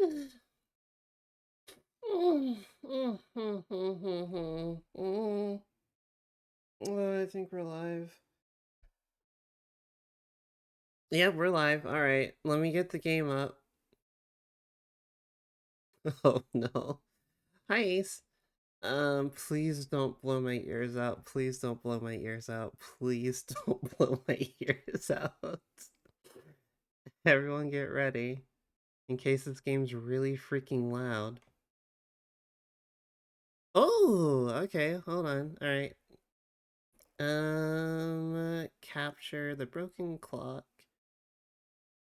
I think we're live. Yeah, we're live. All right, let me get the game up. Oh no. Hi, Ace. Please don't blow my ears out. Please don't blow my ears out. Please don't blow my ears out. Everyone get ready. In case this game's really freaking loud. Oh, okay, hold on. All right. Capture the broken clock.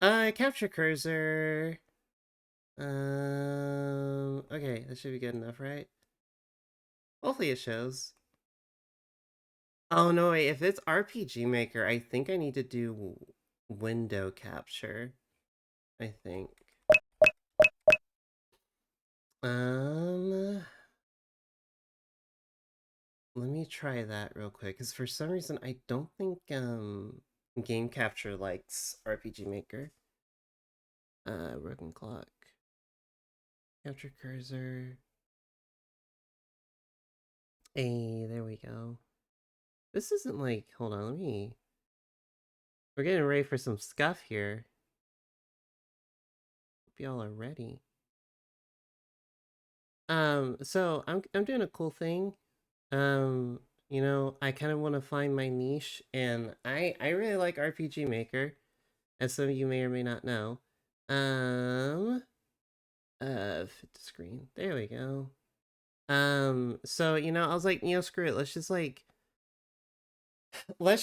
Capture cursor. Okay, that should be good enough, right? Hopefully it shows. Oh no, wait, if it's RPG Maker, I think I need to do window capture. I think. Um, let me try that real quick, because for some reason I don't think Game Capture likes RPG Maker. Broken clock. Capture cursor. Hey, there we go. This isn't like, hold on, let me. We're getting ready for some scuff here. Hope y'all are ready. So I'm doing a cool thing. You know, I kind of want to find my niche, and I really like RPG Maker, as some of you may or may not know. Um, fit to screen. There we go. So you know, I was like, you know, screw it. Let's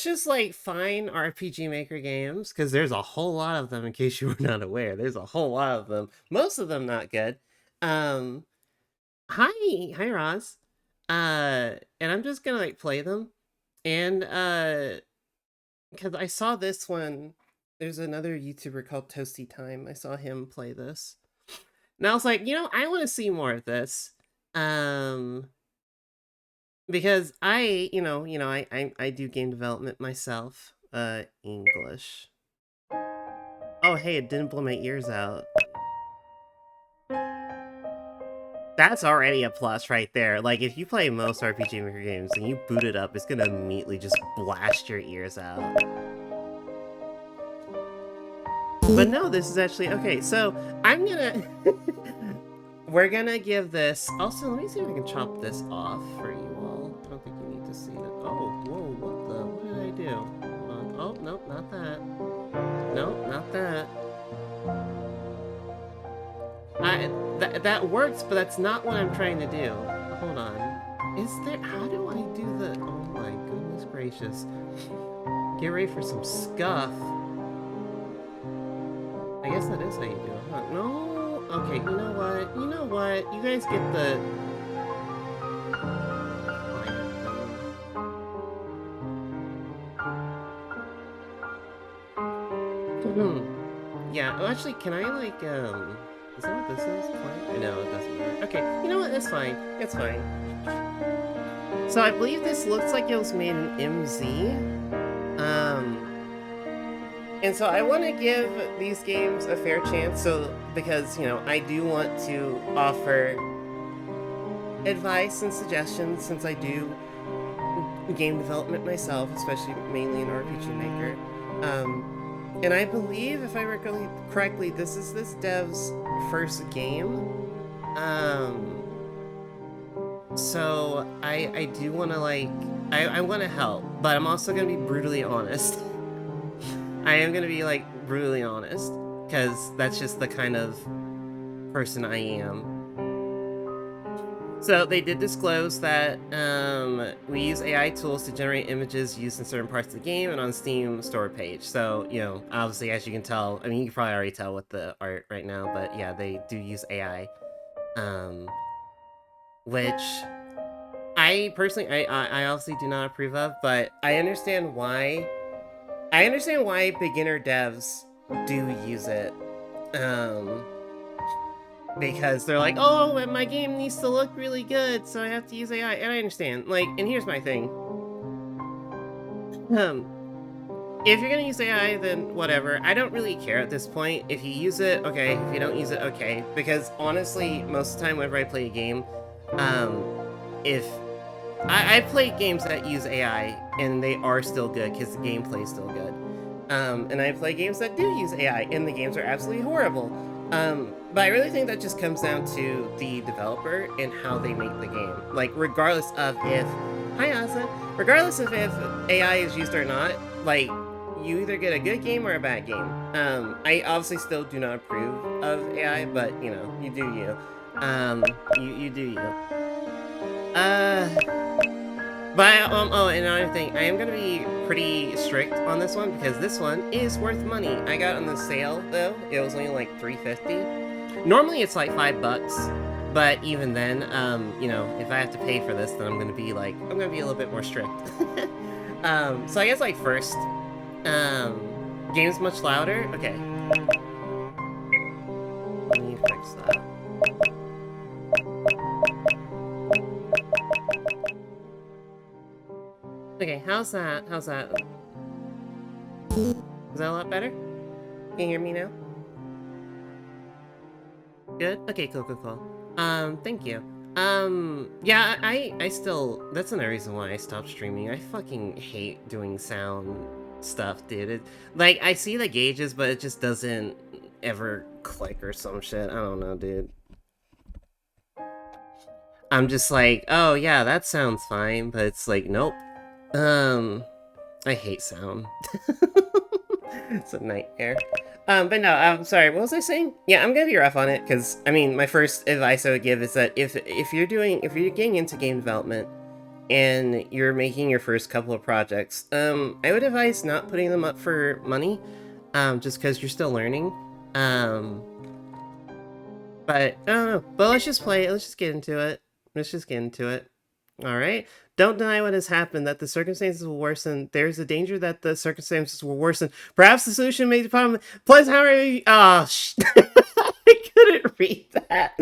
just like find RPG Maker games because there's a whole lot of them. In case you were not aware, there's a whole lot of them. Most of them not good. Um, hi Roz. And I'm just gonna like play them, and because I saw this one. There's another YouTuber called Toasty Time. I saw him play this, and I was like, you know, I want to see more of this. Um, because I do game development myself. English. Oh, hey, it didn't blow my ears out. That's already a plus right there. Like, if you play most RPG Maker games and you boot it up, it's gonna immediately just blast your ears out. But no, this is actually okay. So I'm gonna we're gonna give this. Also, let me see if I can chop this off for you all. I don't think you need to see that. Oh, whoa, what did I do? Hold on. Oh, nope, not that. Nope, not that. That works, but that's not what I'm trying to do. Hold on. Is there? How do I do the? Oh my goodness gracious! Get ready for some scuff. I guess that is how you do it, huh? No. Okay. You know what? You know what? You guys get the. Yeah. Oh, actually, can I like Is that what this is? Client? No, it doesn't work. Okay. You know what? That's fine. It's fine. So I believe this looks like it was made in MZ. And so I want to give these games a fair chance. So because you know I do want to offer advice and suggestions since I do game development myself, especially mainly in RPG Maker. And I believe, if I recall correctly, this is this dev's first game. So I do want to like I want to help, but I'm also gonna be brutally honest. I am gonna be like brutally honest because that's just the kind of person I am. So they did disclose that we use AI tools to generate images used in certain parts of the game and on Steam store page. So, you know, obviously, as you can tell, I mean, you can probably already tell with the art right now, but yeah, they do use AI. Which I personally, I obviously do not approve of, but I understand why. I understand why beginner devs do use it. Because they're like, oh, my game needs to look really good, so I have to use AI. And I understand. Like, and here's my thing. if you're gonna use AI, then whatever. I don't really care at this point. If you use it, okay. If you don't use it, okay. Because honestly, most of the time whenever I play a game, if I play games that use AI and they are still good because the gameplay is still good. And I play games that do use AI and the games are absolutely horrible. But I really think that just comes down to the developer and how they make the game. Like, regardless of if, hi Asa, regardless of if AI is used or not, like, you either get a good game or a bad game. I obviously still do not approve of AI, but you know, you do you. You do you. Oh, and another thing, I am gonna be pretty strict on this one because this one is worth money. I got it on the sale though. It was only like $3.50. Normally it's like $5, but even then, you know, if I have to pay for this, then I'm gonna be a little bit more strict. So I guess like first, game's much louder. Okay. Let me fix that. Okay, how's that? How's that? Is that a lot better? Can you hear me now? Good? Okay, cool. Thank you. Yeah, I still, that's another reason why I stopped streaming. I fucking hate doing sound stuff, dude. Like, I see the gauges, but it just doesn't ever click or some shit. I don't know, dude. I'm just like, oh yeah, that sounds fine, but it's like, nope. I hate sound. It's a nightmare. But no, I'm sorry, what was I saying? Yeah, I'm gonna be rough on it, because, I mean, my first advice I would give is that if you're getting into game development, and you're making your first couple of projects, I would advise not putting them up for money, just because you're still learning. But, I don't know, but let's just play it, let's just get into it. Alright? Don't deny what has happened, that the circumstances will worsen. There's a danger that the circumstances will worsen. Perhaps the solution may be the problem. Plus, how are you? Oh, I couldn't read that.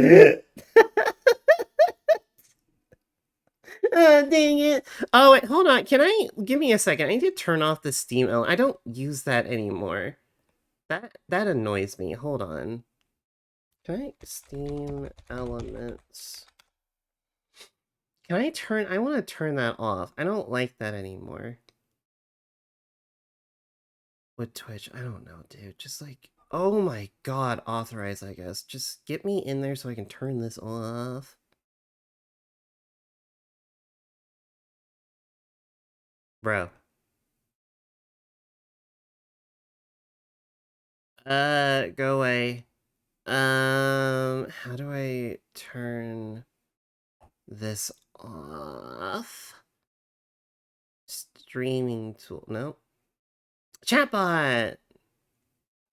Oh, dang it. Oh, wait, hold on. Give me a second. I need to turn off the Steam element. I don't use that anymore. That annoys me. Hold on. Steam elements. I want to turn that off. I don't like that anymore. With Twitch, I don't know, dude. Just like, oh my god, authorize, I guess. Just get me in there so I can turn this off. Bro. Go away. How do I turn this off? Streaming tool, no. Chatbot!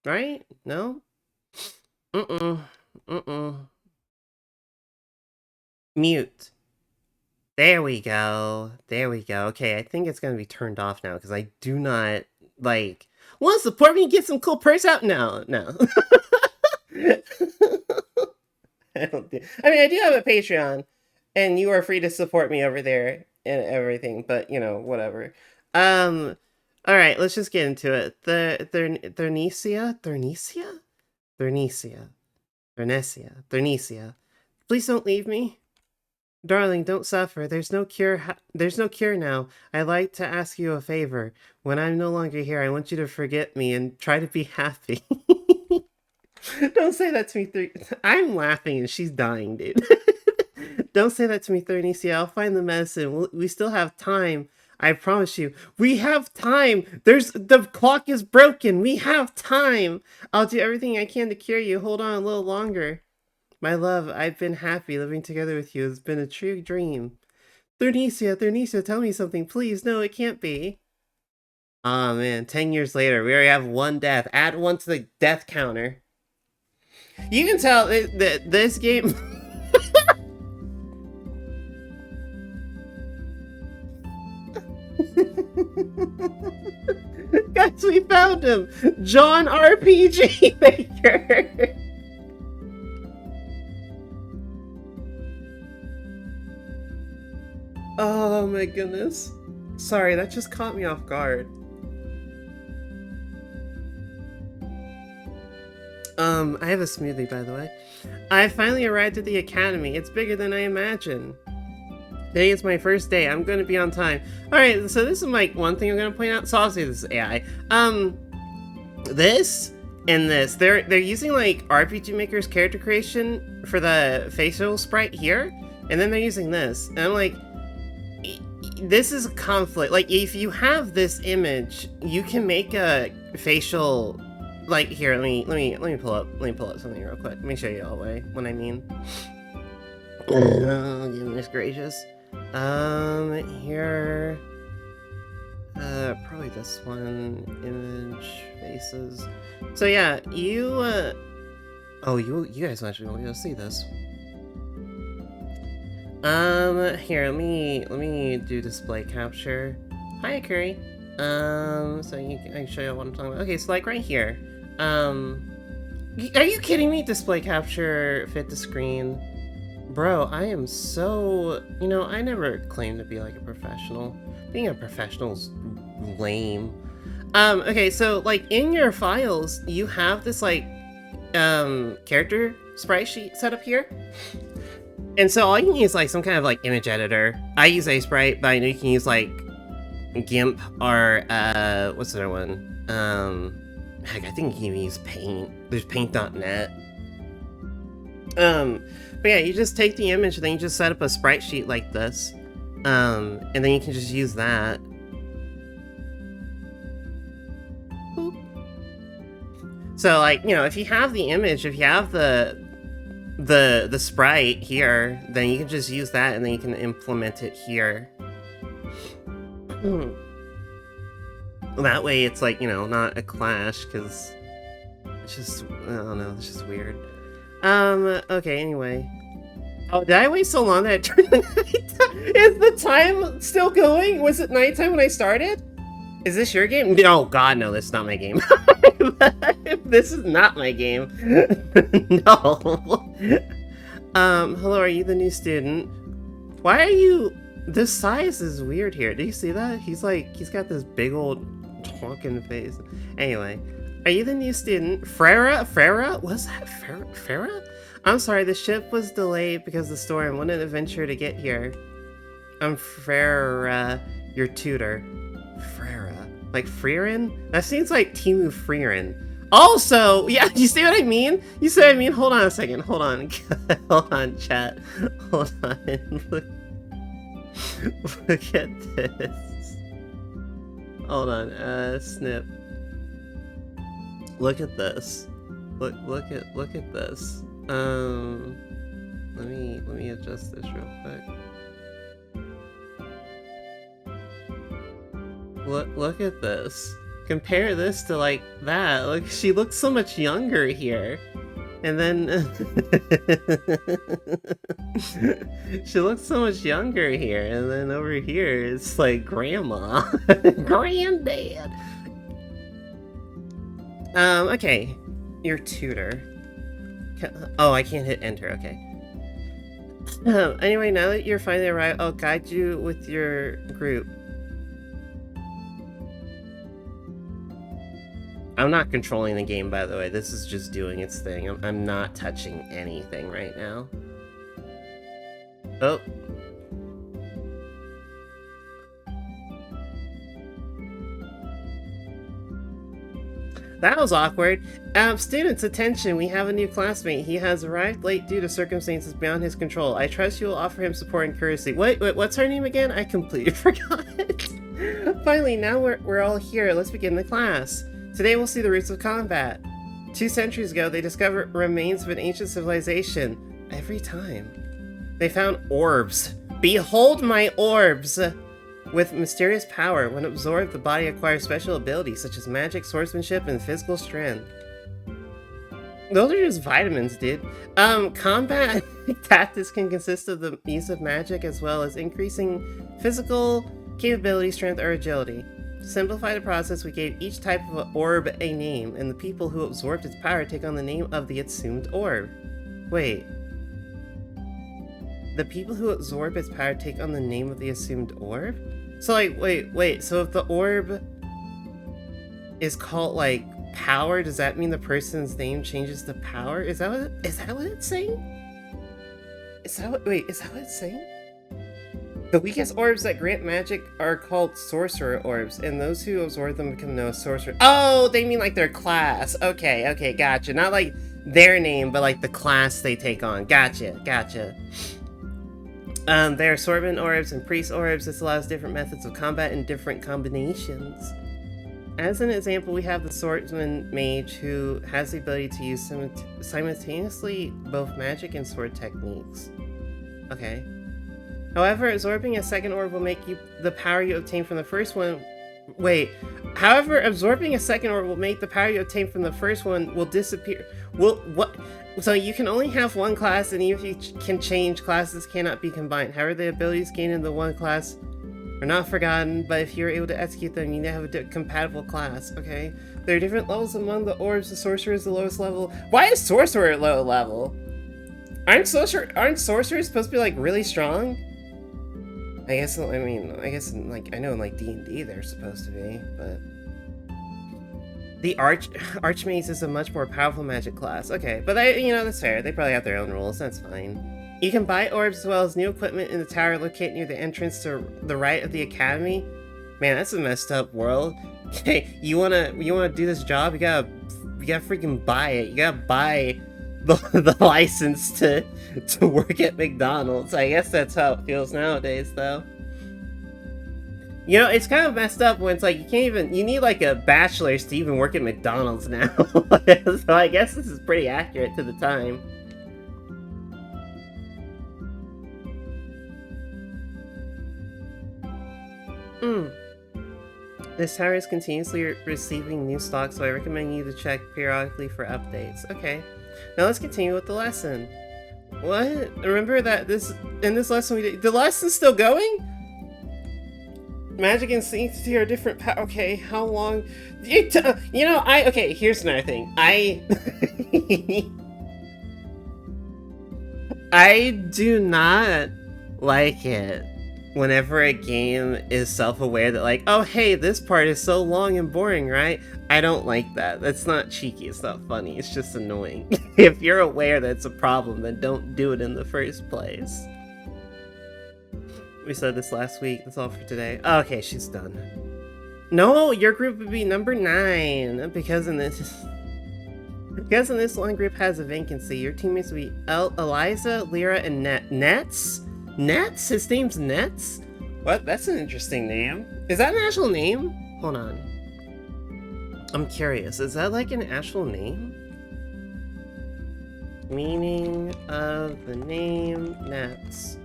Right? No? Mute. There we go. Okay, I think it's gonna be turned off now, because I do not, like... Want to support me and get some cool perks out? No. I mean, I do have a Patreon, and you are free to support me over there and everything, but, you know, whatever. Alright, let's just get into it. Thernesia? Please don't leave me. Darling, don't suffer. There's no cure now. I'd like to ask you a favor. When I'm no longer here, I want you to forget me and try to be happy. Don't say that to me, I'm laughing and she's dying, dude. Don't say that to me, Thernesia. I'll find the medicine. We still have time. I promise you. We have time. The clock is broken. We have time. I'll do everything I can to cure you. Hold on a little longer. My love, I've been happy living together with you. It's been a true dream. Thernesia, tell me something, please. No, it can't be. Aw, man, 10 years later, we already have one death. Add one to the death counter. You can tell that this game... Guys, we found him! John RPG Maker! Oh my goodness. Sorry, that just caught me off guard. I have a smoothie, by the way. I finally arrived at the academy. It's bigger than I imagined. Today is my first day. I'm going to be on time. All right, so this is like one thing I'm going to point out. So obviously this is AI. This and this, they're using like RPG Maker's character creation for the facial sprite here, and then they're using this, and I'm like, this is a conflict. Like, if you have this image, you can make a facial. Like, here, let me pull up something real quick. Let me show you all what I mean. Oh, goodness gracious. Here. Probably this one. Image, faces. So yeah, you guys actually want to see this. Here, let me do display capture. Hi, Curry. So I can show you what I'm talking about. Okay, so like right here. Are you kidding me? Display capture, fit to screen. Bro, I am so... You know, I never claimed to be like a professional. Being a professional's lame. Okay, so like in your files, you have this like, character sprite sheet set up here. And so all you need is like some kind of like image editor. I use Aseprite, but I know you can use like GIMP or, what's the other one? Heck, I think you can use Paint. There's paint.net. But yeah, you just take the image and then you just set up a sprite sheet like this. And then you can just use that. Boop. So like, you know, if you have the image, if you have the sprite here, then you can just use that and then you can implement it here. That way it's like, you know, not a clash, because it's just, I don't know, it's just weird. Okay, anyway. Oh, did I wait so long that it turned night? Is the time still going? Was it nighttime when I started? Is this your game? Oh god, no, this is not my game. This is not my game. No. Hello, are you the new student? Why are you... This size is weird here. Do you see that? He's got this big old talking face. Anyway, are you the new student? Frera? What's that? Frera? I'm sorry, the ship was delayed because of the storm. What an adventure to get here. I'm Frera, your tutor. Frera? Like Frieren? That seems like Timu Frieren. Also, yeah, you see what I mean? You see what I mean? Hold on a second. Hold on. Hold on, chat. Hold on. Look at this. Hold on. Snip. Look at this. Look at this. Let me adjust this real quick. Look at this. Compare this to like that. Look, she looks so much younger here. And then she looks so much younger here, and then over here it's like grandma. Granddad. Okay. Your tutor. Oh, I can't hit enter, okay. Anyway, now that you're finally arrived, I'll guide you with your group. I'm not controlling the game, by the way. This is just doing its thing. I'm not touching anything right now. Oh. That was awkward. Students, attention. We have a new classmate. He has arrived late due to circumstances beyond his control. I trust you will offer him support and courtesy. Wait, what's her name again? I completely forgot. Finally, now we're all here. Let's begin the class. Today we'll see the roots of combat. 2 centuries ago, they discovered remains of an ancient civilization. Every time. They found orbs. Behold my orbs! With mysterious power, when absorbed, the body acquires special abilities such as magic, swordsmanship, and physical strength. Those are just vitamins, dude. Combat tactics can consist of the use of magic as well as increasing physical capability, strength, or agility. To simplify the process, we gave each type of orb a name, and the people who absorbed its power take on the name of the assumed orb. Wait. The people who absorb its power take on the name of the assumed orb? So like, wait, so if the orb is called like power, does that mean the person's name changes to power? Is that what it's saying? Is that what it's saying? The weakest orbs that grant magic are called sorcerer orbs, and those who absorb them become known as sorcerer. Oh, they mean like their class. Okay, gotcha. Not like their name, but like the class they take on. Gotcha. There are swordsman orbs and priest orbs. This allows different methods of combat and different combinations. As an example, we have the swordsman mage who has the ability to use simultaneously both magic and sword techniques. Okay. However, absorbing a second orb will make the power you obtain from the first one... However, absorbing a second orb will make the power you obtain from the first one will disappear. What? So you can only have one class, and even if you can change, classes cannot be combined. However, the abilities gained in the one class are not forgotten, but if you're able to execute them, you need to have a compatible class, okay? There are different levels among the orbs. The sorcerer is the lowest level. Why is sorcerer at low level? Aren't sorcerers supposed to be, like, really strong? I guess, like, I know in, like, D&D they're supposed to be, but... The Archmage is a much more powerful magic class. Okay, but that's fair. They probably have their own rules, that's fine. You can buy orbs as well as new equipment in the tower located near the entrance to the right of the academy. Man, that's a messed up world. Hey, you wanna do this job? You gotta freaking buy it. You gotta buy the license to work at McDonald's. I guess that's how it feels nowadays, though. You know, it's kind of messed up when it's like you need like a bachelor's to even work at McDonald's now. So I guess this is pretty accurate to the time. This tower is continuously receiving new stock, so I recommend you to check periodically for updates. Okay, now let's continue with the lesson. What? Remember that in this lesson the lesson's still going? Magic and sanctity are different okay, how long? Okay, here's another thing. I do not like it whenever a game is self-aware that like, oh hey, this part is so long and boring, right? I don't like that. That's not cheeky, it's not funny, it's just annoying. If you're aware that it's a problem, then don't do it in the first place. We said this last week. That's all for today. Okay, she's done. No, your group would be number 9 because in this one group has a vacancy. Your teammates would be Eliza, Lyra, and Nets. Nets? His name's Nets? What? That's an interesting name. Is that an actual name? Hold on. I'm curious. Is that like an actual name? Meaning of the name Nets.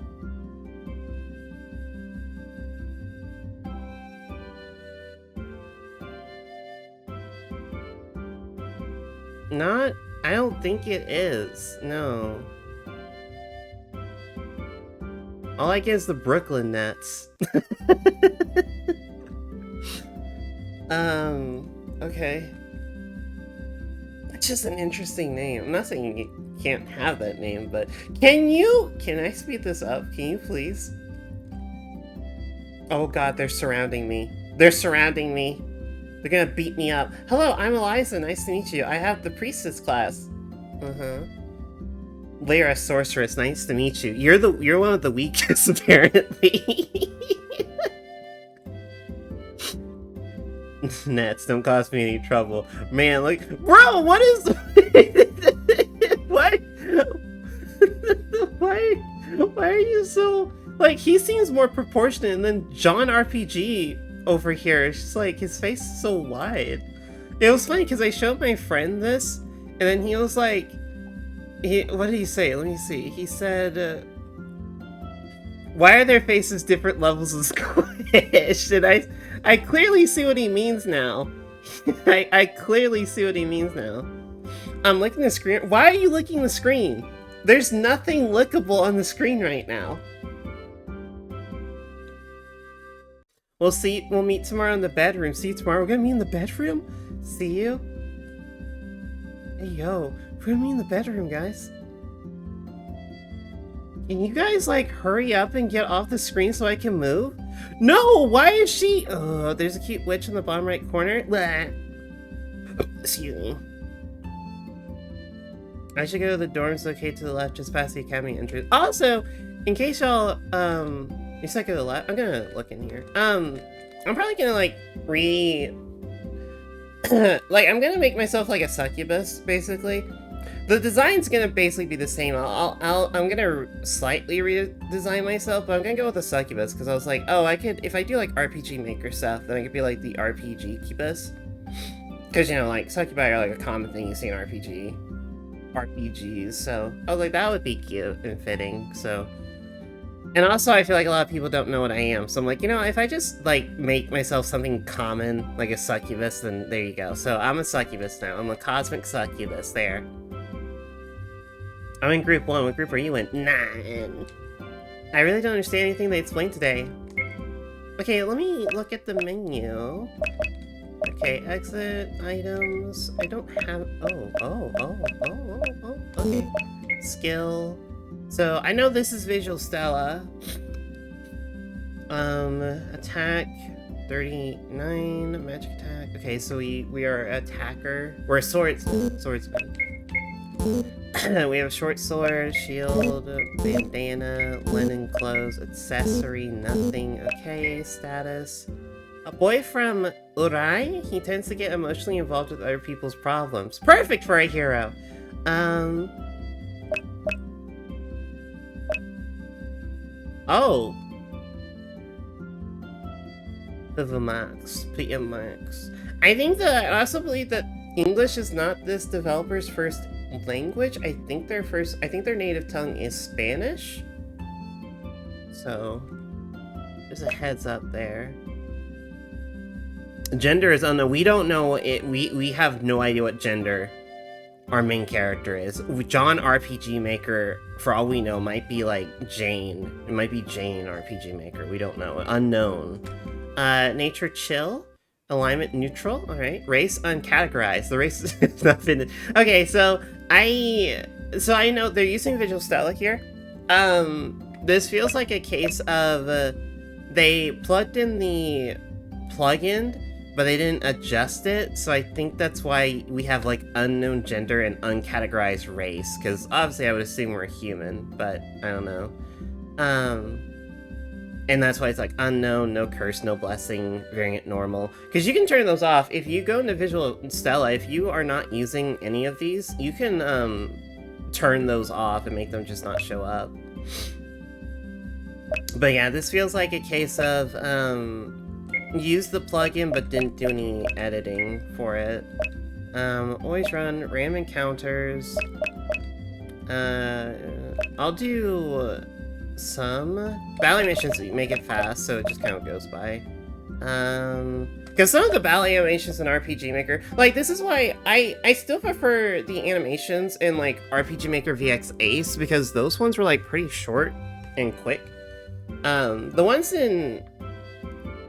I don't think it is. No. All I get is the Brooklyn Nets. Okay. That's just an interesting name. I'm not saying you can't have that name, but can I speed this up? Can you please? Oh god, they're surrounding me. They're surrounding me. They're gonna beat me up. Hello, I'm Eliza. Nice to meet you. I have the priestess class. Lyra, sorceress. Nice to meet you. You're one of the weakest, apparently. Nets, don't cause me any trouble. Man, like, bro, what is? Why are you so like? He seems more proportionate than John RPG. Over here, it's just like his face is so wide. It was funny because I showed my friend this, and then he was like, what did he say? Let me see. He said, why are their faces different levels of squish? And I clearly see what he means now. I clearly see what he means now. I'm licking the screen. Why are you licking the screen? There's nothing lickable on the screen right now. We'll meet tomorrow in the bedroom. See you tomorrow. We're gonna meet in the bedroom? See you? Hey, yo. We're gonna meet in the bedroom, guys. Can you guys, like, hurry up and get off the screen so I can move? No! Why is she... Oh, there's a cute witch in the bottom right corner. Blah. Excuse me. I should go to the dorms located to the left just past the academy entrance. Also, in case y'all, you said go to the left? I'm gonna look in here. I'm probably gonna, like, like, I'm gonna make myself, like, a succubus, basically. The design's gonna basically be the same. I'm gonna slightly redesign myself, but I'm gonna go with the succubus, because I was like, oh, I could, if I do, like, RPG Maker stuff, then I could be, like, the RPG cubus. Because, you know, like, succubi are, like, a common thing you see in RPGs, so I was like, that would be cute and fitting, so. And also, I feel like a lot of people don't know what I am, so I'm like, you know, if I just, like, make myself something common, like a succubus, then there you go. So I'm a succubus now. I'm a cosmic succubus, there. I'm in group 1. What group are you in? 9. I really don't understand anything they explained today. Okay, let me look at the menu. Okay, exit, items, I don't have, okay. Skill. So, I know this is Visual Stella. Attack, 39, magic attack. Okay, so we are attacker. We're a swordsman. We have a short sword, shield, bandana, linen clothes, accessory, nothing. Okay, status. A boy from Urai? He tends to get emotionally involved with other people's problems. Perfect for a hero! Oh! The max. PM max. I also believe that English is not this developer's first language. I think their native tongue is Spanish. So, there's a heads up there. Gender is unknown. We don't know it. We have no idea what gender our main character is. John RPG Maker, for all we know, might be like Jane. It might be Jane RPG Maker. We don't know. Unknown. Nature chill. Alignment neutral. All right. Race uncategorized. The race is not been. Okay, so I know they're using Visual Stella here. This feels like a case of they plugged in the plugin, but they didn't adjust it, so I think that's why we have, like, unknown gender and uncategorized race, because obviously I would assume we're human, but I don't know. And that's why it's, like, unknown, no curse, no blessing, variant normal. Because you can turn those off. If you go into Visual Stella, if you are not using any of these, you can, turn those off and make them just not show up. But yeah, this feels like a case of, used the plugin but didn't do any editing for it. Always run random encounters. I'll do some battle animations that make it fast, so it just kind of goes by. Because some of the battle animations in RPG Maker, like, this is why I still prefer the animations in, like, RPG Maker VX Ace, because those ones were, like, pretty short and quick. The ones in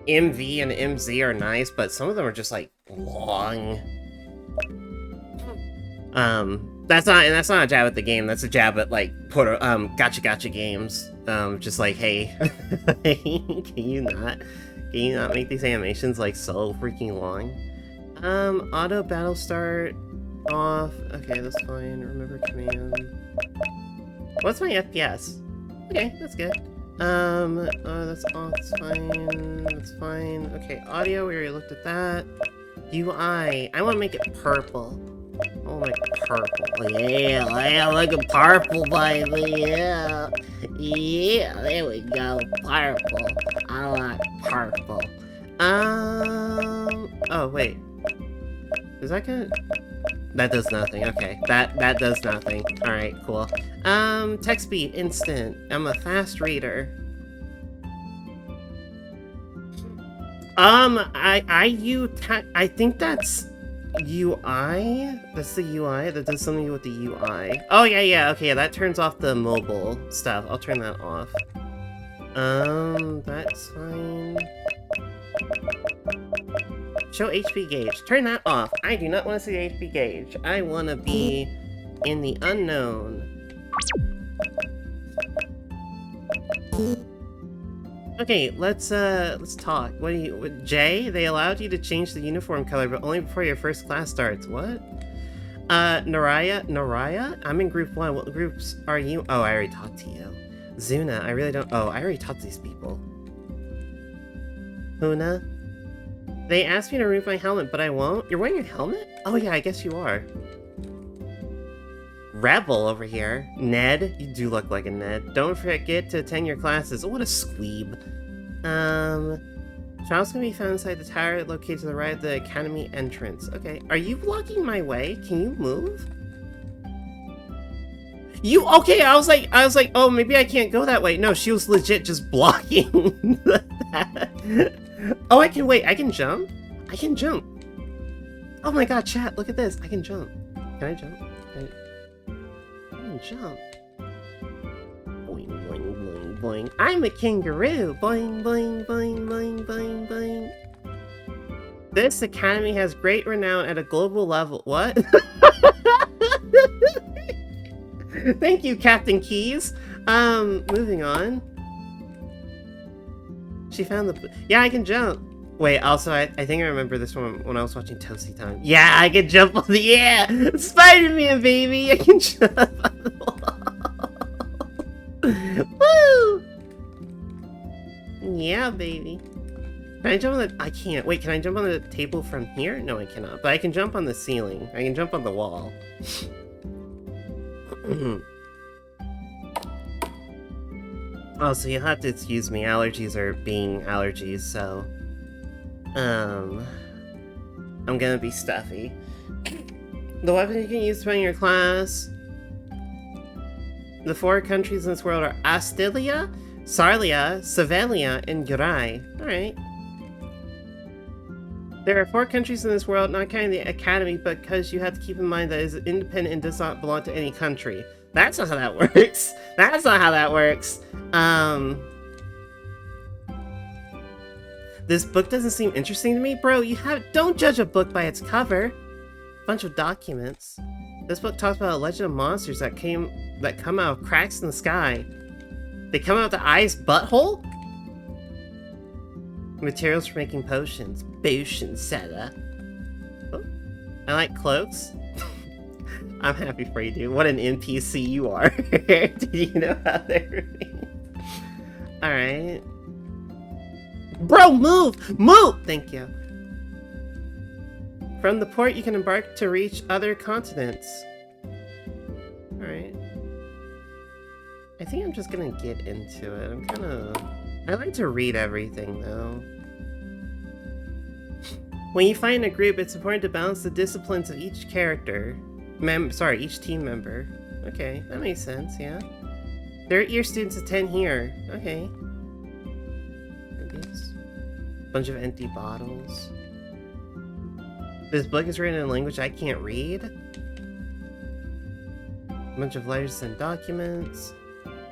MV and MZ are nice, but some of them are just, like, long. That's not a jab at the game. That's a jab at, like, gotcha games. Just like, hey, can you not make these animations, like, so freaking long? Auto battle start off. Okay, that's fine. Remember command. What's my FPS? Okay, that's good. That's off, that's fine. Okay, audio, we already looked at that. UI, I want to make it purple. I want to make it purple. Yeah, look at purple, baby, yeah. Yeah, there we go, purple. I like purple. Oh, wait. Is that good? That does nothing. Okay, that does nothing. All right, cool. Text speed instant. I'm a fast reader. I think that's UI. That's the UI. That does something with the UI. Oh yeah. Okay, that turns off the mobile stuff. I'll turn that off. That's fine. Show HP gauge. Turn that off. I do not want to see the HP gauge. I want to be in the unknown. Okay, let's talk. Jay, they allowed you to change the uniform color, but only before your first class starts. What? Naraya? I'm in group 1. What groups are you? Oh, I already talked to you. Zuna, I really don't. Oh, I already talked to these people. Huna? They asked me to remove my helmet, but I won't. You're wearing a helmet? Oh yeah, I guess you are. Rebel over here. Ned? You do look like a Ned. Don't forget to attend your classes. Oh, what a squeeb. Charles can be found inside the tower located to the right of the academy entrance. Okay, are you blocking my way? Can you move? Okay, I was like, oh, maybe I can't go that way. No, she was legit just blocking that. Oh, I can wait. I can jump? I can jump. Oh my god, chat, look at this. I can jump. Can I jump? I can jump. Boing, boing, boing, boing. I'm a kangaroo. Boing, boing, boing, boing, boing, boing. This academy has great renown at a global level. What? Thank you, Captain Keys. Moving on. She found the... Yeah, I can jump. Wait, also, I think I remember this one when I was watching Toasty Time. Yeah, I can jump on the... Yeah! Spider-Man, baby! I can jump on the wall. Woo! Yeah, baby. Can I jump on the... I can't. Wait, can I jump on the table from here? No, I cannot. But I can jump on the ceiling. I can jump on the wall. Also, you'll have to excuse me, allergies are being allergies, so... I'm gonna be stuffy. The weapon you can use to run your class... The 4 countries in this world are Astilia, Sarlia, Savelia, and Yurai. Alright. There are 4 countries in this world, not counting the academy, but because you have to keep in mind that it is independent and does not belong to any country. That's not how that works. That's not how that works. This book doesn't seem interesting to me, bro. Don't judge a book by its cover. Bunch of documents. This book talks about a legend of monsters that come out of cracks in the sky. They come out of the eye's butthole? Materials for making potions. Potion seller. Oh, I like cloaks. I'm happy for you, dude. What an NPC you are. Did you know how they're Alright. Bro, move! Move! Thank you. From the port, you can embark to reach other continents. Alright. I think I'm just gonna get into it. I like to read everything, though. When you find a group, it's important to balance the disciplines of each character. Each team member. Okay, that makes sense, yeah. Third-year students attend here. Okay. Bunch of empty bottles. This book is written in a language I can't read. Bunch of letters and documents.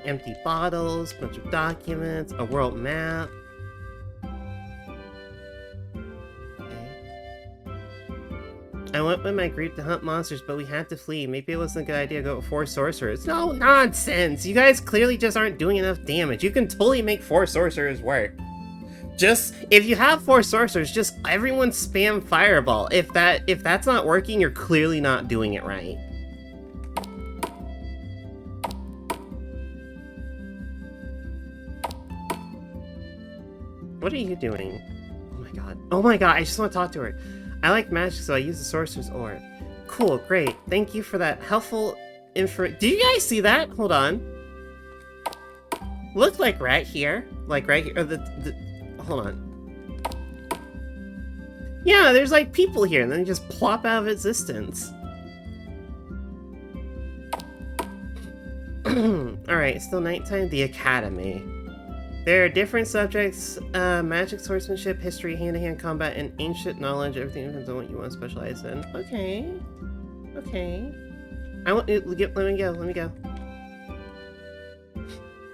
Empty bottles, bunch of documents, a world map. I went with my group to hunt monsters, but we had to flee. Maybe it wasn't a good idea to go with 4 sorcerers. No nonsense! You guys clearly just aren't doing enough damage. You can totally make 4 sorcerers work. If you have 4 sorcerers, just everyone spam fireball. If that's not working, you're clearly not doing it right. What are you doing? Oh my god. Oh my god, I just want to talk to her. I like magic, so I use the Sorcerer's Orb. Cool, great. Thank you for that helpful info. Did you guys see that? Hold on. Looked like right here. Like right here. Or hold on. Yeah, there's like people here, and then they just plop out of existence. Alright, still nighttime. The Academy. There are different subjects, magic, swordsmanship, history, hand-to-hand combat, and ancient knowledge. Everything depends on what you want to specialize in. Okay. Okay. Let me go.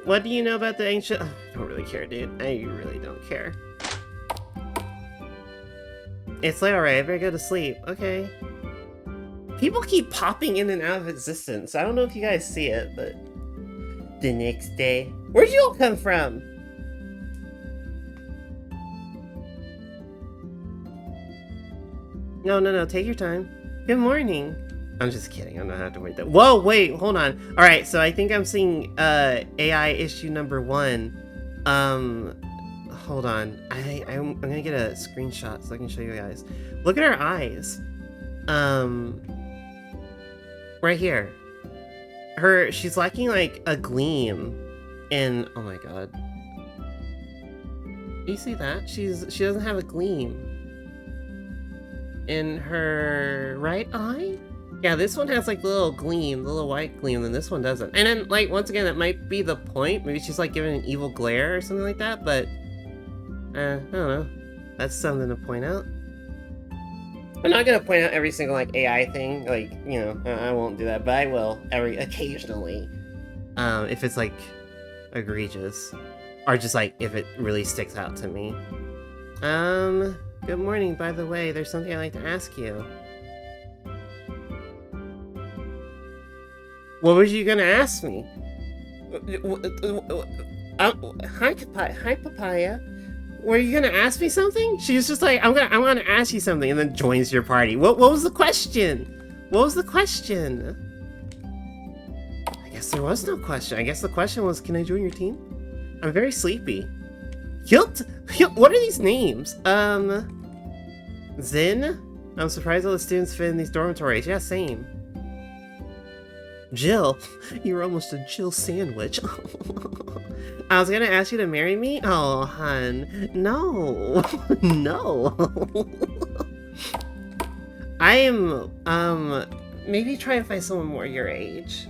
What do you know about the ancient... I don't really care, dude. I really don't care. It's late already. I better go to sleep. Okay. People keep popping in and out of existence. I don't know if you guys see it, but... The next day... Where'd you all come from? No, take your time. Good morning. I'm just kidding. I'm not have to wait that. Whoa, wait, hold on. All right, so I think I'm seeing AI issue number 1. Hold on. I'm gonna get a screenshot so I can show you guys. Look at her eyes. Right here. She's lacking like a gleam in. Oh my god. You see that? She doesn't have a gleam in her right eye. Yeah, this one has like the little gleam, the little white gleam, and this one doesn't. And then, like, once again, that might be the point. Maybe she's like giving an evil glare or something like that, but I don't know. That's something to point out. I'm not gonna point out every single like AI thing, like, you know, I won't do that, but I will occasionally, if it's like egregious, or just like if it really sticks out to me. Good morning. By the way, there's something I'd like to ask you. What was you gonna ask me? Hi, Papaya. Were you gonna ask me something? She's just like, I'm gonna ask you something, and then joins your party. What was the question? What was the question? I guess there was no question. I guess the question was, can I join your team? I'm very sleepy. What are these names? Zin? I'm surprised all the students fit in these dormitories. Yeah, same. Jill, you're almost a Jill sandwich. I was gonna ask you to marry me? Oh, hun. No. No. I am, maybe try to find someone more your age.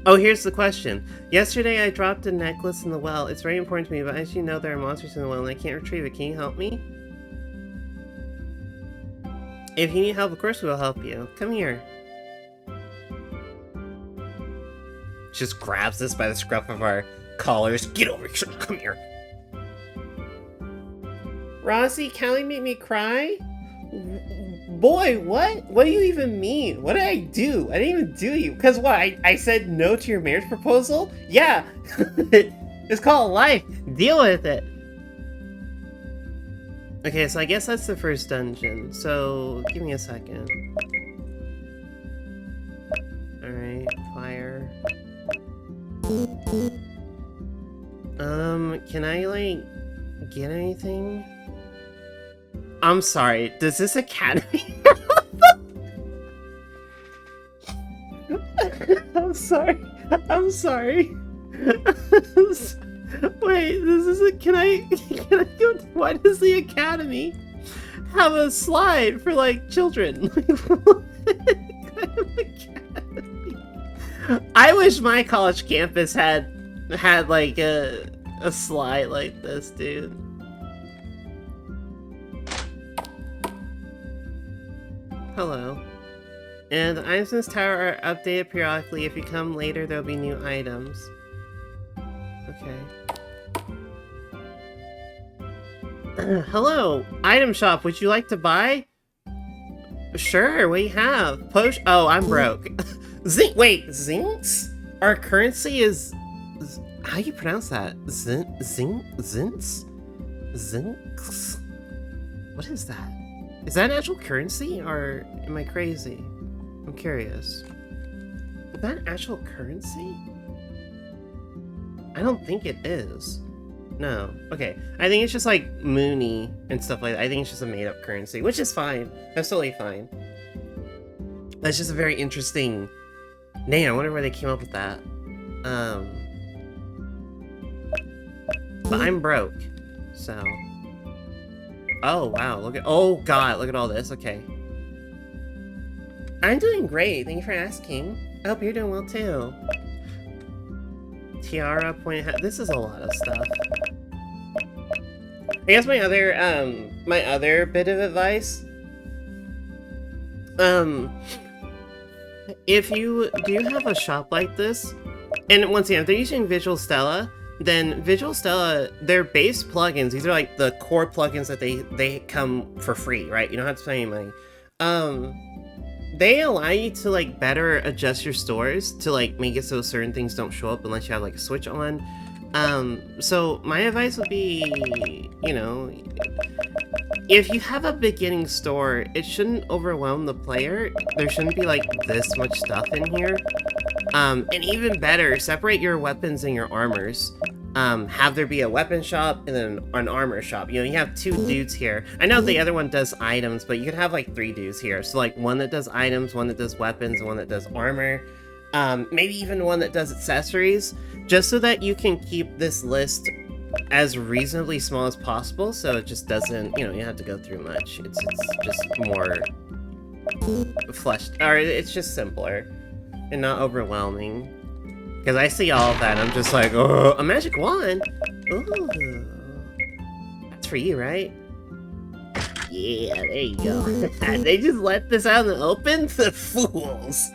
Oh, here's the question. Yesterday I dropped a necklace in the well. It's very important to me, but as you know, there are monsters in the well and I can't retrieve it. Can you help me? If you need help, of course we will help you. Come here. Just grabs us by the scruff of our collars. Get over here. Come here. Rossi, Callie made me cry? Boy, what? What do you even mean? What did I do? I didn't even do you. Because what? I said no to your marriage proposal? Yeah. It's called life. Deal with it. Okay, so I guess that's the first dungeon. So, give me a second. Alright, fire. Can I, like, get anything? I'm sorry, does this academy? I'm sorry. I'm sorry. Wait, this is can I go, why does the academy have a slide for like children? What kind of academy? I wish my college campus had like a slide like this, dude. Hello. And the items in this tower are updated periodically. If you come later, there'll be new items. Okay. Hello, item shop. Would you like to buy? Sure. What do you have? Potion. Oh, I'm broke. Zinc. Wait, zincs? Our currency is. How do you pronounce that? Zincs? Zincs? What is that? Is that an actual currency, or am I crazy? I'm curious. Is that an actual currency? I don't think it is. No. Okay. I think it's just like Mooney and stuff like that. I think it's just a made-up currency, which is fine. That's totally fine. That's just a very interesting name. I wonder where they came up with that. But I'm broke, so... Oh, wow, look at- oh god, look at all this, okay. I'm doing great, thank you for asking. I hope you're doing well too. Tiara, point hat, this is a lot of stuff. I guess my other bit of advice, if you do have a shop like this, and once again, if they're using Visual Stella, then Visual Stella, their base plugins, these are like the core plugins that they come for free, right? You don't have to spend any money. they allow you to like better adjust your stores to like make it so certain things don't show up unless you have like a switch on. So my advice would be, you know, if you have a beginning store, it shouldn't overwhelm the player. There shouldn't be like this much stuff in here. And even better, separate your weapons and your armors. Have there be a weapon shop and then an armor shop. You know, you have 2 dudes here. I know the other one does items, but you could have like 3 dudes here. So like one that does items, one that does weapons, and one that does armor. Maybe even one that does accessories, just so that you can keep this list as reasonably small as possible, so it just doesn't, you know, you have to go through much. It's just more fleshed, or it's just simpler and not overwhelming. Because I see all of that and I'm just like, oh, a magic wand? Ooh. That's for you, right? Yeah, there you go. They just let this out in the open? The fools!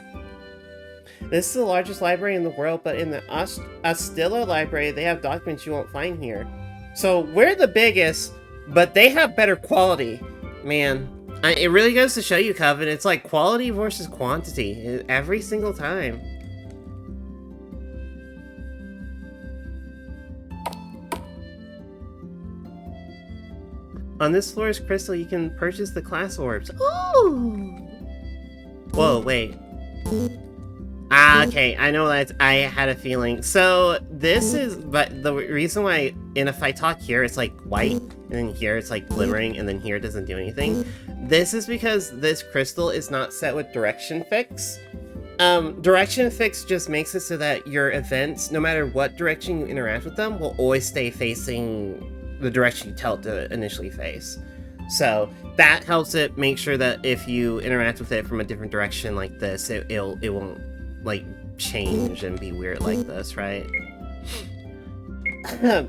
This is the largest library in the world, but in the Astilla library, they have documents you won't find here. So we're the biggest, but they have better quality. Man, it really goes to show you, Coven, it's like quality versus quantity every single time. On this floor's crystal, you can purchase the class orbs. Ooh! Whoa, wait. Ah, okay, I know that. I had a feeling. So this is, but the reason why, and if I talk here, it's like white, and then here it's like glimmering, and then here it doesn't do anything. This is because this crystal is not set with direction fix. Direction fix just makes it so that your events, no matter what direction you interact with them, will always stay facing the direction you tell it to initially face. So that helps it make sure that if you interact with it from a different direction like this, it won't like change and be weird like this, right?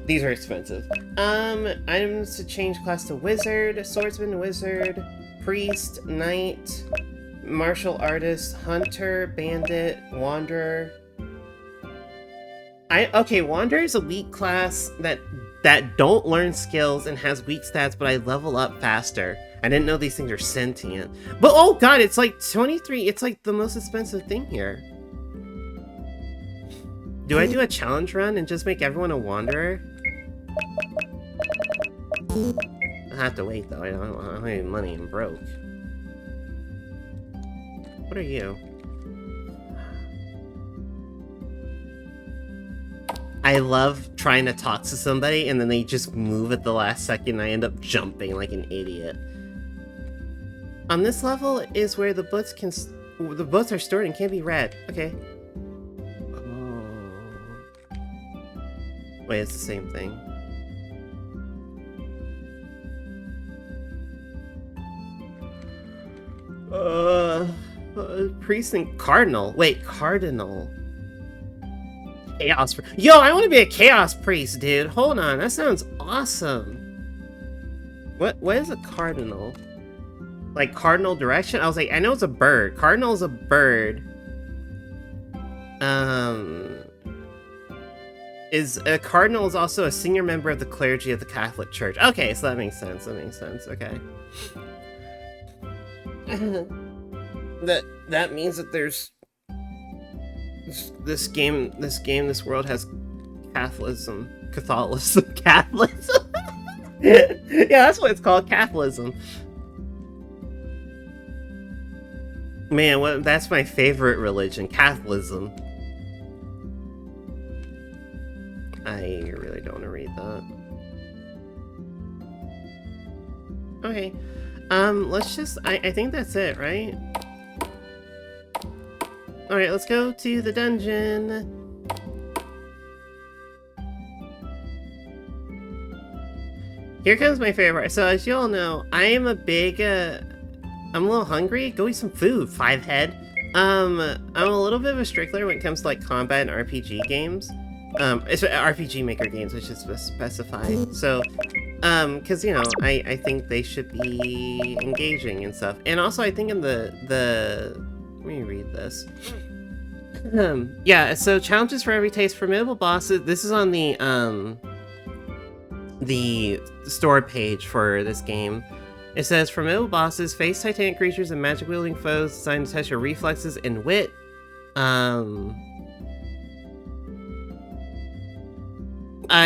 These are expensive. Items to change class to wizard, swordsman, wizard, priest, knight, martial artist, hunter, bandit, wanderer. Okay, wanderer is a weak class that don't learn skills and has weak stats, but I level up faster. I didn't know these things are sentient. But oh god, it's like 23, it's like the most expensive thing here. Do I do a challenge run and just make everyone a wanderer? I have to wait though, I don't have any money, I'm broke. What are you? I love trying to talk to somebody and then they just move at the last second and I end up jumping like an idiot. On this level is where the books are stored and can't be read. Okay. Oh. Wait, it's the same thing. Priest and Cardinal. Wait, Cardinal. Chaos. Yo, I want to be a Chaos Priest, dude. Hold on, that sounds awesome. What is a Cardinal? Like cardinal direction? I was like, I know it's a bird. Cardinal is a bird. Is a cardinal is also a senior member of the clergy of the Catholic Church. Okay, so that makes sense. That makes sense. Okay. that means that there's this world has Catholicism. Catholicism. Yeah, that's what it's called, Catholicism. Man, that's my favorite religion, Catholicism. I really don't want to read that. Okay. Let's just... I think that's it, right? Alright, let's go to the dungeon. Here comes my favorite part. So, as you all know, I am a big... I'm a little hungry. Go eat some food, five head. I'm a little bit of a stickler when it comes to, like, combat and RPG games. It's RPG Maker games, I should specify. So, because, you know, I think they should be engaging and stuff. And also, I think in the let me read this. Yeah, so challenges for every taste, formidable bosses. This is on the store page for this game. It says, formidable bosses, face titanic creatures and magic-wielding foes designed to test your reflexes and wit.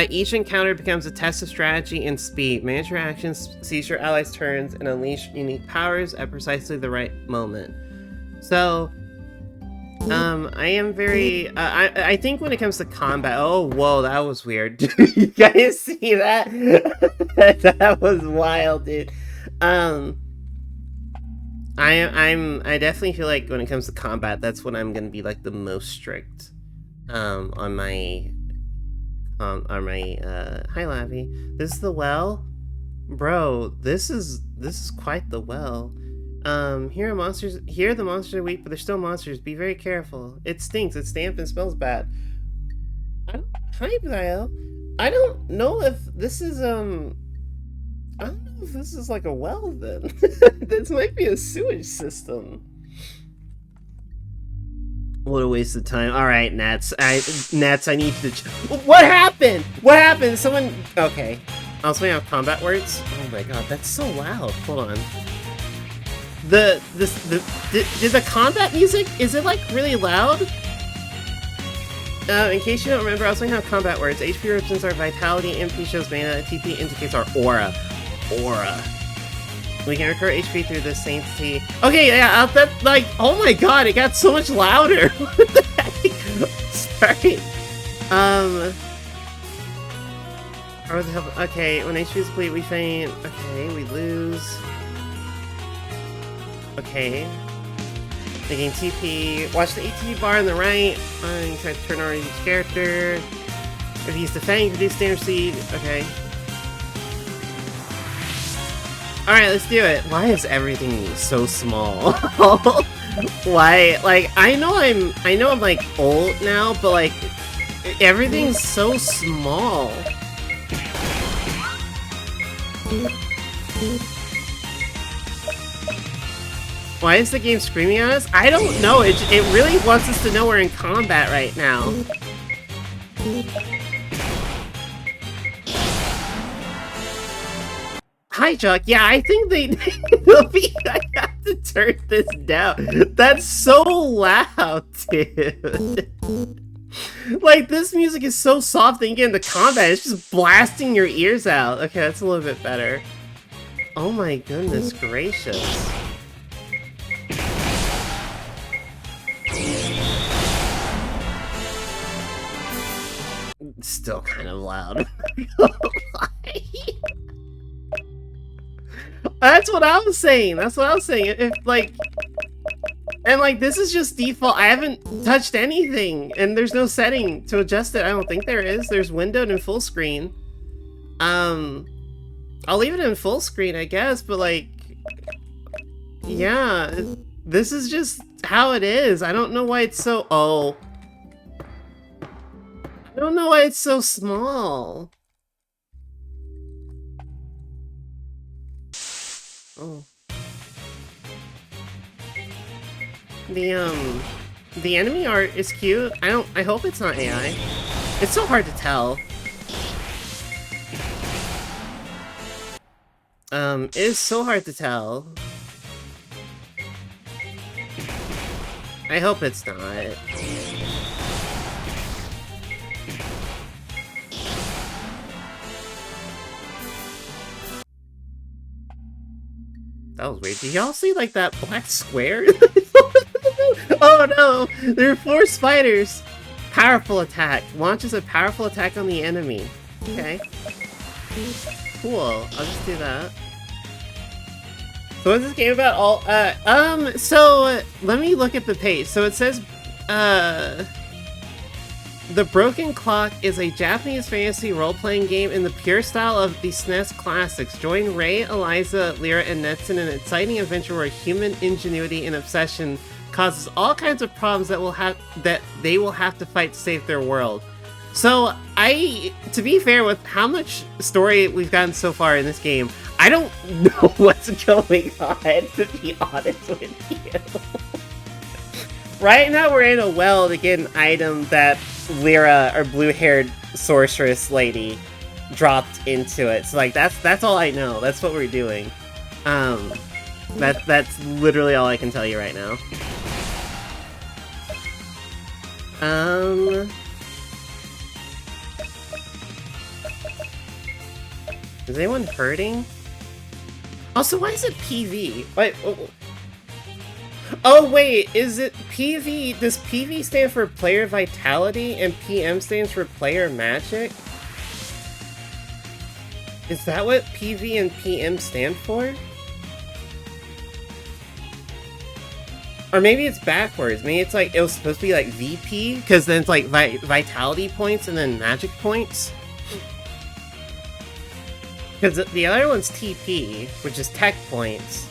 Each encounter becomes a test of strategy and speed. Manage your actions, seize your allies' turns, and unleash unique powers at precisely the right moment. So, I am very, I think when it comes to combat, oh, whoa, that was weird. You guys see that? That was wild, dude. I definitely feel like when it comes to combat, that's when I'm gonna be like the most strict, on my hi Lavi. This is the well? Bro, this is quite the well. Here the monsters are weak, but they're still monsters. Be very careful. It stinks, it's damp and smells bad. Hi, Bio. I don't know if this is, I don't know if this is like a well then. This might be a sewage system. What a waste of time. Alright, Nats. Nats, I need to... What happened? What happened? Someone... Okay. I was playing out combat words. Oh my god, that's so loud. Hold on. Did the combat music, is it like really loud? In case you don't remember, I was playing out combat words. HP represents our vitality, MP shows mana, TP indicates our aura. Aura. We can recur HP through the sanctity. Okay, yeah, that, like, oh my god, it got so much louder. What the heck? Sorry. Okay, when HP is complete, we faint. Okay, we lose. Okay. They gain TP. Watch the ATP bar on the right. You try to turn on each character. If he's defending, reduce standard speed. Okay. Alright, let's do it. Why is everything so small? Why? Like, I know I'm like old now, but like everything's so small. Why is the game screaming at us? I don't know. It really wants us to know we're in combat right now. Hi, Chuck. Yeah, I think I have to turn this down. That's so loud, dude. Like, this music is so soft that you get into combat, it's just blasting your ears out. Okay, that's a little bit better. Oh my goodness gracious. Still kind of loud. That's what I was saying. That's what I was saying. If like, and like this is just default. I haven't touched anything, and there's no setting to adjust it. I don't think there is. There's windowed and full screen. I'll leave it in full screen, I guess. But like, yeah, this is just how it is. I don't know why it's so. Oh, I don't know why it's so small. Oh. The enemy art is cute. I hope it's not AI. It's so hard to tell. It is so hard to tell. I hope it's not. That was weird. Did y'all see, like, that black square? Oh no! There are 4 spiders! Powerful attack. Launches a powerful attack on the enemy. Okay. Cool. I'll just do that. So what's this game about? So, let me look at the page. So it says, The Broken Clock is a Japanese fantasy role-playing game in the pure style of the SNES classics. Join Ray, Eliza, Lyra, and Netson in an exciting adventure where human ingenuity and obsession causes all kinds of problems that they will have to fight to save their world. So, to be fair, with how much story we've gotten so far in this game, I don't know what's going on, to be honest with you. Right now we're in a well to get an item that Lyra, or blue-haired sorceress lady, dropped into it. So like that's all I know. That's what we're doing. Um, that's literally all I can tell you right now. Is anyone hurting? Also, why is it PV? Wait, oh wait, is it PV? Does PV stand for player vitality and PM stands for player magic? Is that what PV and PM stand for? Or maybe it's backwards. Maybe it's like, it was supposed to be like VP, because then it's like vitality points and then magic points. Because the other one's TP, which is tech points.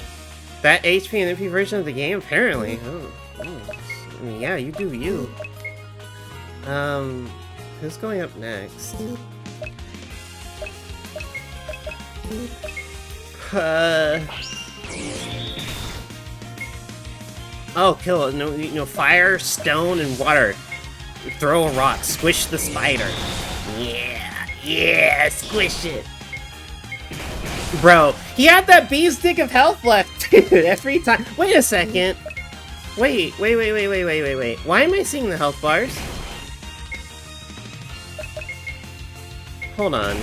That HP and MP version of the game, apparently. Oh. I mean, yeah, you do you. Who's going up next? Oh, kill it. No, fire, stone, and water. Throw a rock. Squish the spider. Yeah, squish it. Bro, he had that bee's dick of health left, dude, every time. Wait a second. Wait. Why am I seeing the health bars? Hold on.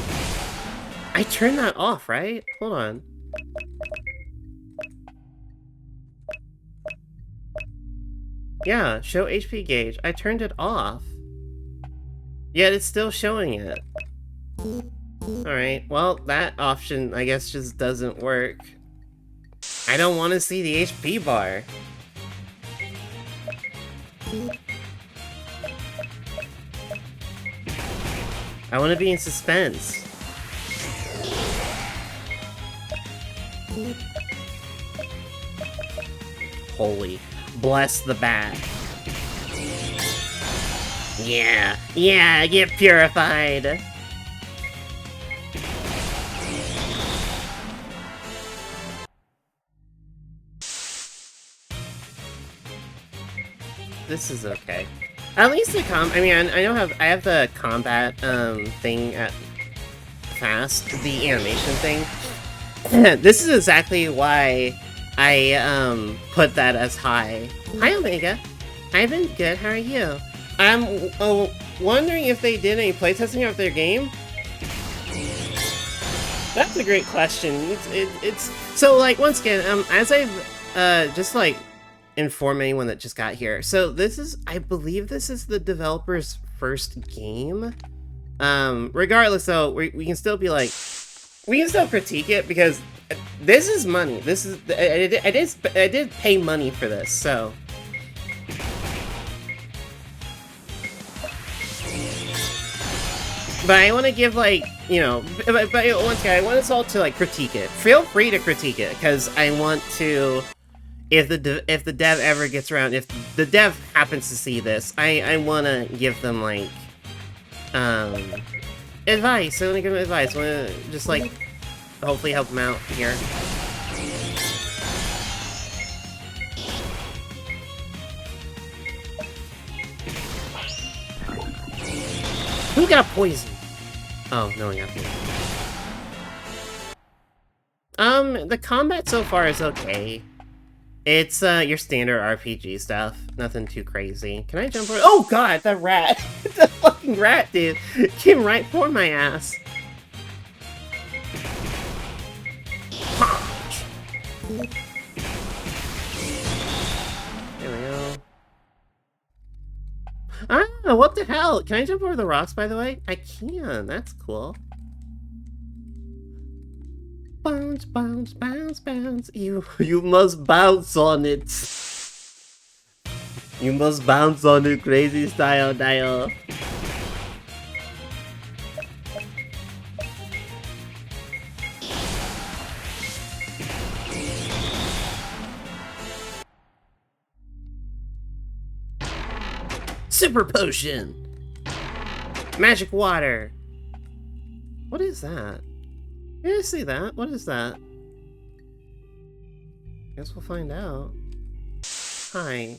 I turned that off, right? Hold on. Yeah, show HP gauge. I turned it off. Yet it's still showing it. Alright, well, that option, I guess, just doesn't work. I don't want to see the HP bar. I want to be in suspense. Holy. Bless the bat. Yeah, get purified. This is okay. At least the I mean, I have the combat thing at fast, the animation thing. This is exactly why I put that as high. Hi Omega, I've been good. How are you? I'm wondering if they did any playtesting of their game. That's a great question. It's so, like, once again, as I've just like inform anyone that just got here. So this is, I believe this is the developer's first game. Regardless though, we can still be like, we can still critique it because this is money. This is, I did pay money for this, so. But I want to give, like, you know, but once again, I want us all to, like, critique it. Feel free to critique it, because I want to, if the dev ever gets around, if the dev happens to see this, I want to give them, like, advice. I want to give them advice. I want to just, like, hopefully help them out here. Who got poisoned? Oh, no one got poisoned. The combat so far is okay. It's, your standard RPG stuff. Nothing too crazy. Can I jump over? Oh god, that rat! The fucking rat, dude! Came right for my ass. Punch! There we go. Ah, what the hell? Can I jump over the rocks, by the way? I can. That's cool. Bounce, bounce, bounce, bounce. You must bounce on it. You must bounce on it, crazy style, dial. Super potion! Magic water! What is that? Did I see that? What is that? Guess we'll find out. Hi.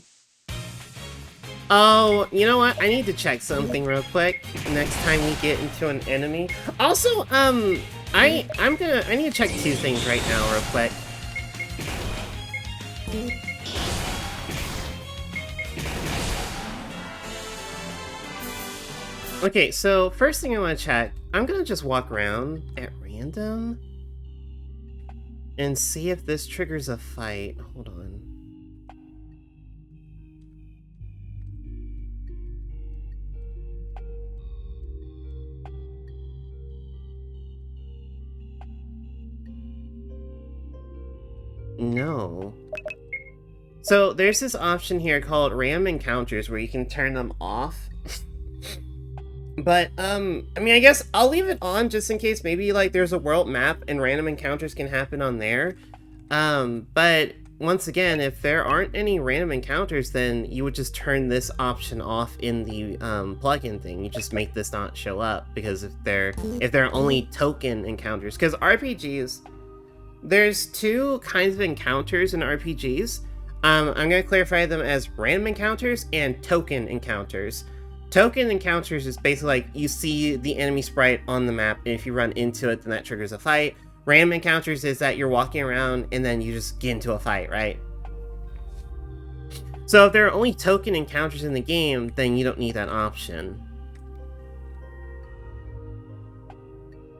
Oh, you know what? I need to check something real quick next time we get into an enemy. Also, I need to check two things right now real quick. Okay, so first thing I want to check, I'm gonna just walk around at random and see if this triggers a fight. Hold on. No. So there's this option here called random encounters where you can turn them off. But, I mean, I guess I'll leave it on just in case maybe, like, there's a world map and random encounters can happen on there. But once again, if there aren't any random encounters, then you would just turn this option off in the plugin thing. You just make this not show up, because if there are only token encounters, because RPGs, there's two kinds of encounters in RPGs. I'm gonna clarify them as random encounters and token encounters. Token encounters is basically like you see the enemy sprite on the map, and if you run into it, then that triggers a fight. Random encounters is that you're walking around and then you just get into a fight, right? So if there are only token encounters in the game, then you don't need that option.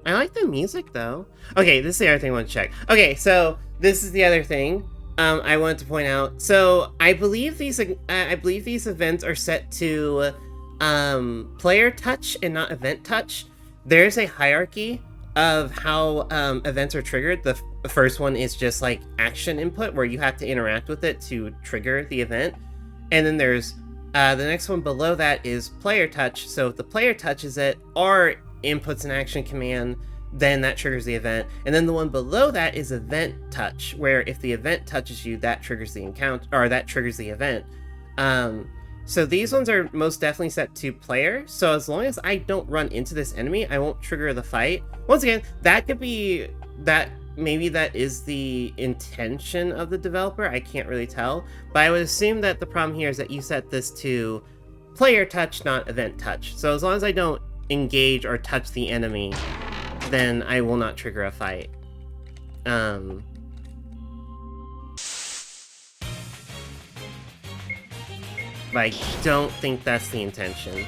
I like the music though. Okay, this is the other thing I want to check. Okay, so this is the other thing I wanted to point out. So I believe these events are set to player touch and not event touch. There's a hierarchy of how events are triggered. The first one is just like action input, where you have to interact with it to trigger the event. And then there's the next one below that is player touch. So if the player touches it or inputs an action command, then that triggers the event. And then the one below that is event touch, where if the event touches you, that triggers the encounter, or that triggers the event. So these ones are most definitely set to player, so as long as I don't run into this enemy, I won't trigger the fight. Once again, that could be that, maybe that is the intention of the developer, I can't really tell, but I would assume that the problem here is that you set this to player touch, not event touch. So as long as I don't engage or touch the enemy, then I will not trigger a fight. But I don't think that's the intention.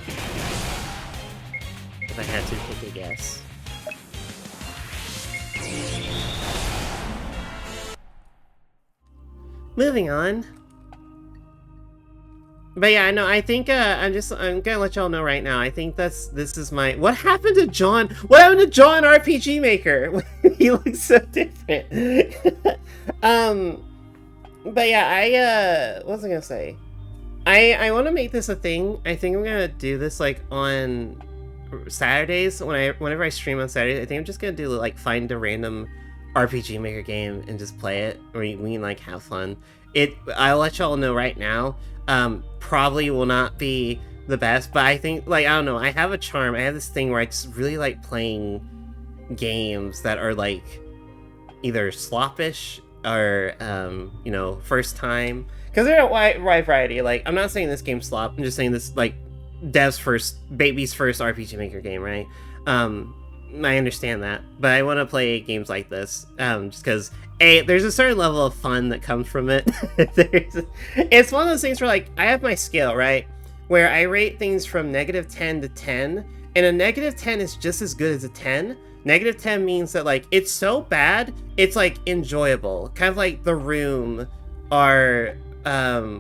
If I had to take a guess. Moving on. But yeah, no, I think I'm gonna let y'all know right now. I think this is my. What happened to John? What happened to John RPG Maker? He looks so different. But yeah, what was I gonna say? I want to make this a thing. I think I'm gonna do this like on Saturdays whenever I stream on Saturdays. I think I'm just gonna do like find a random RPG Maker game and just play it, or we can like have fun. I'll let y'all know right now. Probably will not be the best, but I think, like, I don't know, I have a charm. I have this thing where I just really like playing games that are like either sloppish or you know, first time, because they're a wide variety. Like, I'm not saying this game's slop, I'm just saying this, like, baby's first RPG Maker game, right? I understand that, but I want to play games like this, just because there's a certain level of fun that comes from it. It's one of those things where, like, I have my scale, right, where I rate things from -10 to 10, and a -10 is just as good as a 10. -10 means that, like, it's so bad, it's, like, enjoyable. Kind of like The Room, or,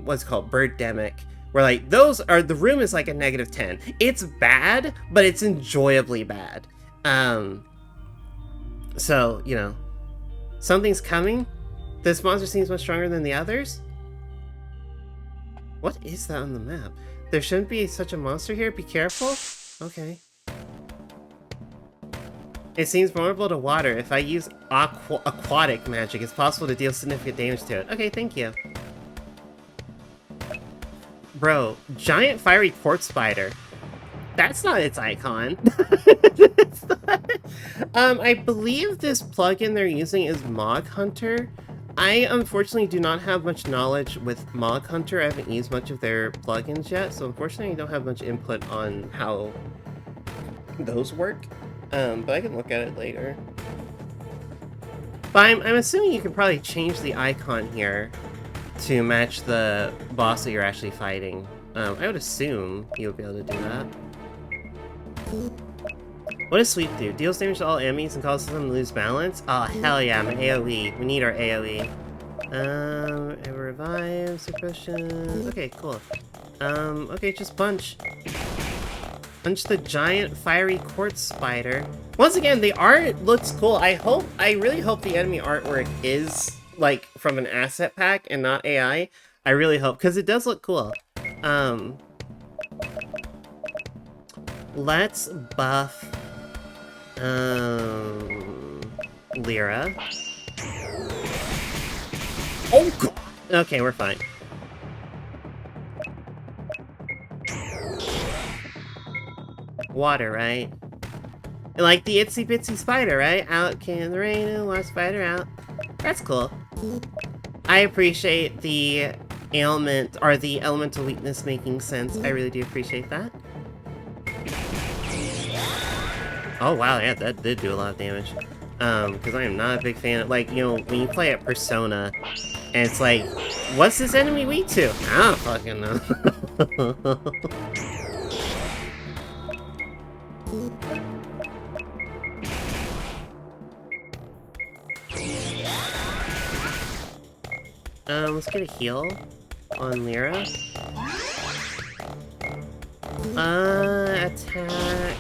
what's it called, Birdemic, where, like, The Room is, like, a -10. It's bad, but it's enjoyably bad. So, you know, something's coming. This monster seems much stronger than the others. What is that on the map? There shouldn't be such a monster here. Be careful. Okay. It seems vulnerable to water. If I use aquatic magic, it's possible to deal significant damage to it. Okay, thank you. Bro, giant fiery quartz spider. That's not its icon. It's not. I believe this plugin they're using is Mog Hunter. I unfortunately do not have much knowledge with Mog Hunter. I haven't used much of their plugins yet, so unfortunately I don't have much input on how those work. But I can look at it later. But I'm assuming you can probably change the icon here to match the boss that you're actually fighting. I would assume you would be able to do that. What does Sweep do? Deals damage to all enemies and causes them to lose balance? Oh, hell yeah, I'm an AoE. We need our AoE. It revives, suppression. Okay, cool. Okay, just punch. Punch the giant fiery quartz spider. Once again, the art looks cool. I really hope the enemy artwork is, like, from an asset pack and not AI. I really hope, because it does look cool. Let's buff, Lyra. Oh, God. Okay, we're fine. Water, right? Like the itsy bitsy spider, right? Out can the rain and wash spider out. That's cool. I appreciate the ailment, or the elemental weakness making sense. I really do appreciate that. Oh wow, yeah, that did do a lot of damage. Because I am not a big fan of, like, you know, when you play at Persona, and it's like, what's this enemy weak to? I don't fucking know. Let's get a heal on Lyra. Attack.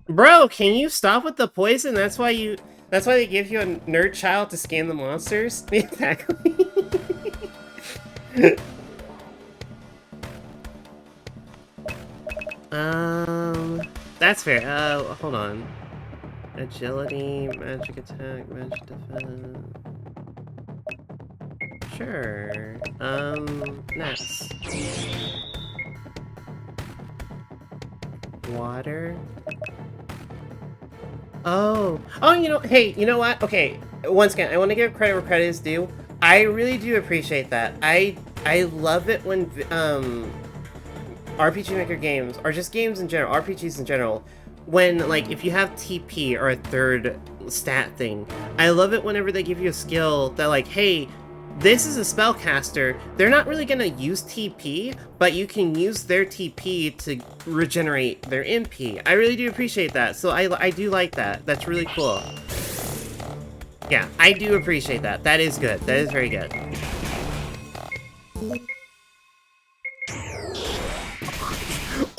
Bro, can you stop with the poison? That's why they give you a nerd child to scan the monsters? Exactly. That's fair. Hold on. Agility, magic attack, magic defense. Sure. Next. Water. Oh, you know, hey, you know what? Okay, once again, I want to give credit where credit is due. I really do appreciate that. I love it when RPG Maker games, or just games in general, RPGs in general, when, like, if you have TP or a third stat thing, I love it whenever they give you a skill that, like, hey, this is a spellcaster. They're not really gonna use TP, but you can use their TP to regenerate their MP. I really do appreciate that, so I do like that. That's really cool. Yeah, I do appreciate that. That is good. That is very good.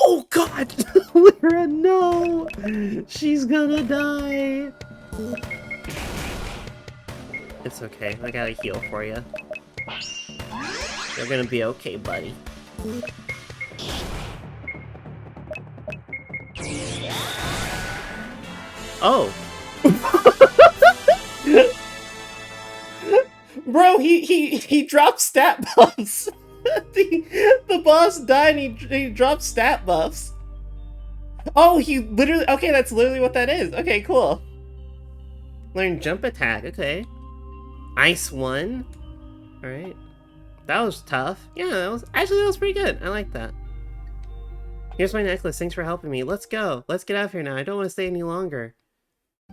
Oh God! Lyra, no! She's gonna die! It's okay, I got a heal for you. You're gonna be okay, buddy. Oh! Bro, he dropped stat buffs! the boss died and he dropped stat buffs. Oh, he literally... Okay, that's literally what that is. Okay, cool. Learn jump attack, okay. Ice 1. Alright. That was tough. Yeah, that was pretty good. I like that. Here's my necklace. Thanks for helping me. Let's go. Let's get out of here now. I don't want to stay any longer.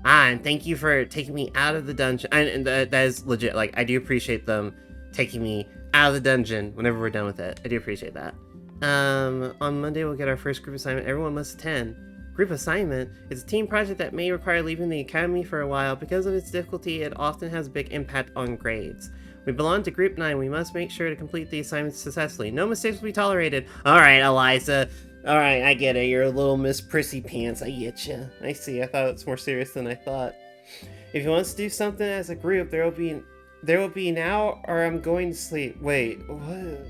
And thank you for taking me out of the dungeon. And that is legit. Like, I do appreciate them taking me out of the dungeon whenever we're done with it. I do appreciate that. On Monday, we'll get our first group assignment. Everyone must attend. Group assignment is a team project that may require leaving the academy for a while. Because of its difficulty, it often has a big impact on grades. We belong to Group 9. We must make sure to complete the assignment successfully. No mistakes will be tolerated. Alright, Eliza. Alright, I get it. You're a little Miss Prissy Pants. I get you. I see. I thought it was more serious than I thought. If you want to do something as a group, there will be now, or I'm going to sleep. Wait, what?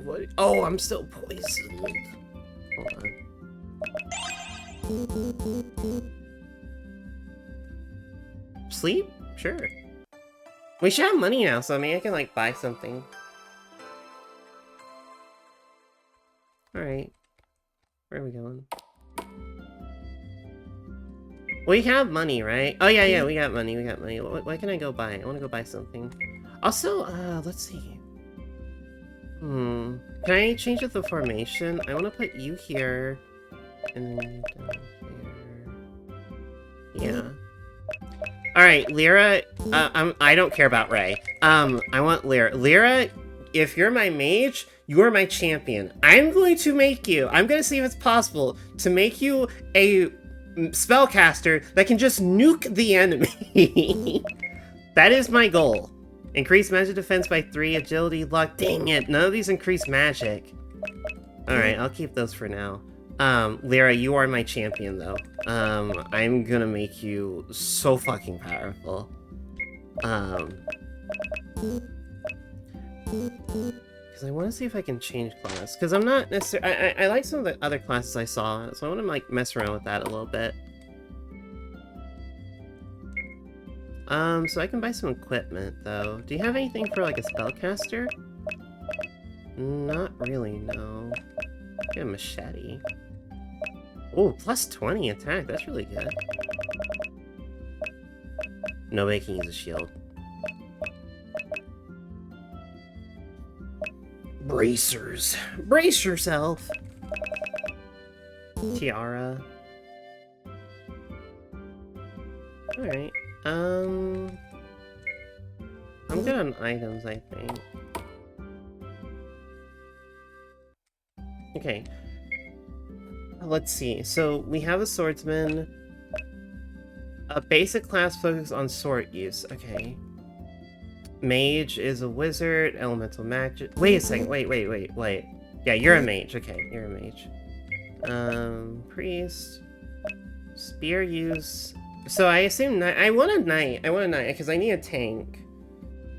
What? Oh, I'm still poisoned. Hold on. Sleep? Sure. We should have money now, so maybe I can, like, buy something. Alright. Where are we going? We have money, right? Oh, yeah, we got money, What can I go buy? I want to go buy something. Also, let's see. Can I change the formation? I want to put you here. And then down here. Yeah. Alright, Lyra, I don't care about Ray. I want Lyra. Lyra, if you're my mage, you are my champion. I'm going to see if it's possible to make you a spellcaster that can just nuke the enemy. That is my goal. Increase magic defense by 3, agility, luck. Dang it, none of these increase magic. Alright, I'll keep those for now. Lyra, you are my champion, though. I'm gonna make you so fucking powerful. Because I want to see if I can change class. Because I'm not necessarily... I like some of the other classes I saw, so I want to, like, mess around with that a little bit. So I can buy some equipment, though. Do you have anything for, like, a spellcaster? Not really, no. Get a machete. Oh, plus 20 attack. That's really good. Nobody can use a shield. Bracers. Brace yourself. Tiara. Alright. I'm good on items, I think. Okay. Let's see. So, we have a swordsman. A basic class focus on sword use. Okay. Mage is a wizard. Elemental magic. Wait a second. Wait. Yeah, you're a mage. Okay, you're a mage. Priest. Spear use. So I assume I want a knight because I need a tank.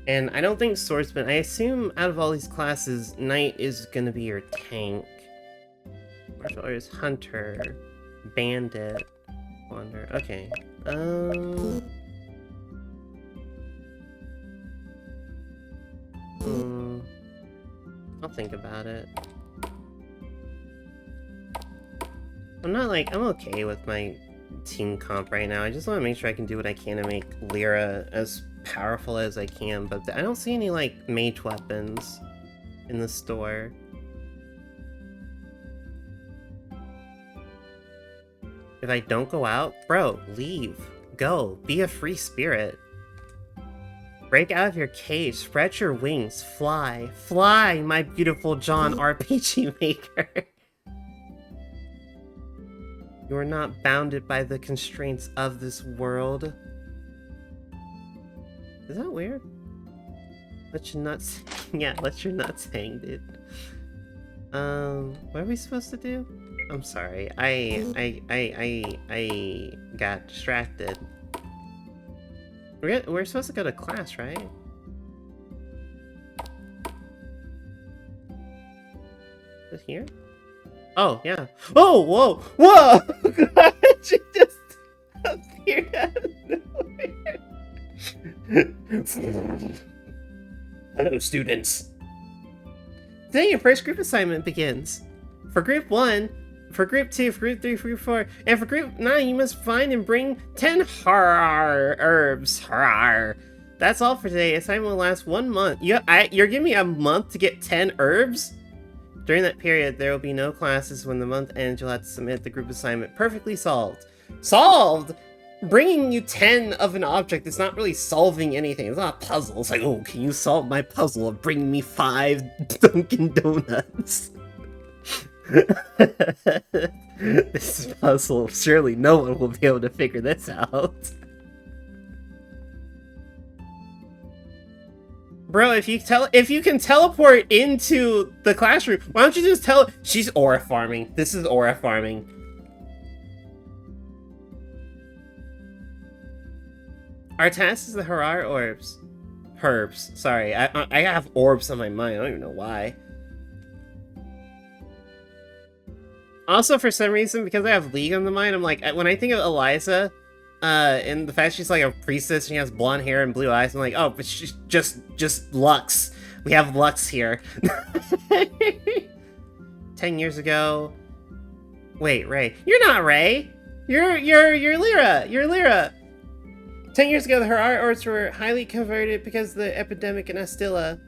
And I don't think swordsman. I assume out of all these classes, knight is gonna be your tank. Martial artist, hunter, bandit, wander. Okay. I'll think about it. I'm okay with my team comp right now. I just want to make sure I can do what I can to make Lyra as powerful as I can, but I don't see any, like, mage weapons in the store. If I don't go out, bro, leave. Go. Be a free spirit. Break out of your cage. Spread your wings. Fly. Fly, my beautiful John RPG Maker. You are not bounded by the constraints of this world. Is that weird? Let your nuts... yeah, let your nuts hang, dude. What are we supposed to do? I'm sorry. I got distracted. We're supposed to go to class, right? Is it here? Oh, yeah. Oh, whoa! Whoa! She just appeared out of nowhere. Hello, students. Today your first group assignment begins. For group 1, for group 2, for group 3, for group 4, and for group 9 you must find and bring 10 herbs. That's all for today. Assignment will last 1 month. You're giving me a month to get 10 herbs? During that period, there will be no classes. When the month ends, you'll have to submit the group assignment. Perfectly solved. Solved?! Bringing you 10 of an object is not really solving anything. It's not a puzzle. It's like, oh, can you solve my puzzle of bringing me 5 Dunkin' Donuts? This puzzle, surely no one will be able to figure this out. Bro, if you can teleport into the classroom, why don't you just she's aura farming. This is aura farming. Our task is the Harar orbs. Herbs. Sorry, I have orbs on my mind. I don't even know why. Also, for some reason, because I have League on the mind, I'm like, when I think of Eliza, and the fact she's like a priestess, and she has blonde hair and blue eyes, I'm like, oh, but she's just Lux. We have Lux here. 10 years ago. Wait, Ray. You're not Ray. You're Lyra. You're Lyra. 10 years ago, the Harar orbs were highly converted because of the epidemic in Astilla.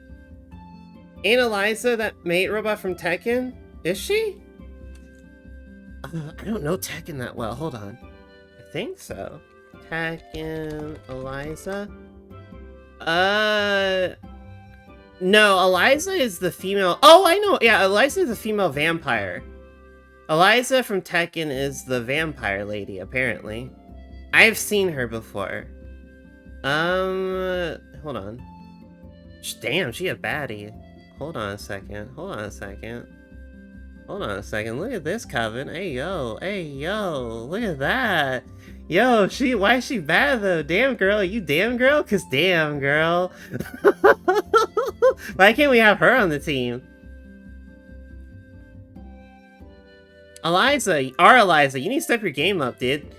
Ain't Eliza that mate robot from Tekken? Is she? I don't know Tekken that well. Hold on. I think so. Tekken, Eliza. No, Eliza is the female. Oh, I know. Yeah, Eliza is the female vampire. Eliza from Tekken is the vampire lady, apparently. I've seen her before. Hold on. Damn, she a baddie. Hold on a second. Hold on a second. Hold on a second. Look at this, Coven. Hey, yo. Hey, yo. Look at that. Yo, why is she bad, though? Damn, girl. You damn, girl? Because damn, girl. Why can't we have her on the team? Eliza, you need to step your game up, dude.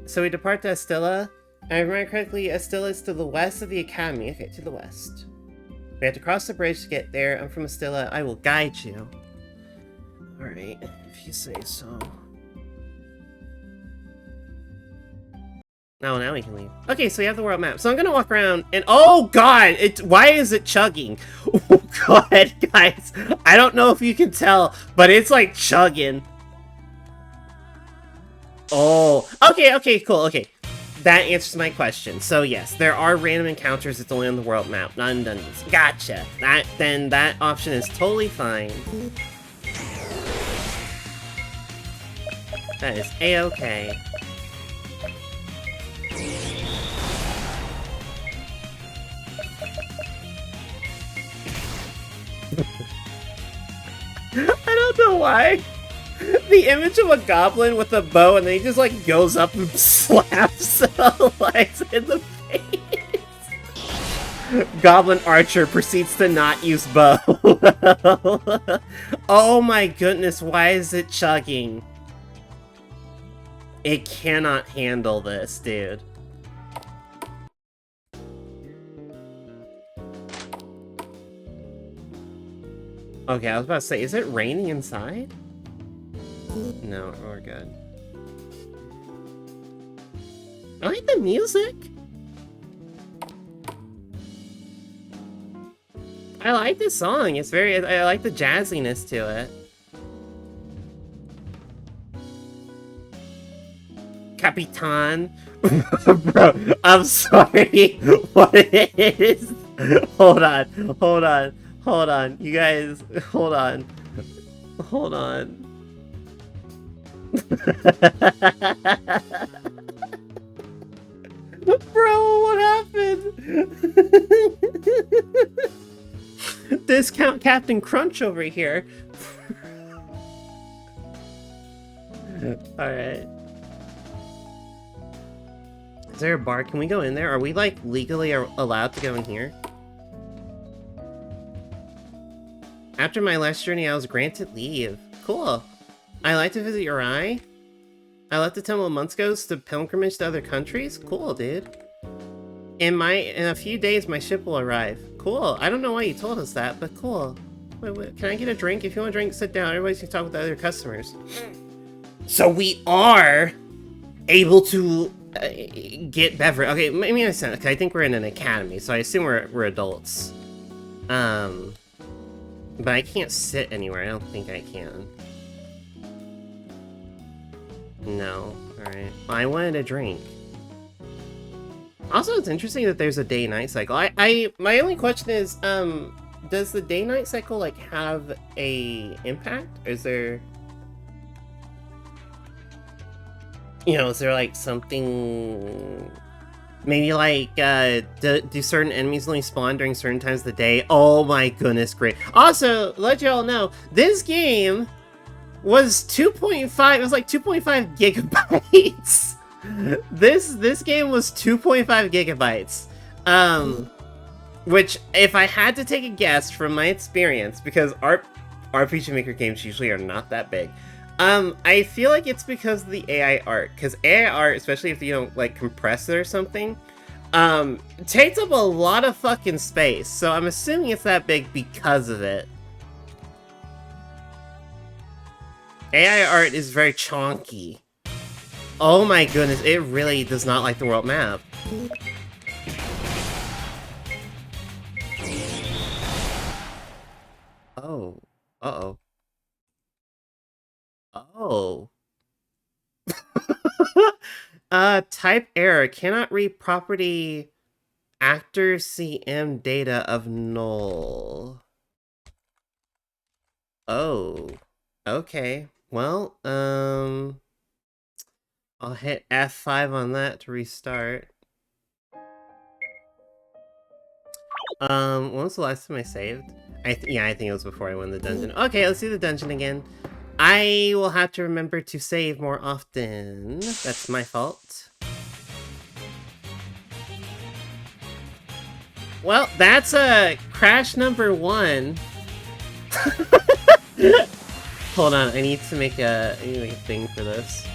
So we depart to Astilla. If I remember correctly, Astilla is to the west of the Academy. Okay, to the west. We have to cross the bridge to get there. I'm from Astilla. I will guide you. Alright, if you say so. Oh, now we can leave. Okay, so we have the world map. So I'm gonna walk around and oh god! Why is it chugging? Oh god, guys. I don't know if you can tell, but it's like chugging. Oh, okay, cool, okay. That answers my question. So yes, there are random encounters that's only on the world map, not in dungeons. Gotcha. Then that option is totally fine. That is a-okay. I don't know why. The image of a goblin with a bow and then he just like goes up and slaps Eliza in the face. Goblin archer proceeds to not use bow. Oh my goodness, why is it chugging? It cannot handle this, dude. Okay, I was about to say, is it raining inside? No, we're good. I like the music. I like this song. It's I like the jazziness to it. Capitan. Bro, I'm sorry. What it is? Hold on. You guys, hold on. Bro, what happened? Discount Captain Crunch over here. Alright. Is there a bar? Can we go in there? Are we, like, legally allowed to go in here? After my last journey, I was granted leave. Cool. I like to visit Uri. I left the Temple of Munskos to pilgrimage to other countries. Cool, dude. In a few days, my ship will arrive. Cool. I don't know why you told us that, but cool. Wait, can I get a drink? If you want a drink, sit down. Everybody can talk with the other customers. So we are able to get beverage. Okay, maybe I think we're in an academy, so I assume we're adults. But I can't sit anywhere. I don't think I can. No. Alright. Well, I wanted a drink. Also, it's interesting that there's a day-night cycle. My only question is, does the day-night cycle, like, have a impact? Is there... You know, is there, like, something... Maybe, like, do certain enemies only spawn during certain times of the day? Oh my goodness, great. Also, let y'all know, this game was 2.5, it was like 2.5 gigabytes. This game was 2.5 gigabytes. Which, if I had to take a guess from my experience, because RPG Maker games usually are not that big, I feel like it's because of the AI art, because AI art, especially if you don't, like, compress it or something, takes up a lot of fucking space, so I'm assuming it's that big because of it. AI art is very chonky. Oh my goodness, it really does not like the world map. Oh. Uh-oh. Oh. Type error. Cannot read property actor CM data of null. Oh. Okay. Well, I'll hit F5 on that to restart. When was the last time I saved? Yeah, I think it was before I won the dungeon. Okay, let's do the dungeon again. I will have to remember to save more often. That's my fault. Well, that's crash number 1. Hold on, I need to make a thing for this.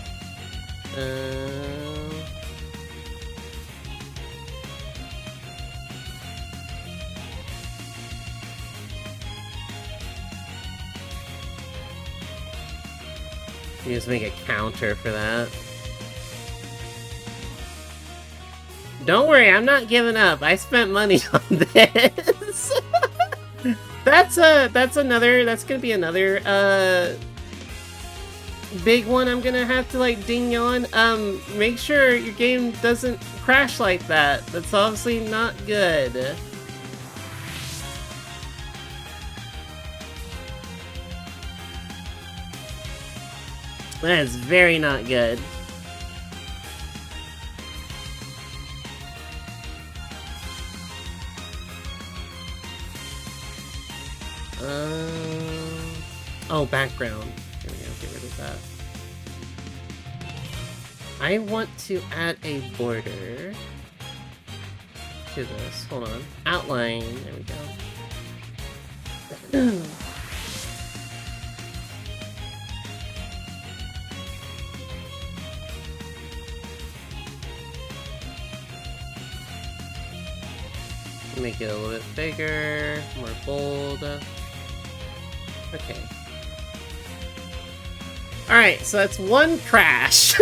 You just make a counter for that. Don't worry, I'm not giving up. I spent money on this. That's gonna be another big one I'm gonna have to like ding on. Make sure your game doesn't crash like that. That's obviously not good. That is very not good. Oh, background. There we go, get rid of that. I want to add a border to this. Hold on. Outline. There we go. Make it a little bit bigger, more bold. Okay. Alright, so that's one crash.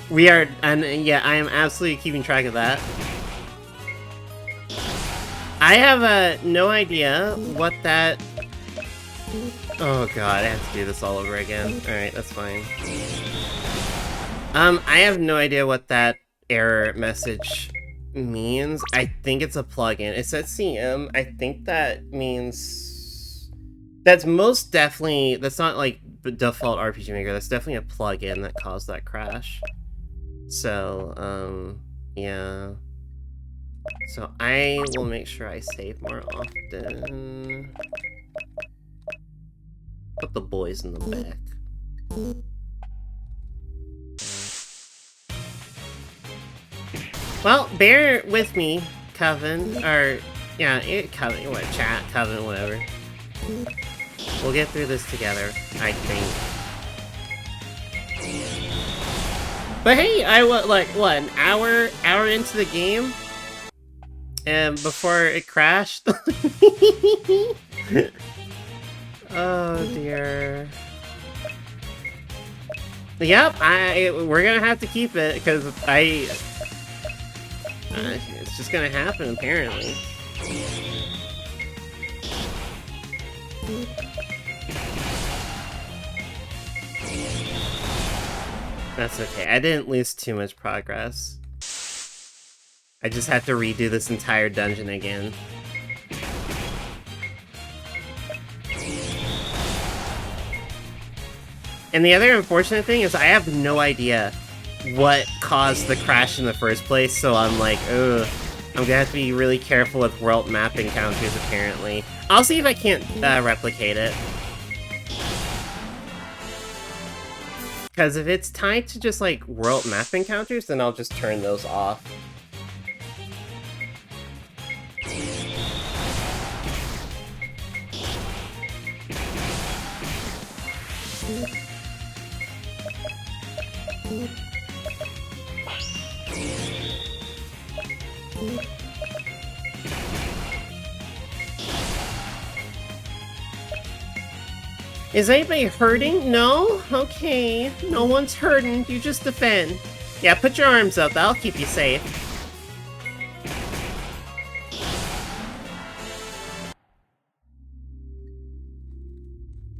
We are, and yeah, I am absolutely keeping track of that. I have no idea what that... Oh god, I have to do this all over again. Alright, that's fine. I have no idea what that error message means. I think it's a plugin. It says CM. I think that means... That's most definitely... That's not like default RPG Maker. That's definitely a plugin that caused that crash. So, yeah. So I will make sure I save more often. Put the boys in the back. Well, bear with me, Coven, or, yeah, Coven, what, chat, Coven, whatever. We'll get through this together, I think. But hey, I was, like, what, an hour into the game? And before it crashed? Oh, dear. Yep, we're gonna have to keep it, because it's just gonna happen, apparently. That's okay, I didn't lose too much progress. I just have to redo this entire dungeon again. And the other unfortunate thing is I have no idea what caused the crash in the first place, so I'm like, ugh. I'm gonna have to be really careful with world map encounters, apparently. I'll see if I can't replicate it. Because if it's tied to just, like, world map encounters, then I'll just turn those off. Is anybody hurting? No? Okay. No one's hurting. You just defend. Yeah, put your arms up. That'll keep you safe.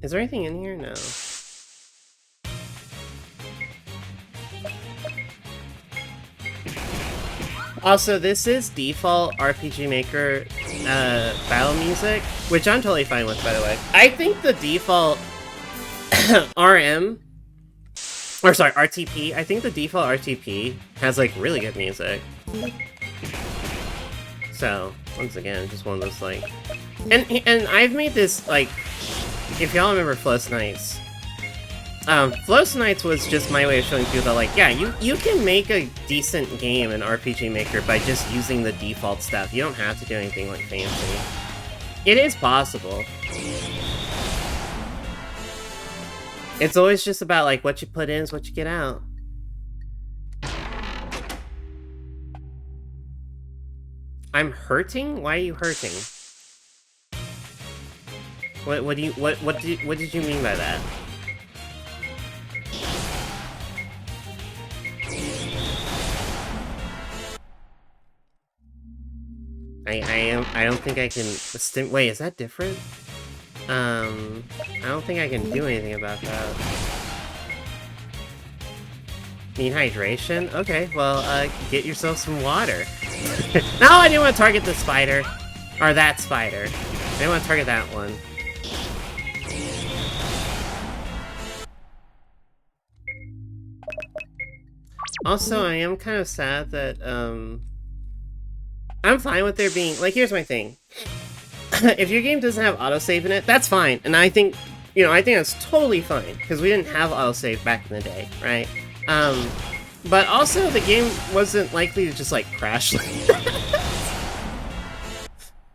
Is there anything in here? No. Also, this is default RPG Maker battle music, which I'm totally fine with, by the way. I think the default RTP, I think the default RTP has, like, really good music. So, once again, just one of those, like... And I've made this, like... If y'all remember Floast Nights... Floast Nights was just my way of showing people that, like, yeah, you can make a decent game in RPG Maker by just using the default stuff. You don't have to do anything, like, fancy. It is possible. It's always just about, like, what you put in is what you get out. I'm hurting? Why are you hurting? What did you mean by that? I don't think I can wait, is that different? I don't think I can do anything about that. Need hydration? Okay, well, get yourself some water. No, I didn't want to target the spider. Or that spider. I didn't want to target that one. Also, I am kind of sad that, I'm fine with there being... Like, here's my thing. If your game doesn't have autosave in it, that's fine. And I think, you know, I think that's totally fine. Because we didn't have autosave back in the day, right? But also, the game wasn't likely to just, like, crash like that.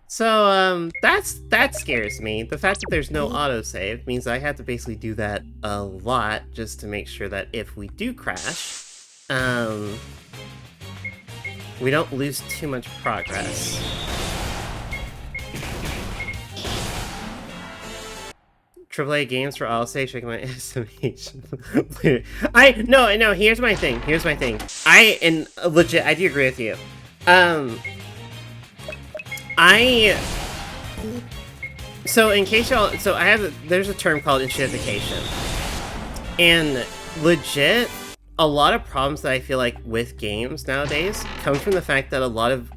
So, that scares me. The fact that there's no autosave means I have to basically do that a lot just to make sure that if we do crash, we don't lose too much progress. AAA games for autosave, checking my estimation. No, here's my thing. Legit, I do agree with you. So in case y'all, there's a term called enshittification. And legit, a lot of problems that I feel like with games nowadays come from the fact that a lot of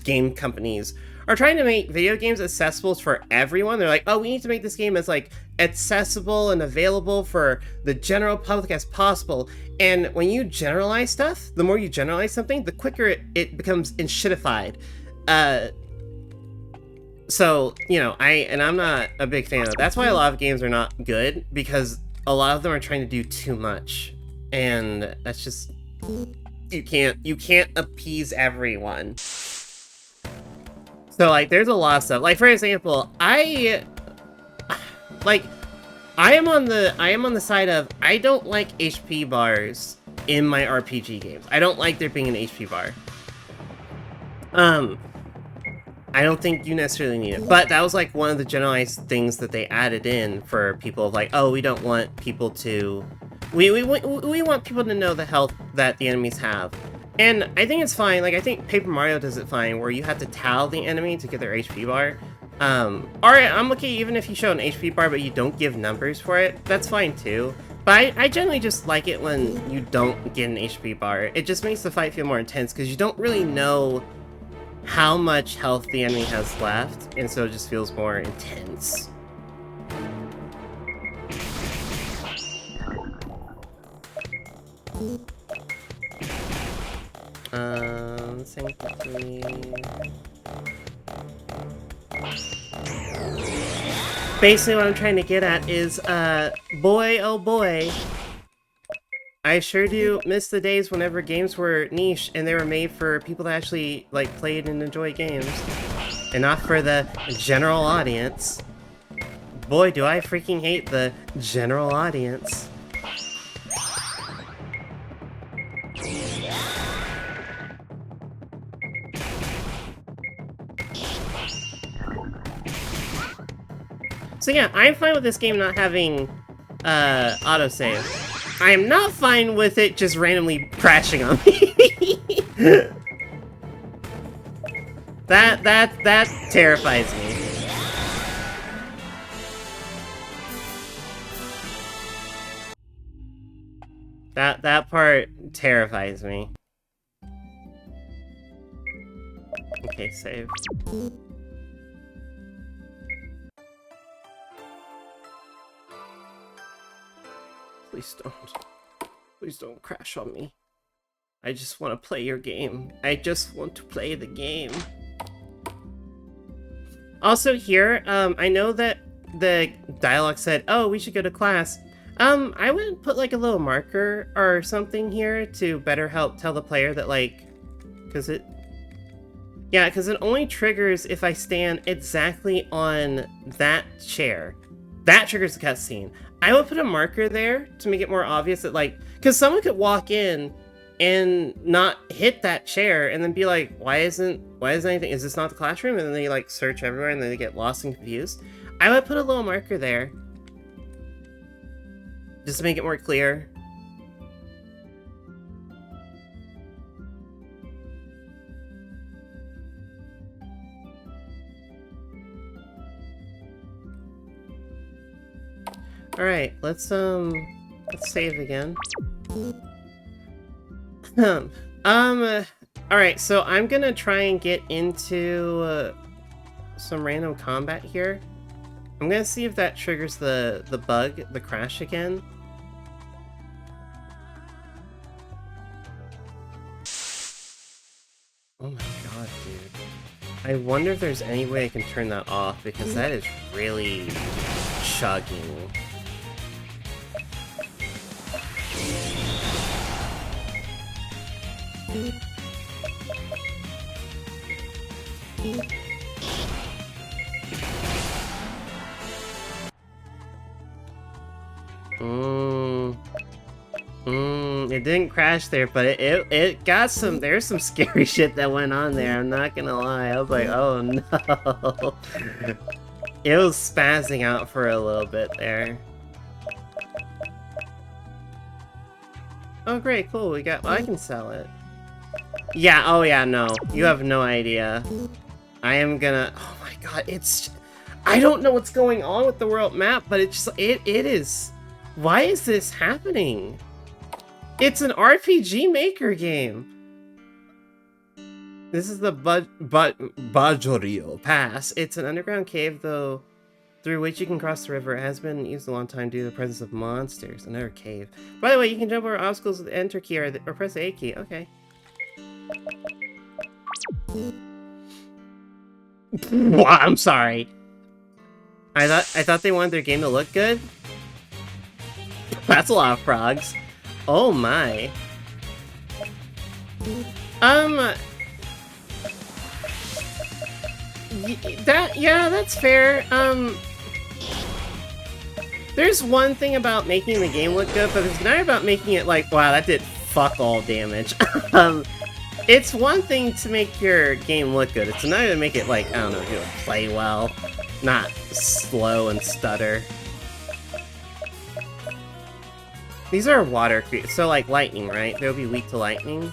game companies are trying to make video games accessible for everyone. They're like, oh, we need to make this game as, like, accessible and available for the general public as possible. And when you generalize stuff, the more you generalize something, the quicker it becomes enshittified. So, you know, I'm not a big fan of that. That's why a lot of games are not good, because a lot of them are trying to do too much. And that's just... You can't appease everyone. So, like, there's a lot of stuff. Like, for example, I am on the side of, I don't like HP bars in my RPG games. I don't like there being an HP bar. I don't think you necessarily need it, but that was, like, one of the generalized things that they added in for people of, like, oh, we don't want people to... We want people to know the health that the enemies have. And I think it's fine. Like, I think Paper Mario does it fine, where you have to towel the enemy to get their HP bar. Or I'm okay even if you show an HP bar, but you don't give numbers for it. That's fine, too. But I generally just like it when you don't get an HP bar. It just makes the fight feel more intense, because you don't really know how much health the enemy has left, and so it just feels more intense. Basically what I'm trying to get at is, boy oh boy, I sure do miss the days whenever games were niche and they were made for people that actually, like, played and enjoyed games, and not for the general audience. Boy, do I freaking hate the general audience. So yeah, I'm fine with this game not having autosave. I am not fine with it just randomly crashing on me. That terrifies me. That part terrifies me. Okay, save. Please don't. Please don't crash on me. I just want to play your game. I just want to play the game. Also here, I know that the dialogue said, oh, we should go to class. I would put like a little marker or something here to better help tell the player that like, because it only triggers if I stand exactly on that chair. That triggers the cutscene. I would put a marker there to make it more obvious that like, because someone could walk in and not hit that chair and then be like, why isn't anything, is this not the classroom? And then they like search everywhere and then they get lost and confused. I would put a little marker there just to make it more clear. All right, let's save again. All right, so I'm gonna try and get into some random combat here. I'm gonna see if that triggers the bug, the crash again. Oh my god, dude. I wonder if there's any way I can turn that off, because that is really chugging. It didn't crash there, but it got some, there's some scary shit that went on there, I'm not gonna lie. I was like, oh no. It was spazzing out for a little bit there. Oh great, cool, we got, well, I can sell it. Yeah, oh yeah, no, you have no idea. I am gonna, oh my god, it's, I don't know what's going on with the world map, but it's just, it is, why is this happening? It's an RPG Maker game. This is the Bajorio Pass. It's an underground cave, though, through which you can cross the river. It has been used a long time due to the presence of monsters. Another cave. By the way, you can jump over obstacles with the Enter key or press the A key. Okay. I'm sorry. I thought they wanted their game to look good. That's a lot of frogs. Oh my. Yeah, that's fair. There's one thing about making the game look good, but it's another about making it like, wow, that did fuck all damage. It's one thing to make your game look good, it's another to make it like, I don't know, play well, not slow and stutter. These are water creatures, so like lightning, right? They'll be weak to lightning.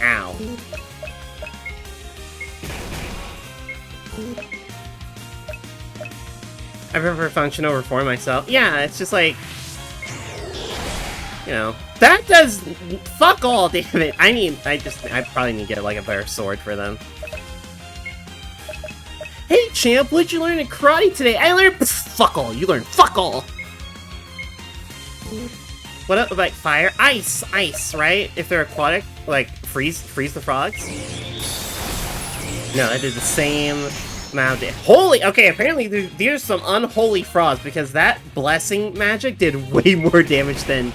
Ow. I prefer function over form myself. Yeah, it's just like, you know, that does fuck all damage. I probably need to get like a better sword for them. Hey champ, what'd you learn in karate today? I learned fuck all. You learned fuck all. What up about fire? Ice, right? If they're aquatic, like freeze the frogs. No, I did the same amount of damage. Holy, okay, apparently there's some unholy frogs because that blessing magic did way more damage than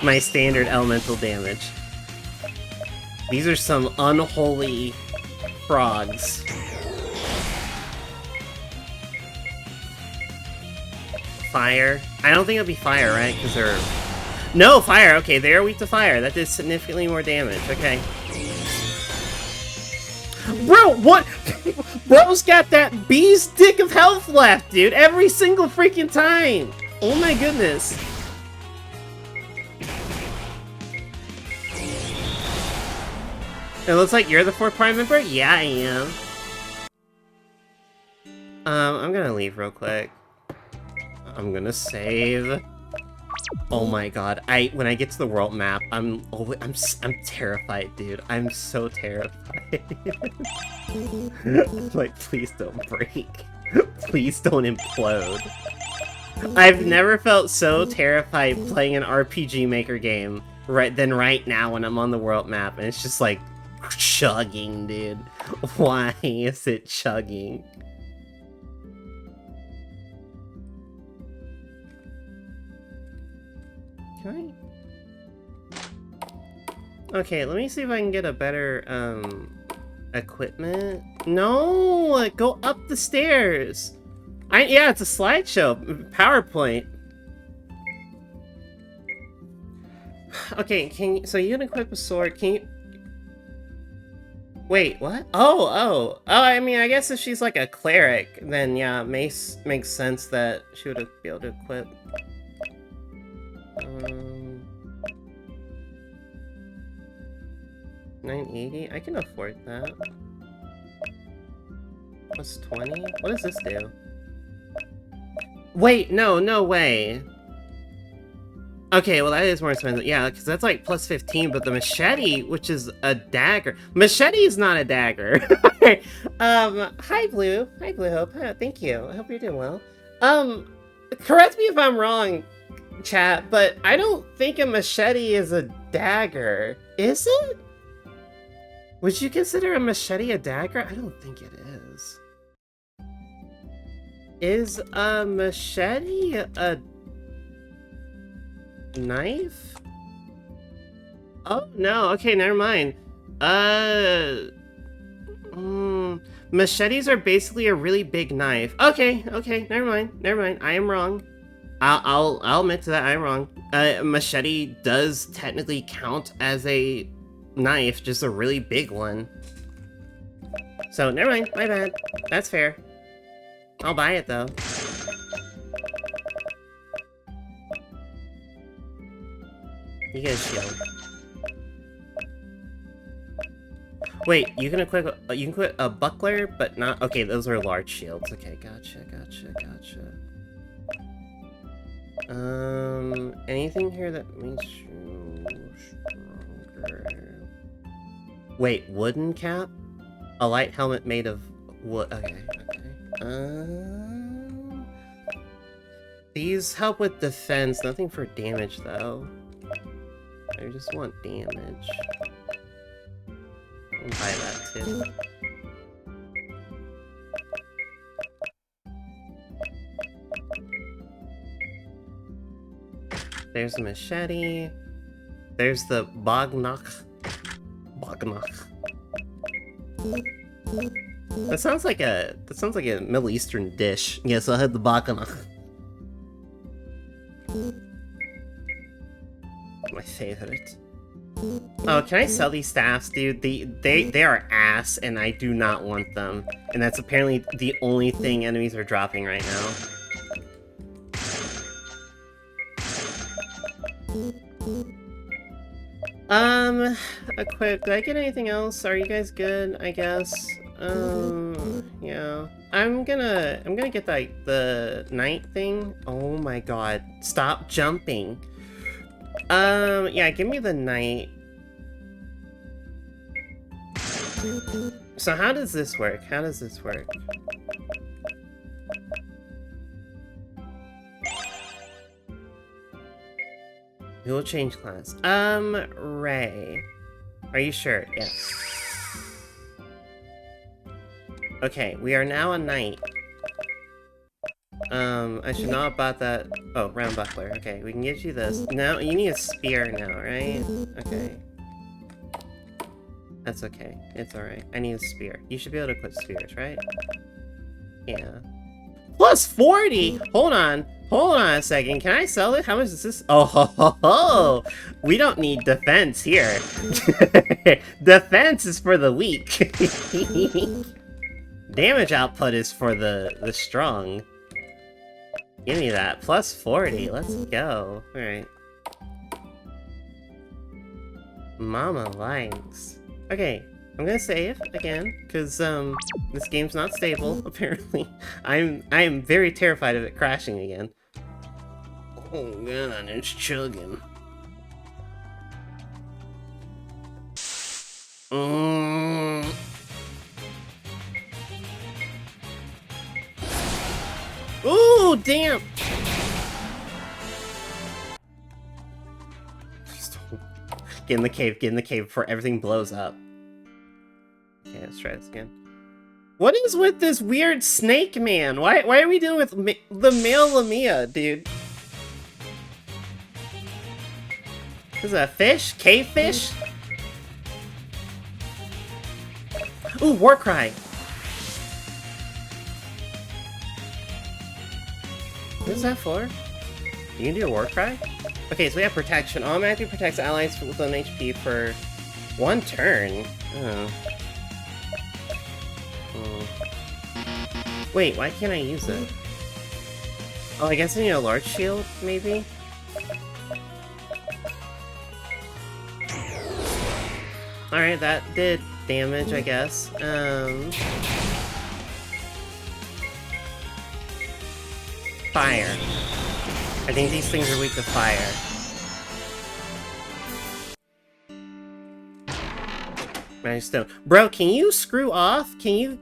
my standard elemental damage. These are some unholy frogs. Fire? I don't think it'll be fire, right? Because they're... No, fire! Okay, they are weak to fire. That did significantly more damage. Okay. Bro, what? Bro's got that bee's dick of health left, dude! Every single freaking time! Oh my goodness. It looks like you're the 4th Prime member? Yeah, I am. I'm gonna leave real quick. I'm gonna save. Oh my god! When I get to the world map, I'm terrified, dude. I'm so terrified. Like, please don't break. Please don't implode. I've never felt so terrified playing an RPG Maker game than right now when I'm on the world map, and it's just like chugging, dude. Why is it chugging? Can I? Okay, let me see if I can get a better equipment. No, go up the stairs. Yeah, it's a slideshow, PowerPoint. Okay, so you can equip a sword. Can you? Wait, what? Oh, I mean, I guess if she's like a cleric, then yeah, Mace makes sense that she would be able to equip. 980? I can afford that. Plus 20? What does this do? Wait, no way. Okay, well that is more expensive. Yeah, because that's like plus 15, but the machete, which is a dagger. Machete is not a dagger. Hi Blue. Hi Blue Hope. Thank you. I hope you're doing well. Correct me if I'm wrong, chat, but I don't think a machete is a dagger. Is it? Would you consider a machete a dagger? I don't think it is. Is a machete a knife? Oh, no. Okay, never mind. Machetes are basically a really big knife. Okay, never mind. I am wrong. I'll admit to that. I'm wrong. Machete does technically count as a knife, just a really big one. So, never mind. My bad. That's fair. I'll buy it, though. You get a shield. Wait, you can equip a buckler, but not... Okay, those are large shields. Okay, gotcha. Anything here that makes you stronger? Wait, wooden cap? A light helmet made of wood. Okay. These help with defense, nothing for damage, though. I just want damage. I'll buy that too. There's a machete. There's the Bagnach. That sounds like a Middle Eastern dish. Yes, I had the Bagnach. My favorite. Oh, can I sell these staffs, dude? They are ass, and I do not want them. And that's apparently the only thing enemies are dropping right now. Equip. Did I get anything else? Are you guys good? I guess. Yeah. I'm gonna get the knight thing. Oh my god! Stop jumping. Yeah, give me the knight. So how does this work? We will change class. Ray. Are you sure? Yes. Okay, we are now a knight. I should not have bought that. Oh, round buckler. Okay, we can get you this. Now, you need a spear now, right? Okay. That's okay. It's alright. I need a spear. You should be able to equip spears, right? Yeah. Plus 40? Hold on a second. Can I sell it? How much is this? Oh, ho, ho, ho. We don't need defense here. Defense is for the weak. Damage output is for the strong. Give me that. Plus 40. Let's go. Alright. Mama likes. Okay. I'm gonna save again, because this game's not stable, apparently. I am very terrified of it crashing again. Oh god, it's chugging. Ooh, damn! Get in the cave before everything blows up. Okay, let's try this again. What is with this weird snake man? Why are we dealing with the male Lamia, dude? Is that a fish? Cave fish? Ooh, Warcry! What is that for? You can do a Warcry? Okay, so we have protection. Automatically protects allies with 1 HP for 1 turn. Oh. Wait, why can't I use it? Oh, I guess I need a large shield, maybe? Alright, that did damage, I guess. Fire. I think these things are weak to fire. Magic Stone. Bro, can you screw off? Can you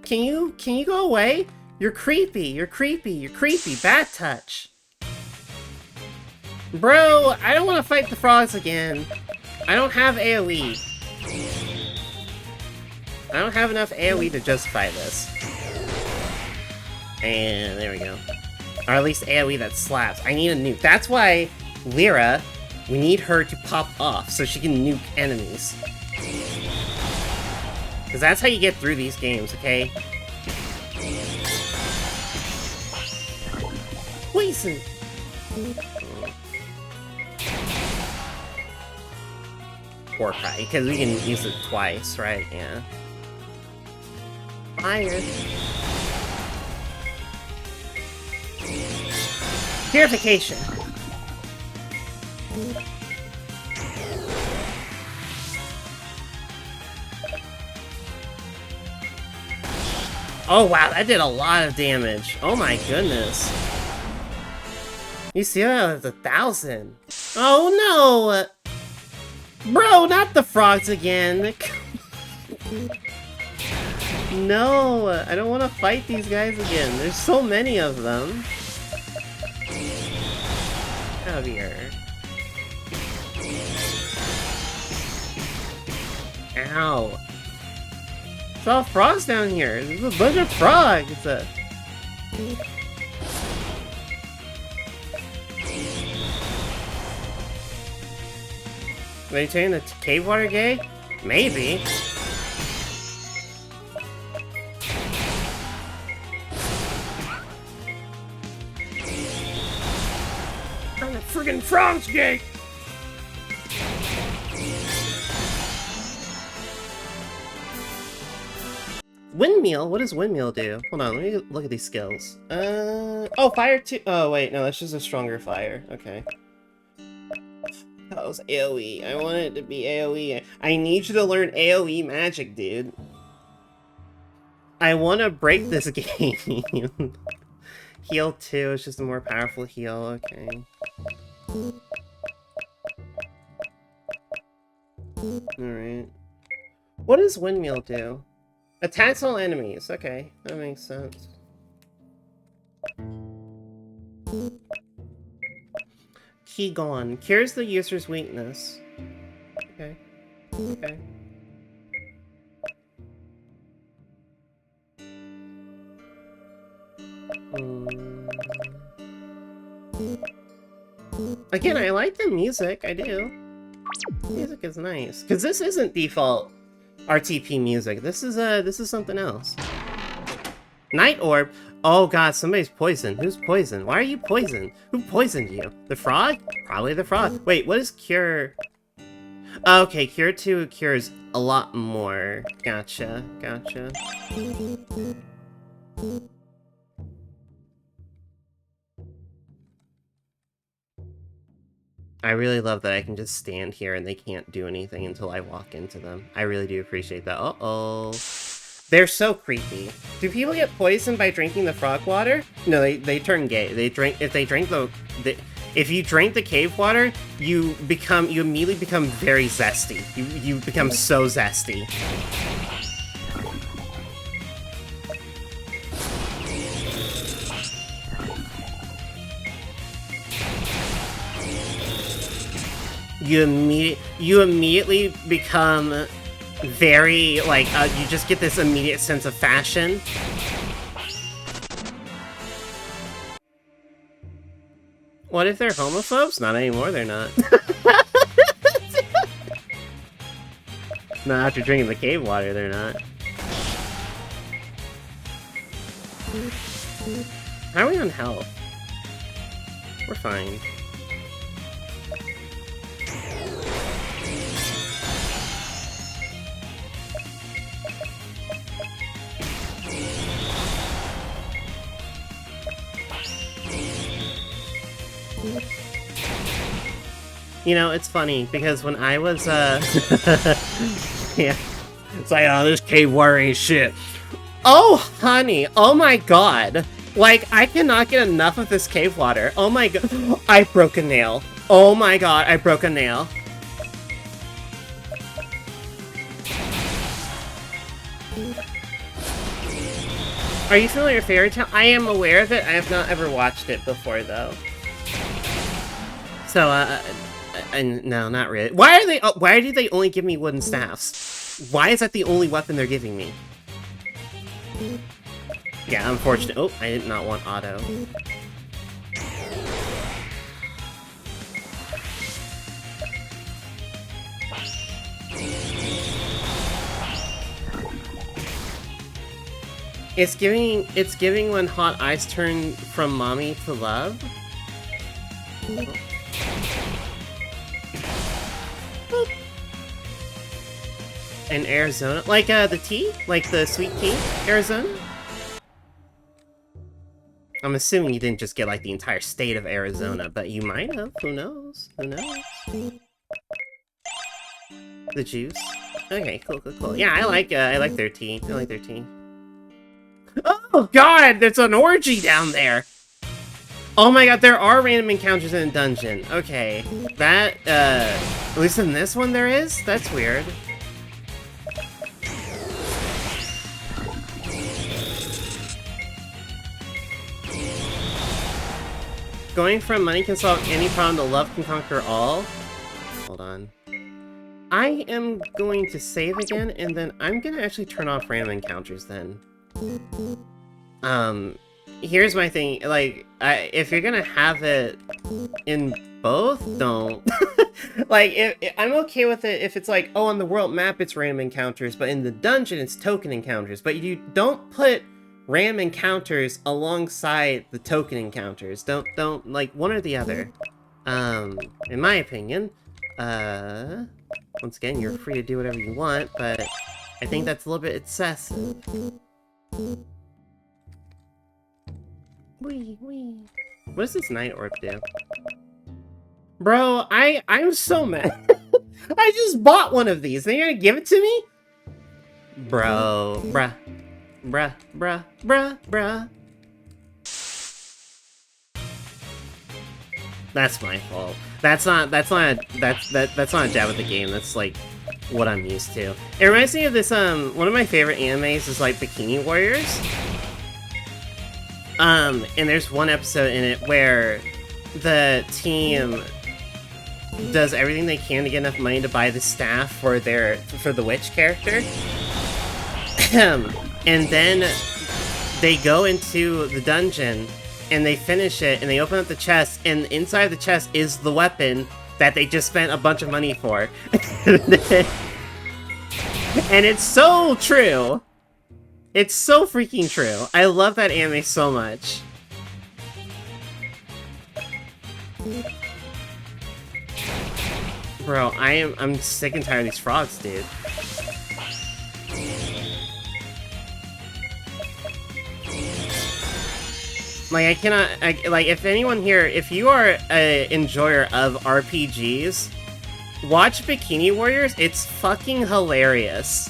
go away? You're creepy, you're creepy, you're creepy. Bad touch. Bro, I don't want to fight the frogs again. I don't have AoE. I don't have enough AoE to justify this. And there we go. Or at least AoE that slaps. I need a nuke. That's why Lyra, we need her to pop off so she can nuke enemies. Because that's how you get through these games, okay? Poison! Warcry, because we can use it twice, right? Yeah. Fire. Purification. Oh wow, that did a lot of damage. Oh my goodness. You see that? That's 1,000. Oh no! Bro, not the frogs again. No, I don't want to fight these guys again. There's so many of them. Out of here. Ow. It's all frogs down here. There's a bunch of frogs. Are they turning the cave water gay? Maybe. I'm the friggin' frogs gay! Windmill? What does Windmill do? Hold on, let me look at these skills. Oh, fire too. Oh, wait, no, that's just a stronger fire. Okay. That was AoE. I want it to be AoE. I need you to learn AoE magic, dude. I want to break this game. Heal 2 is just a more powerful heal. Okay. Alright. What does Windmill do? Attacks all enemies. Okay, that makes sense. Key gone. Cures the user's weakness. Okay. Okay. Again, I like the music. I do. Music is nice. Because this isn't default RTP music. This is something else. Night Orb. Oh god, somebody's poisoned. Who's poisoned? Why are you poisoned? Who poisoned you? The frog? Probably the frog. Wait, what is Cure? Oh, okay, Cure 2 cures a lot more. Gotcha, gotcha. I really love that I can just stand here and they can't do anything until I walk into them. I really do appreciate that. Uh-oh. They're so creepy. Do people get poisoned by drinking the frog water? No, they turn gay. If they drink If you drink the cave water, you immediately become very zesty. You become so zesty. You immediately become very, like, you just get this immediate sense of fashion. What if they're homophobes? Not anymore, they're not. Not after drinking the cave water, they're not. How are we on health? We're fine. You know, it's funny, because when I was, yeah, it's like, oh, this cave water ain't shit. Oh, honey, oh my god. Like, I cannot get enough of this cave water. Oh my god, I broke a nail. Oh my god, I broke a nail. Are you familiar with Fairy Tail? I am aware of it, I have not ever watched it before, though. So, no, not really. Why do they only give me wooden staffs? Why is that the only weapon they're giving me? Yeah, unfortunate. Oh, I did not want auto. It's giving when hot eyes turn from mommy to love. In Arizona? Like, the tea? Like the sweet tea? Arizona? I'm assuming you didn't just get, like, the entire state of Arizona, but you might have. Who knows? Who knows? The juice? Okay, cool, cool, cool. Yeah, I like their tea. I like their tea. Oh god, there's an orgy down there! Oh my god, there are random encounters in a dungeon. Okay. That, at least in this one there is? That's weird. Going from money can solve any problem to love can conquer all? Hold on. I am going to save again, and then I'm gonna actually turn off random encounters then. Here's my thing, like, if you're gonna have it in both, don't. Like, I'm okay with it if it's like, oh, on the world map it's random encounters, but in the dungeon it's token encounters, but you don't put random encounters alongside the token encounters. Don't, like, one or the other. In my opinion. Once again, you're free to do whatever you want, but I think that's a little bit excessive. Wee, wee. What does this night orb do? Bro, I'm so mad. I just bought one of these, and you're gonna give it to me? Bro, bruh. Bruh, bruh, bruh, bruh. That's my fault. That's not a jab at the game. That's like what I'm used to. It reminds me of this one of my favorite animes is like Bikini Warriors. And there's one episode in it where the team does everything they can to get enough money to buy the staff for the witch character. And then they go into the dungeon, and they finish it, and they open up the chest, and inside the chest is the weapon that they just spent a bunch of money for. And it's so true! It's so freaking true. I love that anime so much. Bro, I'm sick and tired of these frogs, dude. Like, I cannot, like, if anyone here, if you are an enjoyer of RPGs, watch Bikini Warriors, it's fucking hilarious.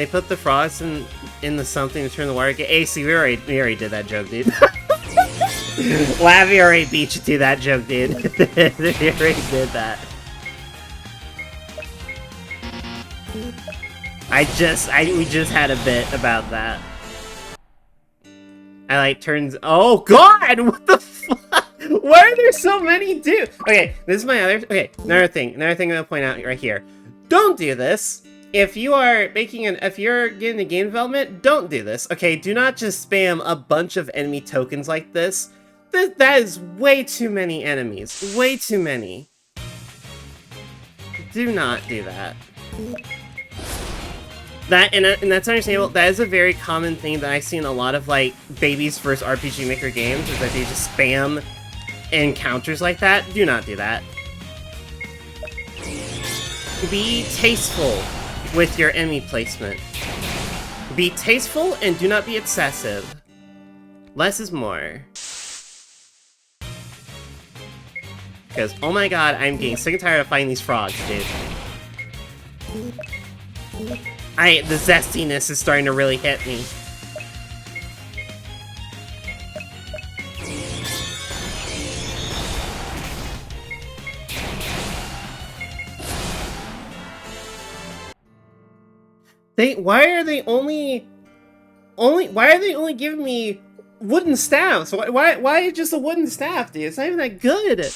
They put the frogs in the something to turn the water. AC, we already did that joke, dude. Lavi already beat you to that joke, dude. We already did that. We just had a bit about that. I like turns. Oh God! What the fuck? Why are there so many dudes? Okay, this is my other. Okay, another thing I'm gonna point out right here. Don't do this. If you are if you're getting into game development, don't do this. Okay, do not just spam a bunch of enemy tokens like this. That is way too many enemies. Way too many. Do not do that. And that's understandable. That is a very common thing that I see in a lot of like babies' first RPG Maker games, is that they just spam encounters like that. Do not do that. Be tasteful with your enemy placement. Be tasteful and do not be excessive. Less is more. Because, oh my god, I'm getting sick and tired of fighting these frogs, dude. The zestiness is starting to really hit me. Why are they only giving me wooden staffs? Why just a wooden staff, dude? It's not even that good.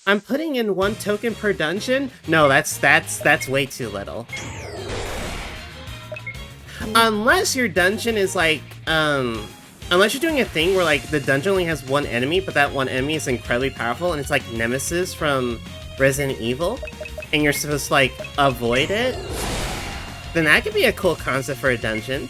I'm putting in 1 token per dungeon? No, that's way too little. Unless your dungeon is like, unless you're doing a thing where like the dungeon only has 1 enemy, but that 1 enemy is incredibly powerful, and it's like Nemesis from Resident Evil, and you're supposed to like avoid it, then that could be a cool concept for a dungeon.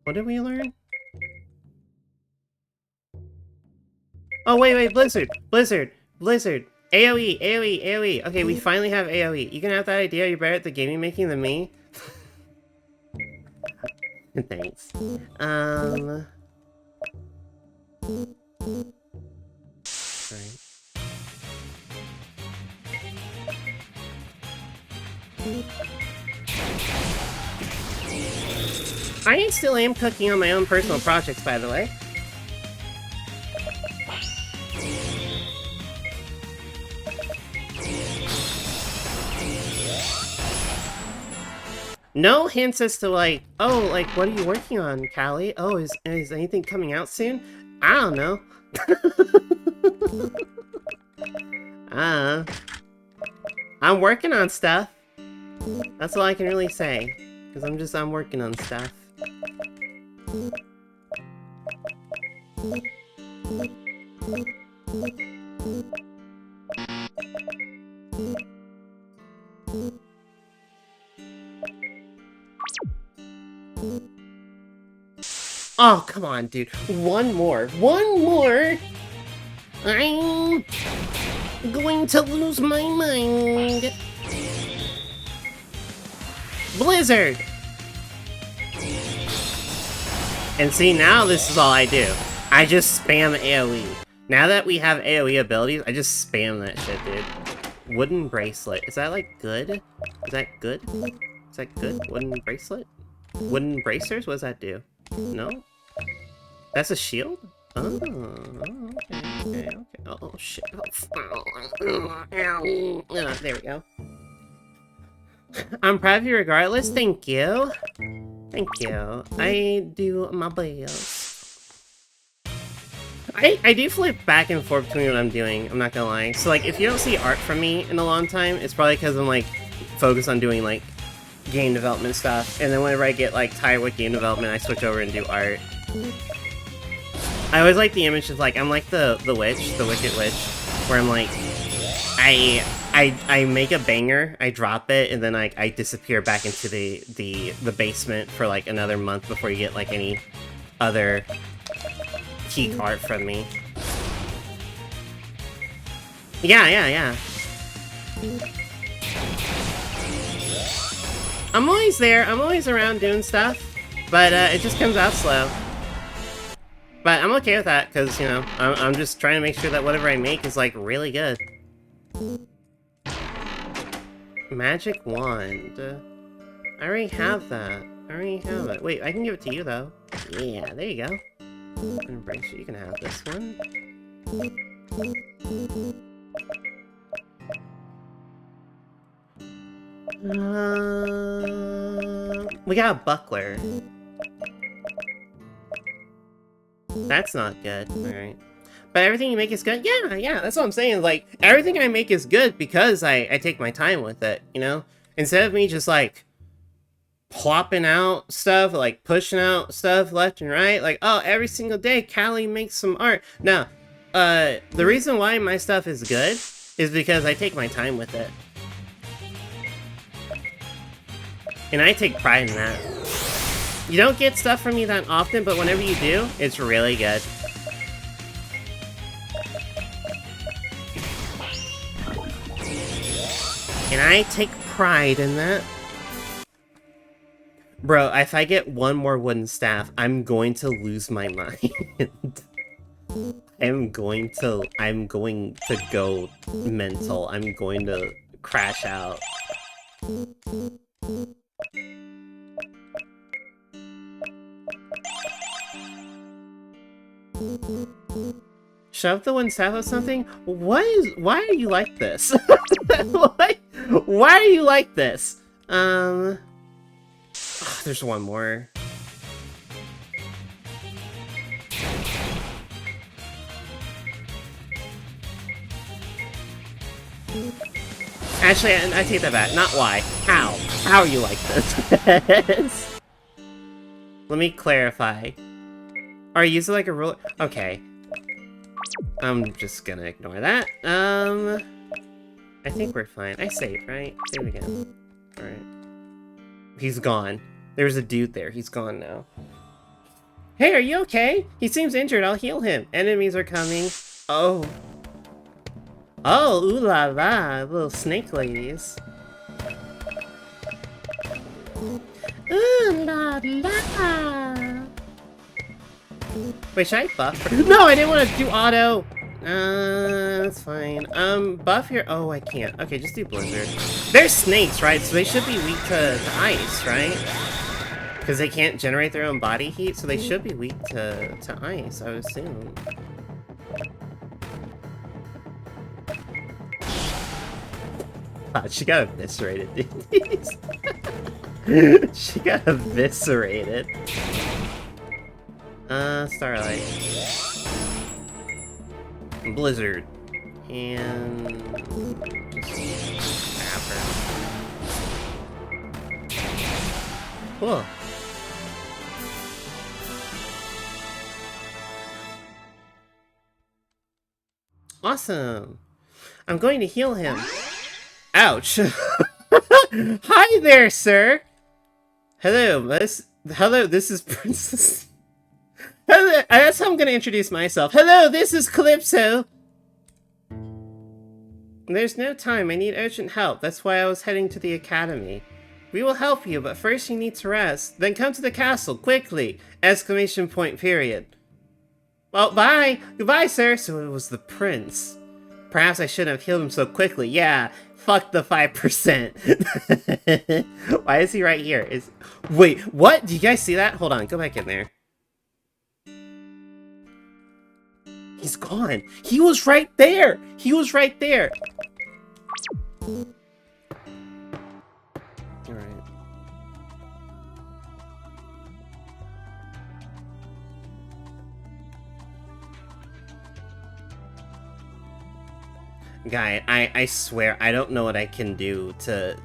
What did we learn? Oh, wait, Blizzard! AoE! Okay, we finally have AoE. You can have that idea, you're better at the gaming making than me. Thanks. Alright. I still am cooking on my own personal projects, by the way. No hints as to like, oh, like, what are you working on, Callie? Oh, is anything coming out soon? I don't know. I'm working on stuff. That's all I can really say. Because I'm working on stuff. Oh, come on, dude. One more. I'm going to lose my mind. Blizzard! And see, now this is all I do. I just spam AoE. Now that we have AoE abilities, I just spam that shit, dude. Wooden bracelet. Is that, like, good? Is that good? Is that good? Wooden bracelet? Wooden bracers? What does that do? No? That's a shield? Oh, okay. Oh, shit. There we go. I'm proud of you regardless. Thank you. Thank you. I do my best. I do flip back and forth between what I'm doing, I'm not gonna lie. So, like, if you don't see art from me in a long time, it's probably because I'm, like, focused on doing, like, game development stuff. And then whenever I get, like, tired with game development, I switch over and do art. I always like the image of, like, I'm like the witch, the Wicked Witch, where I'm, like, I make a banger, I drop it, and then I disappear back into the basement for, like, another month before you get, like, any other key art from me. Yeah. I'm always there, I'm always around doing stuff. But it just comes out slow. But I'm okay with that, because, you know, I'm just trying to make sure that whatever I make is, like, really good. Magic wand. I already have that. I already have it. Wait, I can give it to you, though. Yeah, there you go. Embrace it. You can have this one. We got a buckler. That's not good. Alright. But everything you make is good? Yeah, that's what I'm saying. Like, everything I make is good because I take my time with it, you know? Instead of me just, like, plopping out stuff, like, pushing out stuff left and right. Like, oh, every single day, Callie makes some art. No. The reason why my stuff is good is because I take my time with it. And I take pride in that. You don't get stuff from me that often, but whenever you do, it's really good. And I take pride in that. Bro, if I get one more wooden staff, I'm going to lose my mind. I'm going to go mental. I'm going to crash out. Shove the one staff of something? Why are you like this? Why are you like this? Oh, there's one more. Actually, I take that back. Not why. How? How are you like this? Let me clarify. Are you using like a ruler? Okay. I'm just gonna ignore that. I think we're fine. I saved, right? Save again. Alright. He's gone. There's a dude there. He's gone now. Hey, are you okay? He seems injured. I'll heal him. Enemies are coming. Oh. Oh, ooh la la. Little snake ladies. Ooh la la. Wait, should I buff her? No, I didn't want to do auto! That's fine. Buff here? Oh, I can't. Okay, just do Blizzard. They're snakes, right? So they should be weak to ice, right? Because they can't generate their own body heat, so they should be weak to ice, I would assume. God, she got eviscerated, dude. She got eviscerated. Starlight. Blizzard. And... just grab her. Cool. Awesome. I'm going to heal him. Ouch. Hi there, sir. Hello, this is Princess... Hello, that's how I'm gonna introduce myself. Hello, this is Calypso! There's no time, I need urgent help. That's why I was heading to the academy. We will help you, but first you need to rest. Then come to the castle, quickly! Exclamation point, period. Well, bye! Goodbye, sir! So it was the prince. Perhaps I shouldn't have healed him so quickly. Yeah, fuck the 5%. Why is he right here? Wait, what? Do you guys see that? Hold on, go back in there. He's gone. He was right there. He was right there. Alright. Guy, I swear, I don't know what I can do to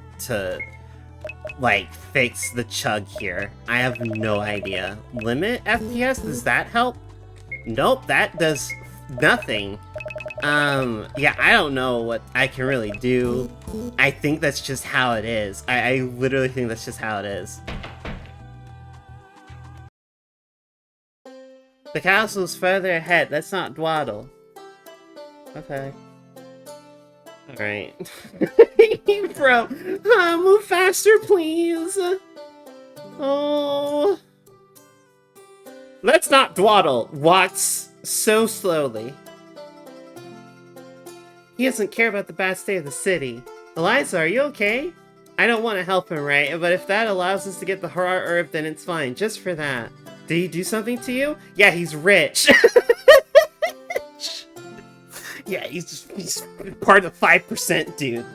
like, fix the chug here. I have no idea. Limit FPS? Does that help? Nope, that does nothing. Yeah, I don't know what I can really do. I think that's just how it is. I literally think that's just how it is. The castle's further ahead. Let's not dawdle. Okay. Alright. Bro, move faster, please. Oh. Let's not dawdle. Walks so slowly. He doesn't care about the bad state of the city. Eliza, are you okay? I don't want to help him, right? But if that allows us to get the Harar herb, then it's fine. Just for that. Did he do something to you? Yeah, he's rich. Yeah, he's part of the 5%, dude.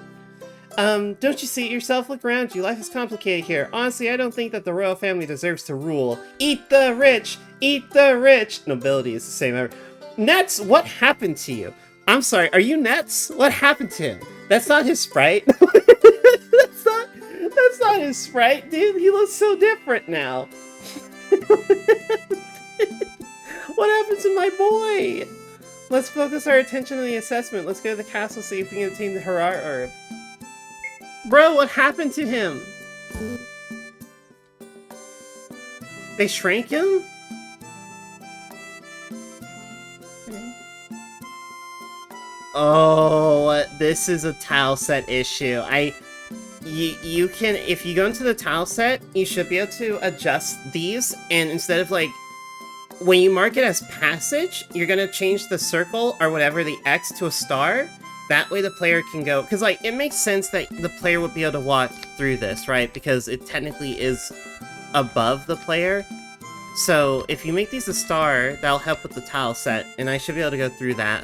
Don't you see it yourself? Look around you. Life is complicated here. Honestly, I don't think that the royal family deserves to rule. Eat the rich! Eat the rich! Nobility is the same ever. Nets, what happened to you? I'm sorry, are you Nets? What happened to him? That's not his sprite. That's not his sprite, dude. He looks so different now. What happened to my boy? Let's focus our attention on the assessment. Let's go to the castle, see if we can obtain the Harar herb. Bro, what happened to him? They shrank him? Oh, this is a tile set issue. You can, if you go into the tile set, you should be able to adjust these, and instead of like, when you mark it as passage, you're gonna change the circle or whatever, the X to a star. That way the player can go, because like, it makes sense that the player would be able to walk through this, right? Because it technically is above the player. So if you make these a star, that'll help with the tile set, and I should be able to go through that.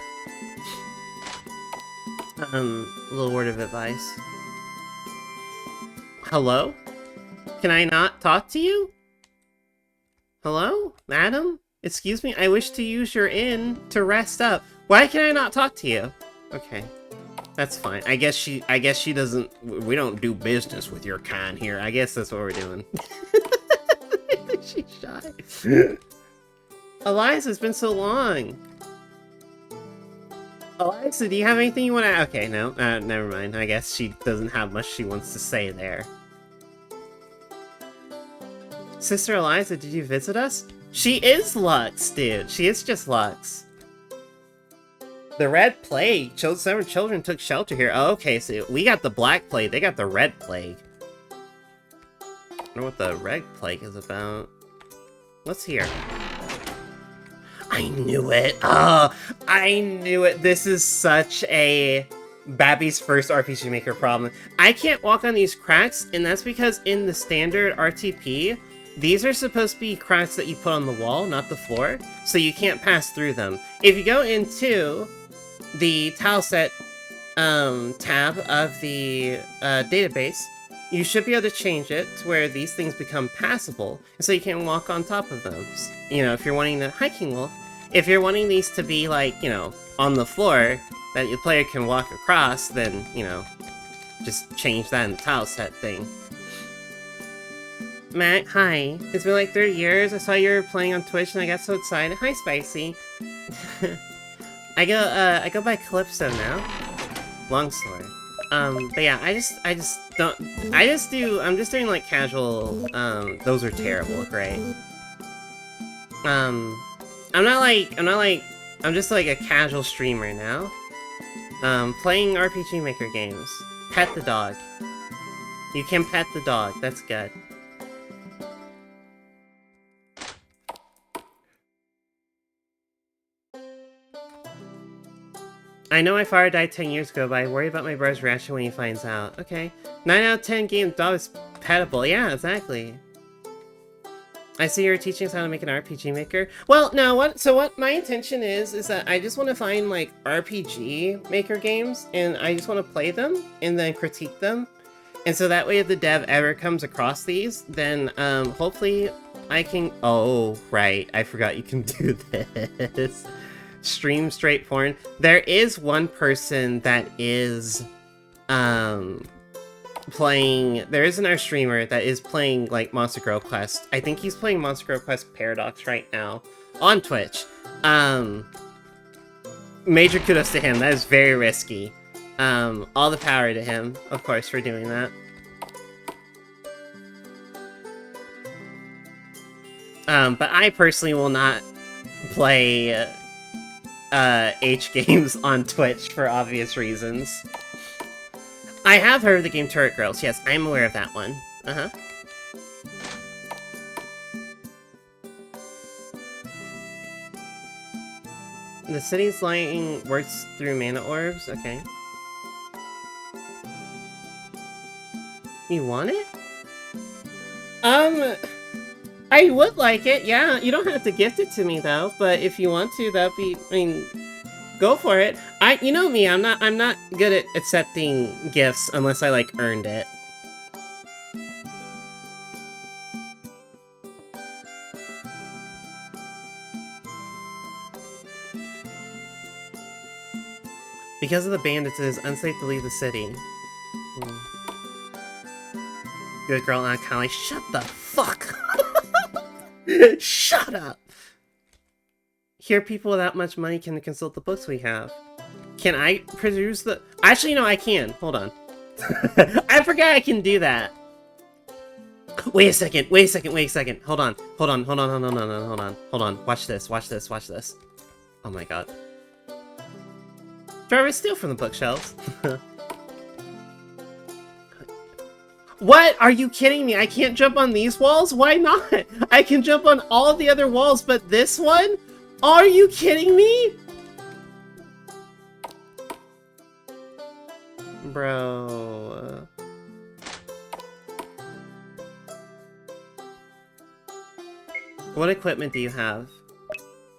A little word of advice. Hello? Can I not talk to you? Hello? Madam? Excuse me, I wish to use your inn to rest up. Why can I not talk to you? Okay. That's fine. I guess she doesn't... We don't do business with your kind here. I guess that's what we're doing. I think she's shy. Eliza, it's been so long. Eliza, do you have anything you want to... Okay, no. Never mind. I guess she doesn't have much she wants to say there. Sister Eliza, did you visit us? She is Lux, dude. She is just Lux. The Red Plague. 7 children took shelter here. Oh, okay, so we got the Black Plague. They got the Red Plague. I wonder what the Red Plague is about. What's here? I knew it! Oh, I knew it! This is such a Babby's first RPG Maker problem. I can't walk on these cracks, and that's because in the standard RTP, these are supposed to be cracks that you put on the wall, not the floor, so you can't pass through them. If you go into the tileset tab of the database, you should be able to change it to where these things become passable, and so you can walk on top of them. You know, if you're wanting the hiking wolf, if you're wanting these to be like, you know, on the floor, that your player can walk across, then, you know, just change that in the tileset thing. Matt, hi. It's been like 30 years. I saw you were playing on Twitch and I got so excited. Hi, Spicy. I go by Calypso now. Long story. But yeah, I'm just doing like casual, those are terrible, great. I'm just like a casual streamer now. Playing RPG Maker games. Pet the dog. You can pet the dog, that's good. I know my father died 10 years ago, but I worry about my brother's reaction when he finds out. Okay. 9 out of 10 games, dog is petable. Yeah, exactly. I see you're teaching us how to make an RPG Maker. Well, no, what my intention is that I just want to find, like, RPG Maker games, and I just want to play them, and then critique them. And so that way, if the dev ever comes across these, then, hopefully I can... Oh, right. I forgot you can do this. Stream straight porn. There is one person that is playing, there is another streamer that is playing like Monster Girl Quest. I think he's playing Monster Girl Quest Paradox right now on Twitch. Major kudos to him. That is very risky. All the power to him, of course, for doing that. But I personally will not play H games on Twitch for obvious reasons. I have heard of the game Turret Girls. Yes, I'm aware of that one. The city's lighting works through mana orbs? Okay. You want it? I would like it, yeah. You don't have to gift it to me though, but if you want to, that'd be, I mean, go for it. You know me, I'm not good at accepting gifts unless I like earned it. Because of the bandits, it is unsafe to leave the city. Good girl, Aunt Callie. Shut the fuck up! Shut up! Here, people without much money can consult the books we have. Can I produce the... Actually, no, I can. Hold on. I forgot I can do that. Wait a second. Hold on. Hold on. Watch this. Oh my god. Trevor, steal from the bookshelves. What? Are you kidding me? I can't jump on these walls? Why not? I can jump on all the other walls, but this one? Are you kidding me? Bro. What equipment do you have?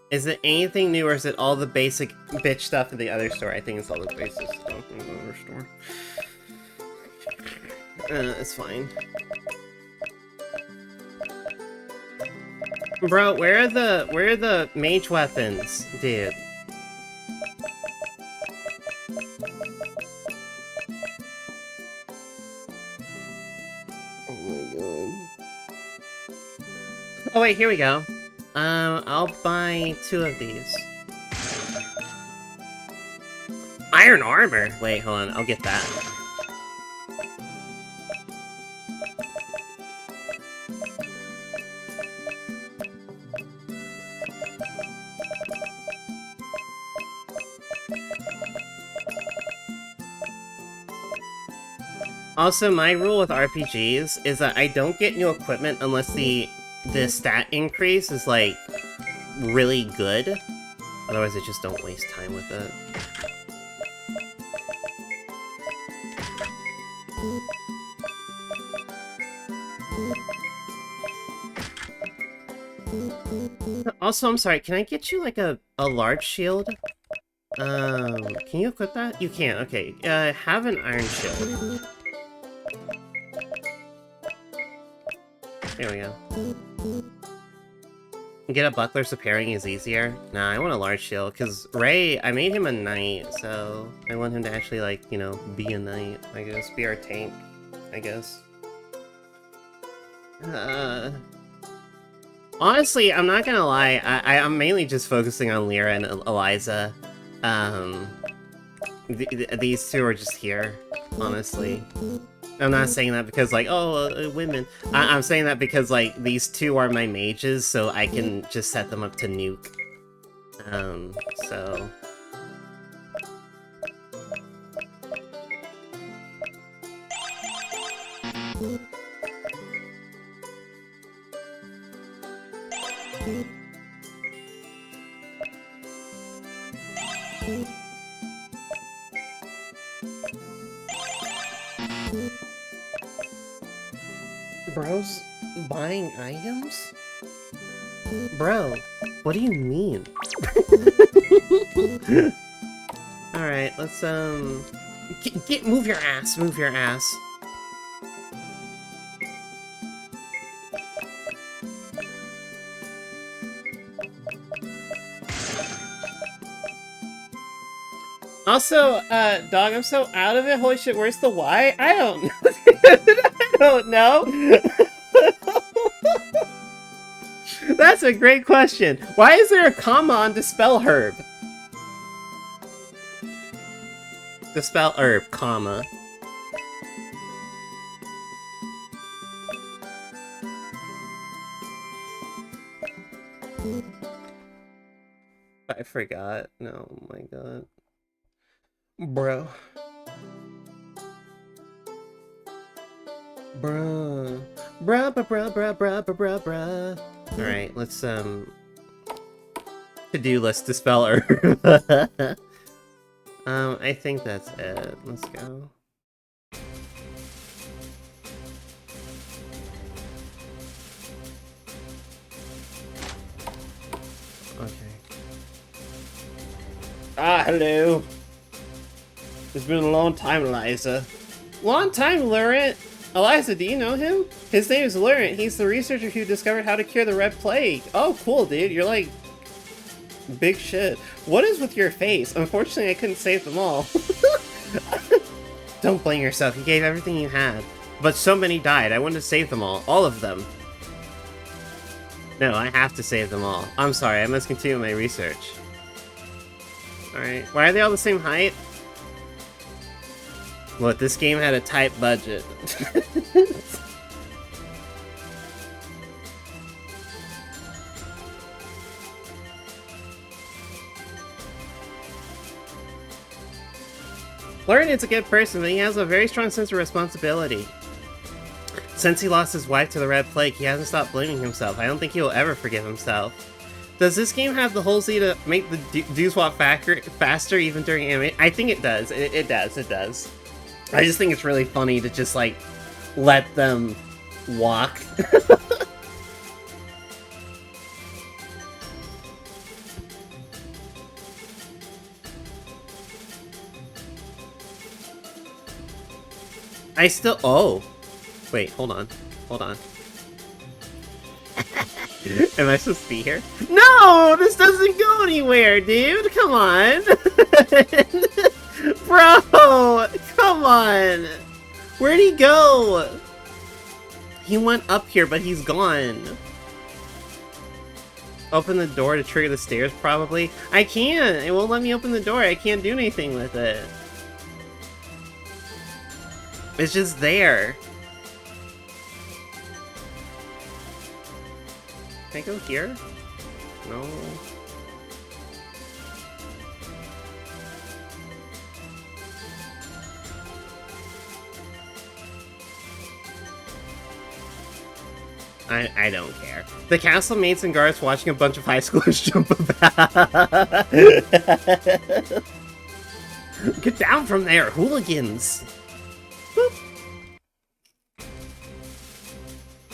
Is it anything new, or is it all the basic bitch stuff in the other store? I think it's all the basic stuff in the other store. It's fine. Bro, where are the mage weapons, dude? Oh my god. Oh wait, here we go. I'll buy 2 of these. Iron armor? Wait, hold on, I'll get that. Also, my rule with RPGs is that I don't get new equipment unless the stat increase is, like, really good. Otherwise, I just don't waste time with it. Also, I'm sorry, can I get you, like, a large shield? Can you equip that? You can, okay. Have an iron shield. There we go. Get a buckler so parrying is easier? Nah, I want a large shield, because Ray, I made him a knight, so I want him to actually, like, you know, be a knight, I guess. Be our tank, I guess. Honestly, I'm not gonna lie, I'm mainly just focusing on Lyra and Eliza. These two are just here, honestly. I'm not saying that because, like, oh, women. I'm saying that because, like, these two are my mages, so I can just set them up to nuke. So... Bro's buying items? Bro, what do you mean? Alright, let's, move your ass, move your ass. Also, dog, I'm so out of it. Holy shit, where's the Y? I don't know. I don't know. That's a great question. Why is there a comma on Dispel Herb? Dispel Herb, comma. I forgot. No, oh my god. Bro. Bruh. Bruh, bruh, bruh, bruh, bruh, bruh, bruh. Alright, let's, to-do list to spell herb. I think that's it. Let's go. Okay. Ah, hello. It's been a long time, Eliza. Long time, Laurent. Eliza, do you know him? His name is Laurent. He's the researcher who discovered how to cure the Red Plague. Oh, cool, dude. You're like... big shit. What is with your face? Unfortunately, I couldn't save them all. Don't blame yourself. You gave everything you had. But so many died. I wanted to save them all. All of them. No, I have to save them all. I'm sorry. I must continue my research. Alright. Why are they all the same height? Look, this game had a tight budget. Lauren is a good person, but he has a very strong sense of responsibility. Since he lost his wife to the Red Plague, he hasn't stopped blaming himself. I don't think he will ever forgive himself. Does this game have the whole Z to make the dudes walk faster even during anime? I think it does. It does. I just think it's really funny to just, like, let them walk. I still... oh. Wait, hold on. Hold on. Am I supposed to be here? No! This doesn't go anywhere, dude! Come on! Bro! Come on! Where'd he go? He went up here, but he's gone. Open the door to trigger the stairs, probably? I can't! It won't let me open the door. I can't do anything with it. It's just there. Can I go here? No. I don't care. The castle mates and guards watching a bunch of high schoolers jump about. Get down from there, hooligans! Boop.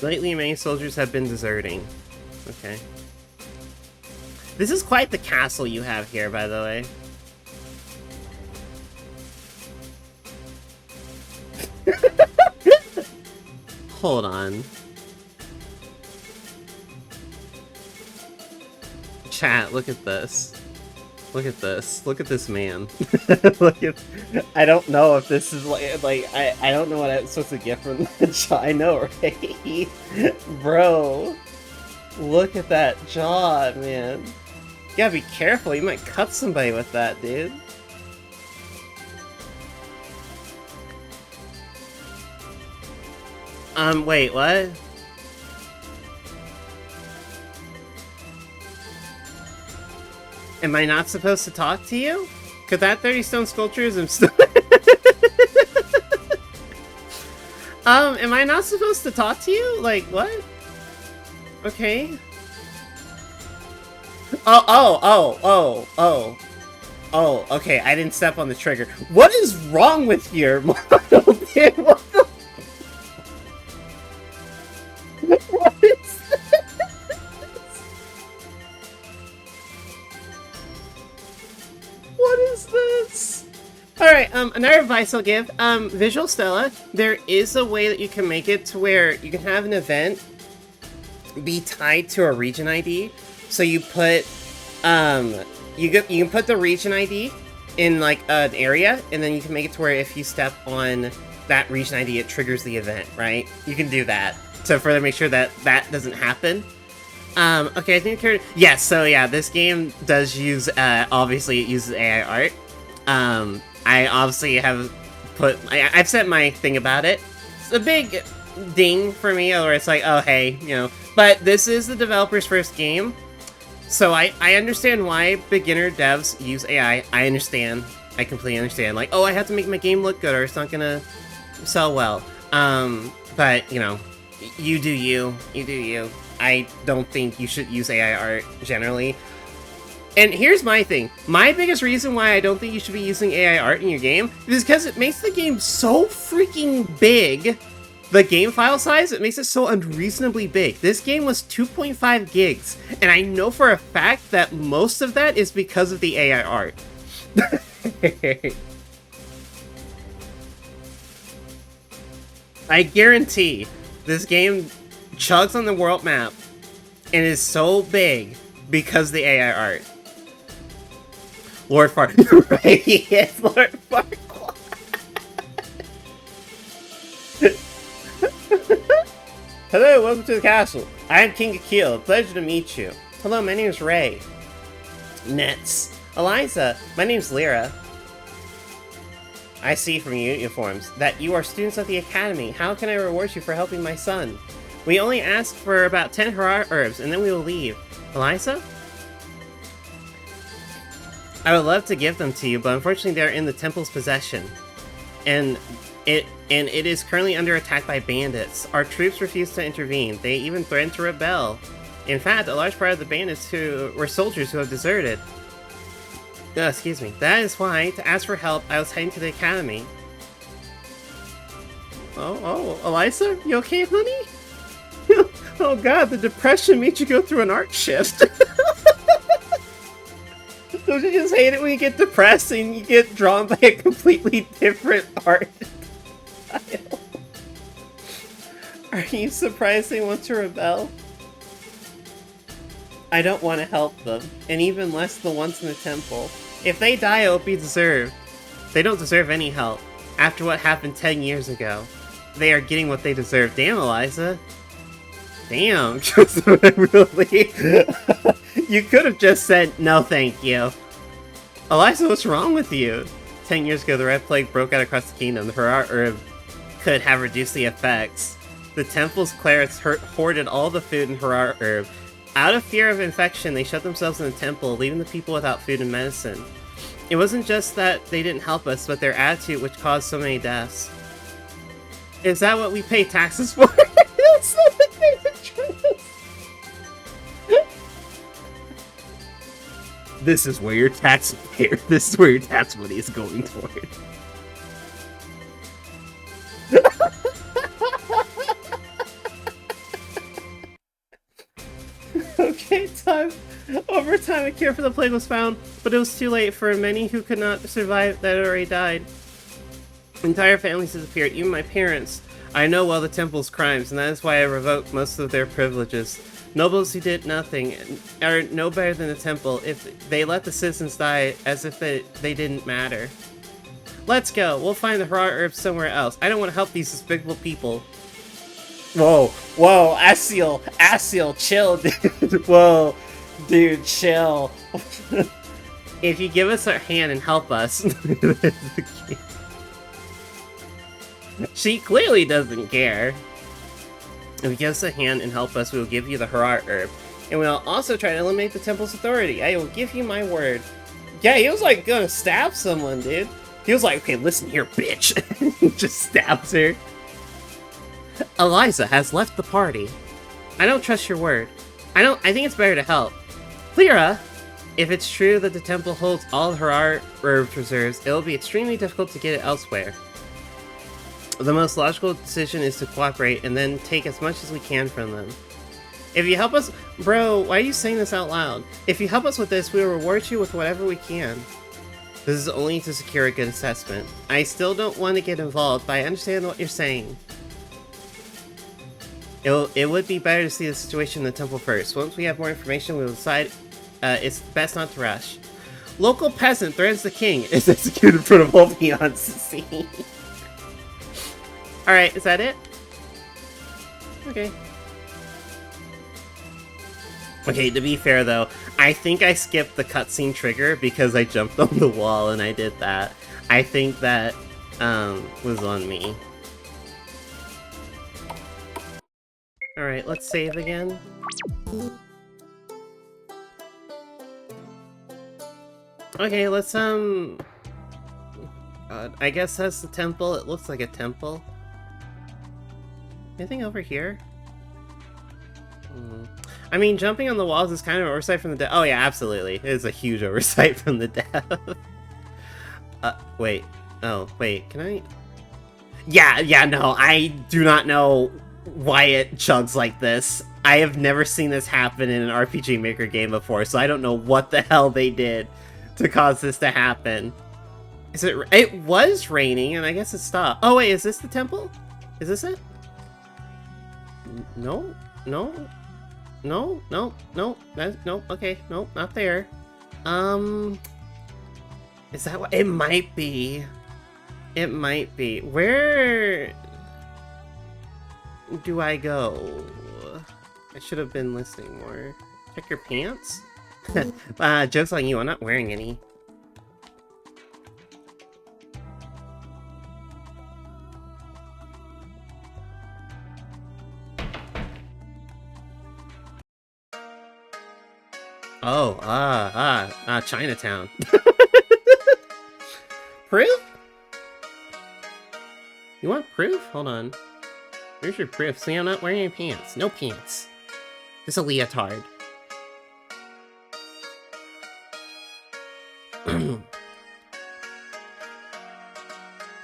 Lately, many soldiers have been deserting. Okay. This is quite the castle you have here, by the way. Hold on. Chat, look at this. Look at this. Look at this man. Look at... I don't know if this is like I don't know what I'm supposed to get from the jaw. I know, right? Bro. Look at that jaw, man. You gotta be careful. You might cut somebody with that, dude. Wait, what? Am I not supposed to talk to you? Could that 30 stone sculpture is still... am I not supposed to talk to you? Like, what? Okay. Oh, okay, I didn't step on the trigger. What is wrong with your model, dude? What the... What is this? What is this? Alright, another advice I'll give. Visual Stella, there is a way that you can make it to where you can have an event be tied to a region ID. So you put, you can put the region ID in, like, an area, and then you can make it to where if you step on that region ID, it triggers the event, right? You can do that to further make sure that that doesn't happen. Okay, I think yes, so yeah, this game does use, obviously it uses AI art. I obviously have I've said my thing about it. It's a big ding for me, where it's like, oh, hey, you know, but this is the developer's first game, so I understand why beginner devs use AI. I understand. I completely understand. Like, oh, I have to make my game look good or it's not gonna sell well. But, you know, you do you. You do you. I don't think you should use AI art generally. And here's my thing. My biggest reason why I don't think you should be using AI art in your game is because it makes the game so freaking big. The game file size, it makes it so unreasonably big. This game was 2.5 gigs, and I know for a fact that most of that is because of the AI art. I guarantee this game chugs on the world map and is so big because of the AI art. Lord Farquaad. Right, yes, Lord Farquaad. Hello, welcome to the castle. I am King Akil. Pleasure to meet you. Hello, my name is Ray. Nets. Eliza, my name's Lyra. I see from your uniforms that you are students of the Academy. How can I reward you for helping my son? We only ask for about 10 Harar herbs, and then we will leave. Eliza? I would love to give them to you, but unfortunately they are in the temple's possession. And it is currently under attack by bandits. Our troops refuse to intervene. They even threaten to rebel. In fact, a large part of the bandits were soldiers who have deserted. Excuse me. That is why, to ask for help, I was heading to the academy. Oh, Eliza? You okay, honey? Oh god, the depression made you go through an art shift. Don't you just hate it when you get depressed and you get drawn by a completely different art style? Are you surprised they want to rebel? I don't want to help them, and even less the ones in the temple. If they die, it will be deserved. They don't deserve any help. After what happened 10 years ago, they are getting what they deserve. Damn, Eliza. Damn, just really? You could have just said, no thank you. Eliza, what's wrong with you? 10 years ago, the Red Plague broke out across the kingdom. The Harar herb could have reduced the effects. The temple's clerics hoarded all the food in Harar herb. Out of fear of infection, they shut themselves in the temple, leaving the people without food and medicine. It wasn't just that they didn't help us, but their attitude which caused so many deaths. Is that what we pay taxes for? That's not the This is where your tax This is where your tax money is going toward. Okay, time. Over time, a cure for the plague was found, but it was too late for many who could not survive that had already died. Entire families disappeared, even my parents. I know well the temple's crimes, and that is why I revoked most of their privileges. Nobles who did nothing are no better than the temple if they let the citizens die as if they didn't matter. Let's go. We'll find the Harar herb somewhere else. I don't want to help these despicable people. Whoa, Asiel, chill, dude. Whoa, dude, chill. If you give us a hand and help us. She clearly doesn't care. If you give us a hand and help us, we will give you the Harar herb. And we'll also try to eliminate the temple's authority. I will give you my word. Yeah, he was like gonna stab someone, dude. He was like, okay, listen here, bitch. He just stabs her. Eliza has left the party. I don't trust your word. I think it's better to help. Lyra, if it's true that the temple holds all the Harar herb reserves, it will be extremely difficult to get it elsewhere. The most logical decision is to cooperate and then take as much as we can from them. If you help us... Bro, why are you saying this out loud? If you help us with this, we will reward you with whatever we can. This is only to secure a good assessment. I still don't want to get involved, but I understand what you're saying. It would be better to see the situation in the temple first. Once we have more information, we will decide it's best not to rush. Local peasant threatens the king is executed in front of all Beyonce. Alright, is that it? Okay. Okay, to be fair though, I think I skipped the cutscene trigger because I jumped on the wall and I did that. I think that was on me. Alright, let's save again. Okay, let's I guess that's the temple. It looks like a temple. Anything over here? I mean, jumping on the walls is kind of an oversight from the dev. Oh yeah, absolutely. It is a huge oversight from the dev. Wait. Oh, wait, can I? Yeah, no, I do not know why it chugs like this. I have never seen this happen in an RPG Maker game before, so I don't know what the hell they did to cause this to happen. Is it? It was raining, and I guess it stopped. Oh wait, is this the temple? Is this it? No, no, no, no, no. That's no. Okay, no, not there. Is that what? It might be. It might be. Where do I go? I should have been listening more. Check your pants? Joke's on you, I'm not wearing any. Oh, Chinatown. Proof? You want proof? Hold on. Where's your proof? See, I'm not wearing any pants. No pants. Just a leotard.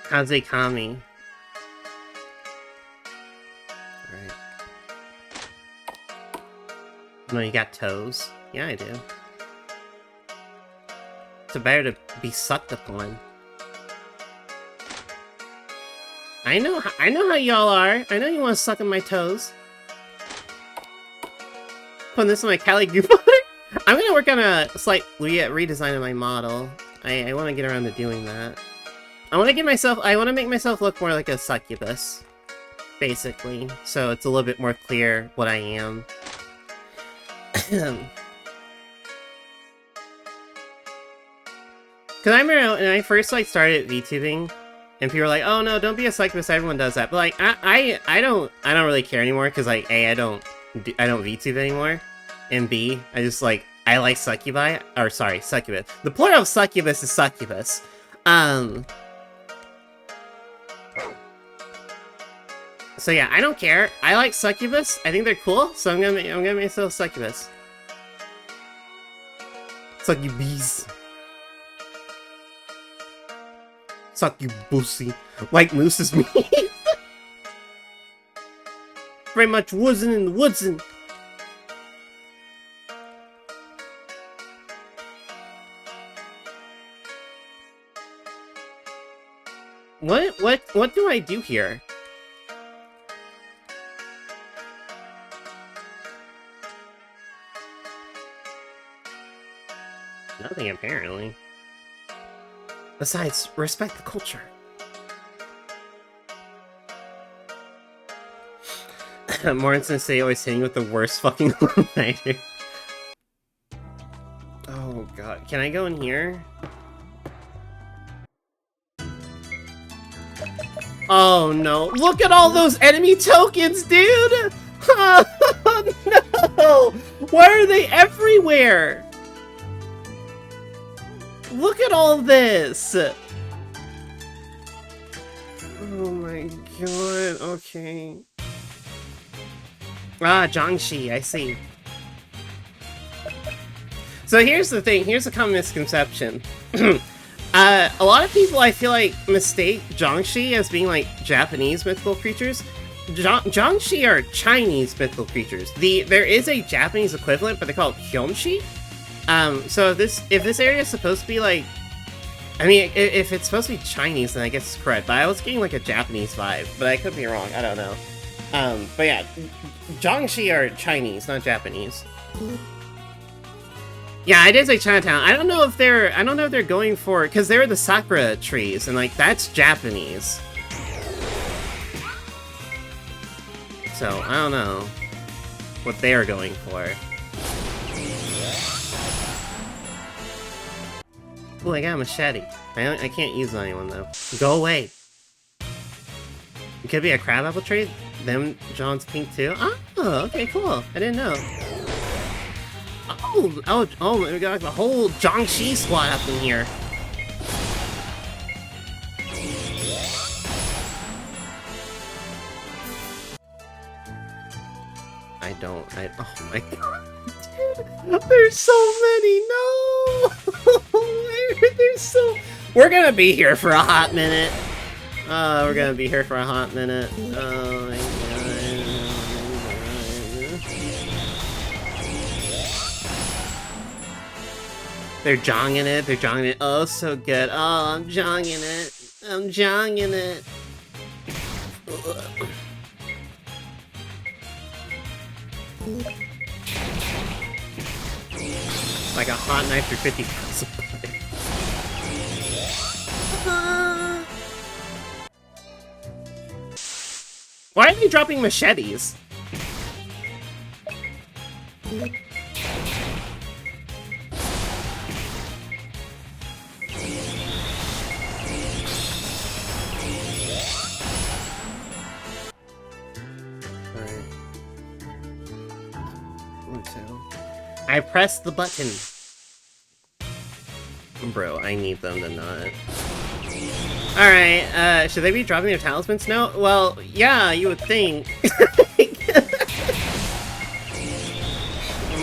Kazekami. Alright. No, you got toes. Yeah, I do. It's better to be sucked upon. I know how y'all are. I know you want to suck on my toes. Putting this on my Cali Goofy. I'm gonna work on a slight redesign of my model. I want to get around to doing that. I want to make myself look more like a succubus, basically. So it's a little bit more clear what I am. Because I remember when I first started VTubing, and people were like, "Oh no, don't be a succubus. Everyone does that." But like, I don't really care anymore because like, A, I don't VTube anymore, and B, I like succubi, or sorry, succubus. The plural of succubus is succubus. So yeah, I don't care. I like succubus. I think they're cool, so I'm gonna make myself succubus. Succubus. Succubussy. Like Moose's meat. Very much woodsin' in the woodsin'. What do I do here? Nothing, apparently. Besides, respect the culture. Morrison say always hitting with the worst fucking one-liner. Oh god, can I go in here? Oh no, look at all those enemy tokens, dude! Oh no! Why are they everywhere? Look at all this! Oh my god, okay. Ah, Jiangxi, I see. So here's the thing, here's a common misconception. A lot of people, I feel like, mistake Jiangxi as being like Japanese mythical creatures. Jiangxi are Chinese mythical creatures. There is a Japanese equivalent, but they call it Hyomshi. So if this area is supposed to be like, I mean, if it's supposed to be Chinese, then I guess it's correct. But I was getting like a Japanese vibe, but I could be wrong. I don't know. But yeah, Jiangxi are Chinese, not Japanese. Yeah, I did say Chinatown. I don't know if they're going for, because they're the sakura trees, and like that's Japanese. So I don't know what they are going for. Ooh, I got a machete. I can't use it on anyone though. Go away. It could be a crabapple tree. Them John's pink too. Oh, okay, cool. I didn't know. Oh, we got like the whole Jiangxi squad up in here. I don't. Oh my god. Dude, there's so many. No. There's so. We're gonna be here for a hot minute. We're gonna be here for a hot minute. Oh my god. They're jonging it. They're jonging it. Oh, so good. Oh, I'm jonging it. I'm jonging it. Like a hot knife through 50 pounds of butter. Why are they dropping machetes? I pressed the button. Bro, I need them to not. Alright, should they be dropping their talismans now? Well, yeah, you would think.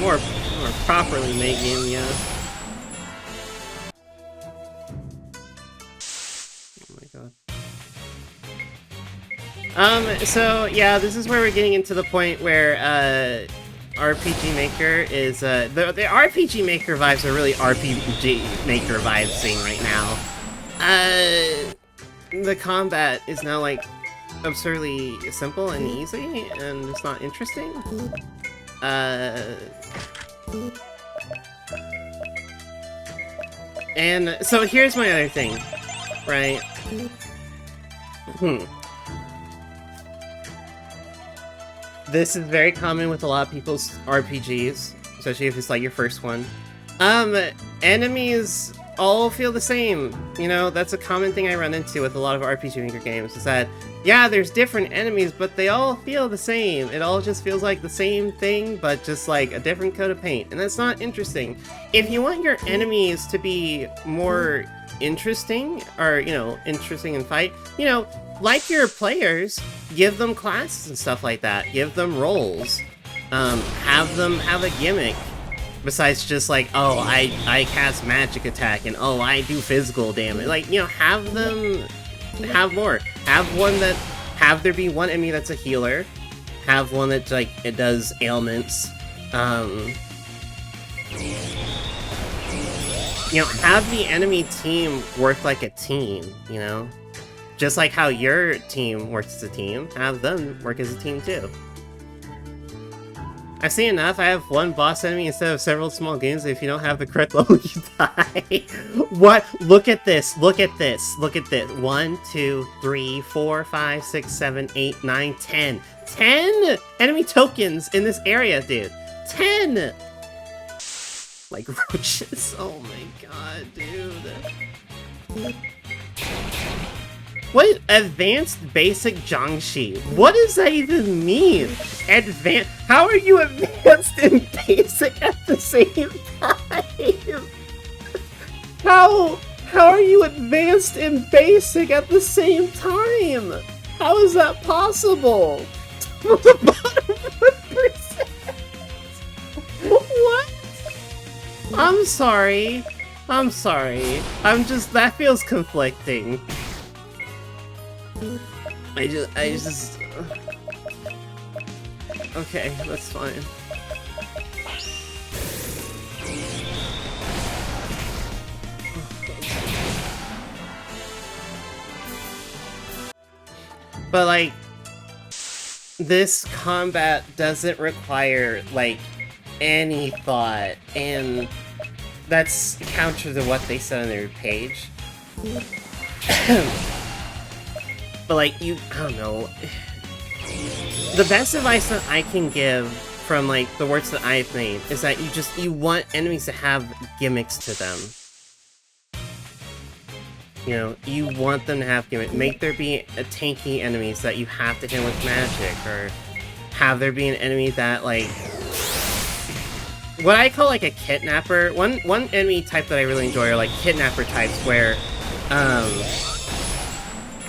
more properly making, yeah. Oh my god. So, yeah, this is where we're getting into the point where, RPG Maker is, the RPG Maker vibes are really RPG Maker vibes right now. The combat is now, like, absurdly simple and easy, and it's not interesting. And so here's my other thing, right? This is very common with a lot of people's RPGs, especially if it's like your first one. Enemies all feel the same. You know, that's a common thing I run into with a lot of RPG Maker games, is that, yeah, there's different enemies, but they all feel the same. It all just feels like the same thing, but just like a different coat of paint, and that's not interesting. If you want your enemies to be more interesting, or, you know, interesting in fight, you know, like your players, give them classes and stuff like that. Give them roles. Have them have a gimmick. Besides just like, oh, I cast magic attack, and oh, I do physical damage. Like, you know, have them have more. Have there be one enemy that's a healer. Have one that's like, it does ailments. You know, have the enemy team work like a team, you know? Just like how your team works as a team, have them work as a team too. I've seen enough. I have one boss enemy instead of several small games. If you don't have the correct level, you die. What? Look at this. Look at this. Look at this. 1, 2, 3, 4, 5, 6, 7, 8, 9, 10. 10 enemy tokens in this area, dude. 10! Like roaches. Oh my god, dude. What? Advanced Basic Jiangshi. What does that even mean? Advanced? How are you advanced and basic at the same time? How are you advanced and basic at the same time? How is that possible? What? I'm sorry. I'm sorry. That feels conflicting. I just... Okay, that's fine. But, like, this combat doesn't require, like, any thought, and that's counter to what they said on their page. But, like, I don't know. The best advice that I can give from, like, the works that I've made is that you want enemies to have gimmicks to them. You know, you want them to have gimmicks. Make there be a tanky enemies that you have to hit with magic, or have there be an enemy that, like... What I call, like, a kidnapper. One enemy type that I really enjoy are, like, kidnapper types where,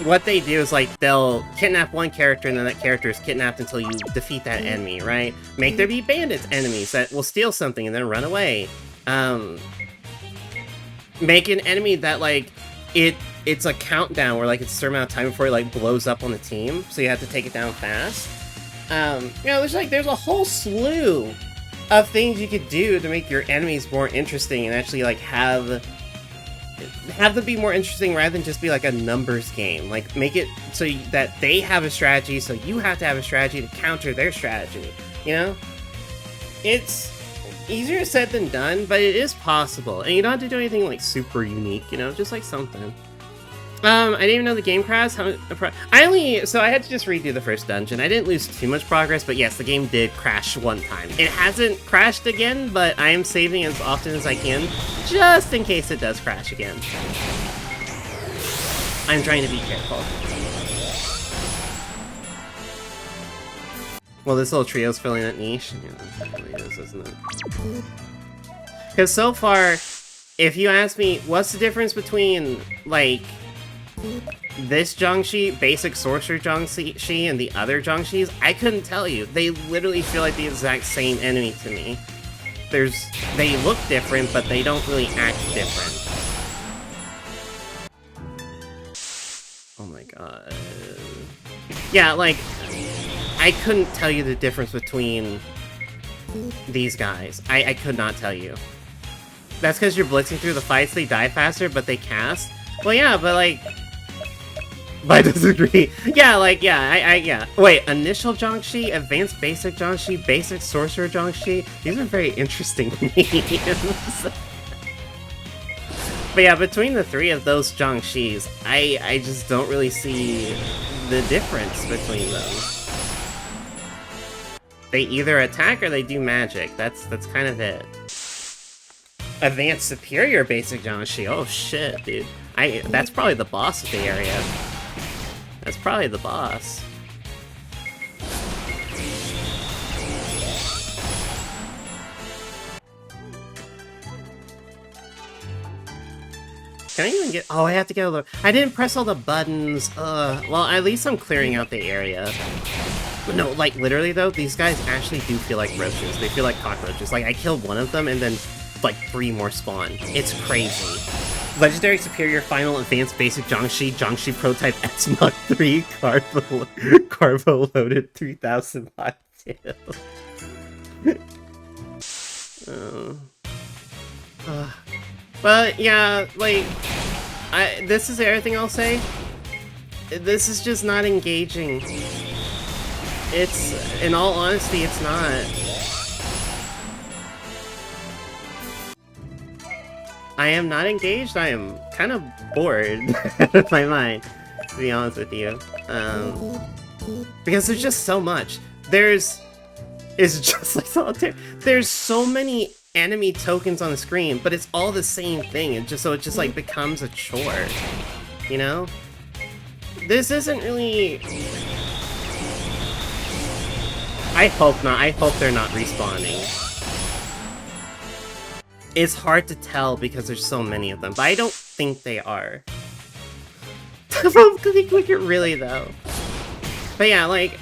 what they do is, like, they'll kidnap one character, and then that character is kidnapped until you defeat that enemy, right? Make there be bandits enemies that will steal something and then run away. Make an enemy that, like, it's a countdown where, like, it's a certain amount of time before it, like, blows up on the team, so you have to take it down fast. You know, there's a whole slew of things you could do to make your enemies more interesting and actually, like, have them be more interesting rather than just be like a numbers game. Like, make it so that they have a strategy, so you have to have a strategy to counter their strategy, you know? It's easier said than done, but it is possible, and you don't have to do anything, like, super unique, you know? Just, like, something. I didn't even know the game crashed. So I had to just redo the first dungeon. I didn't lose too much progress, but yes, the game did crash one time. It hasn't crashed again, but I am saving as often as I can, just in case it does crash again. I'm trying to be careful. Well, this little trio's filling that niche. Yeah, it really is, isn't it? Because so far, if you ask me, what's the difference between, like, this Jiangshi, basic sorcerer Jiangshi, and the other Jiangshis, I couldn't tell you. They literally feel like the exact same enemy to me. They look different, but they don't really act different. Oh my god. Yeah, like, I couldn't tell you the difference between these guys. I could not tell you. That's because you're blitzing through the fights, they die faster, but they cast? Well, yeah, but like... I disagree. Yeah, like, yeah, yeah. Wait, initial Jiangshi, advanced basic Jiangshi, basic sorcerer Jiangshi? These are very interesting names. But yeah, between the three of those Jiangshis, I just don't really see the difference between them. They either attack or they do magic. That's kind of it. Advanced superior basic Jiangshi. Oh shit, dude. That's probably the boss of the area. That's probably the boss. Can I even get... Oh, I have to get a... I didn't press all the buttons. Well, at least I'm clearing out the area. But no, like, literally, though, these guys actually do feel like roaches. They feel like cockroaches. Like, I killed one of them, and then, like, 3 more spawn. It's crazy. Legendary Superior Final Advanced Basic Jiangshi Prototype S Mach 3 Carbo Loaded 3000 Lot 2. But yeah, like, this is everything I'll say. This is just not engaging. It's, in all honesty, it's not. I am not engaged, I am kind of bored out of my mind, to be honest with you. Because there's just so much. It's just like Solitaire. There's so many enemy tokens on the screen, but it's all the same thing. It just like becomes a chore, you know? This isn't really... I hope not. I hope they're not respawning. It's hard to tell because there's so many of them, but I don't think they are. Really, though. But yeah, like,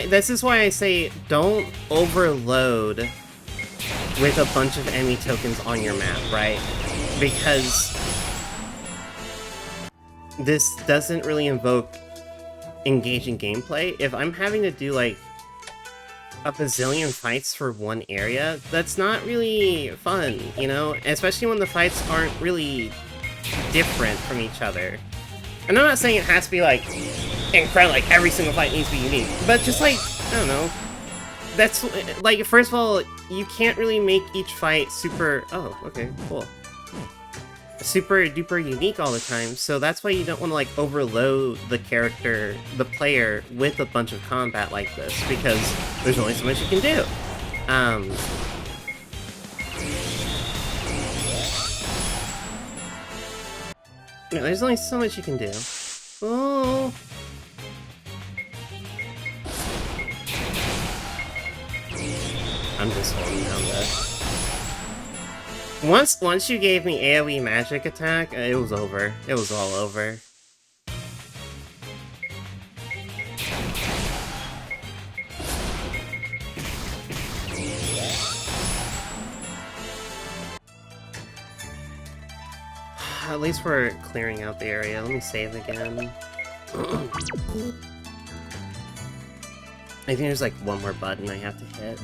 this is why I say don't overload with a bunch of enemy tokens on your map, right? Because this doesn't really invoke engaging gameplay. If I'm having to do, like, a bazillion fights for one area, that's not really fun, you know? Especially when the fights aren't really different from each other. And I'm not saying it has to be, like, incredible, like, every single fight needs to be unique, but just, like, I don't know. That's, like, first of all, you can't really make each fight super... Oh, okay, cool. Super duper unique all the time, so that's why you don't want to, like, overload the player with a bunch of combat like this, because there's only so much you can do. No, there's only so much you can do. Oh. I'm just holding down that. Once you gave me AoE magic attack, it was over. It was all over. at least we're clearing out the area. Let me save again. I think there's like one more button I have to hit.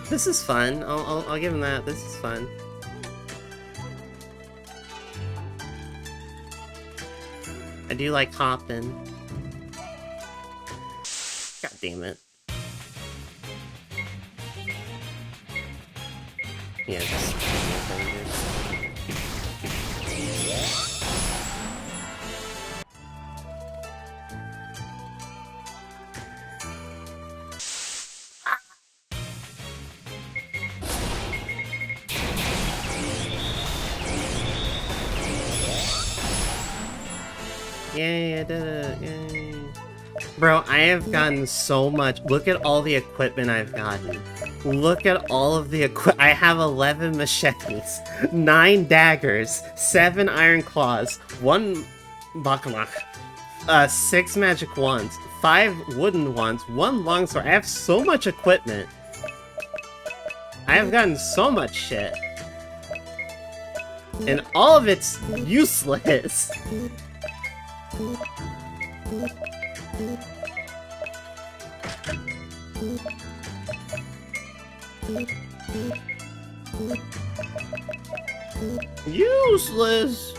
This is fun. I'll give him that. This is fun. I do like hopping. God damn it. Yeah, just... Yay, I did it. Yay. Bro, I have gotten so much. Look at all the equipment I've gotten. Look at all of the I have 11 machetes, 9 daggers, 7 iron claws, 1 bakalak, 6 magic wands, 5 wooden wands, 1 longsword. I have so much equipment. I have gotten so much shit. And all of it's useless. Useless.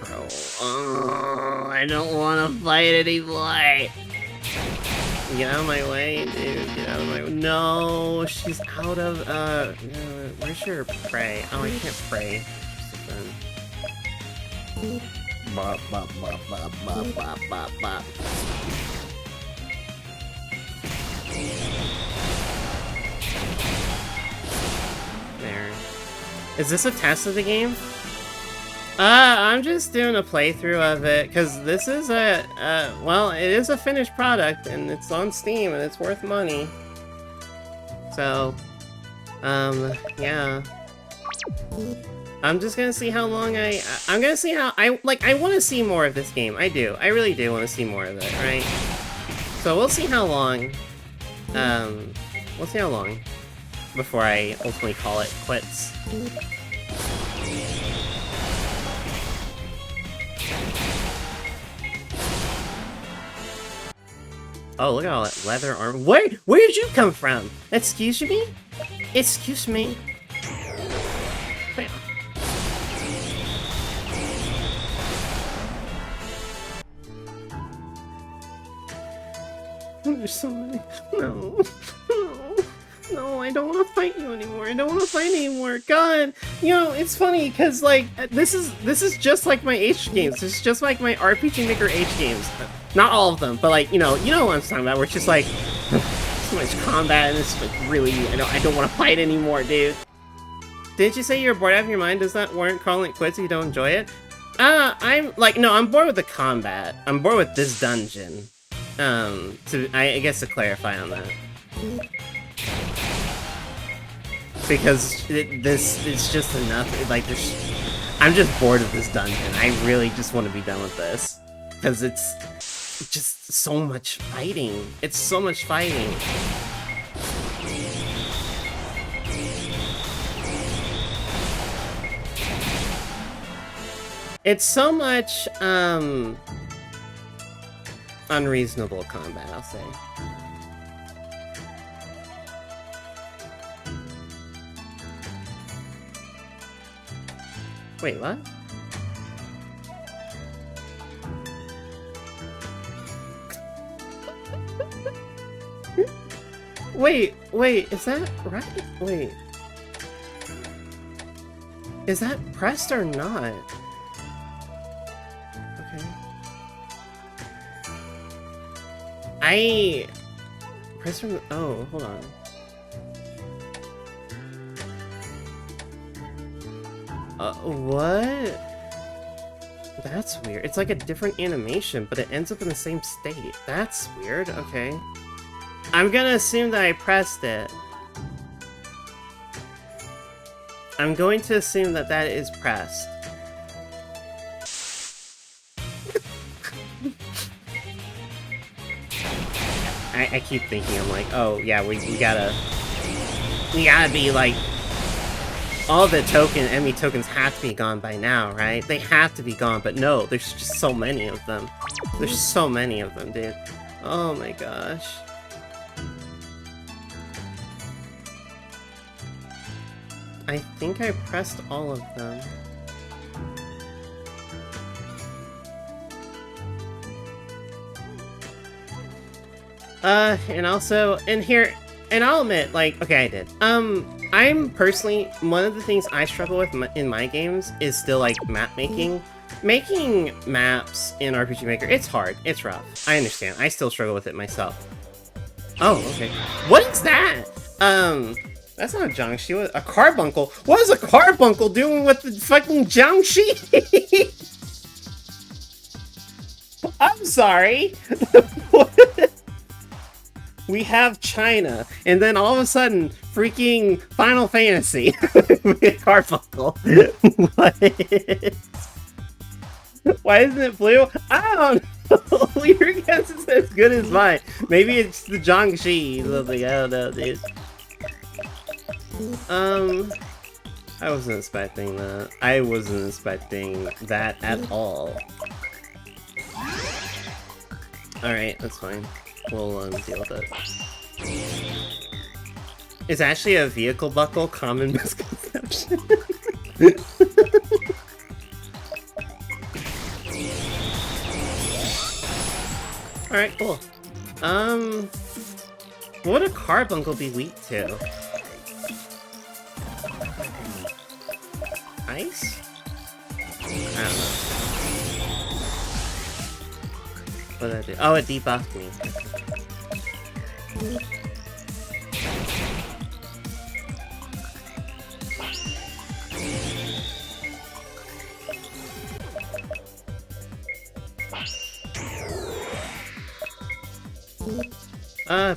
Bro, I don't want to fight anymore. Get out of my way, dude. Get out of my way. No, she's out of, where's your prey? Oh, I can't pray. Bop, bop, bop, bop, bop, bop, bop, bop. There. Is this a test of the game? I'm just doing a playthrough of it, because this is a, well, it is a finished product, and it's on Steam, and it's worth money. So, yeah. I'm just gonna see how long I'm gonna see how, I want to see more of this game. I do. I really do want to see more of it, right? So we'll see how long, we'll see how long before I ultimately call it quits. Oh, look at all that leather armor. Where did you come from? Excuse me? Excuse me? There's so many. No. No, I don't want to fight you anymore. I don't want to fight anymore. God, you know, it's funny because like this is just like my H games. It's just like my RPG Maker H games. Not all of them, but like you know what I'm talking about. Where it's just like so much combat and it's like really I don't want to fight anymore, dude. Didn't you say you're bored out of your mind? Does that warrant calling it quits if you don't enjoy it? I'm like no, I'm bored with the combat. I'm bored with this dungeon. I guess to clarify on that. Because it's just enough, like, I'm just bored of this dungeon. I really just want to be done with this. Because it's just so much fighting. It's so much fighting. It's so much, unreasonable combat, I'll say. Wait, what? Wait, is that right? Wait. Is that pressed or not? Okay. Press from, oh, hold on. What? That's weird. It's like a different animation, but it ends up in the same state. That's weird. Okay. I'm gonna assume that I pressed it. I'm going to assume that that is pressed. I keep thinking, I'm like, oh yeah, we gotta be like, all the enemy tokens have to be gone by now, right? They have to be gone, but no, there's just so many of them. There's so many of them, dude. Oh my gosh. I think I pressed all of them. And also, and I'll admit, like, okay, I did. I'm personally, one of the things I struggle with in my games is still, like, map making. Making maps in RPG Maker, it's hard, it's rough. I understand, I still struggle with it myself. Oh, okay. What is that? That's not a Jiangshi, a carbuncle. What is a carbuncle doing with the fucking Jiangshi? I'm sorry. We have China, and then all of a sudden, freaking Final Fantasy with Carbuncle. What? Why isn't it blue? I don't know. Your guess is as good as mine. Maybe it's the Jiangshi. Something. I don't know, dude. I wasn't expecting that. I wasn't expecting that at all. Alright, that's fine. We'll deal with it. It's actually a vehicle buckle, common misconception. Alright, cool. What would a carbuncle be weak to? Ice? I don't know. What did I do? Oh, it debuffed me.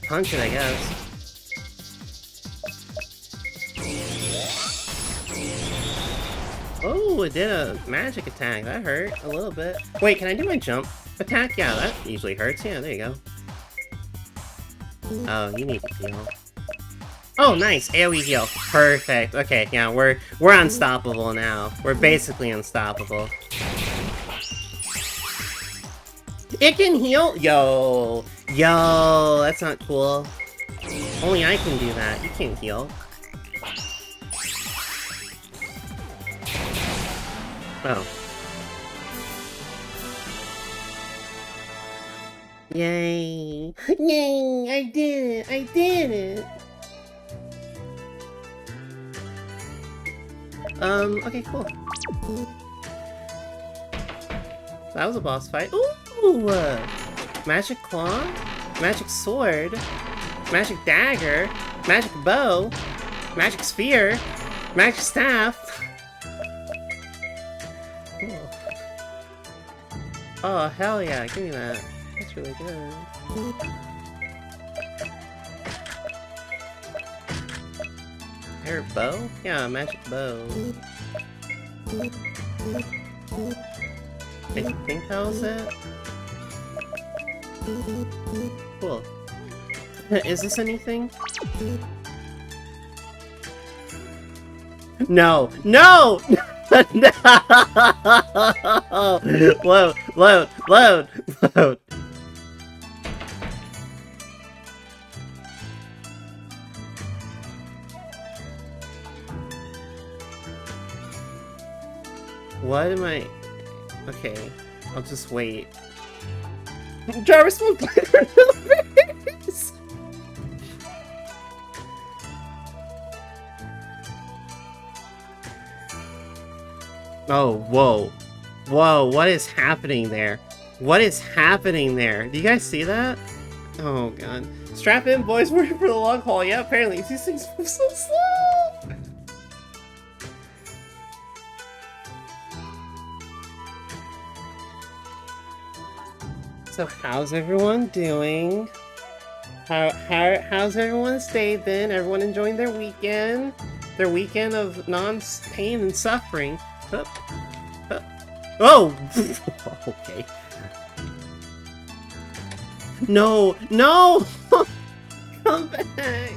Punch it, I guess. Oh, it did a magic attack. That hurt a little bit. Wait, can I do my jump attack? Yeah, that usually hurts. Yeah, there you go. Oh, you need to heal. Oh, nice. AoE heal. Perfect. Okay, yeah, we're unstoppable now. We're basically unstoppable. It can heal? Yo, that's not cool. Only I can do that. You can't heal. Oh. Yay! Yay! I did it! I did it! Okay, cool. That was a boss fight. Ooh! Magic claw? Magic sword? Magic dagger? Magic bow? Magic sphere? Magic staff? Cool. Oh, hell yeah, give me that. That's really good. Her bow? Yeah, magic bow. I think that was it. Cool. Is this anything? No! No! No! Load! Load! Load! Load! What am I... Okay, I'll just wait. Jarvis won't play for face! Oh, whoa. Whoa, what is happening there? What is happening there? Do you guys see that? Oh, God. Strap in, boys. We're here for the long haul. Yeah, apparently. These things move so slow! So how's everyone doing? How's everyone's day been? Everyone enjoying their weekend? Their weekend of non-pain and suffering? Oh! Okay. No! No! come back.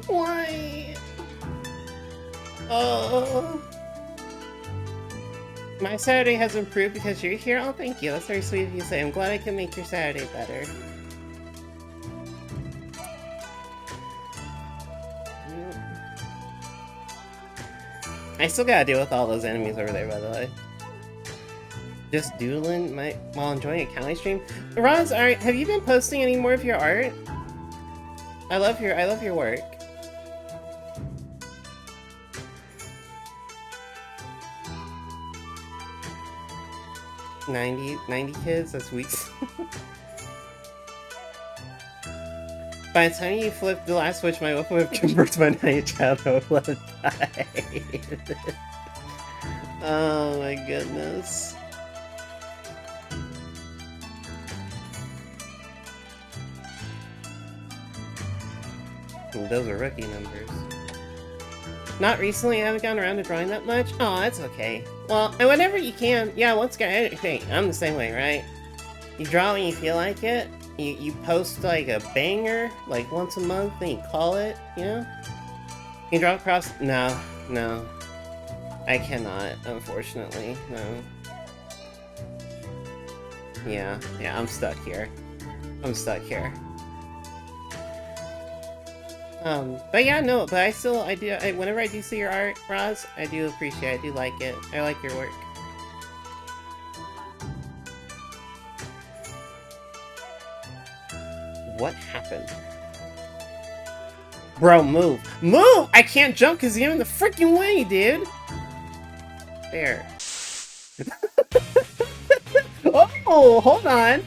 Why? Oh. My Saturday has improved because you're here. Oh, thank you. That's very sweet of you to say. I'm glad I can make your Saturday better. I still gotta deal with all those enemies over there, by the way. Just doodling while enjoying a county stream. Roz, alright, have you been posting any more of your art? I love your work. $90 kids? That's weeks. By the time you flip the last switch, my weapon would convert to my night shadow will have died. Oh my goodness. Those are rookie numbers. Not recently, I haven't gotten around to drawing that much. Oh, that's okay. Well, and whenever you can, yeah, once again, hey, I'm the same way, right? You draw when you feel like it. You post like a banger, like once a month, and you call it, you know? You draw across? No. I cannot, unfortunately, no. Yeah, I'm stuck here. But yeah, no, but whenever I do see your art, Roz, I do appreciate it, I do like it. I like your work. What happened? Bro, move. Move! I can't jump because you're in the freaking way, dude! There. Oh, hold on!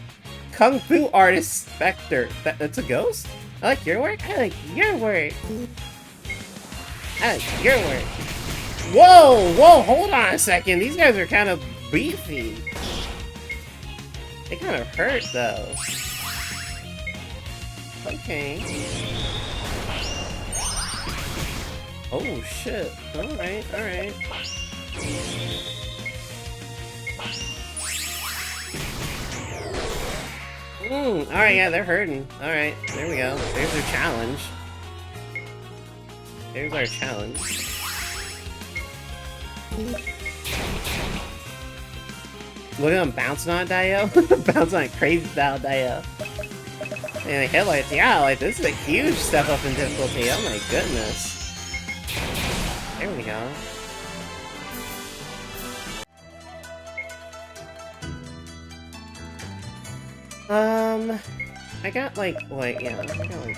Kung Fu Artist Spectre. That's a ghost? I like your work? I like your work. Whoa, hold on a second. These guys are kind of beefy. They kind of hurt, though. Okay. Oh, shit. Alright. Alright, yeah, they're hurting. Alright, there we go. There's their challenge. There's our challenge. Look at them bouncing on Dio. Bouncing on crazy style Dio. And the headlights, yeah, like this is a huge step up in difficulty. Oh my goodness. There we go. I got like, what, yeah, I got like...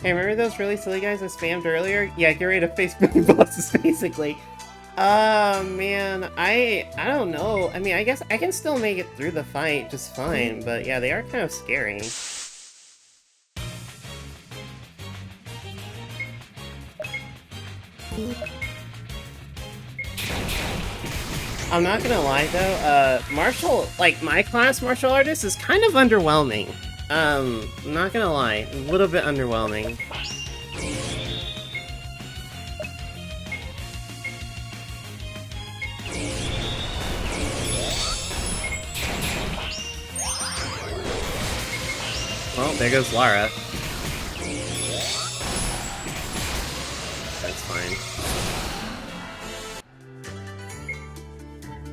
Hey, remember those really silly guys I spammed earlier? Yeah, get ready to face Billy bosses, basically. Man, I don't know. I mean, I guess I can still make it through the fight just fine, but yeah, they are kind of scary. I'm not gonna lie though, my class martial artist is kind of underwhelming. I'm not gonna lie, a little bit underwhelming. Well, there goes Lara. That's fine.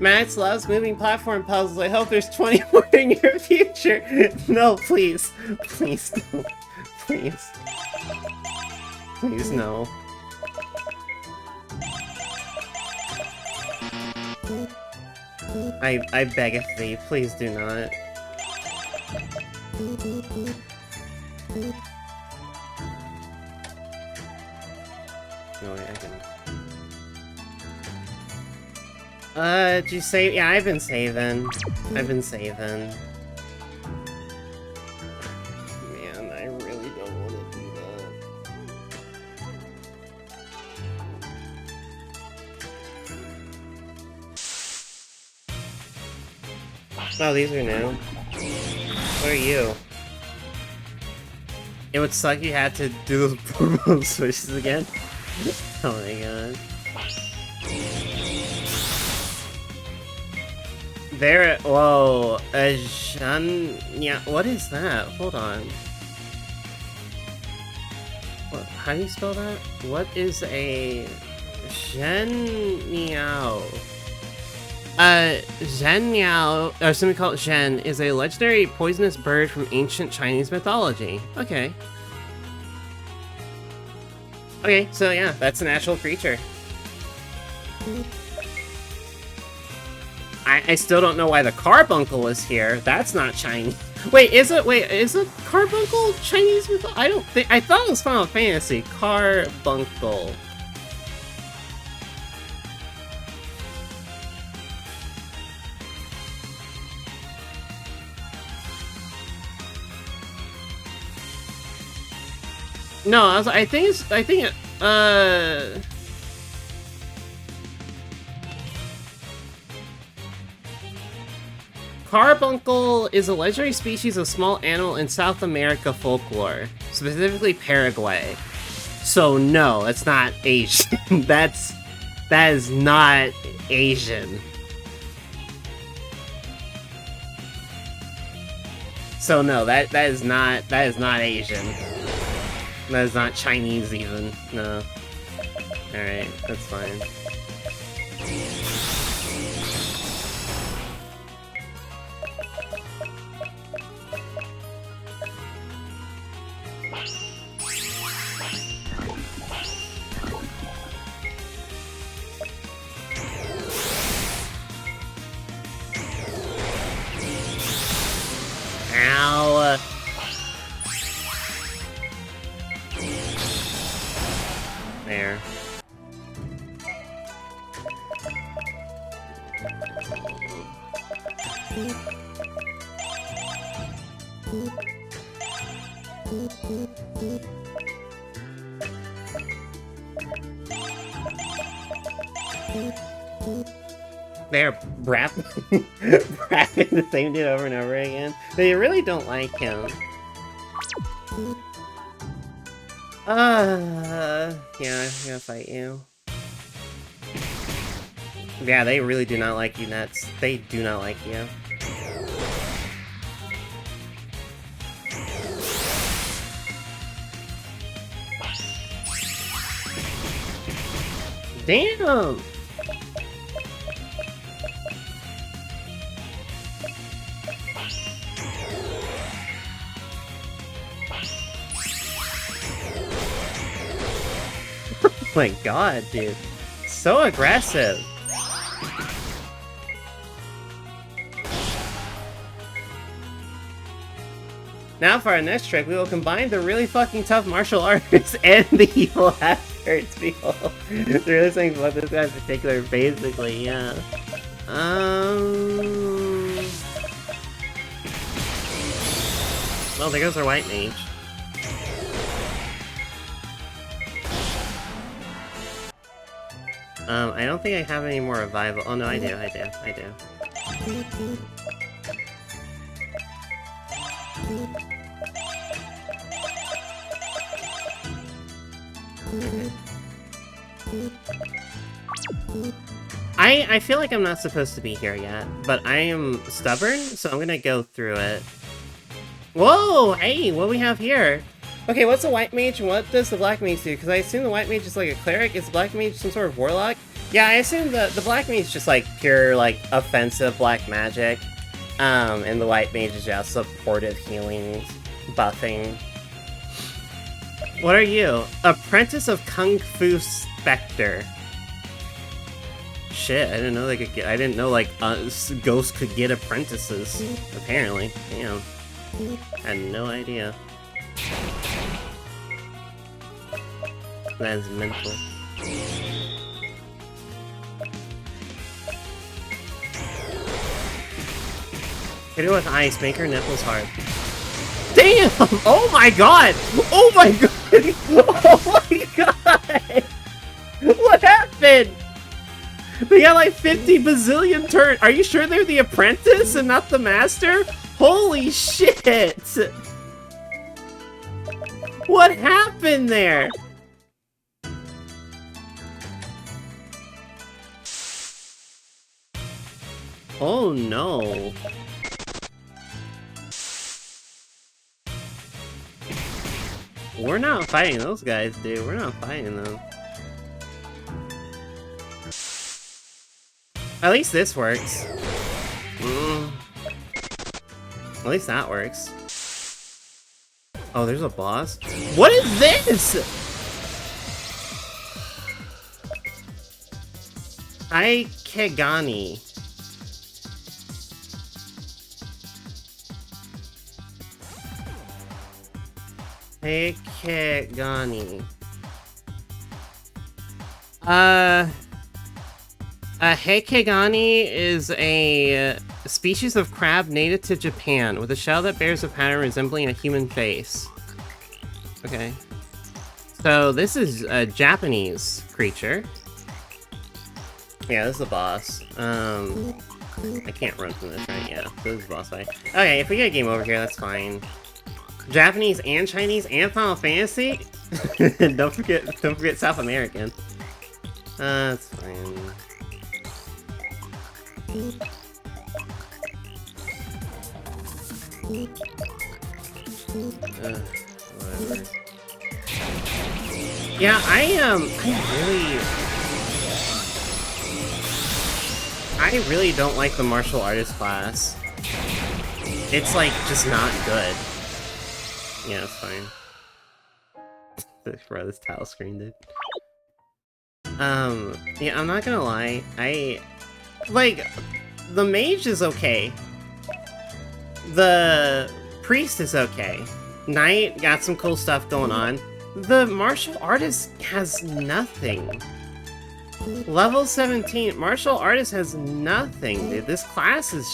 Max loves moving platform puzzles. I hope there's 20 more in your future. No, please. Please, no. Please. Please, no. I beg of thee, please do not. No way, I can... did you save? Yeah, I've been saving. Man, I really don't want to do that. Oh, these are new. What are you? It would suck you had to do those switches again. Oh my god. There, whoa, a yeah, what is that? Hold on. What, how do you spell that? What is a Zhenmiao? Zhenmiao, or something called Zhen, is a legendary poisonous bird from ancient Chinese mythology. Okay. Okay, so yeah, that's a natural creature. I still don't know why the carbuncle is here. That's not Chinese. Wait, is it carbuncle Chinese mythology? I don't think, I thought it was Final Fantasy. Carbuncle. No, I think carbuncle is a legendary species of small animal in South America folklore, specifically Paraguay. So no, that's not Asian. that is not Asian. So no, that is not Asian. That is not Chinese even. No. Alright, that's fine. Ow! There. They're rapping the same dude over and over again. They really don't like him. Yeah, I'm gonna fight you. Yeah, they really do not like you, Nets. They do not like you. Damn! Oh my god, dude. So aggressive. Now for our next trick, we will combine the really fucking tough martial arts and the evil hazards people. They're really saying about this guy in particular, basically, yeah. Well, there goes our white mage. I don't think I have any more revival. Oh no, I do. I feel like I'm not supposed to be here yet, but I am stubborn, so I'm gonna go through it. Whoa! Hey, what do we have here? Okay, what's a white mage and what does the black mage do? Because I assume the white mage is like a cleric. Is the black mage some sort of warlock? Yeah, I assume the black mage is just like pure, like, offensive black magic. And the white mage is just supportive healing, buffing. What are you? Apprentice of Kung Fu Spectre. Shit, I didn't know they could get. I didn't know like ghosts could get apprentices. Apparently, damn. Had no idea. That is mental. Hit her with ice, make her nipples hard. Damn! Oh my god! Oh my god! Oh my god! What happened? They got like 50 bazillion turns. Are you sure they're the apprentice and not the master? Holy shit! What happened there? Oh no. We're not fighting those guys, dude. We're not fighting them. At least this works. At least that works. Oh, there's a boss? What is this? Aikegani. Aikegani. A Heikegani is a species of crab native to Japan, with a shell that bears a pattern resembling a human face. Okay. So this is a Japanese creature. Yeah, this is the boss. I can't run from this, right? Yeah, so this is the boss fight. Okay, if we get a game over here, that's fine. Japanese and Chinese and Final Fantasy? don't forget South American. That's fine. Whatever. Yeah, I really don't like the martial artist class. It's like just not good. Yeah, it's fine. Bro, this tile screen, dude. Yeah, I'm not gonna lie. Like, the mage is okay. The priest is okay. Knight got some cool stuff going on. The martial artist has nothing. Level 17, martial artist has nothing, dude. This class is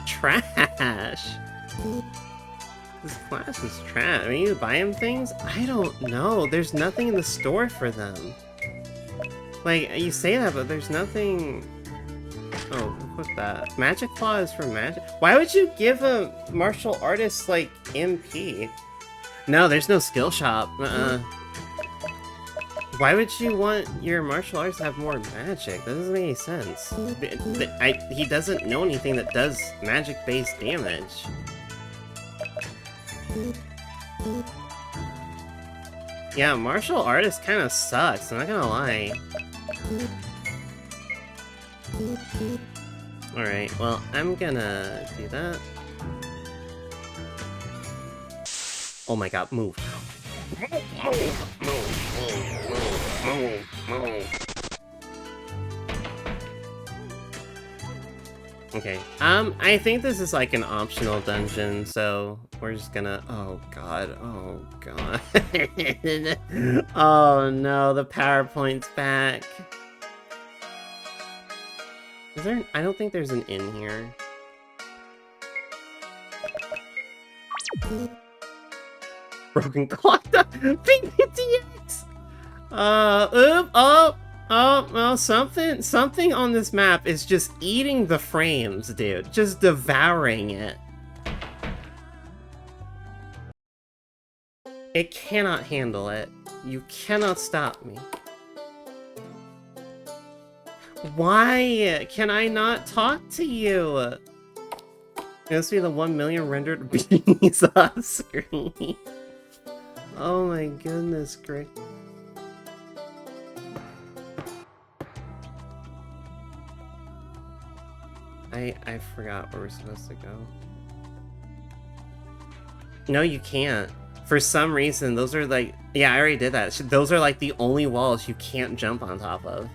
trash. This class is trash. I mean, you buy him things? I don't know. There's nothing in the store for them. Like, you say that, but there's nothing... Oh, what's that? Magic Claw is for magic? Why would you give a martial artist, like, MP? No, there's no skill shop. Why would you want your martial arts to have more magic? That doesn't make any sense. He doesn't know anything that does magic-based damage. Yeah, martial artist kind of sucks, I'm not gonna lie. Alright, well, I'm gonna do that. Oh my god, move. Okay, I think this is like an optional dungeon, so we're just gonna... Oh god, oh god. Oh no, the PowerPoint's back. Is there... I don't think there's an inn here. Broken clock. PTX! Oh, something on this map is just eating the frames, dude. Just devouring it. It cannot handle it. You cannot stop me. Why can I not talk to you? It must be the 1 million rendered beanies on screen. Oh my goodness, great. I forgot where we're supposed to go. No, you can't. For some reason, those are like... Yeah, I already did that. Those are like the only walls you can't jump on top of.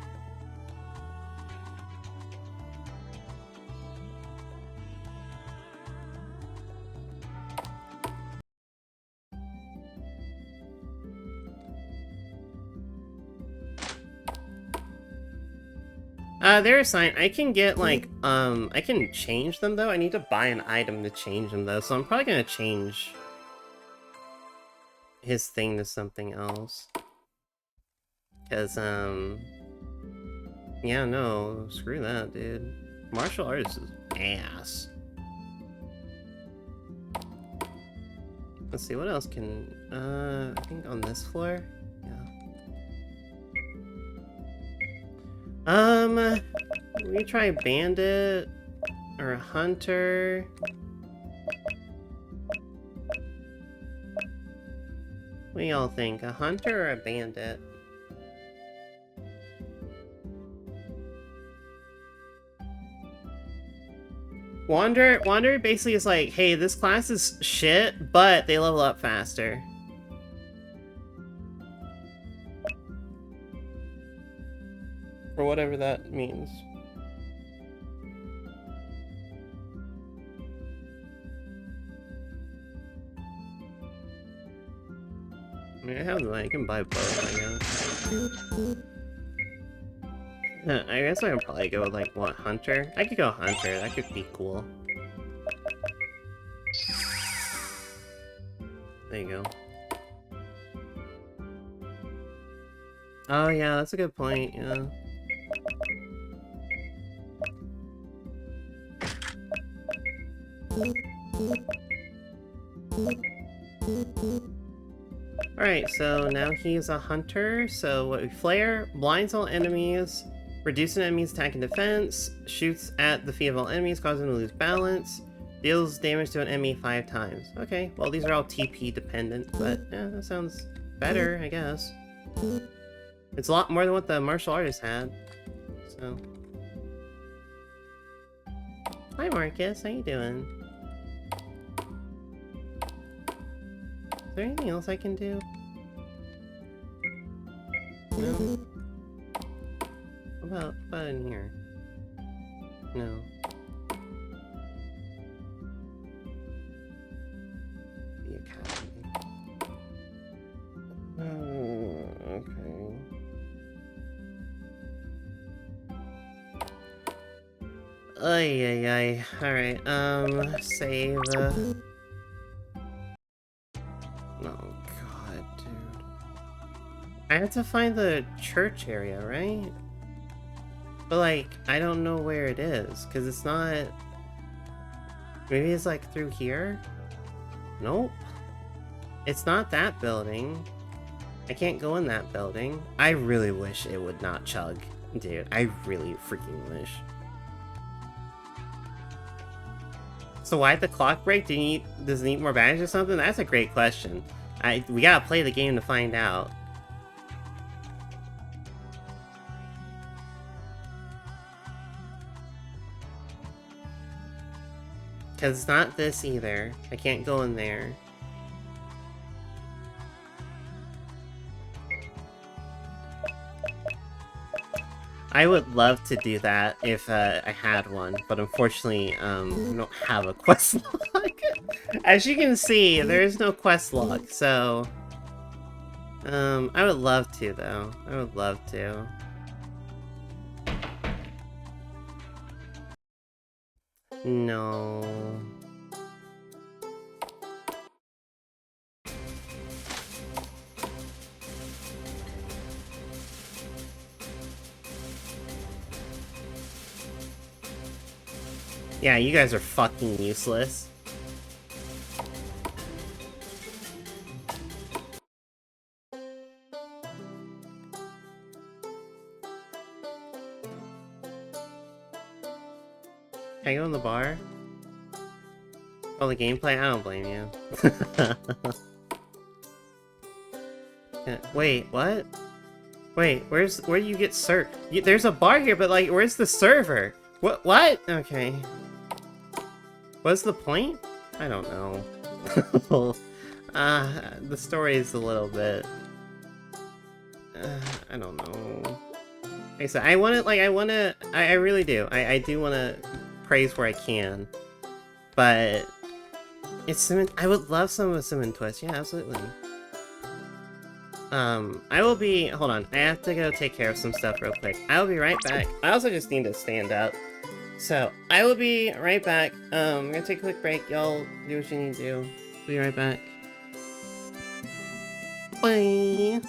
They're assigned. I can get, like, I can change them, though. I need to buy an item to change them, though, so I'm probably gonna change his thing to something else. Because, yeah, no, screw that, dude. Martial artist is ass. Let's see, what else can, I think on this floor? We try Bandit. or a hunter? What do y'all think? A hunter or a bandit? Wander basically is like, hey, this class is shit, but they level up faster. Or whatever that means. I mean, I have the money. I can buy both, I guess. I guess I would probably go with, like, what, hunter? I could go hunter. That could be cool. There you go. Oh, yeah, that's a good point, yeah. Alright, so now he's a hunter, so what we flare, blinds all enemies, reduces an enemy's attack and defense, shoots at the feet of all enemies, causing them to lose balance, deals damage to an enemy 5 times. Okay, well these are all TP dependent, but yeah, that sounds better, I guess. It's a lot more than what the martial artist had, so... Hi Marcus, how you doing? Is there anything else I can do? No. What about in here? No. The academy. Oh, okay. Ay, ay, ay. Alright, save. Oh god, dude. I have to find the church area, right? But like, I don't know where it is, because it's not... Maybe it's like through here? Nope. It's not that building. I can't go in that building. I really wish it would not chug. Dude, I really freaking wish. So why'd the clock break? Does it need more batteries or something? That's a great question. We gotta play the game to find out. Because it's not this either. I can't go in there. I would love to do that if I had one, but unfortunately, we don't have a quest log. As you can see, there is no quest log, so... I would love to, though. I would love to. No... Yeah, you guys are fucking useless. Can I go in the bar? Oh, the gameplay? I don't blame you. Wait, what? Wait, where do you get there's a bar here, but like, where's the server? What? Okay. What's the point? I don't know. The story is a little bit... I don't know. Like I said, I really do. I do wanna praise where I can. But... I would love some of a Cinnamon Twist, yeah, absolutely. I will be... Hold on, I have to go take care of some stuff real quick. I will be right back. I also just need to stand up. So, I will be right back. I'm gonna take a quick break. Y'all do what you need to do. Be right back. Bye!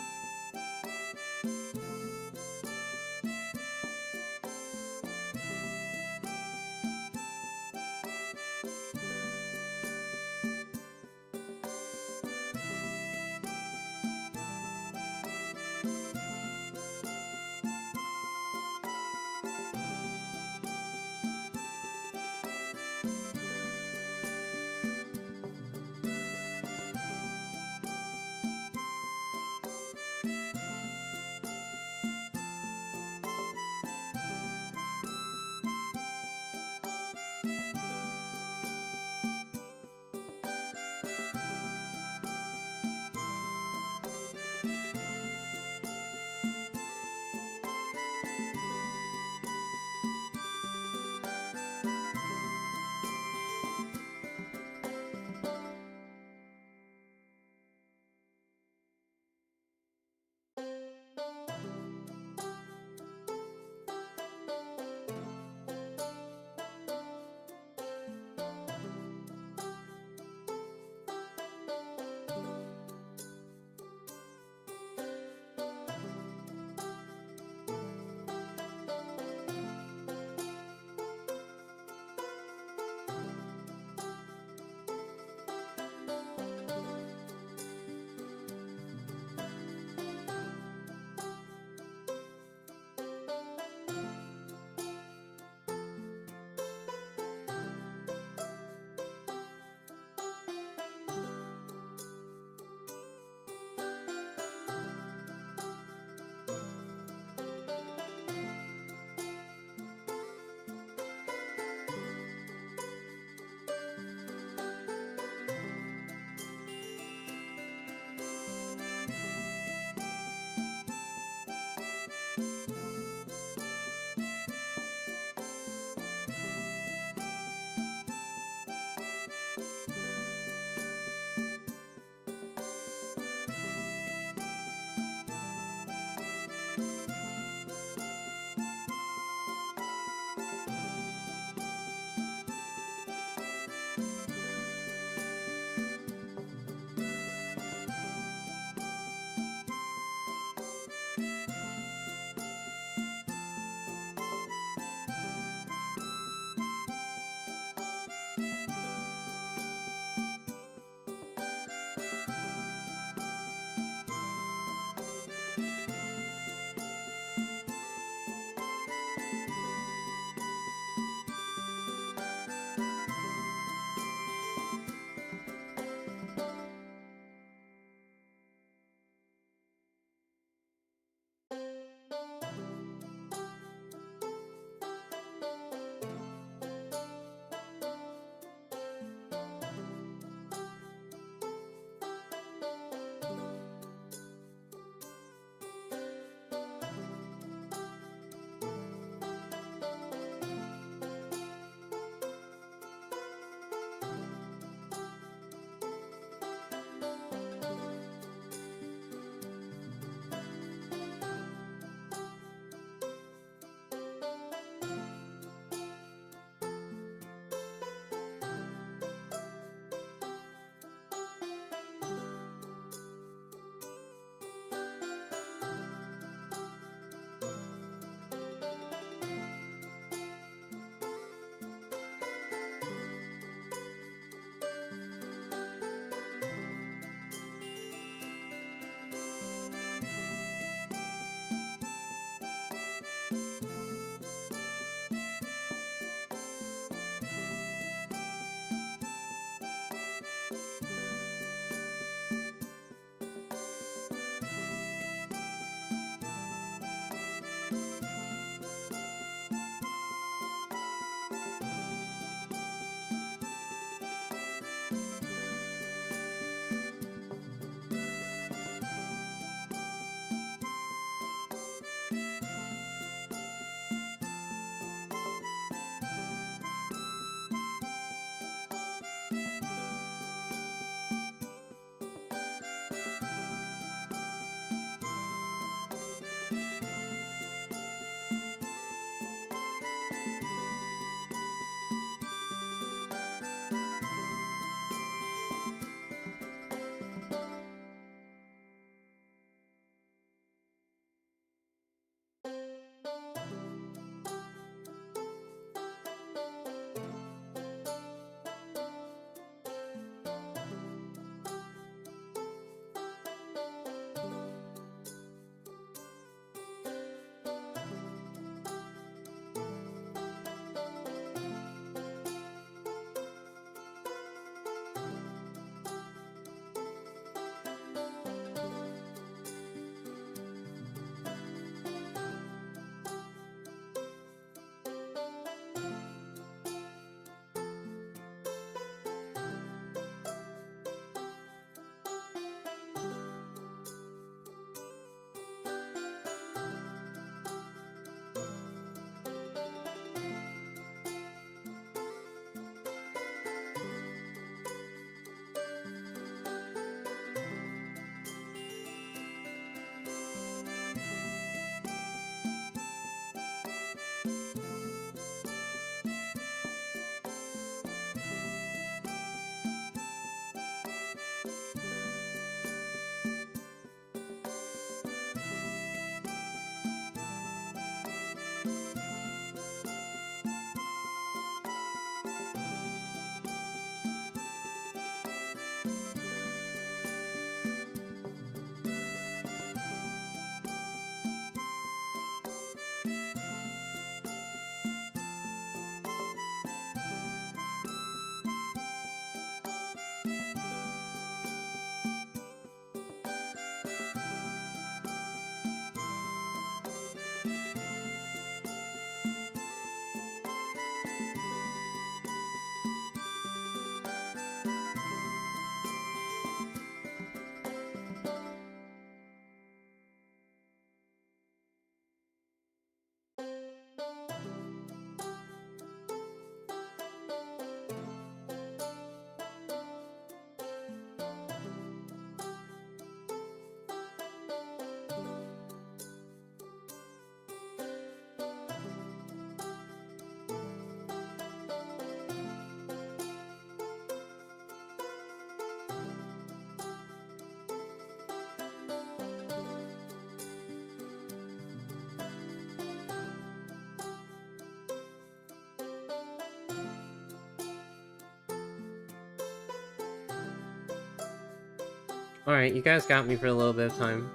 Alright, you guys got me for a little bit of time.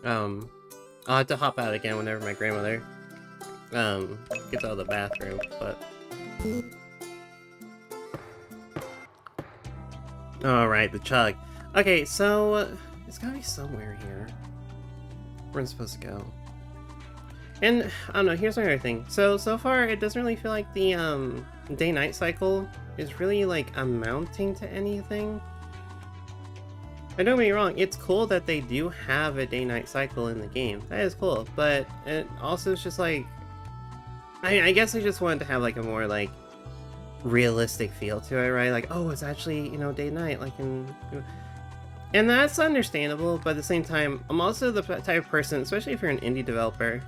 I'll have to hop out again whenever my grandmother, gets out of the bathroom, but... Alright, the chug. Okay, so, it's gotta be somewhere here. Where I'm supposed to go. And, I don't know, here's another thing. So far, it doesn't really feel like the, day-night cycle is really, like, amounting to anything. Don't get me wrong, it's cool that they do have a day-night cycle in the game. That is cool, but it also is just like... I guess I just wanted to have, like, a more, like, realistic feel to it, right? Like, oh, it's actually, you know, day-night, like, and that's understandable, but at the same time, I'm also the type of person, especially if you're an indie developer,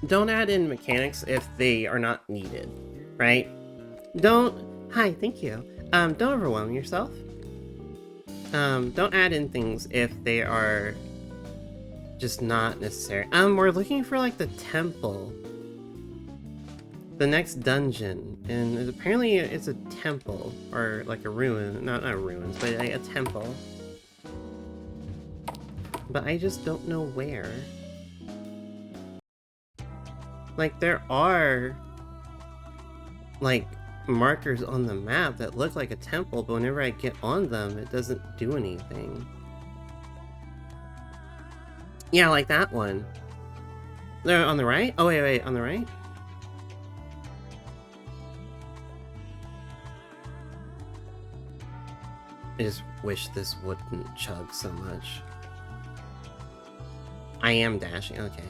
don't add in mechanics if they are not needed, right? Hi, thank you. Don't overwhelm yourself. Don't add in things if they are just not necessary. We're looking for, like, the temple. The next dungeon, and apparently it's a temple, or like a ruin, not ruins, but a temple. But I just don't know where. Like, there are, like, markers on the map that look like a temple, but whenever I get on them, it doesn't do anything. Yeah, like that one. They're on the right? Oh, wait, on the right? I just wish this wouldn't chug so much. I am dashing. Okay.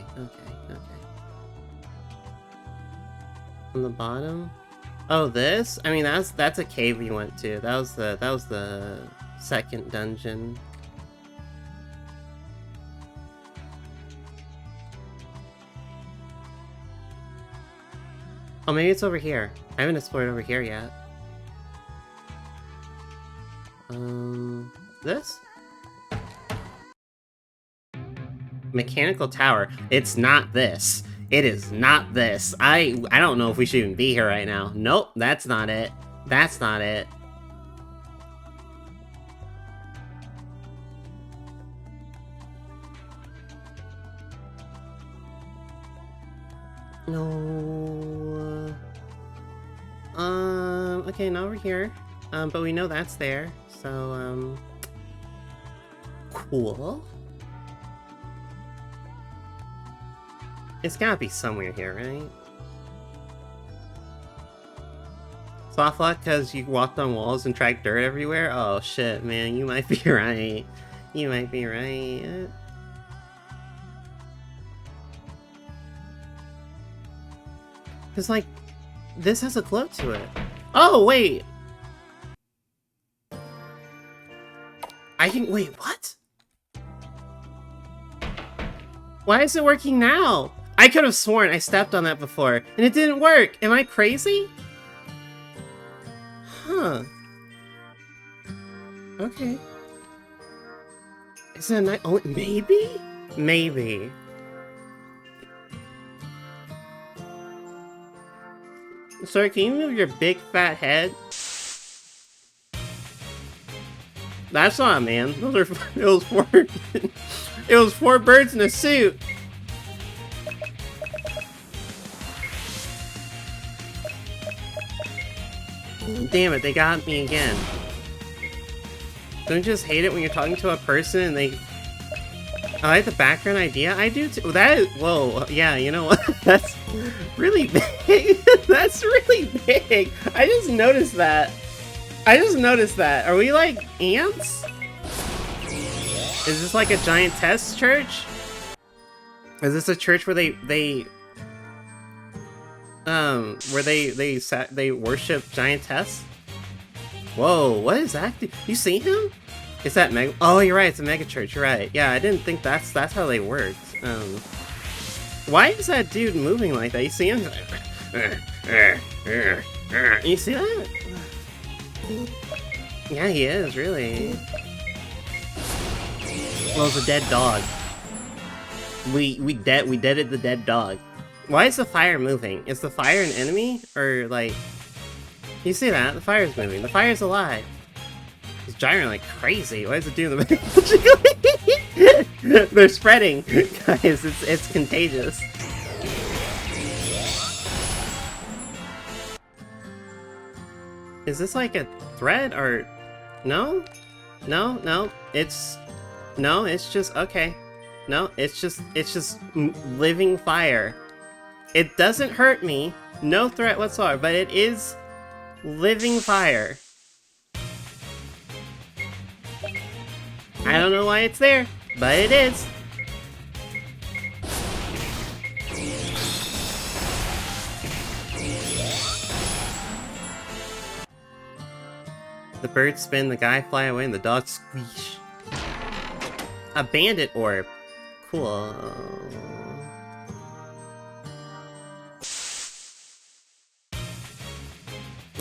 On the bottom? Oh, this? I mean, that's a cave we went to. That was the second dungeon. Oh, maybe it's over here. I haven't explored over here yet. This? Mechanical tower. It's not this. It is not this. I don't know if we should even be here right now. Nope, that's not it. That's not it. No. Okay, now we're here. But we know that's there. So, cool. It's gotta be somewhere here, right? Soft luck because you walked on walls and tracked dirt everywhere? Oh shit, man, you might be right. You might be right. Cause like, this has a glow to it. Oh, wait! Wait, what? Why is it working now? I could have sworn I stepped on that before, and it didn't work! Am I crazy? Huh. Okay. Is it a night? Oh, maybe? Maybe. Sir, can you move your big fat head? That's not a man. Those are it was four it was 4 birds in a suit. Damn it, they got me again. Don't you just hate it when you're talking to a person and they... I like the background idea. I do too. That is... Whoa, yeah, you know what? That's really big. That's really big. I just noticed that. Are we like ants? Is this like a giant test church? Is this a church where they worship giantess? Whoa, what is that? You see him? Is that mega? Oh, you're right. It's a mega church. You're right. Yeah, I didn't think that's how they worked. Why is that dude moving like that? You see him? You see that? Yeah, he is really. Well, it's a dead dog. We deaded the dead dog. Why is the fire moving? Is the fire an enemy or like? You see that? The fire's moving. The fire's alive. gyrating like crazy. Why is it doing the They're spreading, guys. It's contagious. Is this like a threat or no? No. It's just okay. No, it's just living fire. It doesn't hurt me. No threat whatsoever, but it is living fire. I don't know why it's there, but it is. The birds spin, the guy fly away, and the dog squeash. A bandit orb. Cool.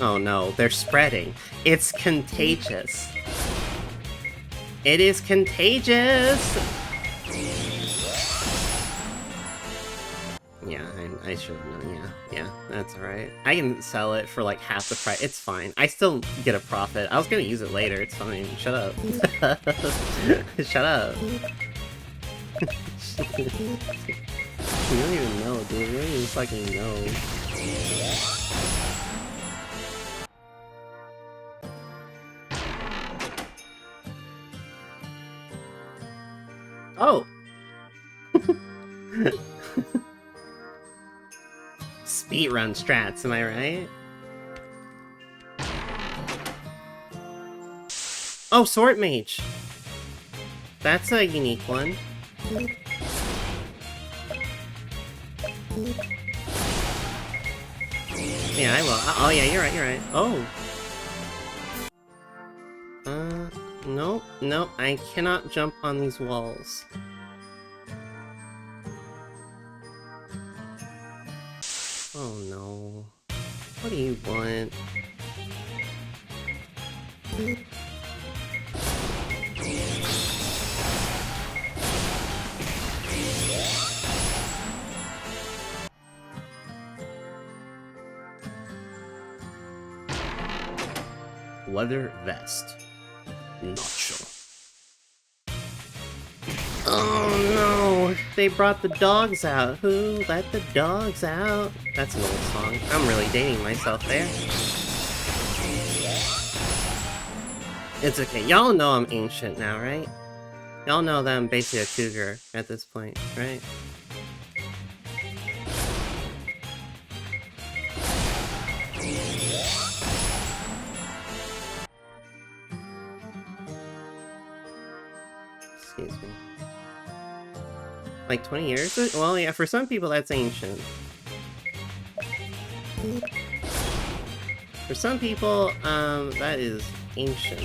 Oh no, they're spreading. It's contagious. It is contagious! Yeah, I should have known, yeah, that's alright. I can sell it for like half the price, it's fine. I still get a profit. I was gonna use it later, it's fine. Shut up. Shut up. You don't even know, dude. You don't even fucking know. Oh! Speedrun strats, am I right? Oh, Sword Mage! That's a unique one. Yeah, I will. Oh, yeah, you're right. Oh! No, I cannot jump on these walls. Oh no. What do you want? Leather vest. Nacho. Oh no! They brought the dogs out. Who let the dogs out? That's an old song. I'm really dating myself there. It's okay. Y'all know I'm ancient now, right? Y'all know that I'm basically a cougar at this point, right? Excuse me. Like 20 years? Well, yeah, for some people that's ancient. For some people, that is ancient.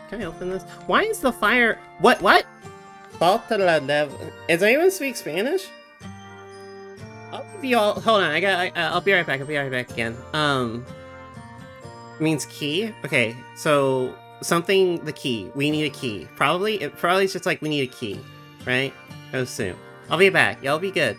Can I open this? Why is the fire... What? Falta la dev... Does anyone speak Spanish? I'll give you all... Hold on, I'll be right back, again. Means key? Okay, so... Something, the key. We need a key. Probably it's just like we need a key. Right? I assume. I'll be back. Y'all be good.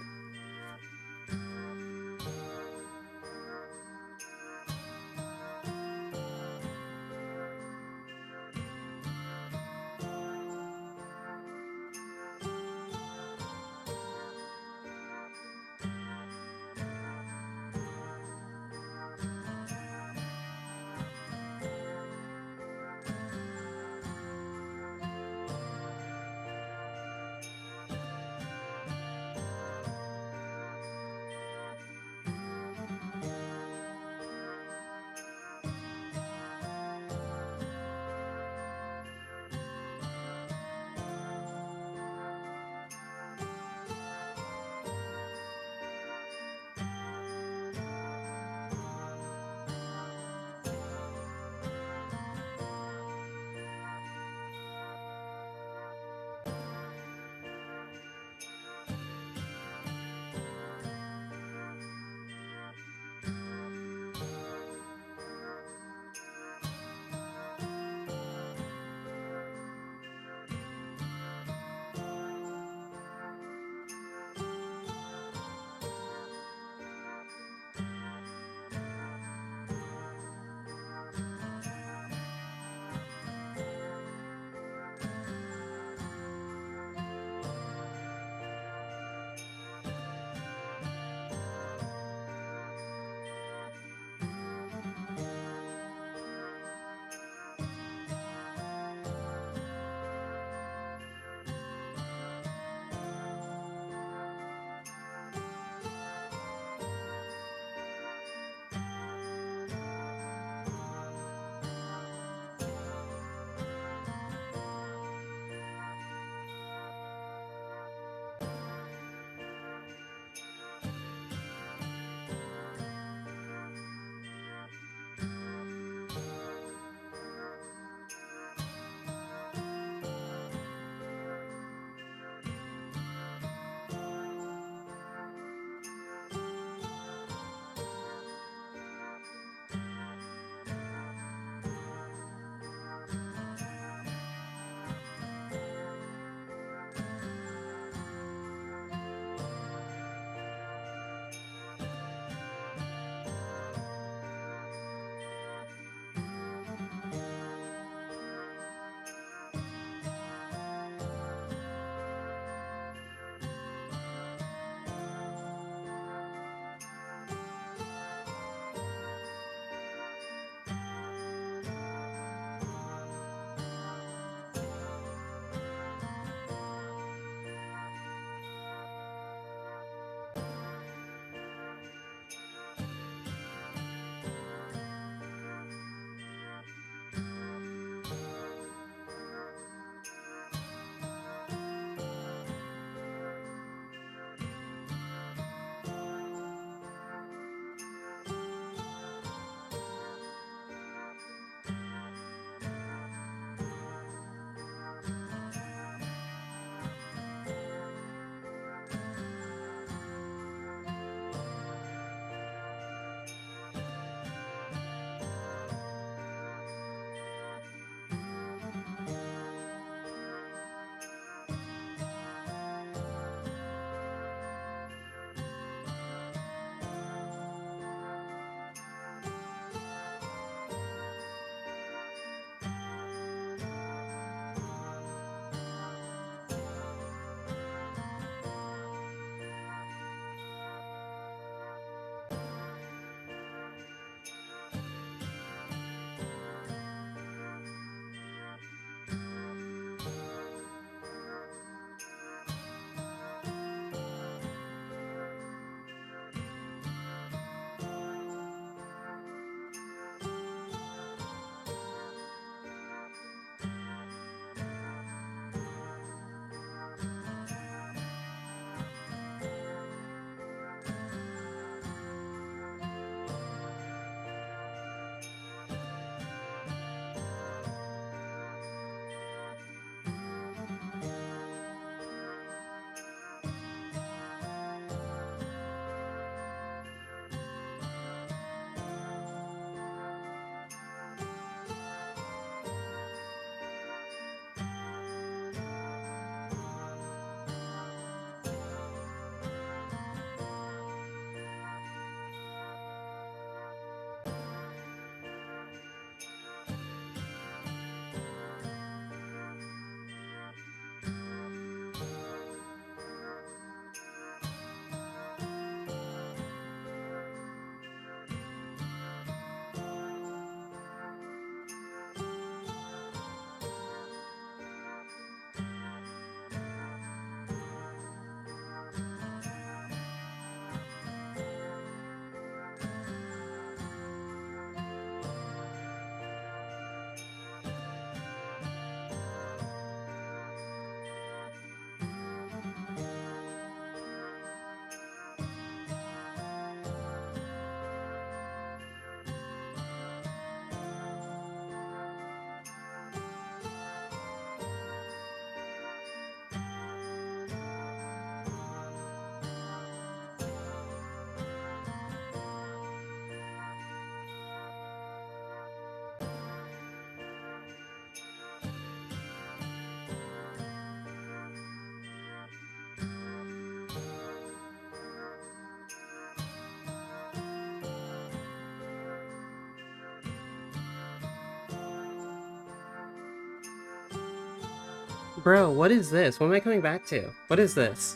Bro, what is this? What am I coming back to? What is this?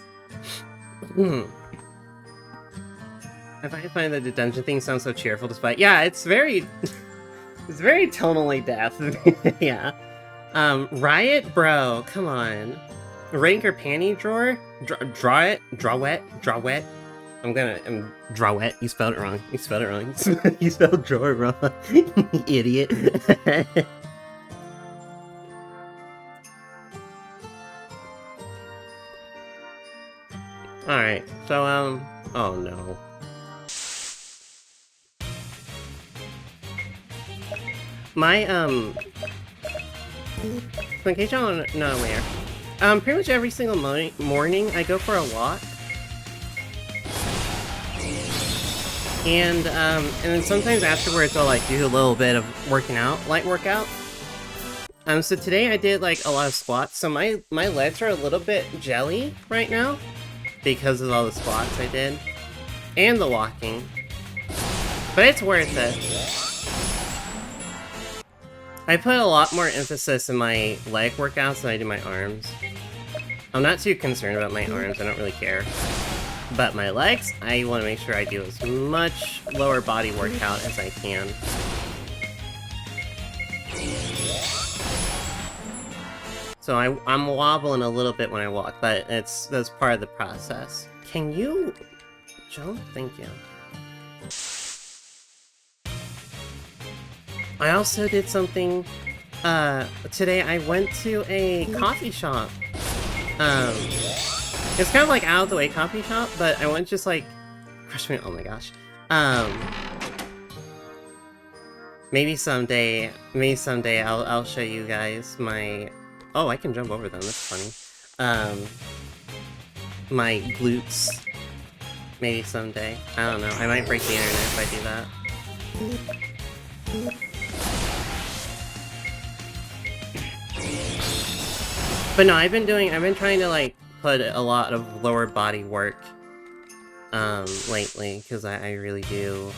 I find that the dungeon thing sounds so cheerful despite... Yeah, it's very... it's very tonally deaf. Yeah. Riot? Bro, come on. Rank or panty drawer? Draw it? Draw wet? Draw wet. You spelled it wrong. You spelled drawer wrong. Idiot. Alright, so, oh no. My, in case y'all are not aware, pretty much every single morning I go for a walk. And then sometimes afterwards I'll, like, do a little bit of light workout. So today I did, like, a lot of squats, so my legs are a little bit jelly right now because of all the squats I did. And the walking. But it's worth it. I put a lot more emphasis in my leg workouts than I do my arms. I'm not too concerned about my arms, I don't really care. But my legs, I want to make sure I do as much lower body workout as I can. So I'm wobbling a little bit when I walk, but that's part of the process. Can you jump? Thank you. I also did something, today I went to a coffee shop. It's kind of like out of the way coffee shop, but I went just like, crush me, oh my gosh. Maybe someday I'll show you guys my, oh, I can jump over them, that's funny. My glutes. Maybe someday. I don't know, I might break the internet if I do that. But no, I've been trying to, like, put a lot of lower body work, lately, because I really do.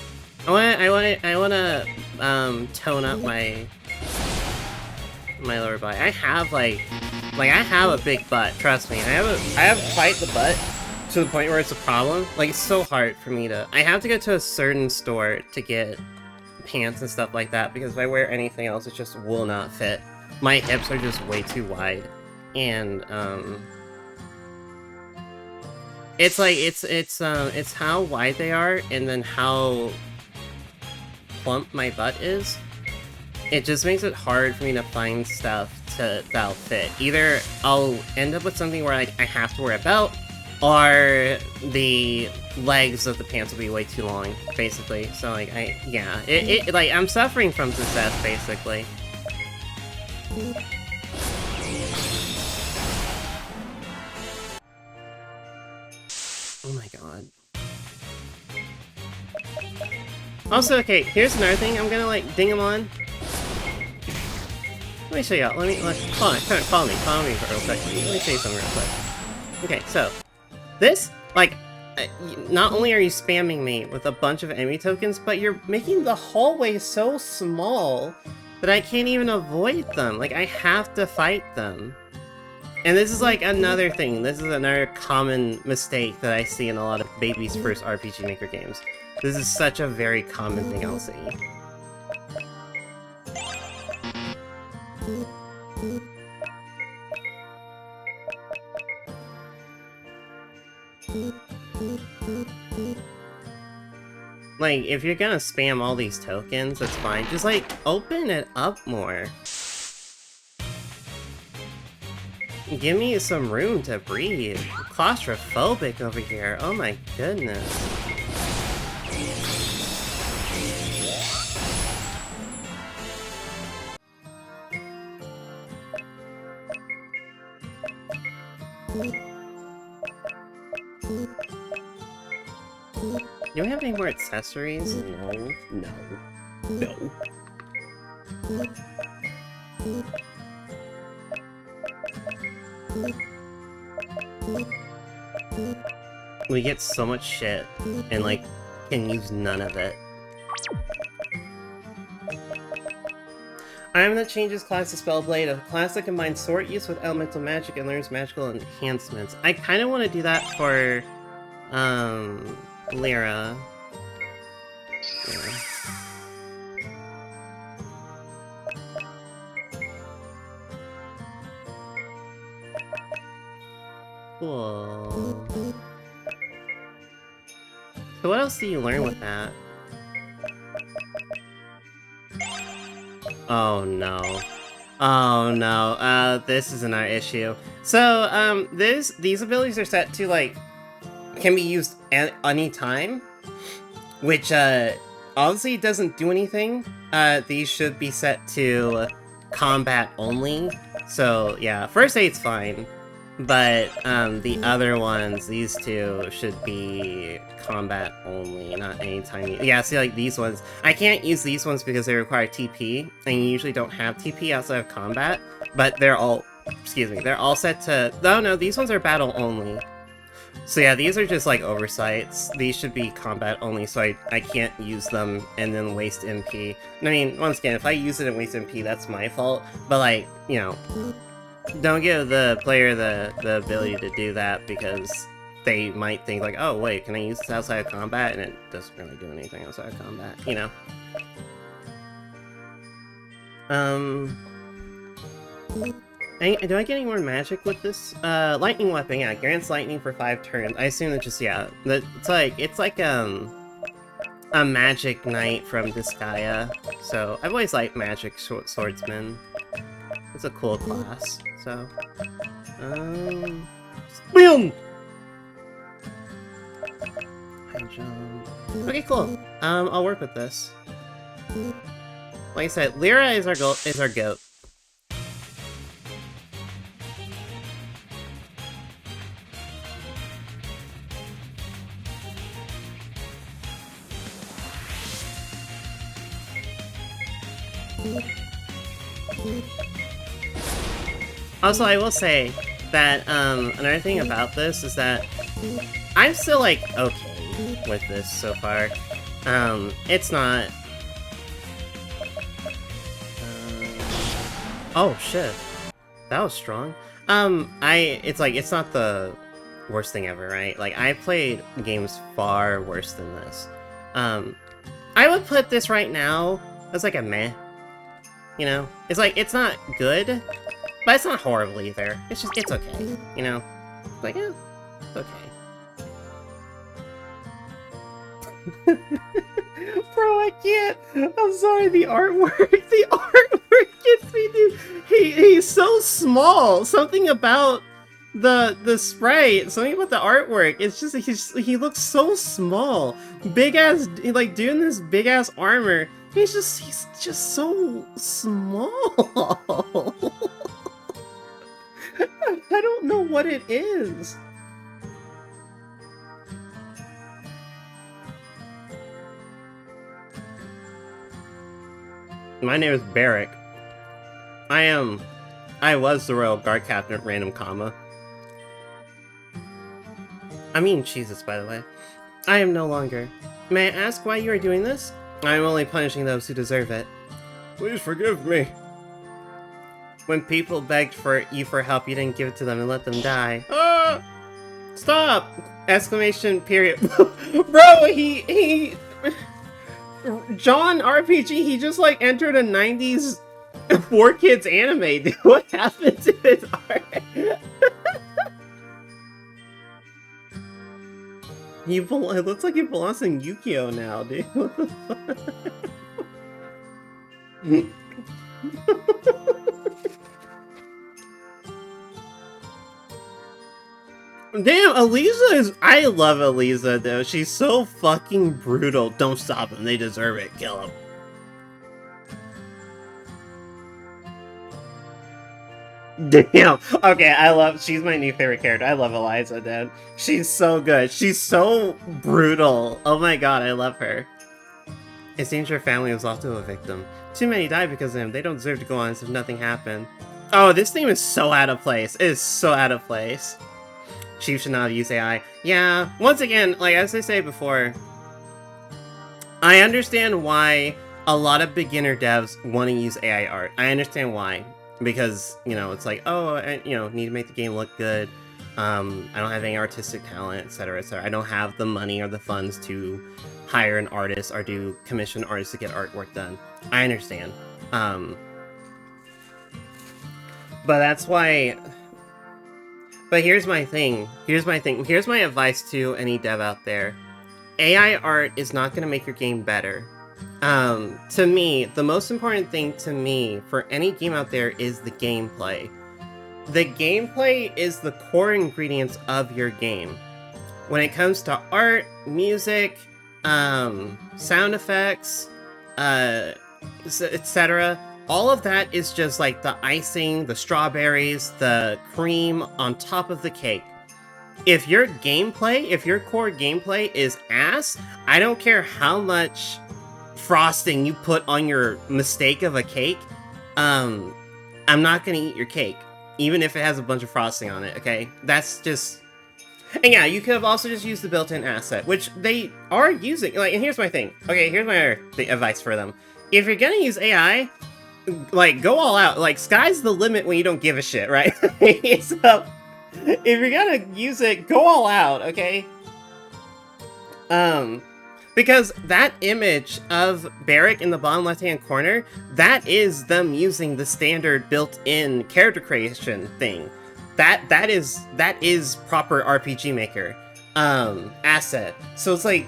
I wanna, tone up my lower body. I have, I have a big butt, trust me. I have quite the butt, to the point where it's a problem. Like, it's so hard for me to... I have to go to a certain store to get pants and stuff like that, because if I wear anything else, it just will not fit. My hips are just way too wide. And, it's like, it's how wide they are, and then how plump my butt is. It just makes it hard for me to find stuff that'll fit. Either I'll end up with something where I have to wear a belt, or the legs of the pants will be way too long, basically. So, like, like, I'm suffering from success, basically. Oh my god. Also, okay, here's another thing I'm gonna, like, ding him on. Let me show y'all. Follow me real quick. Let me show you something real quick. Okay, so, this, like, not only are you spamming me with a bunch of enemy tokens, but you're making the hallway so small that I can't even avoid them. Like, I have to fight them. And this is, like, another thing. This is another common mistake that I see in a lot of baby's first RPG Maker games. This is such a very common thing I'll see. Like, if you're gonna spam all these tokens, that's fine. Just, like, open it up more. Give me some room to breathe. Claustrophobic over here. Oh my goodness. Do we have any more accessories? No. No. No. We get so much shit, and, like, can use none of it. Item that changes class to Spellblade. A class that combines sword use with elemental magic and learns magical enhancements. I kind of want to do that for, Lyra. Yeah. Cool. So what else do you learn with that? Oh no. Oh no. This is another issue. So, these abilities are set to, like, can be used at any time, which, obviously doesn't do anything. These should be set to combat only. So, yeah, first aid's fine. But, the other ones, these two, should be combat only, not anytime. Yeah, see, like, these ones. I can't use these ones because they require TP, and you usually don't have TP outside of combat, but they're all, excuse me, they're all set to, no, these ones are battle only. So yeah, these are just, like, oversights. These should be combat only, so I can't use them and then waste MP. I mean, once again, if I use it and waste MP, that's my fault, but, like, you know, don't give the player the ability to do that, because they might think like, oh wait, can I use this outside of combat? And it doesn't really do anything outside of combat, you know? Do I get any more magic with this? Lightning weapon, yeah, grants lightning for 5 turns. I assume that just, yeah, it's like a magic knight from Disgaea. So, I've always liked magic swordsman. It's a cool class, so... Boom! High jump. Okay, cool. I'll work with this. Like I said, Lyra is our goat. Also, I will say that, another thing about this is that I'm still, like, okay with this so far. It's not... oh, shit. That was strong. It's not the worst thing ever, right? Like, I played games far worse than this. I would put this right now as, like, a meh. You know? It's like, it's not good, but it's not horrible either. It's just, it's okay, you know? Like, yeah, it's okay. Bro, I can't. I'm sorry, the artwork gets me, dude. He's so small. Something about the sprite, something about the artwork. It's just, he looks so small. Big ass, like, doing this big ass armor. He's just so small. I don't know what it is. My name is Barrick. I was the Royal Guard Captain at Random Comma. I mean Jesus, by the way. I am no longer. May I ask why you are doing this? I am only punishing those who deserve it. Please forgive me. When people begged for you for help, you didn't give it to them and let them die. Ah! Stop! Exclamation period. Bro, he... John RPG, he just, like, entered a 90s 4Kids anime, dude. What happened to his art? It looks like he belongs in Yu-Gi-Oh! Now, dude. What the fuck? Damn, Eliza is... I love Eliza, though. She's so fucking brutal. Don't stop them. They deserve it. Kill them. Damn. Okay, she's my new favorite character. I love Eliza, dude. She's so good. She's so brutal. Oh my god, I love her. It seems your family was also a victim. Too many died because of him. They don't deserve to go on as if nothing happened. Oh, this theme is so out of place. It is so out of place. Chief should not use AI. Yeah, once again, like, as I say before, I understand why a lot of beginner devs want to use AI art. I understand why, because, you know, it's like, oh, I, you know, need to make the game look good. I don't have any artistic talent, etc., etc. I don't have the money or the funds to hire an artist or do commission artists to get artwork done. I understand. But that's why. But here's my thing. Here's my advice to any dev out there. AI art is not going to make your game better. To me, the most important thing to me for any game out there is the gameplay. The gameplay is the core ingredients of your game. When it comes to art, music, sound effects, etc., all of that is just like the icing, the strawberries, the cream on top of the cake. If your gameplay, if your core gameplay is ass, I don't care how much frosting you put on your mistake of a cake, I'm not gonna eat your cake, even if it has a bunch of frosting on it, okay? That's just... And yeah, you could have also just used the built-in asset, which they are using. Like, and here's my thing. Okay, here's my advice for them. If you're gonna use AI, like, go all out. Like, sky's the limit when you don't give a shit, right? So, if you're gonna use it, go all out, okay? Because that image of Barrick in the bottom left-hand corner, that is them using the standard built-in character creation thing. That is proper RPG Maker asset. So it's like,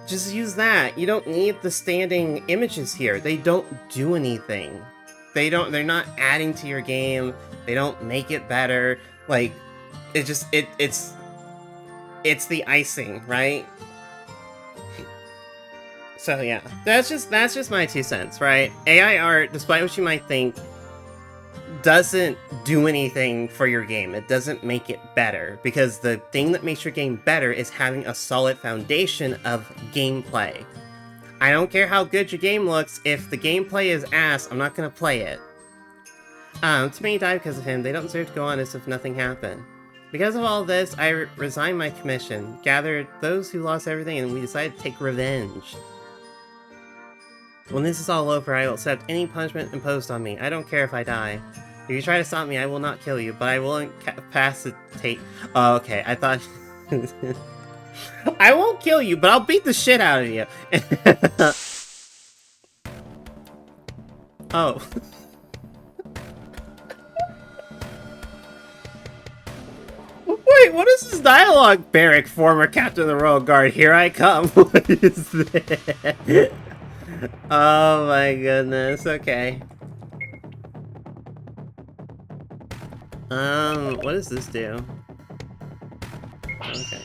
just use that. You don't need the standing images here. They don't do anything. They're not adding to your game. They don't make it better. Like, it's the icing, right? So yeah, that's just my 2 cents, right? AI art, despite what you might think, doesn't do anything for your game. It doesn't make it better, because the thing that makes your game better is having a solid foundation of gameplay. I don't care how good your game looks, if the gameplay is ass, I'm not gonna play it. Too many died because of him. They don't deserve to go on as if nothing happened. Because of all this, I resigned my commission, gathered those who lost everything, and we decided to take revenge. When this is all over, I will accept any punishment imposed on me. I don't care if I die. If you try to stop me, I will not kill you, but I will incapacitate... Oh, okay, I thought... I won't kill you, but I'll beat the shit out of you. Oh. Wait, what is this dialogue? Barrick, former captain of the Royal Guard, here I come. What is this? Oh my goodness, okay. What does this do? Okay.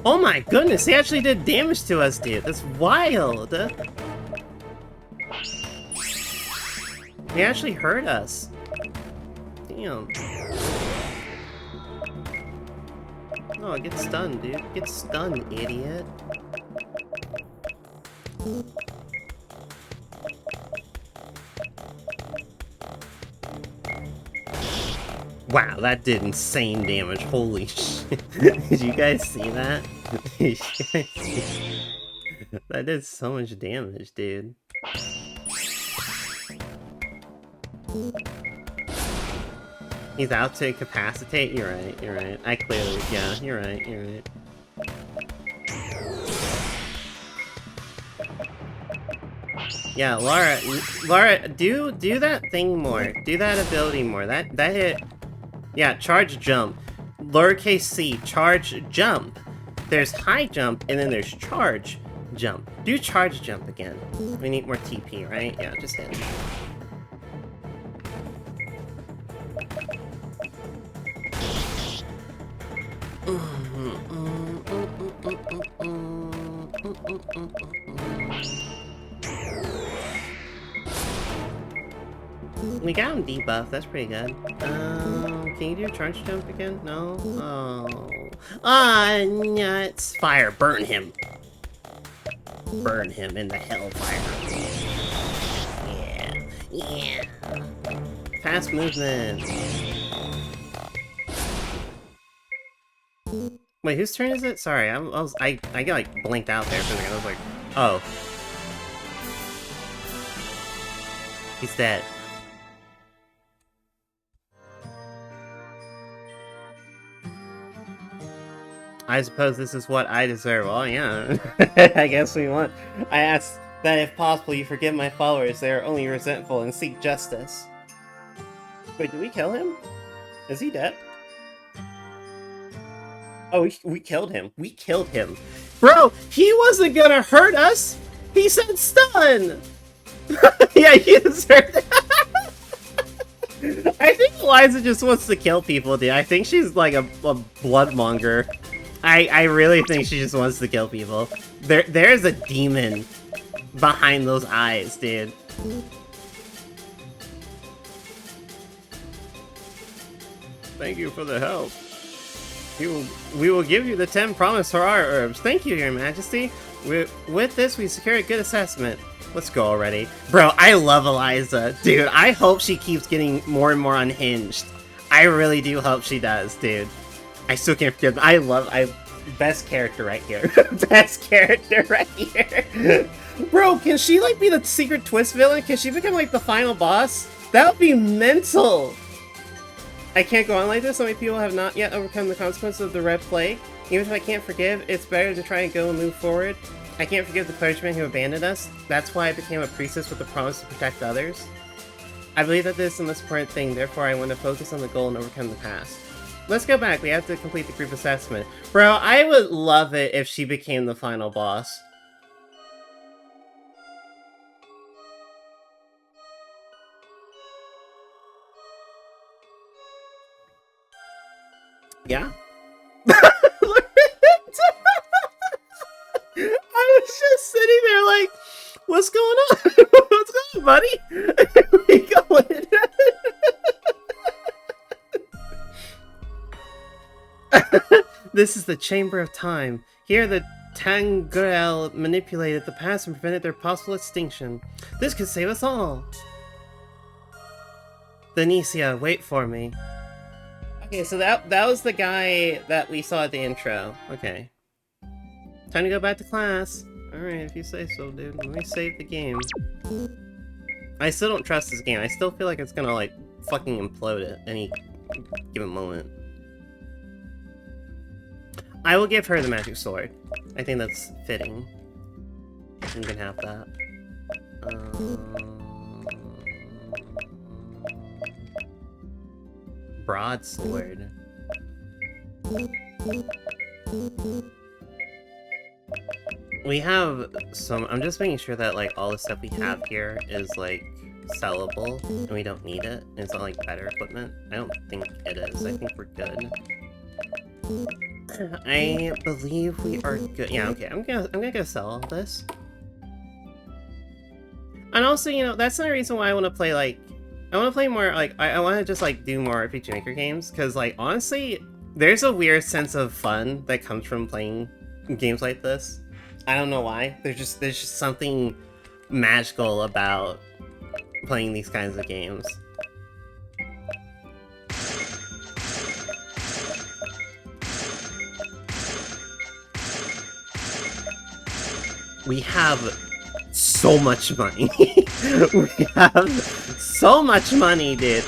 Oh my goodness, he actually did damage to us, dude. That's wild. He actually hurt us. Damn. Oh, get stunned, dude. Get stunned, idiot. Wow, that did insane damage. Holy shit. Did you guys see that? That did so much damage, dude. He's out to incapacitate? You're right, you're right. I clearly, yeah, you're right, you're right. Yeah, Lara, do that thing more. Do that ability more. That hit... Yeah, charge jump. Lowercase c, charge jump. There's high jump, and then there's charge jump. Do charge jump again. We need more TP, right? Yeah, just hit. We got him debuffed, that's pretty good. Can you do charge jump again? No? Oh. Ah, nuts. Fire, burn him. Burn him in the hellfire. Yeah. Yeah. Fast movement. Wait, whose turn is it? Sorry, I got like blinked out there for a second. I was like, oh. He's dead. I suppose this is what I deserve. Oh yeah, I guess we want. I ask that if possible you forgive my followers. They are only resentful and seek justice. Wait, did we kill him? Is he dead? Oh, we killed him. We killed him. Bro, he wasn't gonna hurt us! He said stun! Yeah, he deserved it. I think Eliza just wants to kill people, dude. I think she's like a bloodmonger. I really think she just wants to kill people. There's a demon behind those eyes, dude. Thank you for the help. We will give you the 10 promised Harar herbs. Thank you, Your Majesty. With this, we secure a good assessment. Let's go already. Bro, I love Eliza. Dude, I hope she keeps getting more and more unhinged. I really do hope she does, dude. I still can't forget. Best character right here. Best character right here. Bro, can she, like, be the secret twist villain? Can she become, like, the final boss? That would be mental! I can't go on like this. So many people have not yet overcome the consequences of the Red Plague. Even if I can't forgive, it's better to try and go and move forward. I can't forgive the clergyman who abandoned us. That's why I became a priestess with the promise to protect others. I believe that this is the most important thing, therefore I want to focus on the goal and overcome the past. Let's go back. We have to complete the group assessment. Bro, I would love it if she became the final boss. Yeah? I was just sitting there like, what's going on? What's going on, buddy? We going. This is the Chamber of Time. Here the Tangrel manipulated the past and prevented their possible extinction. This could save us all. Benicia, wait for me. Okay, so that was the guy that we saw at the intro. Okay. Time to go back to class. Alright, if you say so, dude. Let me save the game. I still don't trust this game. I still feel like it's gonna, like, fucking implode at any given moment. I will give her the magic sword. I think that's fitting. You can have that. Broadsword. We have some. I'm just making sure that like all the stuff we have here is like sellable and we don't need it. It's not like better equipment. I don't think it is. I think we're good. I believe we are good. Yeah, okay. I'm gonna go sell all this. And also, you know, that's the reason why I want to play like. I want to play more, like, I want to just, like, do more RPG Maker games, because, like, honestly, there's a weird sense of fun that comes from playing games like this. I don't know why. There's just something magical about playing these kinds of games. We have so much money. We have so much money, dude.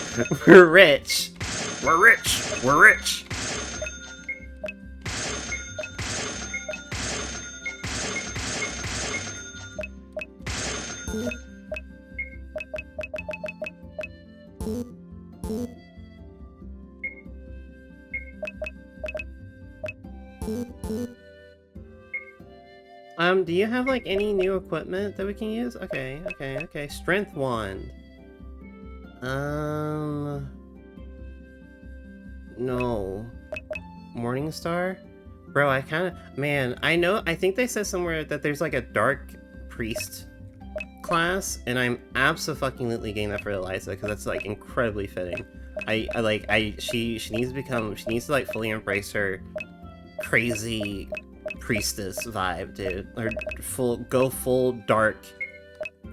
We're rich. We're rich. We're rich. Do you have, like, any new equipment that we can use? Okay. Strength wand. No. Morningstar? Bro, I kinda... Man, I think they said somewhere that there's, like, a dark priest class, and I'm abso-fucking-lutely getting that for Eliza, because that's, like, incredibly fitting. She needs to, like, fully embrace her crazy priestess vibe, dude. Or go full dark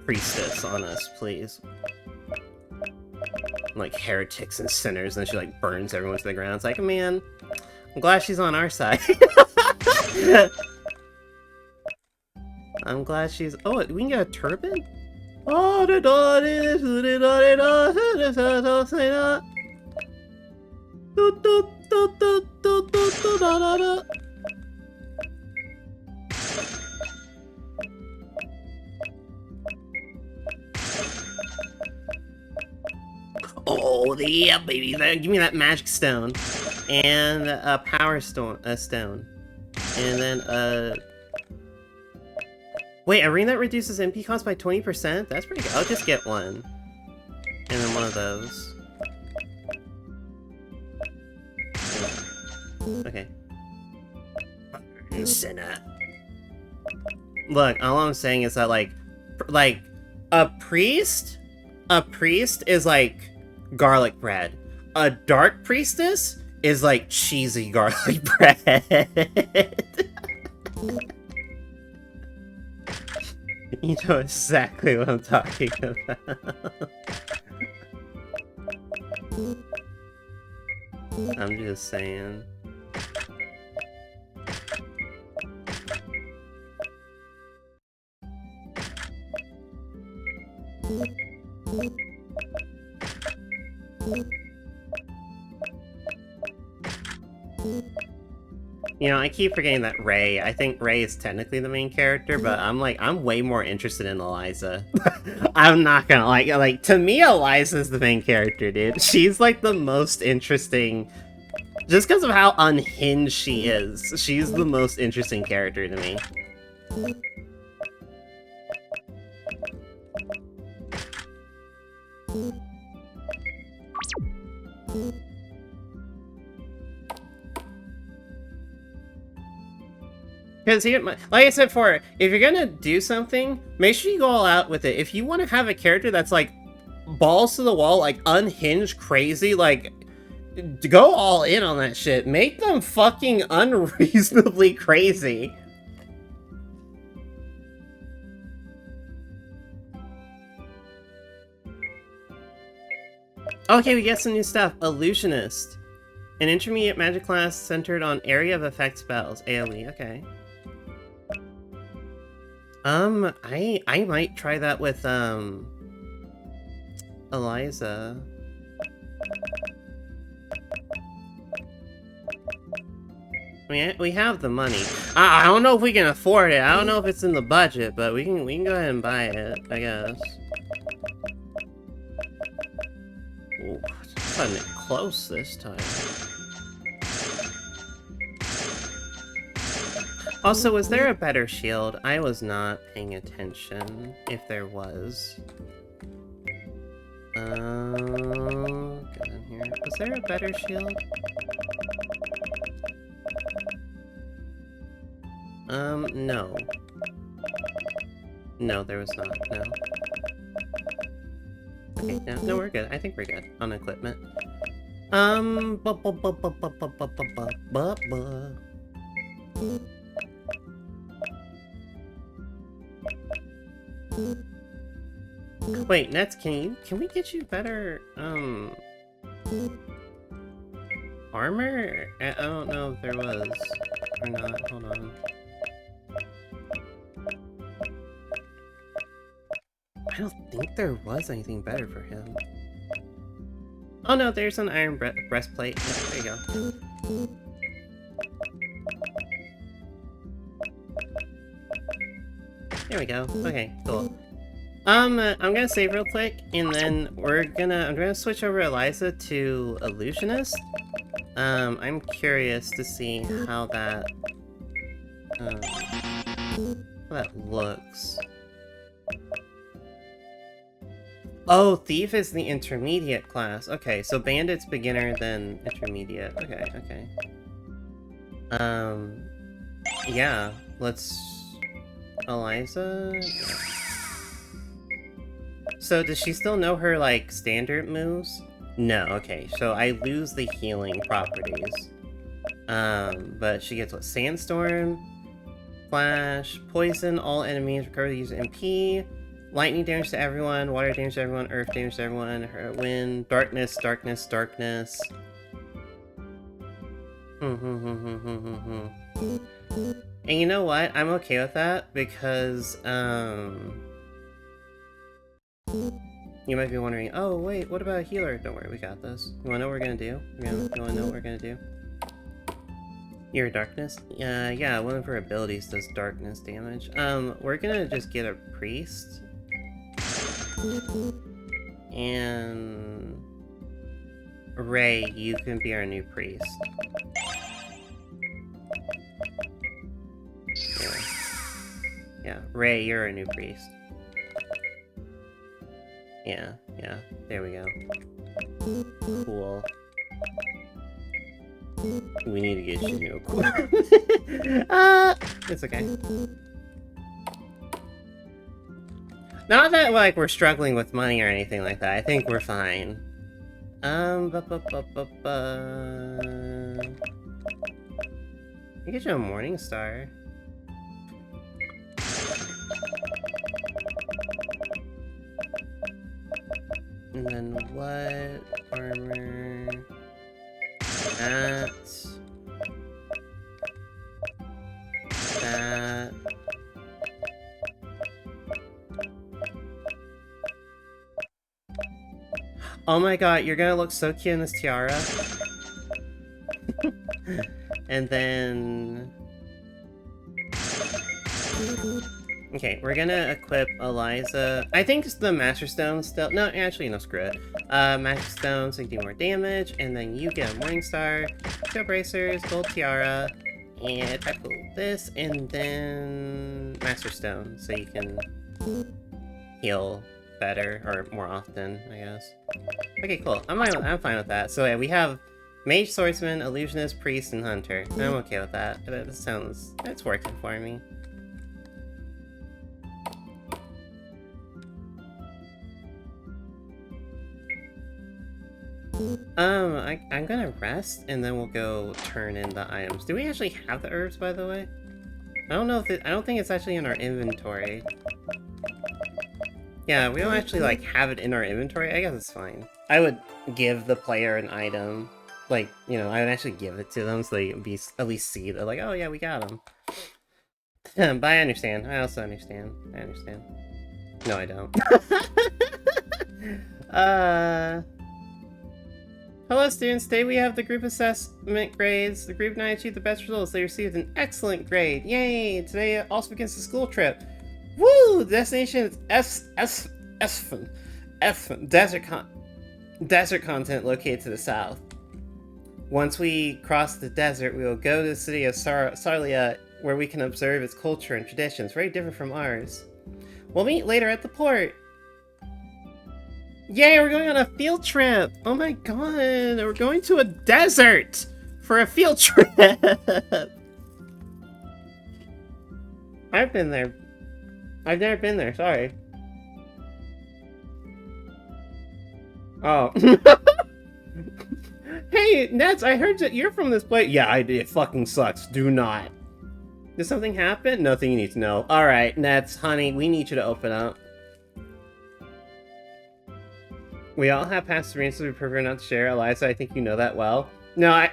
priestess on us, please. like heretics and sinners, and she like burns everyone to the ground. It's like, man, I'm glad she's on our side. I'm glad she's. Oh, we can get a turban. Oh, yeah, baby! Give me that magic stone, and a power stone, and then wait, a ring that reduces MP cost by 20%? That's pretty good. I'll just get one, and then one of those. Okay. Sinner. Look, all I'm saying is that like a priest is like garlic bread. A dark priestess is like cheesy garlic bread. You know exactly what I'm talking about. I'm just saying. You know, I keep forgetting that Ray. I think Ray is technically the main character, but I'm way more interested in Eliza. I'm not gonna like, to me, Eliza's the main character, dude. She's like the most interesting, just because of how unhinged she is. She's the most interesting character to me. Because like I said before, if you're gonna do something, make sure you go all out with it. If you want to have a character that's like balls to the wall, like unhinged, crazy, like go all in on that shit. Make them fucking unreasonably crazy. Okay, we get some new stuff. Illusionist. An intermediate magic class centered on area of effect spells. AoE, okay. I might try that with, Eliza. I mean, we have the money. I don't know if we can afford it. I don't know if it's in the budget, but we can go ahead and buy it, I guess. Ooh, cutting it close this time. Also, was there a better shield? I was not paying attention, if there was. Get in here. Was there a better shield? No. No, there was not, no. Okay, no, we're good. I think we're good on equipment. Wait, Nets, can we get you better, armor? I don't know if there was or not. Hold on. I don't think there was anything better for him. Oh no, there's an iron breastplate. Yeah, there you go. There we go. Okay, cool. I'm gonna save real quick, and then I'm gonna switch over Eliza to Illusionist. I'm curious to see how that looks. Oh, Thief is the intermediate class. Okay, so Bandit's beginner, then intermediate. Okay. Yeah, let's... Eliza? Yeah. So, does she still know her, like, standard moves? No, okay, so I lose the healing properties. But she gets what? Sandstorm, Flash, Poison, all enemies, recover the user MP, Lightning damage to everyone, water damage to everyone, earth damage to everyone, wind, darkness, darkness, darkness. And you know what? I'm okay with that because, you might be wondering, oh wait, what about a healer? Don't worry, we got this. You wanna know what we're gonna do? You wanna know what we're gonna do? Your darkness? Yeah, one of her abilities does darkness damage. We're gonna just get a priest. And... Ray, you can be our new priest. Yeah, Ray, you're our new priest. Yeah, there we go. Cool. We need to get you new equipment. It's okay. Not that, like, we're struggling with money or anything like that. I think we're fine. You get you a Morning Star. And then what? Armor... That... Oh my god, you're gonna look so cute in this tiara. And then... Okay, we're gonna equip Eliza. I think it's the Master Stone still. No, actually, no, screw it. Magic Stone, so you do more damage, and then you get a Morning Star, Steel Bracers, Gold Tiara, and attack this, and then Master Stone, so you can heal better, or more often, I guess. Okay, cool. I'm fine with that. So yeah, we have Mage, Swordsman, Illusionist, Priest, and Hunter. I'm okay with that. It's working for me. I'm gonna rest, and then we'll go turn in the items. Do we actually have the herbs, by the way? I don't think it's actually in our inventory. Yeah, we don't actually, like, have it in our inventory. I guess it's fine. I would give the player an item. Like, you know, I would actually give it to them so they at least see that, like, oh yeah, we got them. But I understand. I also understand. I understand. No, I don't. Hello students, today we have the group assessment grades. The group 9 achieved the best results. They received an excellent grade. Yay! Today also begins the school trip. Woo! The destination is desert content located to the south. Once we cross the desert, we will go to the city of Sarlia, where we can observe its culture and traditions, very different from ours. We'll meet later at the port. Yay, we're going on a field trip! Oh my god, we're going to a desert for a field trip! I've been there. I've never been there, sorry. Oh. Hey, Nets, I heard that you're from this place. Yeah, it fucking sucks. Do not. Did something happen? Nothing you need to know. Alright, Nets, honey, we need you to open up. We all have past experiences we prefer not to share. Eliza, I think you know that well. No,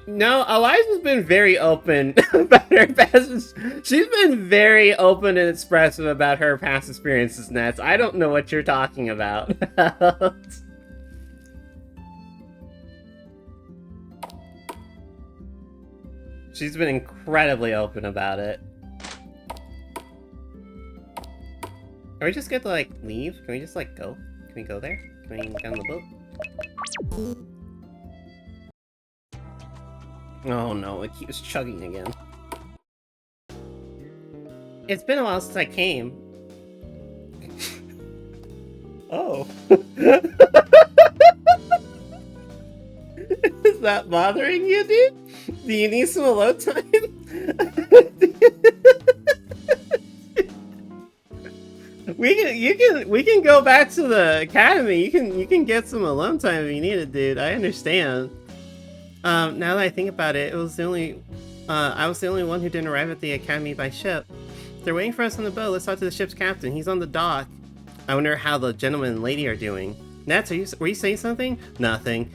no, Eliza's been very open about her past. She's been very open and expressive about her past experiences, Nets. I don't know what you're talking about. She's been incredibly open about it. Are we just good to, like, leave? Can we just, like, go? Can we go there? Can we get on the boat? Oh no, it keeps chugging again. It's been a while since I came. Oh. Is that bothering you, dude? Do you need some alone time? We can go back to the academy. You can get some alone time if you need it, dude. I understand. Now that I think about it, I was the only one who didn't arrive at the academy by ship. They're waiting for us on the boat. Let's talk to the ship's captain. He's on the dock. I wonder how the gentleman and lady are doing. Nats, were you saying something? Nothing.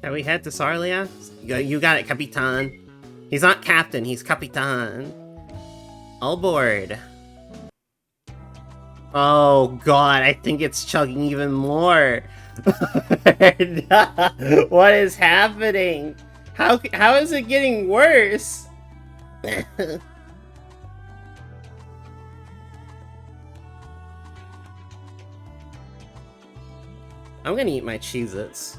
Shall we head to Sarlia? You got it, Capitan. He's not captain, he's Capitan. All aboard. Oh god, I think it's chugging even more. What is happening? How is it getting worse? I'm gonna eat my Cheez-Its.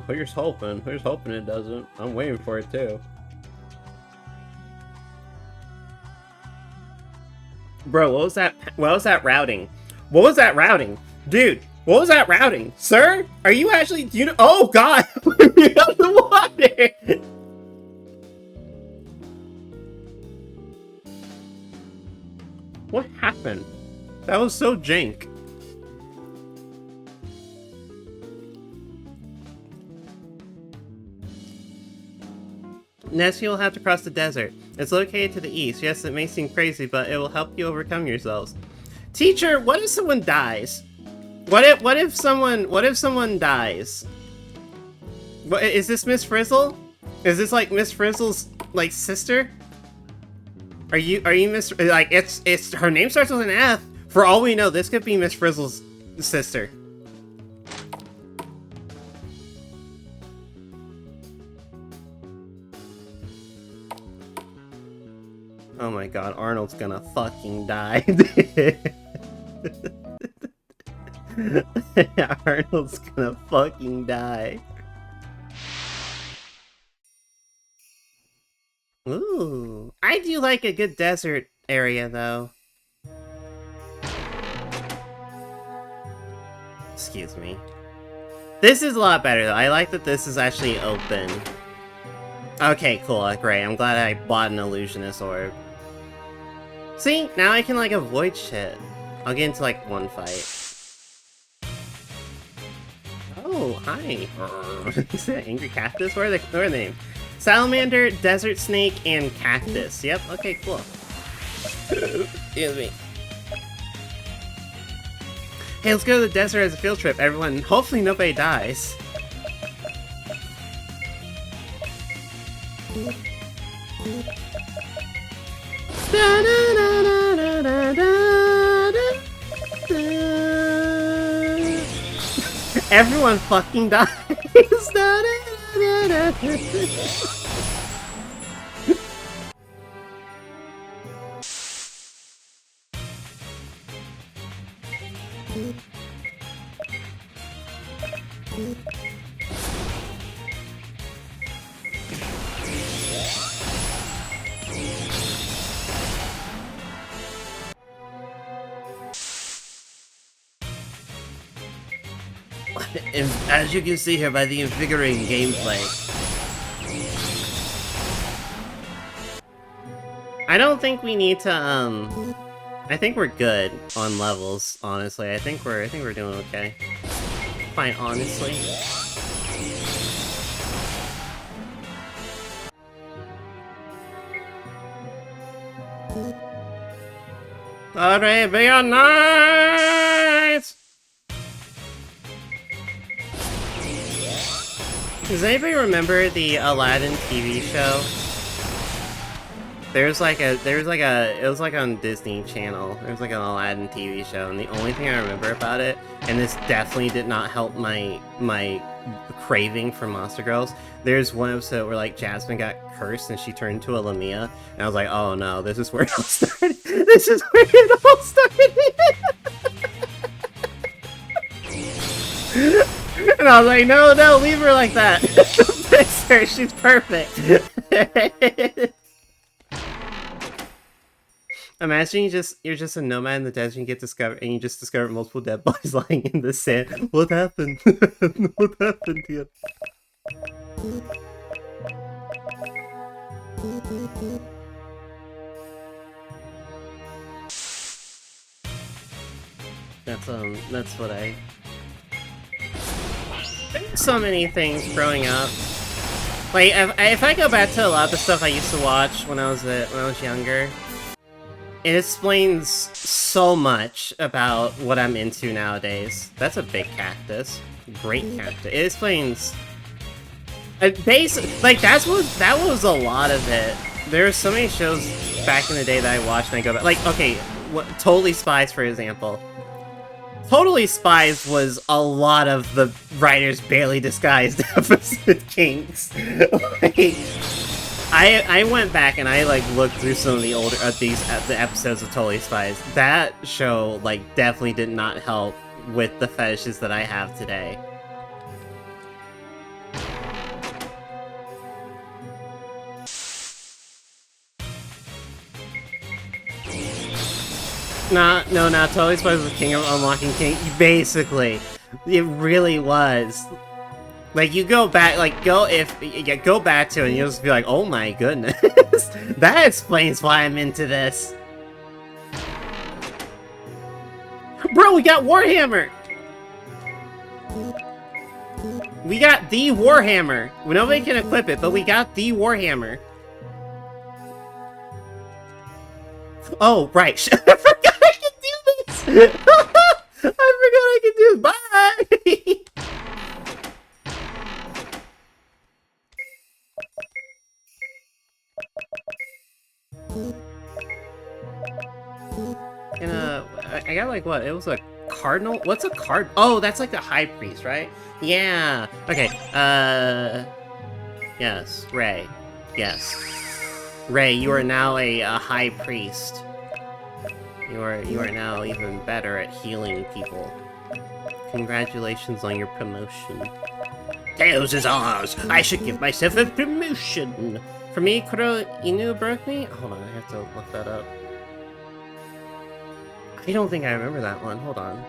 Here's hoping. Here's hoping it doesn't. I'm waiting for it too. Bro, what was that? What was that routing? What was that routing? Dude, what was that routing? Sir? Are you actually... Do you know... Oh, God! We're out the water! What happened? That was so jank. Next, you'll have to cross the desert. It's located to the east. Yes, it may seem crazy, but it will help you overcome yourselves. Teacher, what if someone dies? What if someone dies? What, is this Miss Frizzle? Is this like Miss Frizzle's like sister? Are you Miss, like it's her name starts with an F. For all we know, this could be Miss Frizzle's sister. Oh my god, Arnold's gonna fucking die. Arnold's gonna fucking die. Ooh. I do like a good desert area, though. Excuse me. This is a lot better, though. I like that this is actually open. Okay, cool. Great. I'm glad I bought an illusionist orb. See? Now I can, like, avoid shit. I'll get into, like, one fight. Oh, hi. Is that angry cactus? Where are they named? Salamander, desert snake, and cactus. Yep, okay, cool. Excuse me. Hey, let's go to the desert as a field trip, everyone. Hopefully nobody dies. Everyone fucking dies. As you can see here by the invigorating gameplay. I don't think we need to, I think we're good on levels, honestly. I think we're doing okay. Quite honestly. Arabian Nights! Does anybody remember the Aladdin TV show? It was like on Disney Channel. There was like an Aladdin TV show, and the only thing I remember about it, and this definitely did not help my craving for Monster Girls. There's one episode where like Jasmine got cursed and she turned into a Lamia, and I was like, oh no, this is where it all started. This is where it all started. And I was like, no, leave her like that. Fix her, she's perfect. Imagine you're just a nomad in the desert and you just discover multiple dead bodies lying in the sand. What happened? What happened here? That's what I... There's so many things growing up. Like, if I go back to a lot of the stuff I used to watch when I was younger, it explains so much about what I'm into nowadays. That's a big cactus. Great cactus. It explains... like, that was a lot of it. There are so many shows back in the day that I watched and I go back... like, okay, Totally Spies, for example. Totally Spies was a lot of the writer's barely disguised episode kinks. Like, I went back and I like looked through some of the older the episodes of Totally Spies. That show like definitely did not help with the fetishes that I have today. No, Totally Spies was the king of unlocking king. Basically, it really was. Like, you go back, like, go back to it and you'll just be like, oh my goodness. That explains why I'm into this. Bro, we got Warhammer! We got the Warhammer. Nobody can equip it, but we got the Warhammer. Oh, right. I forgot I could do this! I forgot I could do this. Bye! And, I got like what? It was a cardinal? What's a card? Oh, that's like the high priest, right? Yeah. Okay, yes, Ray. Yes. Ray, you are now a high priest. You are now even better at healing people. Congratulations on your promotion. Tails is ours! I should give myself a promotion! For me, Kuro Inu broke me? Hold on, I have to look that up. I don't think I remember that one. Hold on.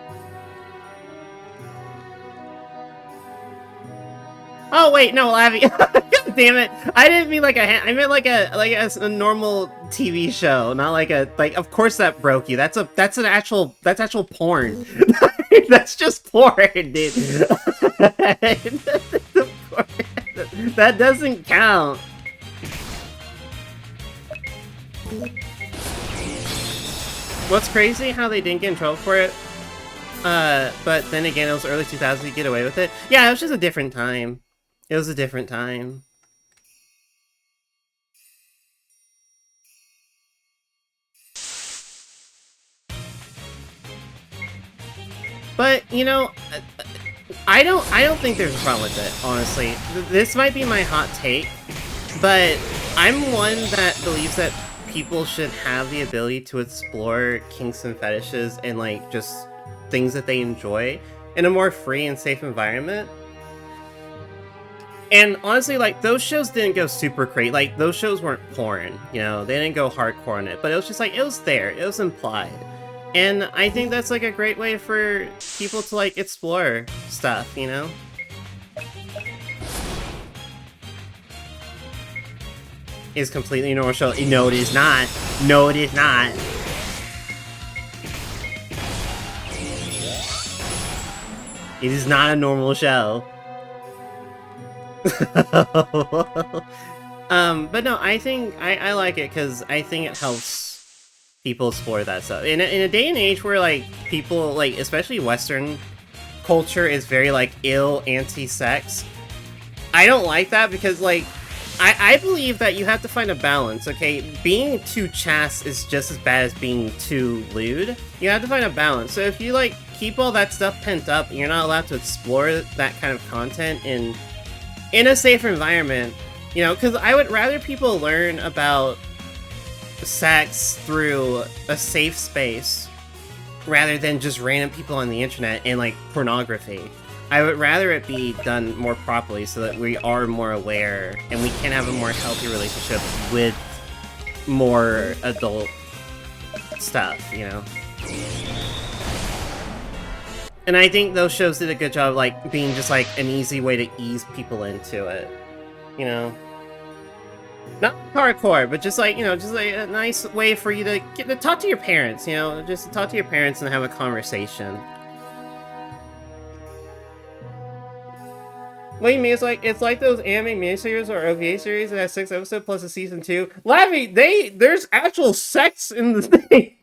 Oh wait, no, Lavi. God damn it! I didn't mean like I meant like a normal TV show, not like a Of course that broke you. That's actual porn. That's just porn, dude. That doesn't count. What's crazy? How they didn't get in trouble for it. But then again, it was early 2000s. You get away with it. Yeah, it was just a different time. It was a different time. But you know, I don't think there's a problem with it. Honestly, this might be my hot take, but I'm one that believes that people should have the ability to explore kinks and fetishes and like just things that they enjoy in a more free and safe environment. And honestly, like, those shows didn't go super crazy. Like, those shows weren't porn, you know? They didn't go hardcore on it, but it was just like, it was there. It was implied. And I think that's like a great way for people to like explore stuff, you know? Is completely normal show. No, it is not. No, it is not. It is not a normal show. But no, I think I like it because I think it helps people explore that stuff. In a day and age where like people like, especially Western culture, is very like ill anti-sex. I don't like that because like I believe that you have to find a balance, okay? Being too chaste is just as bad as being too lewd. You have to find a balance. So if you, like, keep all that stuff pent up and you're not allowed to explore that kind of content in a safe environment, you know, because I would rather people learn about sex through a safe space rather than just random people on the internet and, like, pornography. I would rather it be done more properly so that we are more aware and we can have a more healthy relationship with more adult stuff, you know? And I think those shows did a good job of, like, being just, like, an easy way to ease people into it, you know? Not hardcore, but just, like, you know, just, like, a nice way for you to get to talk to your parents, you know? Just talk to your parents and have a conversation. What do you mean? It's like those anime miniseries or OVA series that has 6 episodes plus a season 2. Lavi, there's actual sex in the thing.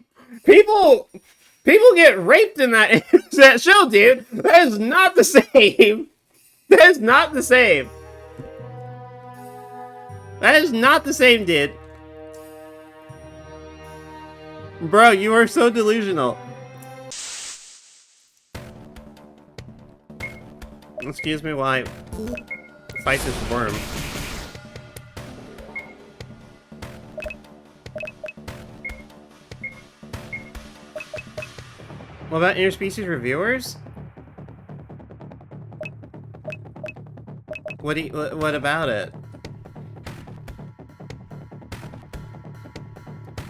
People get raped in that show, dude. That is not the same. That is not the same. That is not the same, dude. Bro, you are so delusional. Excuse me while I fight this worm. What about interspecies reviewers? What about it?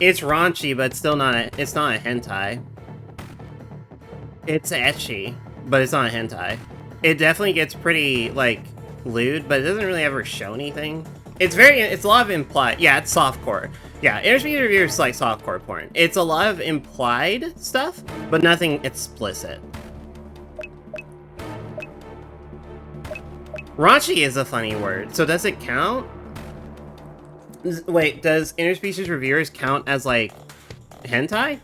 It's raunchy, but still not it's not a hentai. It's ecchi, but it's not a hentai. It definitely gets pretty, like, lewd, but it doesn't really ever show anything. It's a lot of implied. Yeah, it's softcore. Yeah, interspecies reviewers is like softcore porn. It's a lot of implied stuff, but nothing explicit. Raunchy is a funny word, so does it count? Wait, does interspecies reviewers count as, like, hentai?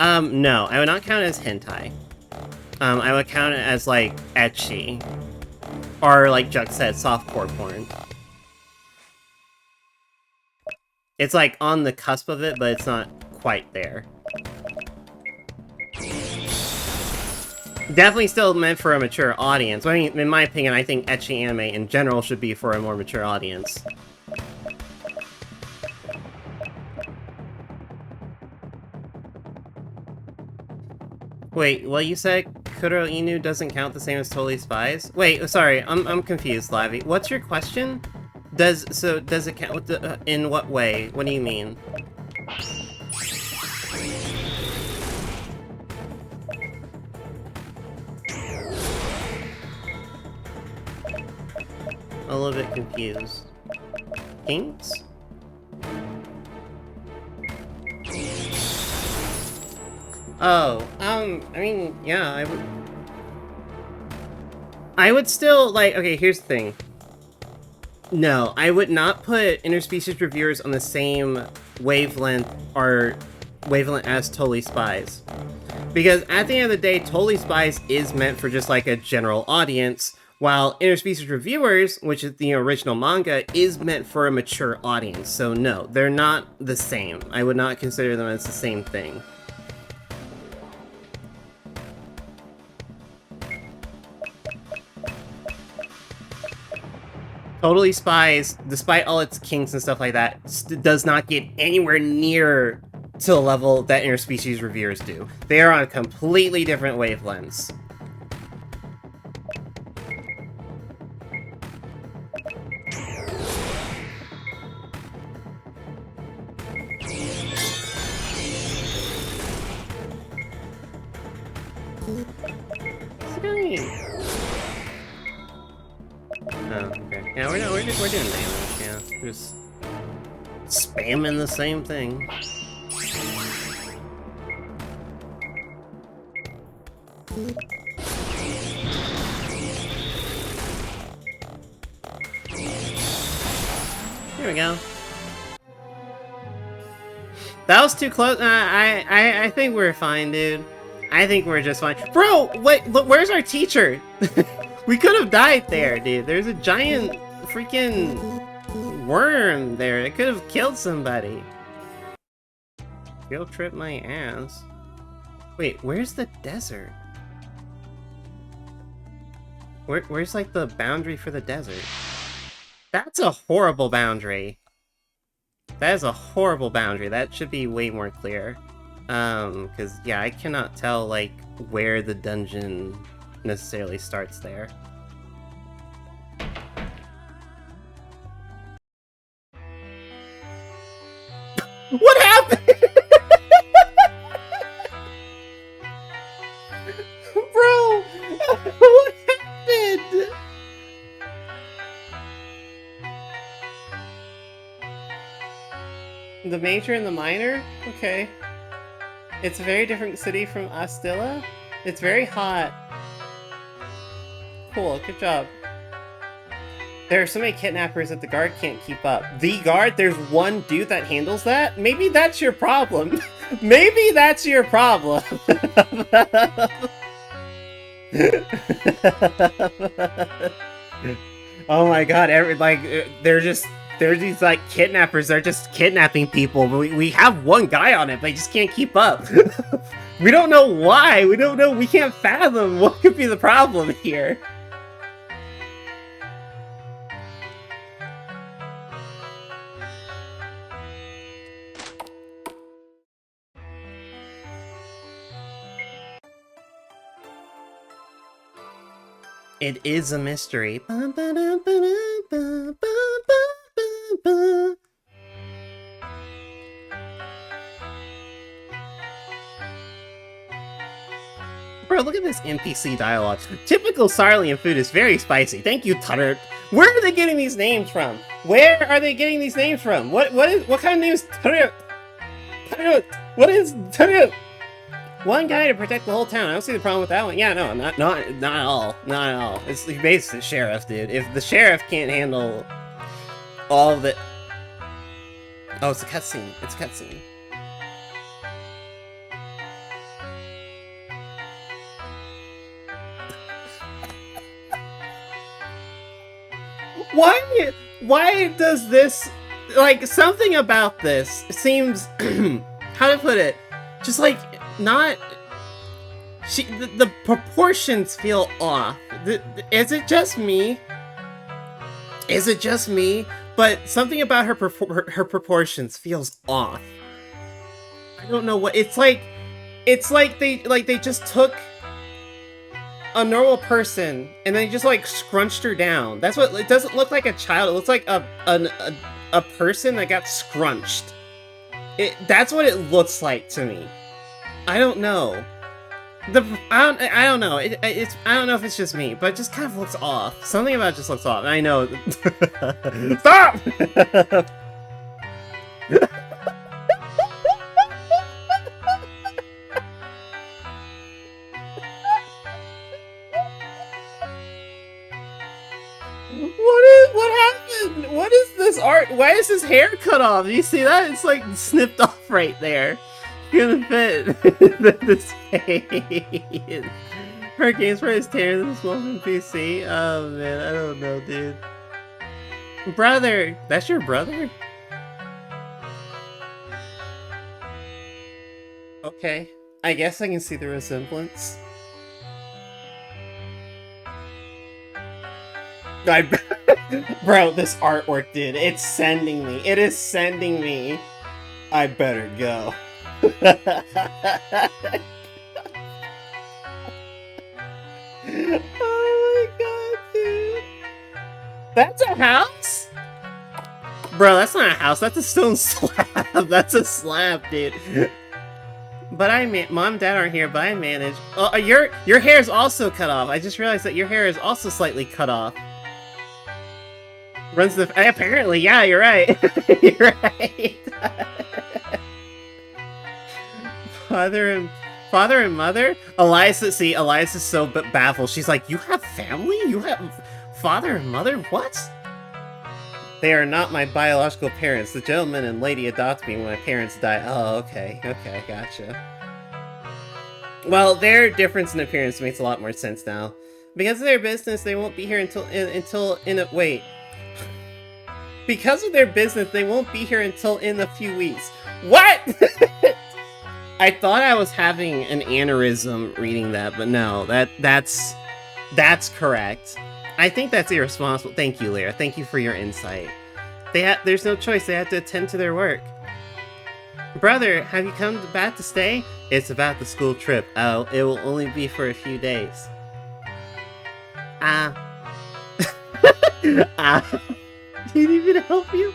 No, I would not count it as hentai. I would count it as, like, ecchi. Or, like Juck said, softcore porn. It's, like, on the cusp of it, but it's not quite there. Definitely still meant for a mature audience. I mean, in my opinion, I think ecchi anime in general should be for a more mature audience. Wait, what you said? Kuro Inu doesn't count the same as Totally Spies? Wait, sorry, I'm confused, Lavi. What's your question? Does it count in what way? What do you mean? A little bit confused. Kinks? Oh, I mean, yeah, I would still, like, okay, here's the thing. No, I would not put interspecies reviewers on the same wavelength as Totally Spies. Because at the end of the day, Totally Spies is meant for just, like, a general audience, while interspecies reviewers, which is the original manga, is meant for a mature audience. So no, they're not the same. I would not consider them as the same thing. Totally Spies, despite all its kinks and stuff like that, does not get anywhere near to the level that interspecies reviewers do. They are on completely different wavelengths. Oh, okay. Yeah, we're doing damage, yeah. We're just spamming the same thing. Here we go. That was too close. I think we're fine, dude. I think we're just fine. Bro, wait, look, where's our teacher? We could have died there, dude. There's a giant freaking worm there. It could have killed somebody. Guilt trip my ass. Wait, where's the desert? Where's like the boundary for the desert? That's a horrible boundary. That is a horrible boundary. That should be way more clear. Because, yeah, I cannot tell, like, where the dungeon necessarily starts there. What happened? Bro! What happened? The major and the minor? Okay. It's a very different city from Astilla. It's very hot. Cool, good job. There are so many kidnappers that the guard can't keep up. The guard? There's one dude that handles that? Maybe that's your problem. Maybe that's your problem. Oh my god, there's these like kidnappers, they're just kidnapping people. We have one guy on it, but he just can't keep up. We don't know why. We can't fathom what could be the problem here. It is a mystery. Bro, look at this NPC dialogue. Typical Sarlian food is very spicy. Thank you, Tutter. Where are they getting these names from? Where are they getting these names from? What kind of name is Tutter? What is Tutter? One guy to protect the whole town. I don't see the problem with that one. Yeah, no, not at all. Not at all. It's basically the sheriff, dude. If the sheriff can't handle all of the... Oh, it's a cutscene. It's a cutscene. Why does this... Like, something about this seems... how to put it? Just like... Not... The proportions feel off. Is it just me? Is it just me? But something about her proportions feels off. I don't know what... It's like they just took a normal person and then just like scrunched her down. That's what... It doesn't look like a child. It looks like a person that got scrunched. That's what it looks like to me. I don't know. I don't know. I don't know if it's just me, but it just kind of looks off. Something about it just looks off. And I know. Stop! What happened? What is this art? Why is his hair cut off? Do you see that? It's like snipped off right there. Gonna fit this face. Her games for his tears this moment PC. Oh man, I don't know, dude. Brother, that's your brother? Okay, I guess I can see the resemblance. Bro, this artwork, dude, it's sending me. It is sending me. I better go. Oh my god, dude. That's a house? Bro, that's not a house. That's a stone slab. That's a slab, dude. But Mom and Dad aren't here, but I managed. Oh, your hair is also cut off. I just realized that your hair is also slightly cut off. Runs the... Apparently, yeah, you're right. You're right. Father and mother? Elias is so baffled. She's like, you have family? You have father and mother? What? They are not my biological parents. The gentleman and lady adopted me when my parents died. Oh, okay, gotcha. Well, their difference in appearance makes a lot more sense now. Because of their business, they won't be here wait. Because of their business, they won't be here until in a few weeks. What? I thought I was having an aneurysm reading that, but no, that's correct. I think that's irresponsible. Thank you, Lyra. Thank you for your insight. There's no choice. They have to attend to their work. Brother, have you come back to stay? It's about the school trip. Oh, it will only be for a few days. Didn't even help you?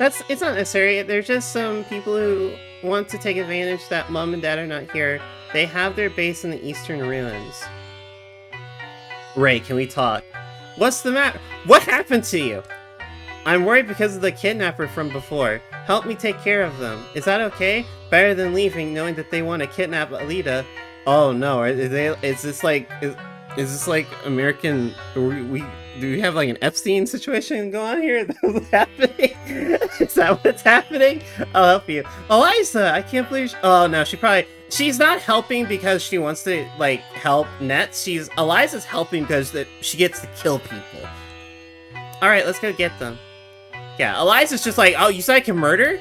It's not necessary. There's just some people who want to take advantage that Mom and Dad are not here. They have their base in the eastern ruins. Ray, can we talk? What's the matter? What happened to you? I'm worried because of the kidnapper from before. Help me take care of them. Is that okay? Better than leaving knowing that they want to kidnap Alita. Oh no, is this like American... do we have like an Epstein situation going on here? That's happening? Is that what's happening? I'll help you. Eliza, I can't believe oh no, she's not helping because she wants to like help Nets. Eliza's helping because she gets to kill people. Alright, let's go get them. Yeah, Eliza's just like, oh, you said I can murder?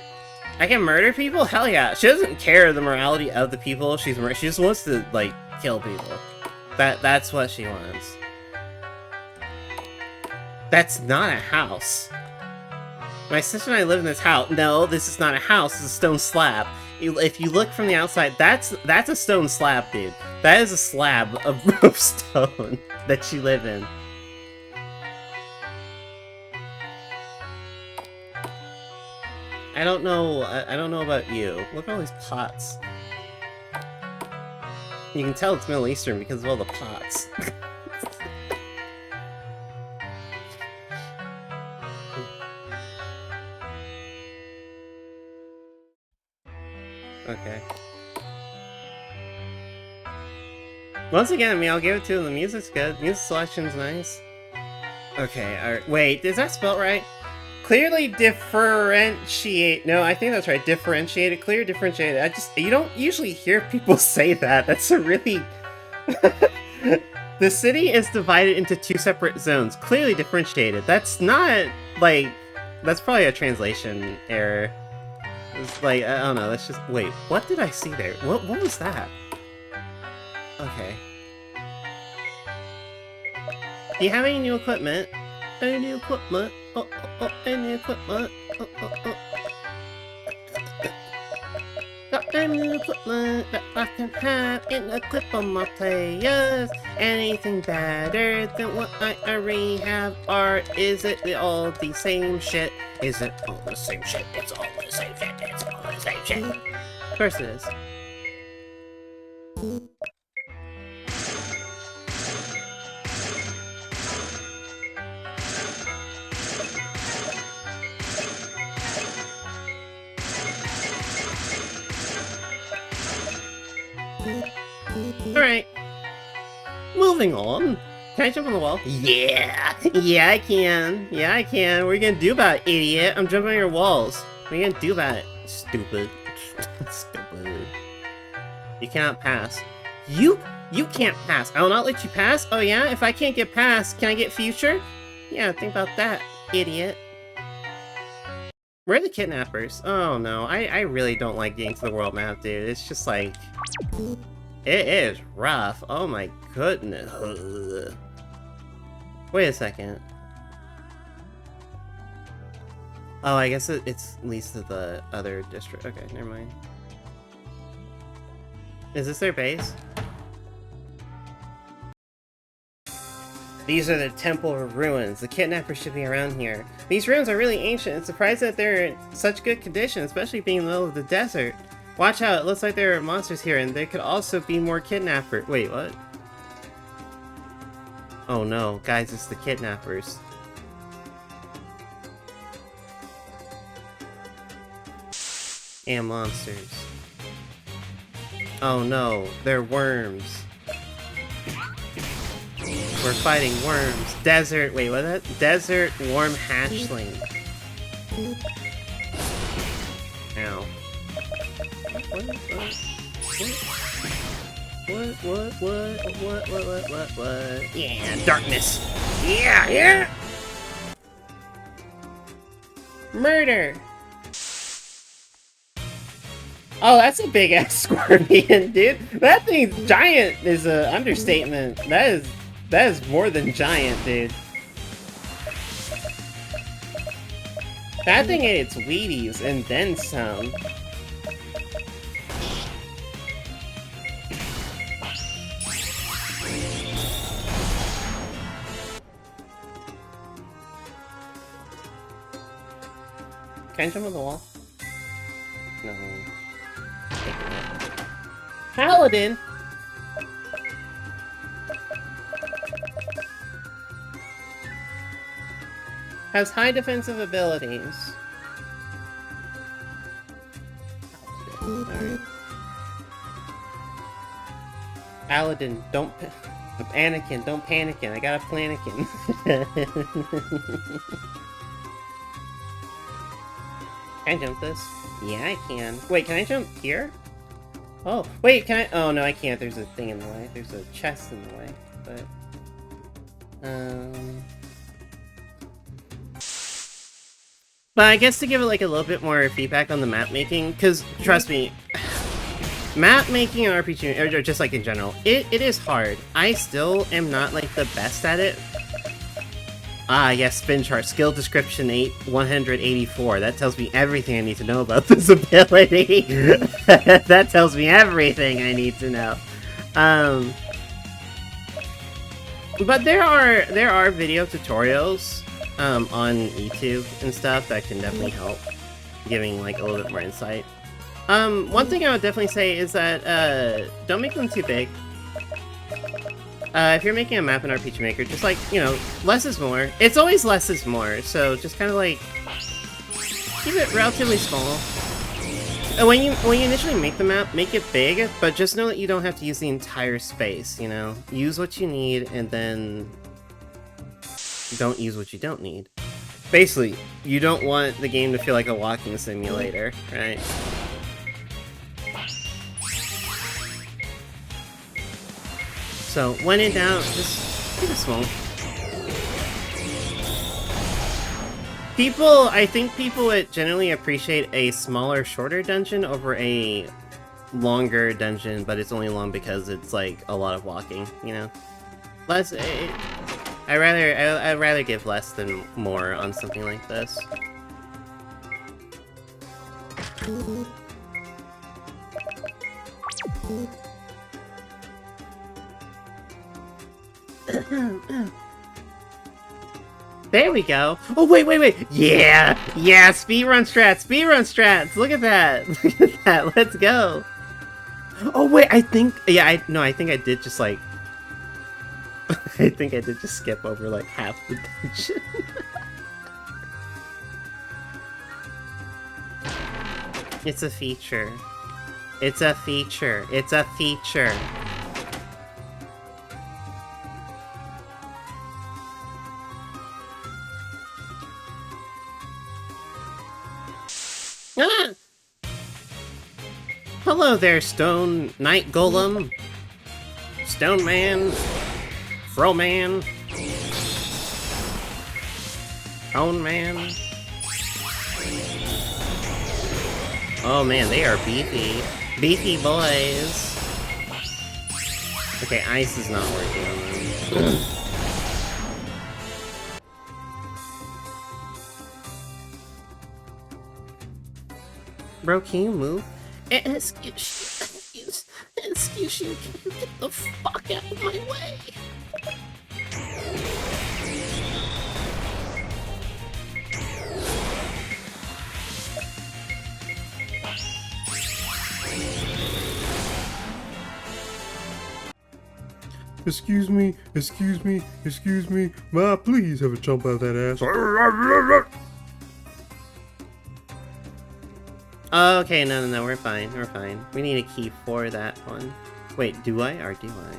I can murder people? Hell yeah. She doesn't care the morality of the people she just wants to like kill people. That's what she wants. That's not a house. My sister and I live in this house. No, this is not a house. It's a stone slab. If you look from the outside, that's a stone slab, dude. That is a slab of stone that you live in. I don't know about you. Look at all these pots. You can tell it's Middle Eastern because of all the pots. Okay. Once again, I mean, I'll give it to them. The music's good. Music selection's nice. Okay, alright. Wait, is that spelled right? Clearly differentiate. No, I think that's right. Differentiated. Clear, differentiated. You don't usually hear people say that. That's a really... The city is divided into 2 separate zones. Clearly differentiated. That's not, like... That's probably a translation error. It's like, I don't know, that's just... Wait, what did I see there? What was that? Okay. Do you have any new equipment? Any new equipment? Any equipment? Got any new equipment that I can have and equip on my players? Anything better than what I already have? Or is it all the same shit? Is it all the same shit? It's all the same shit. It's all the same shit. Of course it is. Alright. Moving on. Can I jump on the wall? Yeah! Yeah, I can. Yeah, I can. What are you gonna do about it, idiot? I'm jumping on your walls. What are you gonna do about it? Stupid. Stupid. You cannot pass. You can't pass. I will not let you pass? Oh yeah? If I can't get past, can I get future? Yeah, think about that, idiot. Where are the kidnappers? Oh no, I really don't like getting to the world map, dude. It's just like... It is rough. Oh my goodness. Ugh. Wait a second. Oh, I guess it leads to the other district. Okay, never mind. Is this their base? These are the temple ruins. The kidnappers should be around here. These ruins are really ancient. It's surprising that they're in such good condition, especially being in the middle of the desert. Watch out, it looks like there are monsters here, and there could also be more kidnappers. Wait, what? Oh no, guys, it's the kidnappers. And monsters. Oh no, they're worms. We're fighting worms. Desert, wait, what is that? Desert worm hatchling. Ow. What? Yeah, darkness. Yeah. Murder. Oh, that's a big ass scorpion, dude. That thing's giant is an understatement. That is more than giant, dude. That thing ate its Wheaties and then some. Can I jump on the wall? No. Paladin! Has high defensive abilities. Alright. Paladin, don't... Anakin, don't panic-in. I got a planikin. Can I jump this? Yeah, I can. Wait, can I jump here? Oh, wait, can I? Oh, no, I can't. There's a thing in the way. There's a chest in the way. But I guess to give it like a little bit more feedback on the map making, because trust me, map making in RPG, or just like in general, it is hard. I still am not like the best at it. Ah, yes, spin chart, skill description 184. That tells me everything I need to know about this ability. That tells me everything I need to know. But there are video tutorials on YouTube and stuff that can definitely help, giving like a little bit more insight. One thing I would definitely say is that don't make them too big. If you're making a map in RPG Maker, just like, you know, less is more. It's always less is more, so just kind of like keep it relatively small. And when you initially make the map, make it big, but just know that you don't have to use the entire space, you know? Use what you need, and then don't use what you don't need. Basically, you don't want the game to feel like a walking simulator, right? So, when in doubt, just keep it small. I think people would generally appreciate a smaller, shorter dungeon over a longer dungeon, but it's only long because it's like a lot of walking, you know? I'd rather give less than more on something like this. There we go. Oh, wait. Yeah, speedrun strats. Look at that. Look at that. Let's go. Oh, wait, I think I did just like... I think I did just skip over like half the dungeon. It's a feature. It's a feature. It's a feature. Ah! Hello there, Stone Knight Golem. Stone Man. Fro Man. Cone Man. Oh man, they are beefy. Beefy boys. Okay, ice is not working on them. Bro, can you move? Excuse you, can you get the fuck out of my way? Excuse me. Ma, please have a jump out of that ass. Okay, no, we're fine. We need a key for that one. Wait, do I or do I?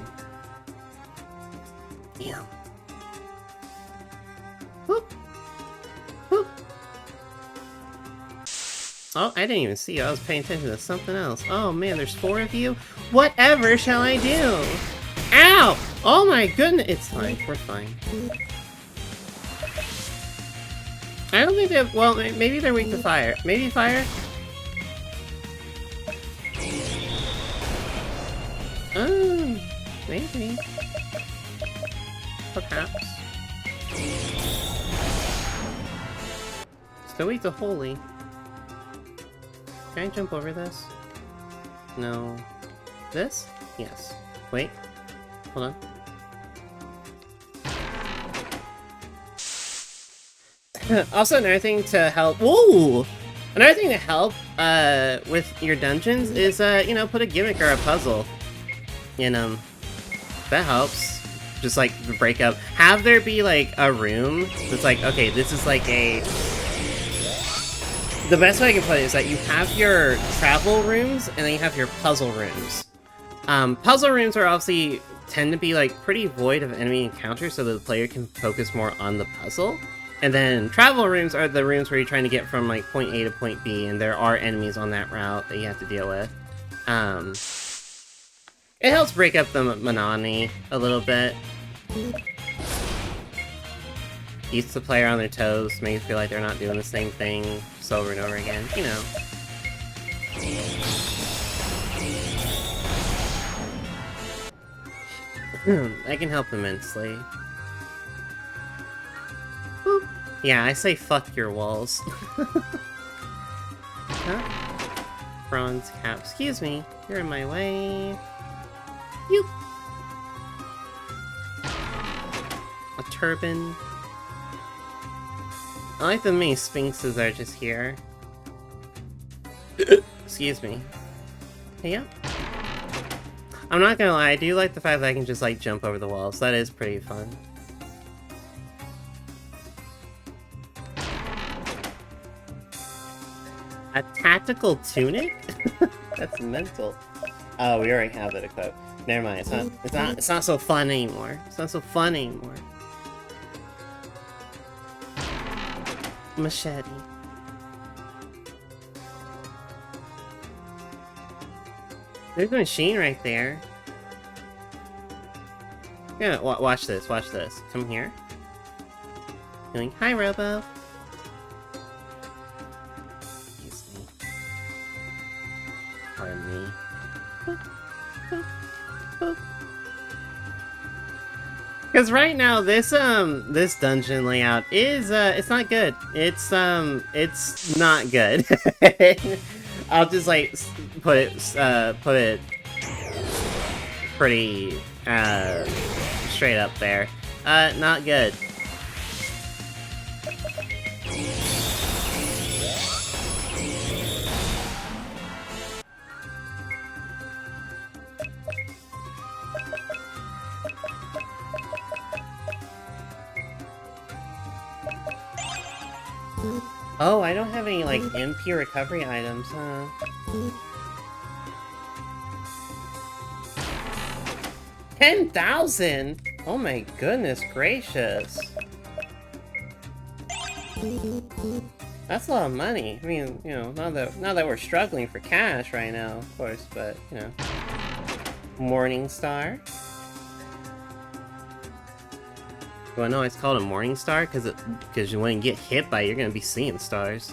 Yeah. Whoop. Whoop. Oh, I didn't even see you. I was paying attention to something else. Oh man, there's 4 of you? Whatever shall I do? Ow! Oh my goodness! It's fine. We're fine. I don't think they have... Well, maybe they're weak to fire. Maybe fire? Oh, maybe. Perhaps. Still weak to holy. Can I jump over this? No. This? Yes. Wait. Hold on. Also, another thing to help... Ooh! Another thing to help with your dungeons is, you know, put a gimmick or a puzzle in them. That helps. Just, like, break up. Have there be, like, a room that's like, okay, this is like a... The best way I can put it is that you have your travel rooms, and then you have your puzzle rooms. Puzzle rooms are obviously tend to be like pretty void of enemy encounters so that the player can focus more on the puzzle. And then travel rooms are the rooms where you're trying to get from like point A to point B, and there are enemies on that route that you have to deal with. It helps break up the monotony a little bit. Keeps the player on their toes, makes you feel like they're not doing the same thing just over and over again, you know. That can help immensely. Boop. Yeah, I say fuck your walls. Huh? Bronze cap. Excuse me, you're in my way. You. A turban. I like the many sphinxes are just here. Excuse me. Hey, yeah. I'm not gonna lie, I do like the fact that I can just like jump over the walls. That is pretty fun. A tactical tunic? That's mental. Oh, we already have that equipped. Never mind. It's not so fun anymore. It's not so fun anymore. Machete. There's a machine right there. Yeah, watch this. Watch this. Come here. Going, hi, Robo. Pardon me. Because right now, this dungeon layout is, it's not good. It's not good. I'll just, like, put it pretty, straight up there. Not good. Oh, I don't have any, like, MP recovery items, huh? $10,000? Oh my goodness gracious. That's a lot of money. I mean, you know, not that we're struggling for cash right now, of course, but, you know. Morning Star. You wanna know why it's called a Morning Star? Because when you get hit by it, you're gonna be seeing stars.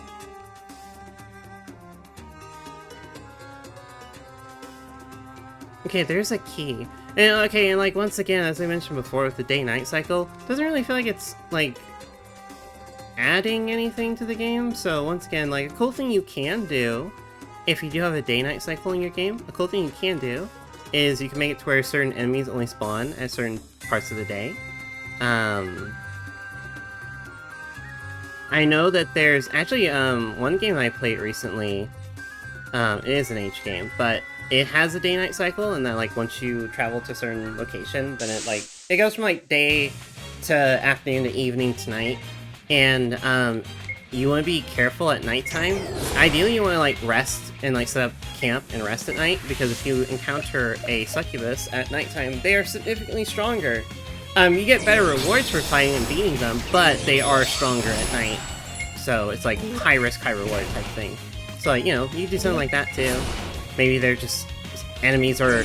Okay, there's a key. And okay, and like once again, as I mentioned before with the day-night cycle, doesn't really feel like it's like adding anything to the game. So once again, like a cool thing you can do, if you do have a day-night cycle in your game, a cool thing you can do is you can make it to where certain enemies only spawn at certain parts of the day. I know that there's actually one game I played recently. It is an H game, but it has a day-night cycle, and then like once you travel to a certain location, then it goes from like day to afternoon to evening to night, and you want to be careful at nighttime. Ideally, you want to like rest and like set up camp and rest at night, because if you encounter a succubus at nighttime, they are significantly stronger. You get better rewards for fighting and beating them, but they are stronger at night. So it's like high risk, high reward type thing. So like, you know, you do something like that too. Maybe they're just enemies are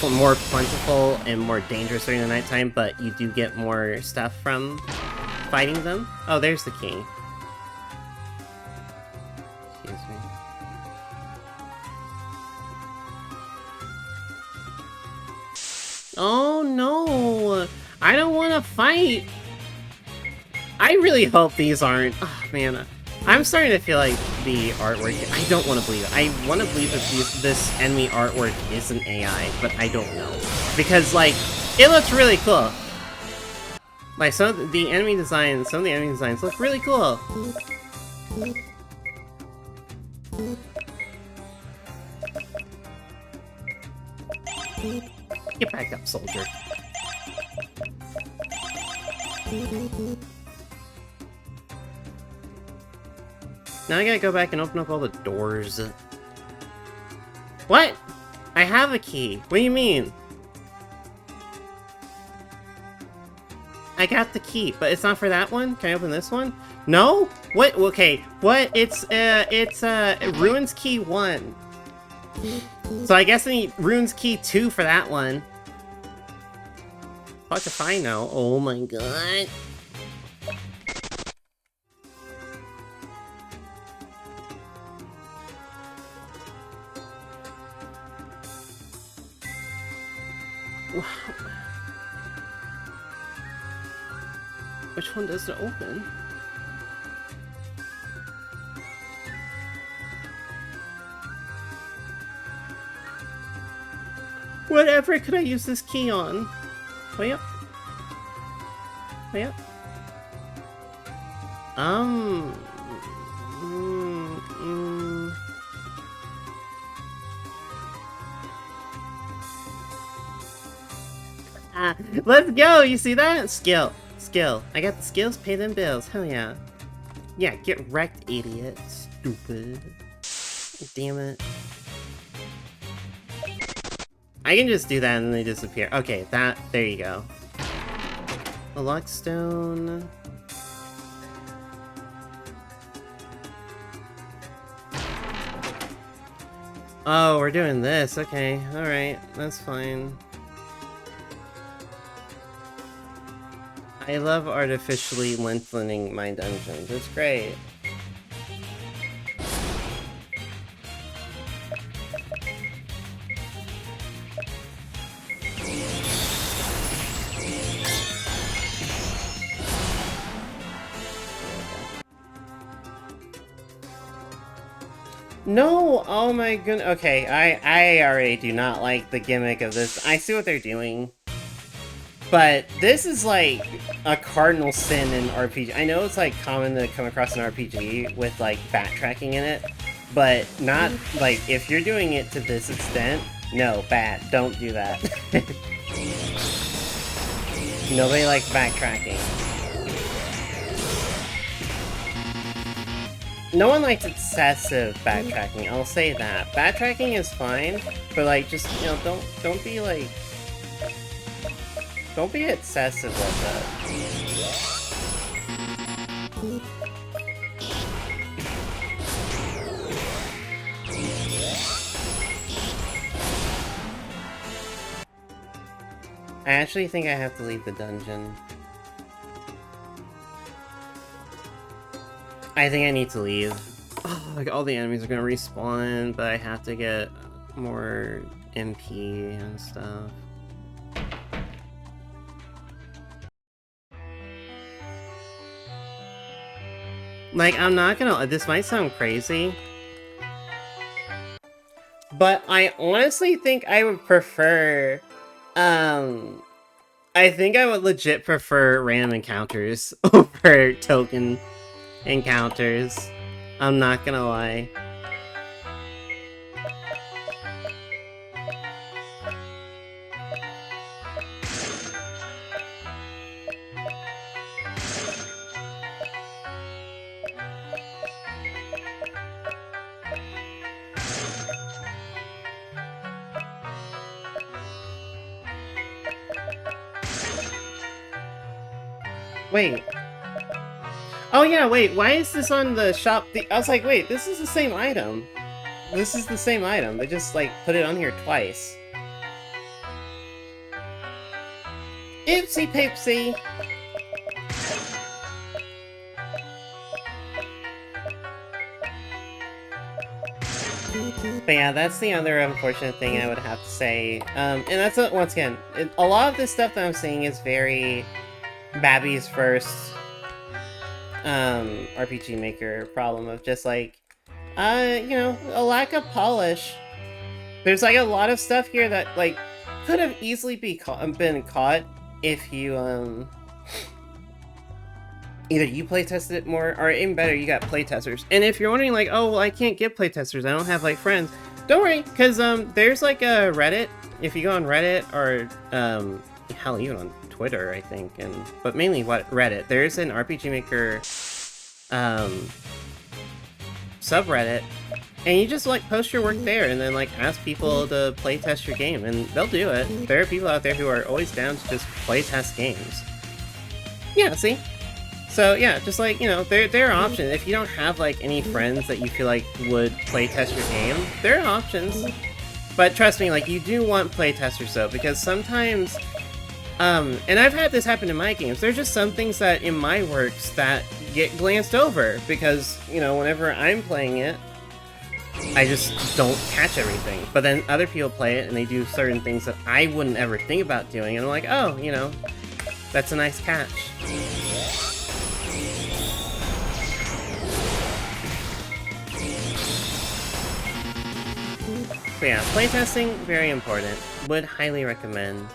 more plentiful and more dangerous during the nighttime, but you do get more stuff from fighting them. Oh, there's the key. Excuse me. Oh no! I don't want to fight! I really hope these aren't... Oh man, I'm starting to feel like the artwork... I don't want to believe it. I want to believe that this enemy artwork is an AI, but I don't know. Because, like, it looks really cool. Like, some of the enemy designs look really cool. Get back up, soldier. Now I gotta go back and open up all the doors. What? I have a key. What do you mean? I got the key, but it's not for that one. Can I open this one? No? What? Okay. What? It's Ruins Key 1. So I guess I need Ruins Key 2 for that one. Fuck if I know. Oh my god. Which one does it open? Whatever could I use this key on? Way up. Way up. Let's go! You see that? Skill. Skill. I got the skills, pay them bills. Hell yeah. Yeah, get wrecked, idiot. Stupid. Damn it. I can just do that and then they disappear. Okay, there you go. A luckstone. Oh, we're doing this. Okay, alright. That's fine. I love artificially lengthening my dungeons. It's great. No! Oh my goodness. Okay, I already do not like the gimmick of this. I see what they're doing. But this is like a cardinal sin in RPG. I know it's like common to come across an RPG with like backtracking in it, but not like if you're doing it to this extent. No, bad. Don't do that. Nobody likes backtracking. No one likes excessive backtracking. I'll say that. Backtracking is fine, but like just don't be like. Don't be excessive with it. I actually think I have to leave the dungeon. I think I need to leave. Oh, like all the enemies are gonna respawn, but I have to get more MP and stuff. Like, I'm not gonna... This might sound crazy, but I honestly think I would prefer... I think I would legit prefer random encounters over token encounters. I'm not gonna lie. Wait. Oh yeah, wait, why is this on the shop? I was like, wait, this is the same item. This is the same item. They just, like, put it on here twice. Oopsie poopsie. But yeah, that's the other unfortunate thing I would have to say. And that's, once again, a lot of this stuff that I'm seeing is very Babby's first RPG Maker problem of just like, you know, a lack of polish. There's like a lot of stuff here that like could have easily been caught if you either you playtested it more, or even better, you got playtesters. And if you're wondering like, oh well, I can't get playtesters, I don't have like friends, don't worry, because there's like a Reddit. If you go on Reddit or hell, even on Twitter, I think, but mainly Reddit. There's an RPG Maker subreddit, and you just like post your work there, and then like ask people to play test your game, and they'll do it. There are people out there who are always down to just play test games. Yeah, see? So yeah, just like, you know, there are options. If you don't have like any friends that you feel like would playtest your game, there are options. But trust me, like, you do want playtesters though, because sometimes, and I've had this happen in my games, there's just some things that in my works that get glanced over, because, you know, whenever I'm playing it, I just don't catch everything. But then other people play it and they do certain things that I wouldn't ever think about doing, and I'm like, oh, you know, that's a nice catch. So yeah, playtesting, very important. Would highly recommend.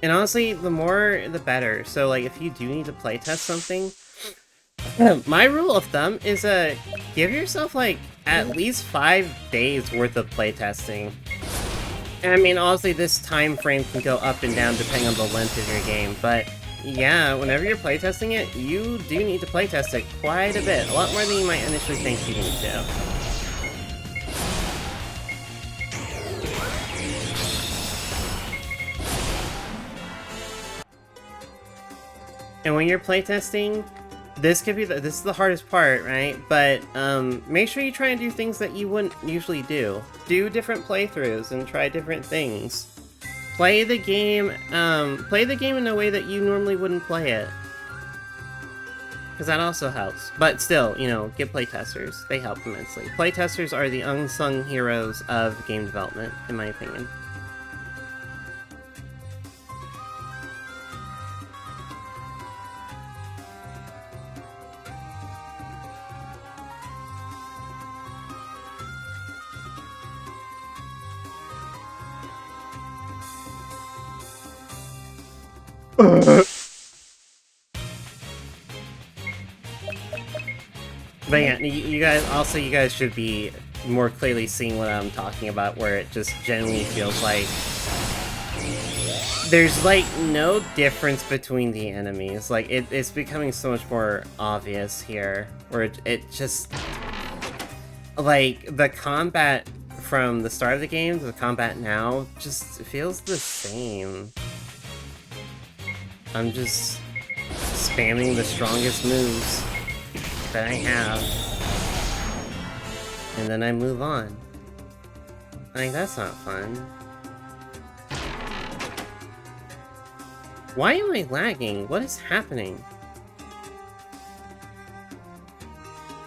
And honestly, the more, the better. So like, if you do need to playtest something, my rule of thumb is give yourself like at least 5 days worth of playtesting. And I mean, honestly, this time frame can go up and down depending on the length of your game, but yeah, whenever you're playtesting it, you do need to playtest it quite a bit. A lot more than you might initially think you need to. And when you're playtesting, this is the hardest part, right? But make sure you try and do things that you wouldn't usually do. Do different playthroughs and try different things. Play the game in a way that you normally wouldn't play it. Because that also helps. But still, you know, get playtesters. They help immensely. Playtesters are the unsung heroes of game development, in my opinion. But yeah, you guys should be more clearly seeing what I'm talking about, where it just genuinely feels like there's like no difference between the enemies. Like it's becoming so much more obvious here, where it just, like, the combat from the start of the game to the combat now just feels the same. I'm just spamming the strongest moves that I have, and then I move on. Like, that's not fun. Why am I lagging? What is happening?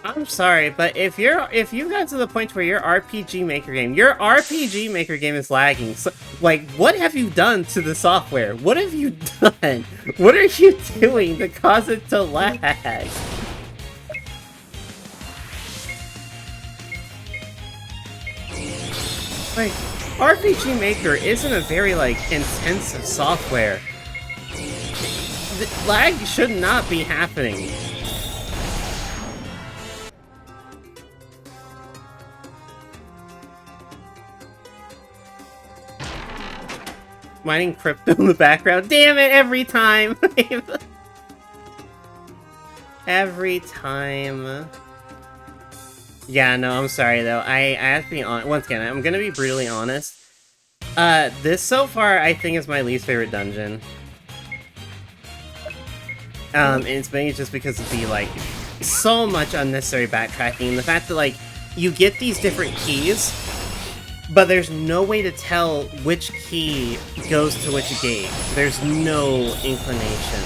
I'm sorry, but if you got to the point where your RPG Maker game is lagging, so, like, what have you done to the software? What have you done? What are you doing to cause it to lag? Like, RPG Maker isn't a very, like, intensive software. The lag should not be happening. Mining crypto in the background. Damn it, every time! Every time. Yeah, no, I'm sorry though. I have to be honest. Once again, I'm gonna be brutally honest. This so far, I think, is my least favorite dungeon. And it's mainly just because of the, like, so much unnecessary backtracking, and the fact that, like, you get these different keys, but there's no way to tell which key goes to which gate. There's no inclination.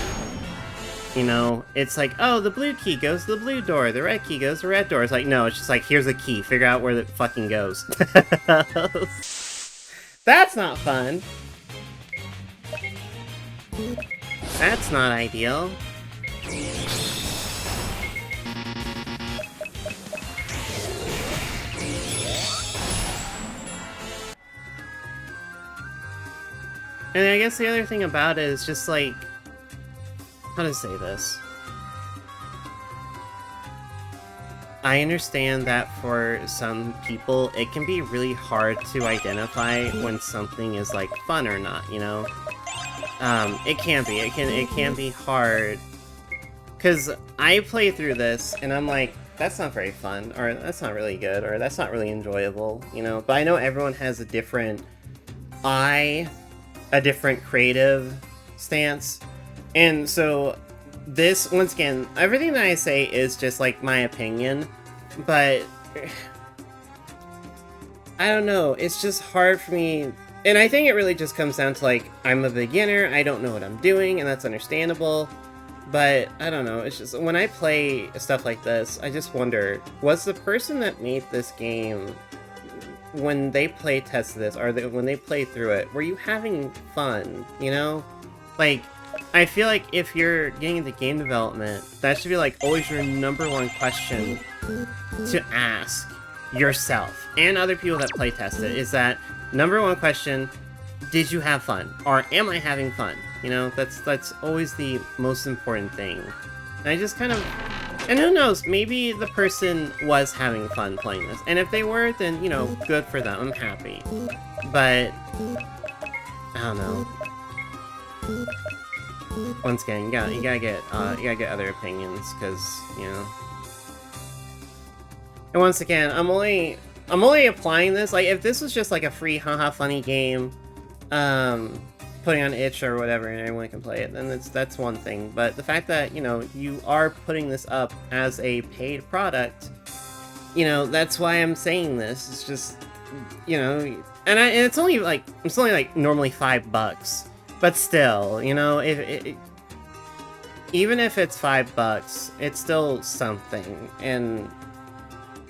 You know, it's like, oh, the blue key goes to the blue door, the red key goes to the red door. It's like, no, it's just like, here's a key, figure out where it fucking goes. That's not fun. That's not ideal. And I guess the other thing about it is just like, how to say this? I understand that for some people, it can be really hard to identify when something is, like, fun or not, you know? It can be hard. Because I play through this, and I'm like, that's not very fun, or that's not really good, or that's not really enjoyable, you know? But I know everyone has a different eye a different creative stance. And so this, once again, everything that I say is just like my opinion, but I don't know, it's just hard for me. And I think it really just comes down to like, I'm a beginner, I don't know what I'm doing, and that's understandable. But I don't know, it's just when I play stuff like this, I just wonder, was the person that made this game, when they play tested this, or when they played through it, were you having fun, you know? Like, I feel like if you're getting into game development, that should be like always your #1 question to ask yourself and other people that play test it, is that #1 question, did you have fun? Or am I having fun? You know, that's always the most important thing. And I just kind of, and who knows, maybe the person was having fun playing this. And if they were, then, you know, good for them, I'm happy. But, I don't know. Once again, you gotta get other opinions, because, you know. And once again, I'm only applying this, like, if this was just like a free haha funny game, putting on itch or whatever and everyone can play it, then that's one thing. But the fact that, you know, you are putting this up as a paid product, you know, that's why I'm saying this. It's just, you know, and it's only like normally $5, but still, you know, even if it's $5, it's still something. And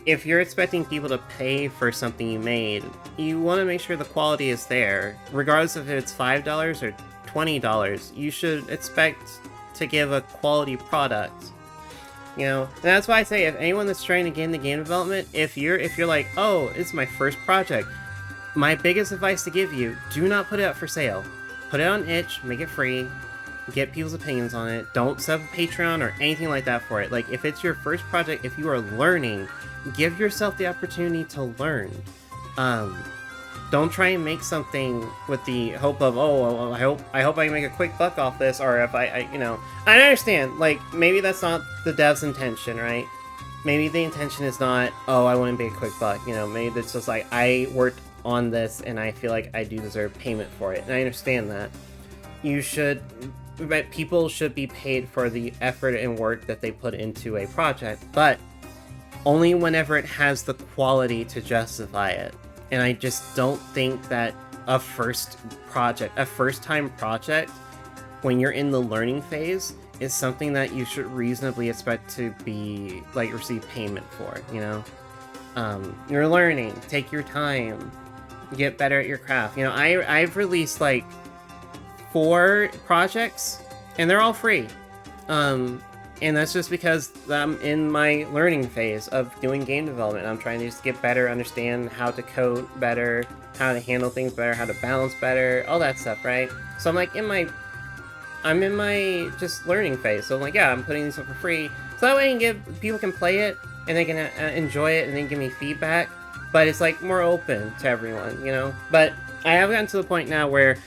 if you're expecting people to pay for something you made, you want to make sure the quality is there. Regardless if it's $5 or $20, you should expect to give a quality product. You know, and that's why I say, if anyone that's trying to get into game development, if you're like, oh, it's my first project, my biggest advice to give you, do not put it up for sale. Put it on itch, make it free, get people's opinions on it. Don't set up a Patreon or anything like that for it. Like, if it's your first project, if you are learning, give yourself the opportunity to learn. Don't try and make something with the hope of, oh, I hope I can make a quick buck off this, or if I you know, I understand, like, maybe that's not the dev's intention, right? Maybe the intention is not, oh, I want to make a quick buck, you know, maybe it's just like, I worked on this and I feel like I do deserve payment for it, and I understand that. People should be paid for the effort and work that they put into a project, but only whenever it has the quality to justify it. And I just don't think that a first-time project, when you're in the learning phase, is something that you should reasonably expect to be, like, receive payment for, you know? You're learning, take your time, get better at your craft. You know, I've released, like, 4 projects, and they're all free. And that's just because I'm in my learning phase of doing game development. I'm trying to just get better, understand how to code better, how to handle things better, how to balance better, all that stuff, right? So I'm like I'm in my just learning phase. So I'm like, yeah, I'm putting these up for free. So that way people can play it, and they can enjoy it, and then give me feedback. But it's like more open to everyone, you know? But I have gotten to the point now where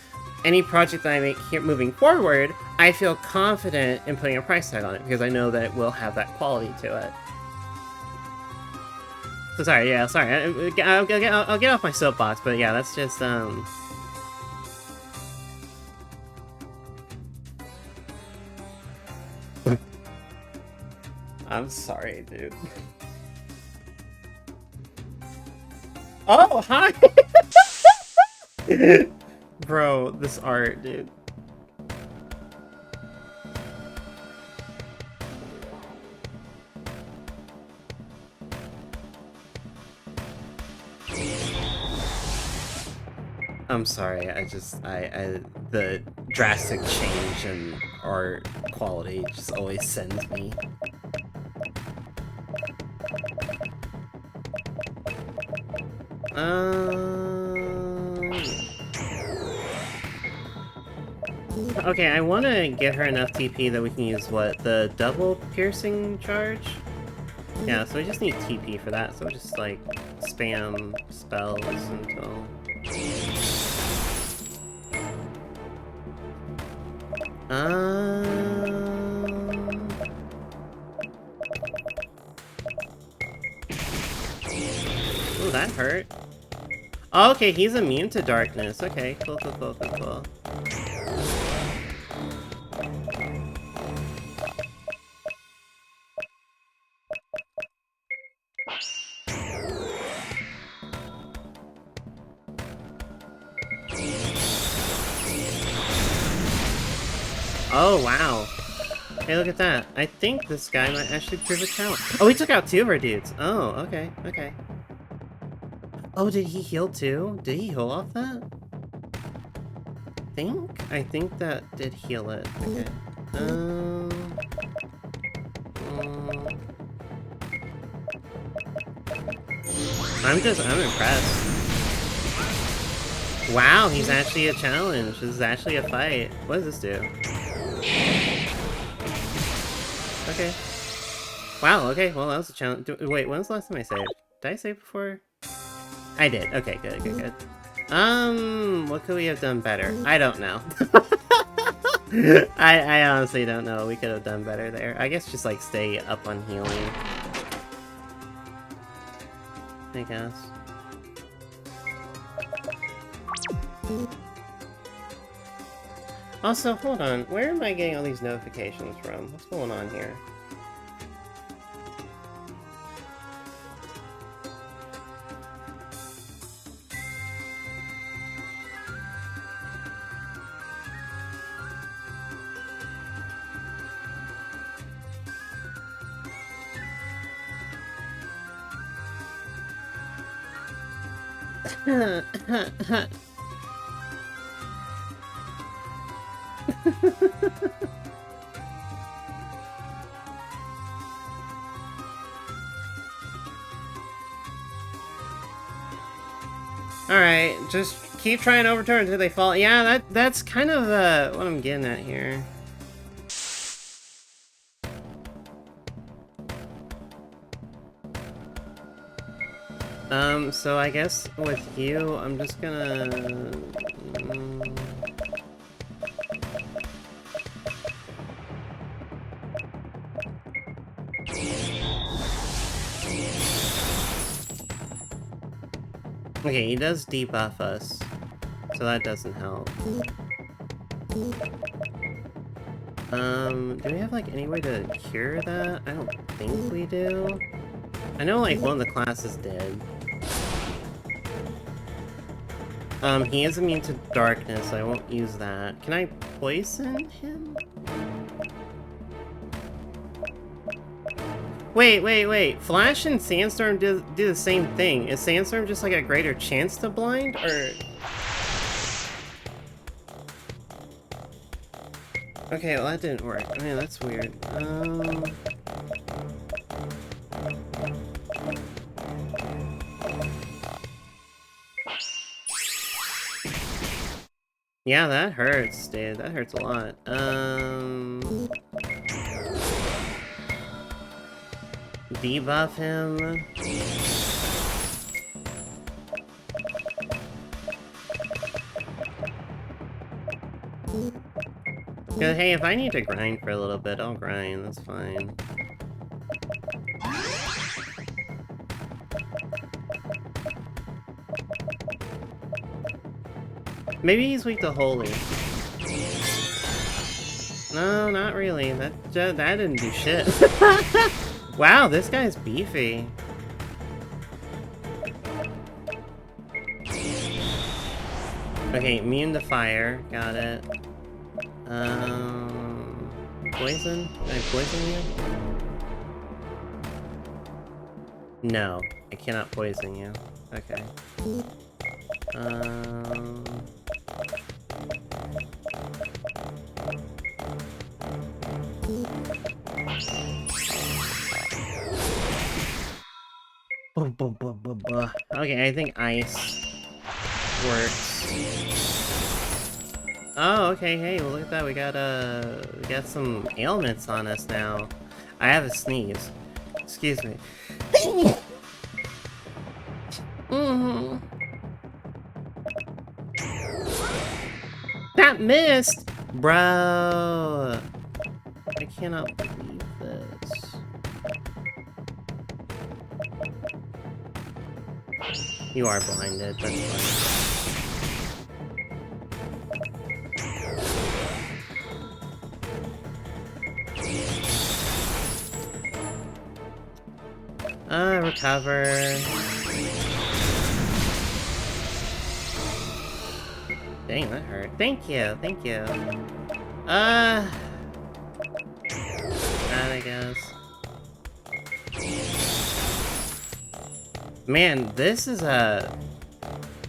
any project that I make here moving forward, I feel confident in putting a price tag on it, because I know that it will have that quality to it. So sorry, I'll get off my soapbox, but yeah, that's just, I'm sorry, dude. Oh, hi! Bro, this art, dude. I'm sorry, the drastic change in art quality just always sends me. Okay, I want to get her enough TP that we can use, what, the double piercing charge? Yeah, so we just need TP for that, so just, like, spam spells until... Ooh, that hurt. Oh, okay, he's immune to darkness. Okay, cool. Oh, wow. Hey, look at that. I think this guy might actually prove a challenge. Oh, he took out 2 of our dudes. Oh, okay, okay. Oh, did he heal too? Did he heal off that? I think that did heal it. Okay. I'm impressed. Wow, he's actually a challenge. This is actually a fight. What does this do? Okay. Wow, okay, well that was a challenge. Wait, when was the last time I saved? Did I save before? I did. Okay, good, good, good. What could we have done better? I don't know. I honestly don't know. We could have done better there. I guess just like stay up on healing. I guess. Also, hold on. Where am I getting all these notifications from? What's going on here? Alright, just keep trying to overturn until they fall. Yeah, that's kind of what I'm getting at here. So I guess with you, I'm just gonna... Okay, he does debuff us, so that doesn't help. Do we have, like, any way to cure that? I don't think we do. I know, like, one of the classes did. He is immune to darkness, so I won't use that. Can I poison him? Wait. Flash and Sandstorm do the same thing. Is Sandstorm just like a greater chance to blind, or...? Okay, well that didn't work. I mean, that's weird. Yeah, that hurts, dude. That hurts a lot. Debuff him. Hey, if I need to grind for a little bit, I'll grind. That's fine. Maybe he's weak to holy. No, not really. That didn't do shit. Wow, this guy's beefy. Okay, immune to fire. Got it. Poison? Can I poison you? No, I cannot poison you. Okay. Okay, I think ice works. Oh, okay, hey, well, look at that, we got some ailments on us now. I have a sneeze. Excuse me. That missed! Bro! I cannot believe this. You are blinded, that's fine. Recover. Dang, that hurt. Thank you, thank you. that, I guess. Man, this is a...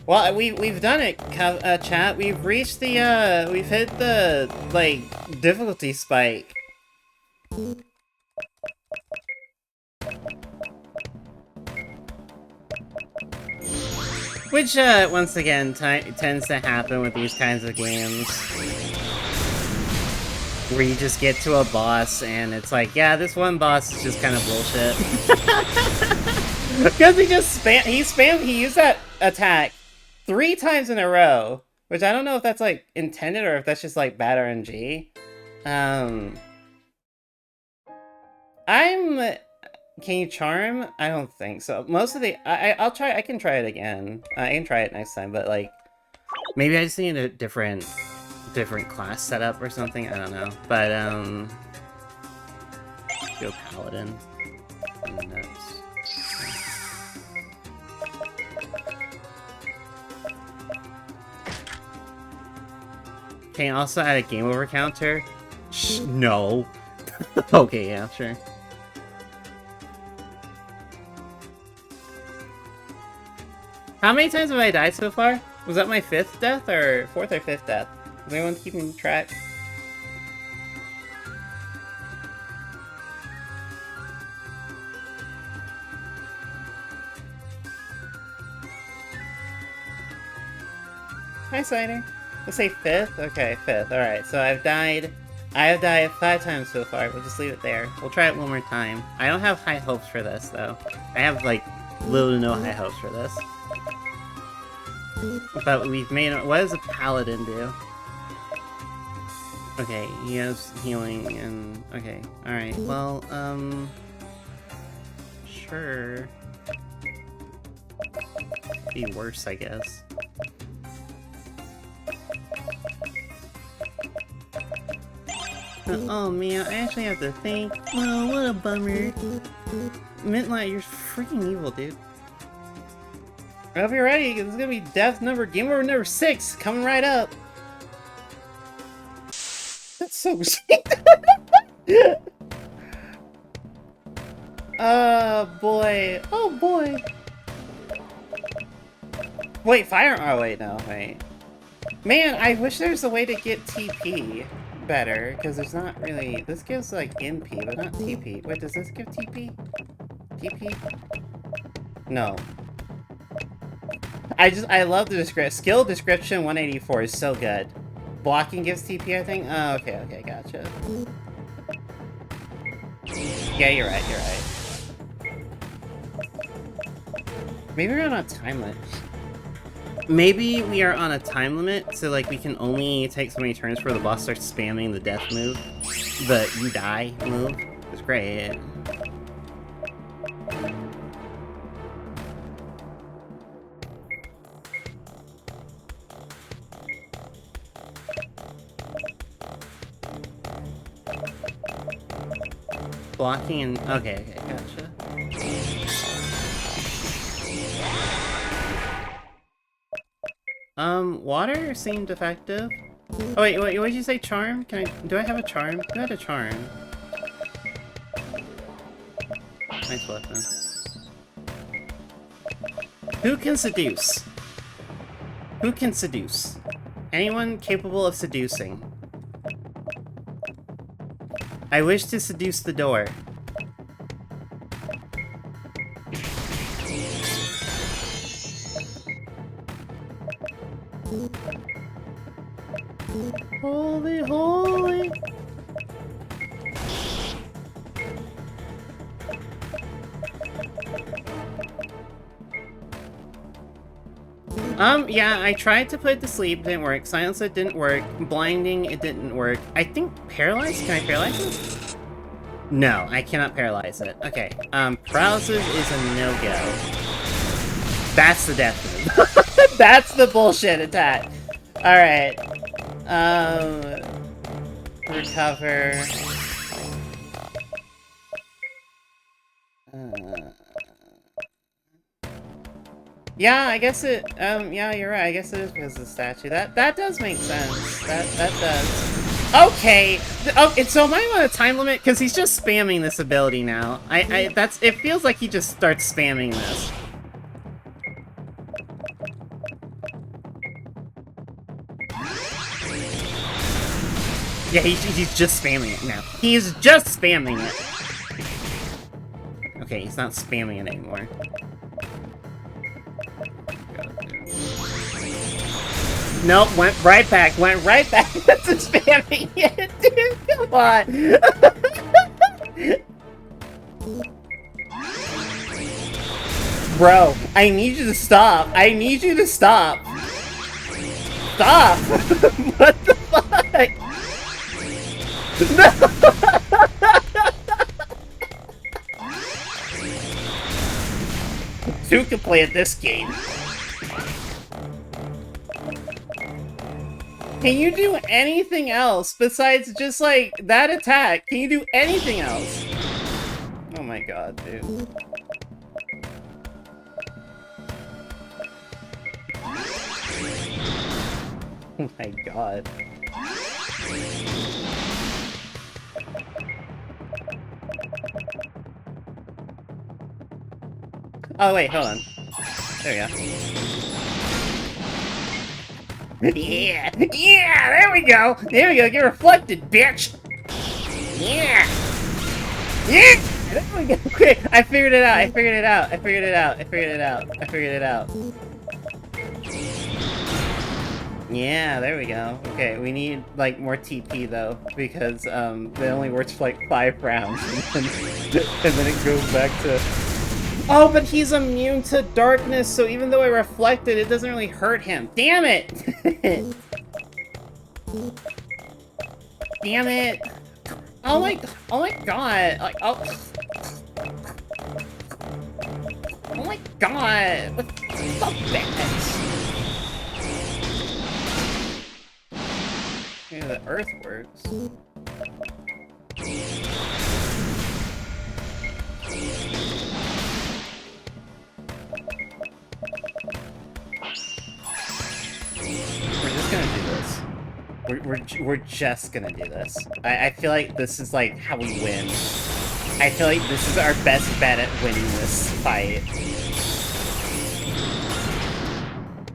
Well, we've done it, chat. We've reached the, we've hit the, like, difficulty spike. Which, once again, tends to happen with these kinds of games. Where you just get to a boss and it's like, yeah, this one boss is just kind of bullshit. Because he used that attack 3 times in a row. Which I don't know if that's, like, intended or if that's just, like, bad RNG. Can you charm? I don't think so. Most of the... I'll try... I can try it again. I can try it next time, but, like... Maybe I just need a different class setup or something. I don't know. But, go Paladin. And that's... Can you also add a game over counter? No. Okay, yeah, sure. How many times have I died so far? Was that my 5th death or 4th or 5th death? Is anyone keeping track? Hi, Sighting. Let's say 5th? Okay, 5th. Alright, so I have died 5 times so far. We'll just leave it there. We'll try it one more time. I don't have high hopes for this, though. I have, like, little to no high hopes for this. But we've made it. What does a paladin do? Okay, he has healing and... Okay, alright. Well, sure. Be worse, I guess. Oh man, I actually have to think. Oh, what a bummer. Mintlight, you're freaking evil, dude. I hope you're ready, because it's gonna be game over number 6, coming right up. That's so sweet. Oh boy. Oh boy. Wait, fire. Oh wait, no, wait. Man, I wish there's a way to get TP better, because there's not really... This gives, like, NP, but not TP. Wait, does this give TP? TP? No. I love the skill description 184 is so good. Blocking gives TP, I think? Oh, okay, gotcha. Yeah, you're right. Maybe we're on a time limit. Maybe we are on a time limit, so like we can only take so many turns before the boss starts spamming the death move. The you die move. It's great. Blocking and... Okay, gotcha. Water seemed effective. Oh wait, what did you say? Charm? Do I have a charm? I had a charm. Nice weapon. Who can seduce? Who can seduce? Anyone capable of seducing? I wish to seduce the door. Holy, holy! Yeah, I tried to put it to sleep, didn't work. Silence it didn't work. Blinding, it didn't work. I think paralyzed? Can I paralyze it? No, I cannot paralyze it. Okay, paralysis is a no-go. That's the death move. That's the bullshit attack. Alright. Recover. Yeah, I guess yeah, you're right. I guess it is because of the statue. That does make sense. That does. Okay. Oh, so am I on a time limit? Because he's just spamming this ability now. It feels like he just starts spamming this. Yeah, he's just spamming it now. He's just spamming it. Okay, he's not spamming it anymore. Nope, went right back to spamming it, dude, come on! Bro, I need you to stop! I need you to stop! Stop! What the fuck? No! Two can play at this game. Can you do anything else besides just, like, that attack? Can you do anything else? Oh my god, dude. Oh my god. Oh wait, hold on. There we go. Yeah! Yeah! There we go! There we go! Get reflected, bitch! Yeah! Yeah! There we go! Okay, I figured it out! I figured it out! I figured it out! I figured it out! I figured it out! Yeah, there we go. Okay, we need, like, more TP, though, because, it only works for, like, 5 rounds, and then it goes back to... Oh, but he's immune to darkness, so even though I reflected, it doesn't really hurt him. Damn it! Damn it! Oh my god! Like, oh my god! What the bad? Yeah, the earth works. We're just gonna do this. I feel like this is like how we win. I feel like this is our best bet at winning this fight.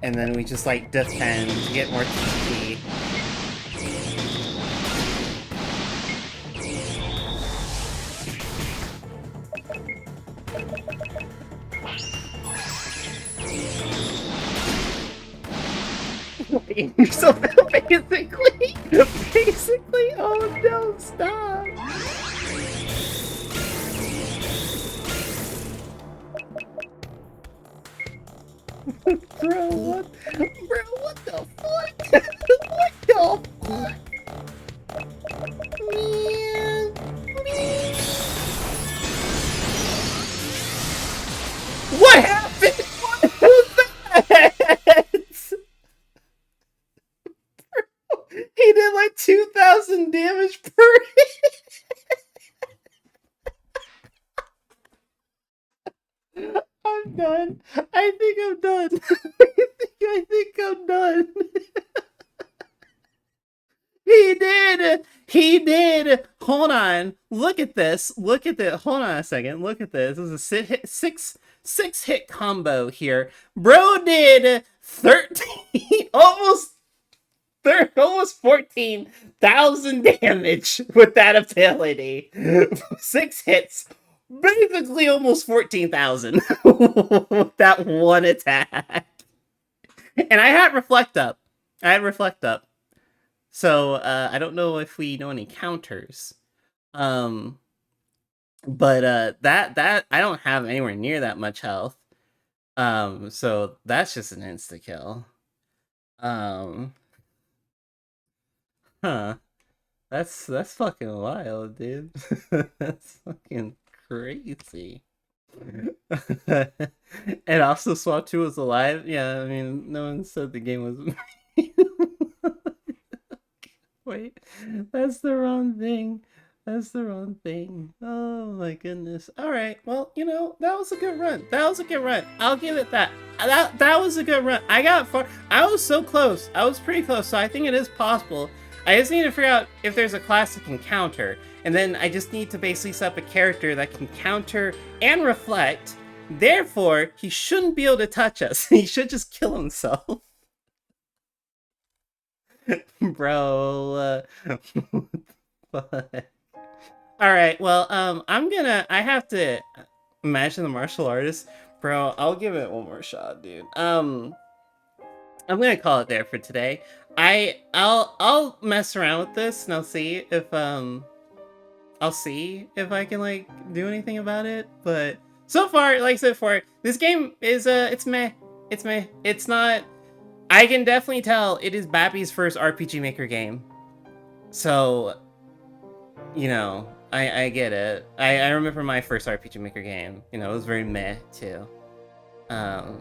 And then we just like defend, get more TP. So basically, oh no, stop! Bro, what the fuck? What the fuck? Man. What happened? What was that? He did like 2,000 damage per hit. I'm done. I think I'm done. I think I'm done. He did! He did! Hold on. Look at this. Look at this. Hold on a second. Look at this. This is a six hit combo here. Bro did 13, almost 14,000 damage with that ability. 6 hits. Basically almost 14,000 with that one attack. And I had Reflect Up. So, I don't know if we know any counters. But, that, I don't have anywhere near that much health. So that's just an insta-kill. Huh. That's fucking wild, dude. That's fucking crazy. And also Swap 2 was alive? Yeah, I mean, no one said the game was... Wait, that's the wrong thing. That's the wrong thing. Oh my goodness. Alright, well, you know, that was a good run. I'll give it that. That was a good run. I got far. I was so close. I was pretty close, so I think it is possible. I just need to figure out if there's a class that can counter, and then I just need to basically set up a character that can counter and reflect. Therefore, he shouldn't be able to touch us. He should just kill himself. Bro, Alright, well, I have to imagine the martial artist. Bro, I'll give it one more shot, dude. I'm gonna call it there for today. I'll mess around with this and I'll see if I can like do anything about it. But so far, like I said before, this game is it's meh. It's meh. It's not. I can definitely tell it is Bappy's first RPG Maker game. So, you know, I get it. I remember my first RPG Maker game. You know, it was very meh too. But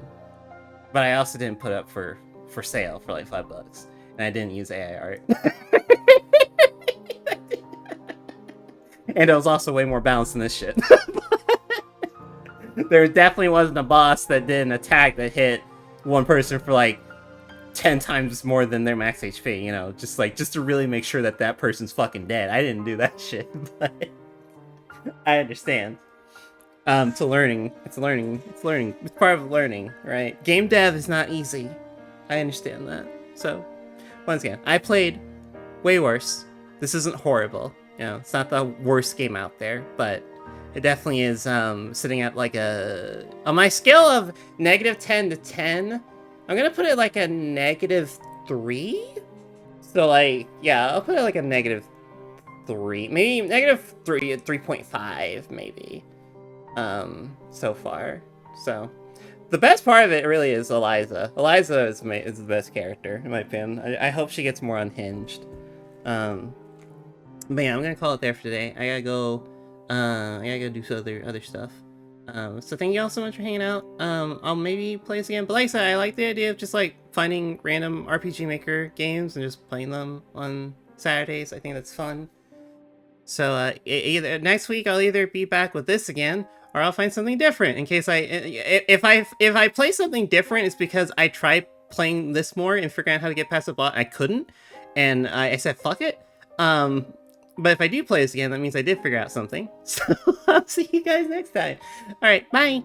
I also didn't put up for sale for like $5, and I didn't use AI art. And it was also way more balanced than this shit. There definitely wasn't a boss that did an attack that hit one person for like 10 times more than their max HP, you know, just to really make sure that that person's fucking dead. I didn't do that shit, but I understand. It's learning. It's part of learning, right? Game dev is not easy. I understand that. So, once again, I played way worse. This isn't horrible. You know, it's not the worst game out there, but it definitely is sitting at like on my scale of -10 to 10, I'm gonna put it like a -3. So like, yeah, I'll put it like a -3, maybe -3, 3.5 maybe. So far. So the best part of it really is Eliza. Eliza is the best character in my opinion. I hope she gets more unhinged. But yeah, I'm gonna call it there for today. I gotta go do some other stuff. So thank you all so much for hanging out. I'll maybe play this again, but like I said, I like the idea of just like finding random RPG Maker games and just playing them on Saturdays. I think that's fun. So either next week I'll either be back with this again, or I'll find something different. In case if I play something different, it's because I tried playing this more and figuring out how to get past the bot. I couldn't, and I said fuck it. But if I do play this again, that means I did figure out something. So I'll see you guys next time. All right, bye.